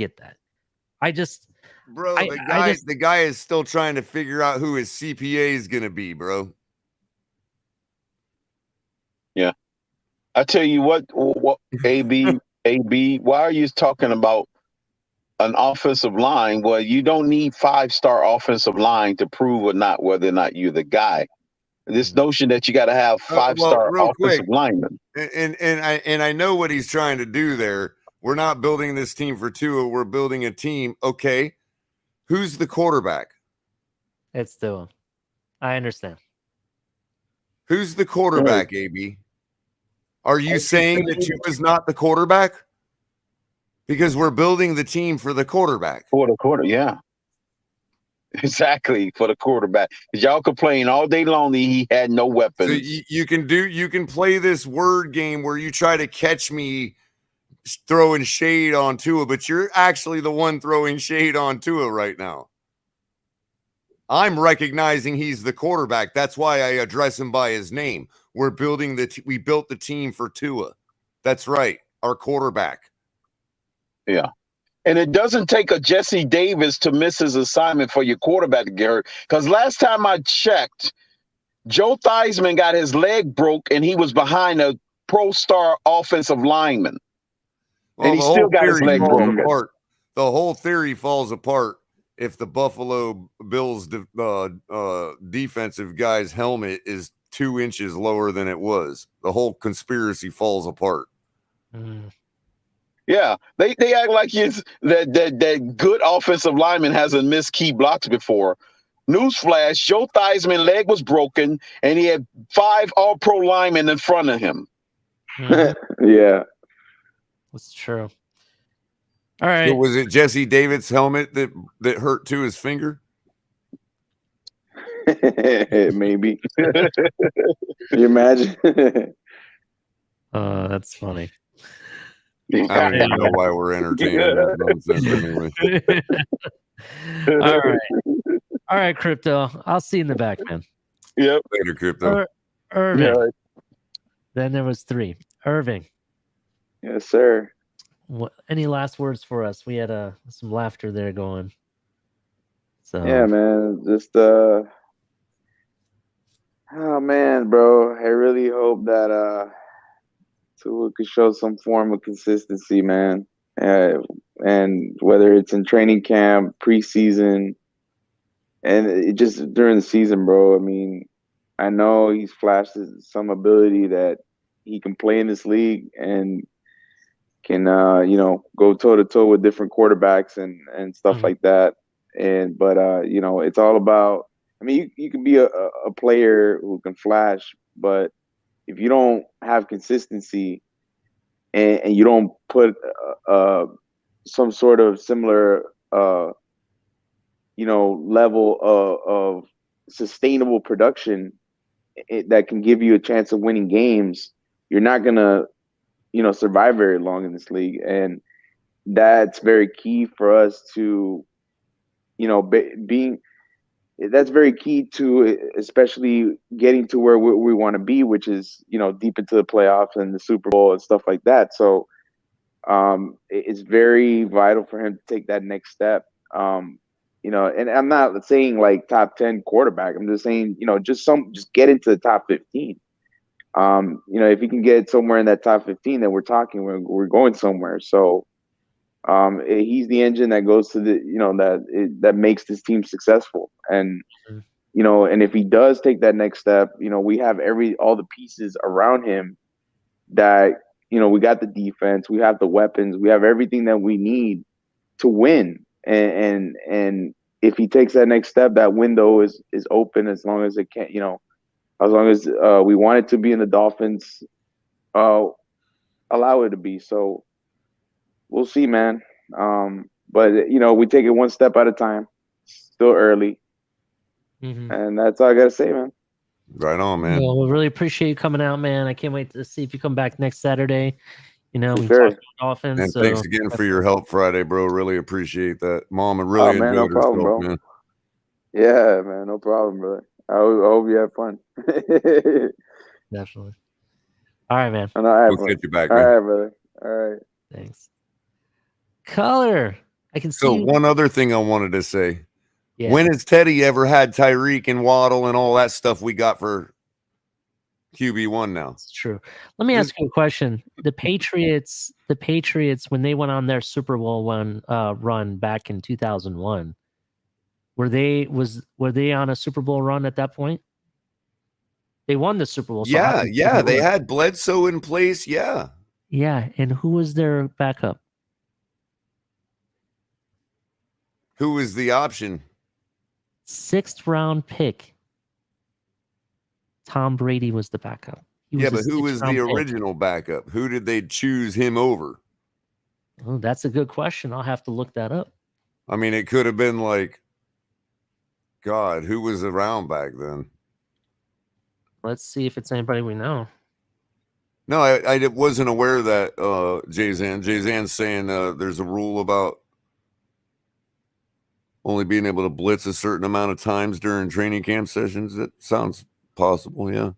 just, bro, the guy is still trying to figure out who his CPA is going to be, bro. Yeah. I tell you what AB, why are you talking about an offensive line? Well, you don't need 5-star offensive line to prove or not whether or not you're the guy. This notion that you got to have 5-star offensive linemen. And I know what he's trying to do there. We're not building this team for Tua. We're building a team. Okay, who's the quarterback? It's Tua. I understand. Who's the quarterback, AB? Are you saying that Tua is not the quarterback? Because we're building the team for the quarterback. For the quarter, yeah. Exactly, for the quarterback. Y'all complain all day long that he had no weapons. So you can play this word game where you try to catch me throwing shade on Tua, but you're actually the one throwing shade on Tua right now. I'm recognizing he's the quarterback. That's why I address him by his name. We're building we built the team for Tua. That's right, our quarterback. Yeah. And it doesn't take a Jesse Davis to miss his assignment for your quarterback to get hurt. Because last time I checked, Joe Theismann got his leg broke and he was behind a pro-star offensive lineman. Well, and he still got his leg broken. Apart. The whole theory falls apart if the Buffalo Bills defensive guy's helmet is 2 inches lower than it was. The whole conspiracy falls apart. Yeah, they act like it's that good offensive lineman hasn't missed key blocks before. Newsflash: Joe Theismann's leg was broken, and he had 5 All-Pro linemen in front of him. Yeah, that's true. All right. So was it Jesse Davis' helmet that hurt to his finger? Maybe. Can you imagine? That's funny. I don't even know why we're entertaining that nonsense anyway. All right, Crypto. I'll see you in the back, man. Yep. Later, Crypto. Irving. Yeah. Then there was 3. Irving. Yes, sir. What? Any last words for us? We had some laughter there going. So yeah, man. Just oh man, bro. I really hope that Tua could show some form of consistency, man. And whether it's in training camp, preseason, and it just during the season, bro. I mean, I know he's flashed some ability that he can play in this league and can go toe to toe with different quarterbacks and stuff like that. But it's all about. I mean, you can be a player who can flash, but if you don't have consistency and you don't put some sort of similar level of sustainable production that can give you a chance of winning games, you're not gonna survive very long in this league. And that's very key for us to that's very key to especially getting to where we want to be, which is deep into the playoffs and the Super Bowl and stuff like that. So it's very vital for him to take that next step. And I'm not saying like top 10 quarterback. I'm just saying, just get into the top 15. If he can get somewhere in that top 15, then we're going somewhere. So he's the engine that goes to that makes this team successful. And and if he does take that next step, we have all the pieces around him that we got the defense, we have the weapons, we have everything that we need to win. And if he takes that next step, that window is open as long as it can, as long as we want it to be in the Dolphins, allow it to be. So we'll see, man. But we take it one step at a time. Still early. And that's all I gotta say, man. Right on, man. Well, we really appreciate you coming out, man. I can't wait to see if you come back next Saturday. We sure. talk Dolphins. And so thanks again for your help Friday, bro. Really appreciate that. Mom, I really enjoyed no problem, herself, bro. man. Yeah, man, no problem, brother. I hope you have fun. Definitely. All right, man. We'll get you back, all man. right, brother. All right. Thanks. Culler. I can see So you. one other thing I wanted to say. Yeah. When has Teddy ever had Tyreek and Waddle and all that stuff we got for QB1 now? It's true. Let me ask you a question. The Patriots, when they went on their Super Bowl run back in 2001, were they on a Super Bowl run at that point? They won the Super Bowl. So Yeah. They had Bledsoe in place. Yeah. Yeah. And who was their backup? Who was the option? 6th round pick. Tom Brady was the backup. Yeah, but who was the original backup? Who did they choose him over? Oh, that's a good question. I'll have to look that up. I mean, it could have been like, God, who was around back then? Let's see if it's anybody we know. No, I wasn't aware of that, Jay-Zan. Jay-Zan's saying there's a rule about only being able to blitz a certain amount of times during training camp sessions. That sounds possible, yeah.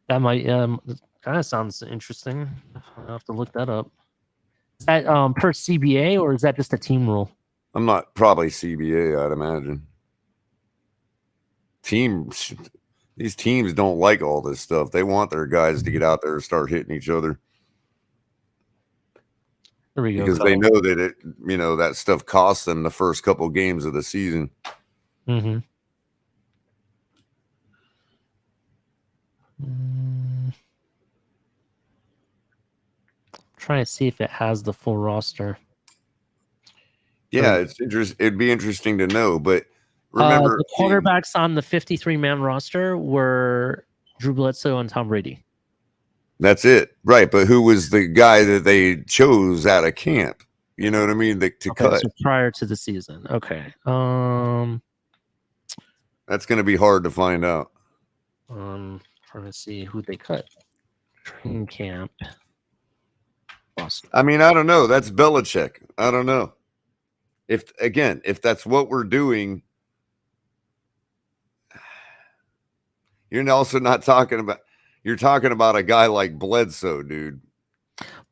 That might kind of sounds interesting. I'll have to look that up. Is that per CBA or is that just a team rule? I'm not probably CBA, I'd imagine. These teams don't like all this stuff. They want their guys to get out there and start hitting each other. There we go. Because they know that that stuff costs them the first couple games of the season. Mm-hmm. Trying to see if it has the full roster. Yeah, it'd be interesting to know, but remember the quarterbacks on the 53-man roster were Drew Bledsoe and Tom Brady. That's it, right? But who was the guy that they chose out of camp? You know what I mean? To cut so prior to the season. Okay. That's going to be hard to find out. Trying to see who they cut. Training camp. I mean, I don't know. That's Belichick. I don't know. If that's what we're doing, you're also not talking about. You're talking about a guy like Bledsoe, dude.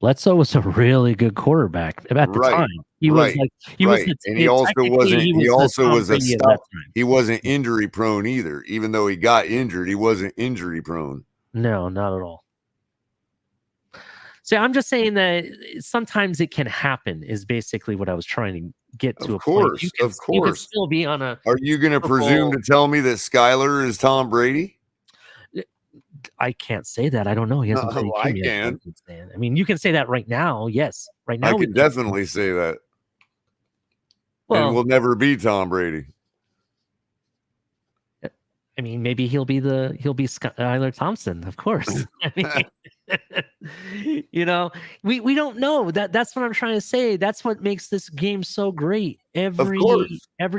Bledsoe was a really good quarterback at the time. He was like and he also wasn't. He also was a stout. He wasn't injury prone either. Even though he got injured, he wasn't injury prone. No, not at all. So I'm just saying that sometimes it can happen. Is basically what I was trying to get to. Of course. You can still be on a. Are you going to presume to tell me that Skyler is Tom Brady? I can't say that. I don't know. He hasn't played. I can. I mean, you can say that right now. Yes, right now. I can definitely say that. Well, and we'll never be Tom Brady. I mean, maybe he'll be Skylar Thompson, of course. I mean, we don't know. That's what I'm trying to say. That's what makes this game so great. Every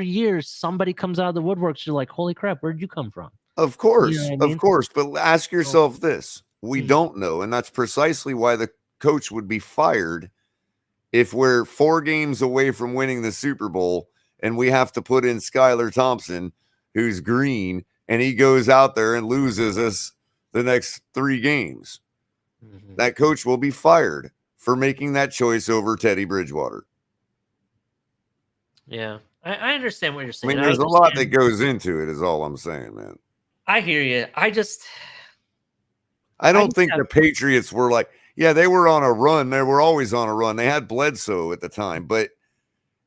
year, somebody comes out of the woodworks. You're like, holy crap, where'd you come from? Of course, of course. But ask yourself this. We don't know. And that's precisely why the coach would be fired if we're 4 games away from winning the Super Bowl and we have to put in Skylar Thompson, who's green, and he goes out there and loses us the next 3 games. Mm-hmm. That coach will be fired for making that choice over Teddy Bridgewater. Yeah, I understand what you're saying. I mean, there's a lot that goes into it, is all I'm saying, man. I hear you. I don't think the Patriots were like, yeah, they were on a run. They were always on a run. They had Bledsoe at the time, but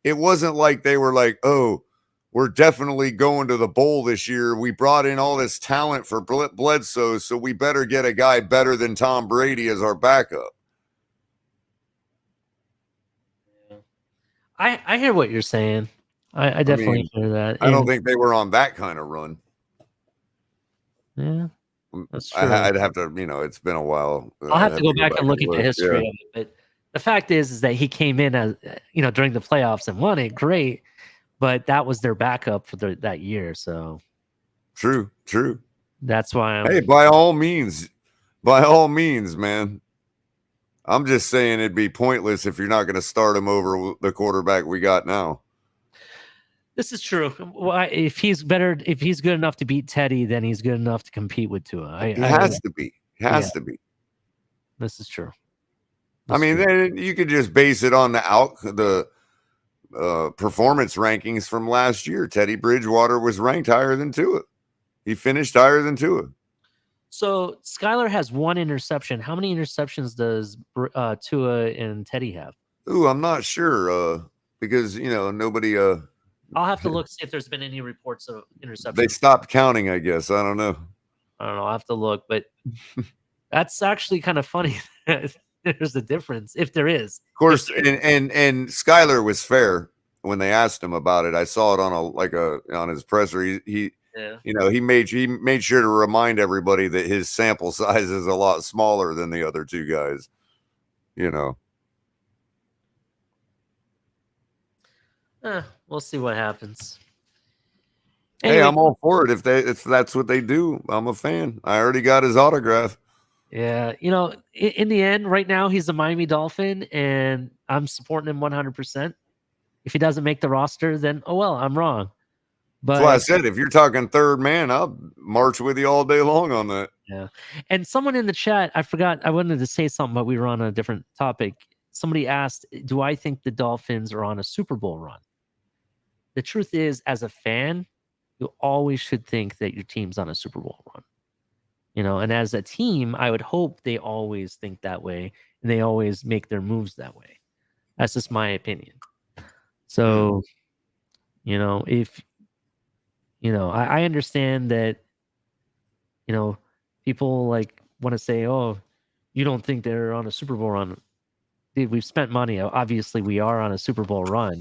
it wasn't like they were like, oh, we're definitely going to the bowl this year. We brought in all this talent for Bledsoe, so we better get a guy better than Tom Brady as our backup. I hear what you're saying. I definitely hear that. I don't think they were on that kind of run. Yeah, that's true. I'd have to, it's been a while. I'll have to go back and look at the history of it. But the fact is that he came in as, during the playoffs and won it. Great. But that was their backup for that year. So true. That's why hey, by all means, man. I'm just saying it'd be pointless if you're not going to start him over the quarterback we got now. This is true. Well, if he's good enough to beat Teddy, then he's good enough to compete with Tua. He has to be. To be. This is true. Then you could just base it on the performance rankings from last year. Teddy Bridgewater was ranked higher than Tua. He finished higher than Tua. So Skylar has 1 interception. How many interceptions does Tua and Teddy have? Ooh, I'm not sure. Because nobody. I'll have to look see if there's been any reports of interceptions. They stopped counting, I guess. I don't know. I'll have to look, but that's actually kind of funny. There's a difference, if there is. Of course, and Skylar was fair when they asked him about it. I saw it on on his presser. Yeah. you know, he made sure to remind everybody that his sample size is a lot smaller than the other two guys. You know. We'll see what happens. Hey, Anyway, I'm all for it if that's what they do. I'm a fan. I already got his autograph. Yeah, you know, in the end, right now he's a Miami Dolphin, and I'm supporting him 100%. If he doesn't make the roster, then oh well, I'm wrong. That's why I But said if you're talking third man, I'll march with you all day long on that. yeah, and someone in the chat, I forgot, I wanted to say something, but we were on a different topic. Somebody asked, "Do I think the Dolphins are on a Super Bowl run?" The truth is, as a fan, you always should think that your team's on a Super Bowl run. You know, and as a team, I would hope they always think that way and they always make their moves that way. That's just my opinion. So, you know, if you know, I understand that, you know, people like want to say, "Oh, you don't think they're on a Super Bowl run?" Dude, we've spent money. Obviously, we are on a Super Bowl run.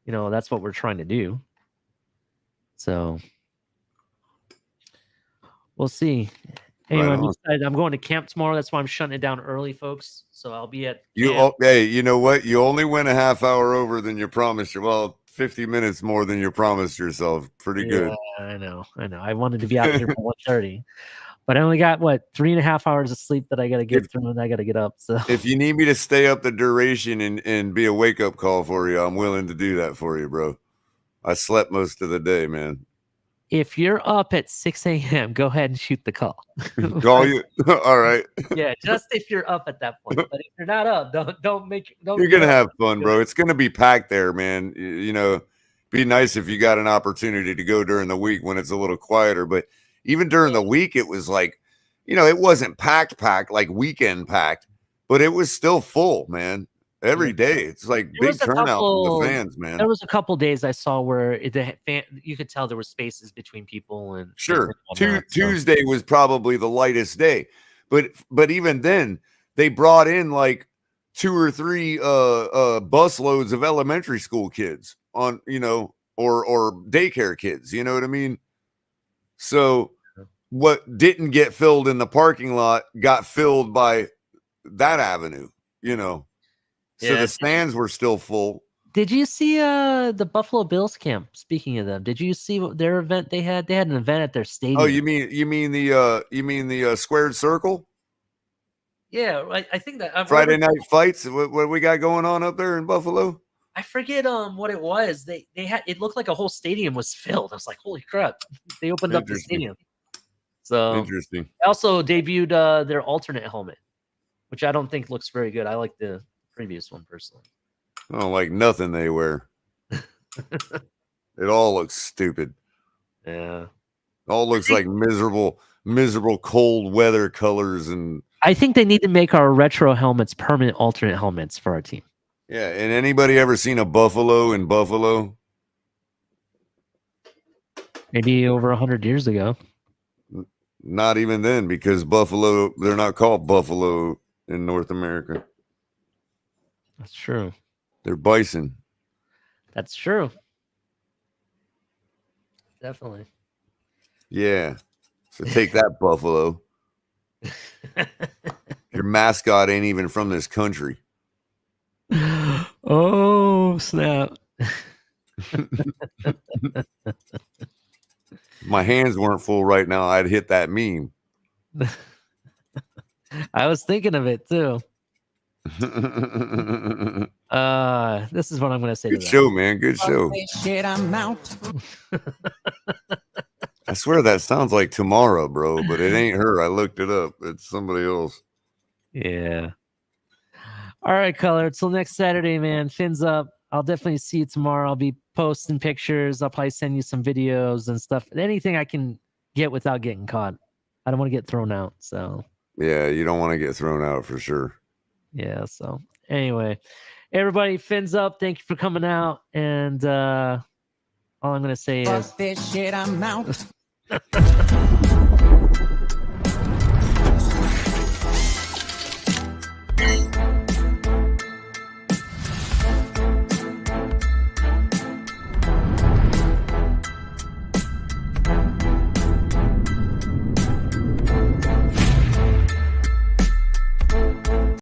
You know, that's what we're trying to do. So, we'll see. Anyway, Right I'm on. excited. I'm going to camp tomorrow. That's why I'm shutting it down early, folks. So I'll be at You camp. hey, you know what? You only went a half hour over than you promised. Well, 50 minutes more than you promised yourself. Pretty good. Yeah, I know. I wanted to be out here for 1:30, but I only got 3.5 hours of sleep that I got to get through, and I got to get up. So If you need me to stay up the duration and be a wake up call for you, I'm willing to do that for you, bro. I slept most of the day, man. if you're up at 6 a.m., go ahead and shoot the call. Call you. All right. Yeah, just if you're up at that point. But if you're not up, don't You're gonna have fun, bro. It's gonna be packed there, man. You know, be nice if you got an opportunity to go during the week when it's a little quieter. But even during the week, it was like, you know, it wasn't packed like weekend packed, but it was still full, man. Every day, it's like big turnout from the fans, man. There was a couple days I saw where you could tell there were spaces between people and Sure. whatnot, so. Tuesday was probably the lightest day, but even then they brought in like 2 or 3 bus loads of elementary school kids on, you know, or daycare kids, you know what I mean? So what didn't get filled in the parking lot got filled by that avenue, you know. So Yeah. the stands were still full. Did you see the Buffalo Bills camp? Speaking of them, did you see what their event they had? They had an event at their stadium. Oh, you mean the squared circle? Yeah, I think that Friday night fights. What we got going on up there in Buffalo? I forget what it was. They had, it looked like a whole stadium was filled. I was like, holy crap! They opened up the stadium. So Interesting. Also debuted their alternate helmet, which I don't think looks very good. I like the previous one personally. I don't like nothing they wear. It all looks stupid. Yeah. It all looks like miserable cold weather colors. And I think they need to make our retro helmets permanent alternate helmets for our team. yeah, and anybody ever seen a buffalo in Buffalo? Maybe over 100 years ago. Not even then, because buffalo, they're not called buffalo in North America. That's true. They're bison. That's true. Definitely. Yeah. So take that, Buffalo. Your mascot ain't even from this country. Oh, snap. If my hands weren't full right now, I'd hit that meme. I was thinking of it too. This is what I'm going to say. Good show, man. Good show. Shit, I'm out. I swear that sounds like Tomorrow, bro, but it ain't her. I looked it up. It's somebody else. Yeah. All right, Culler. Till next Saturday, man. Fins up. I'll definitely see you tomorrow. I'll be posting pictures. I'll probably send you some videos and stuff. Anything I can get without getting caught. I don't want to get thrown out. So Yeah, you don't want to get thrown out for sure. yeah. So anyway, everybody, fins up. Thank you for coming out. And all I'm gonna say is Fuck this shit, I'm out.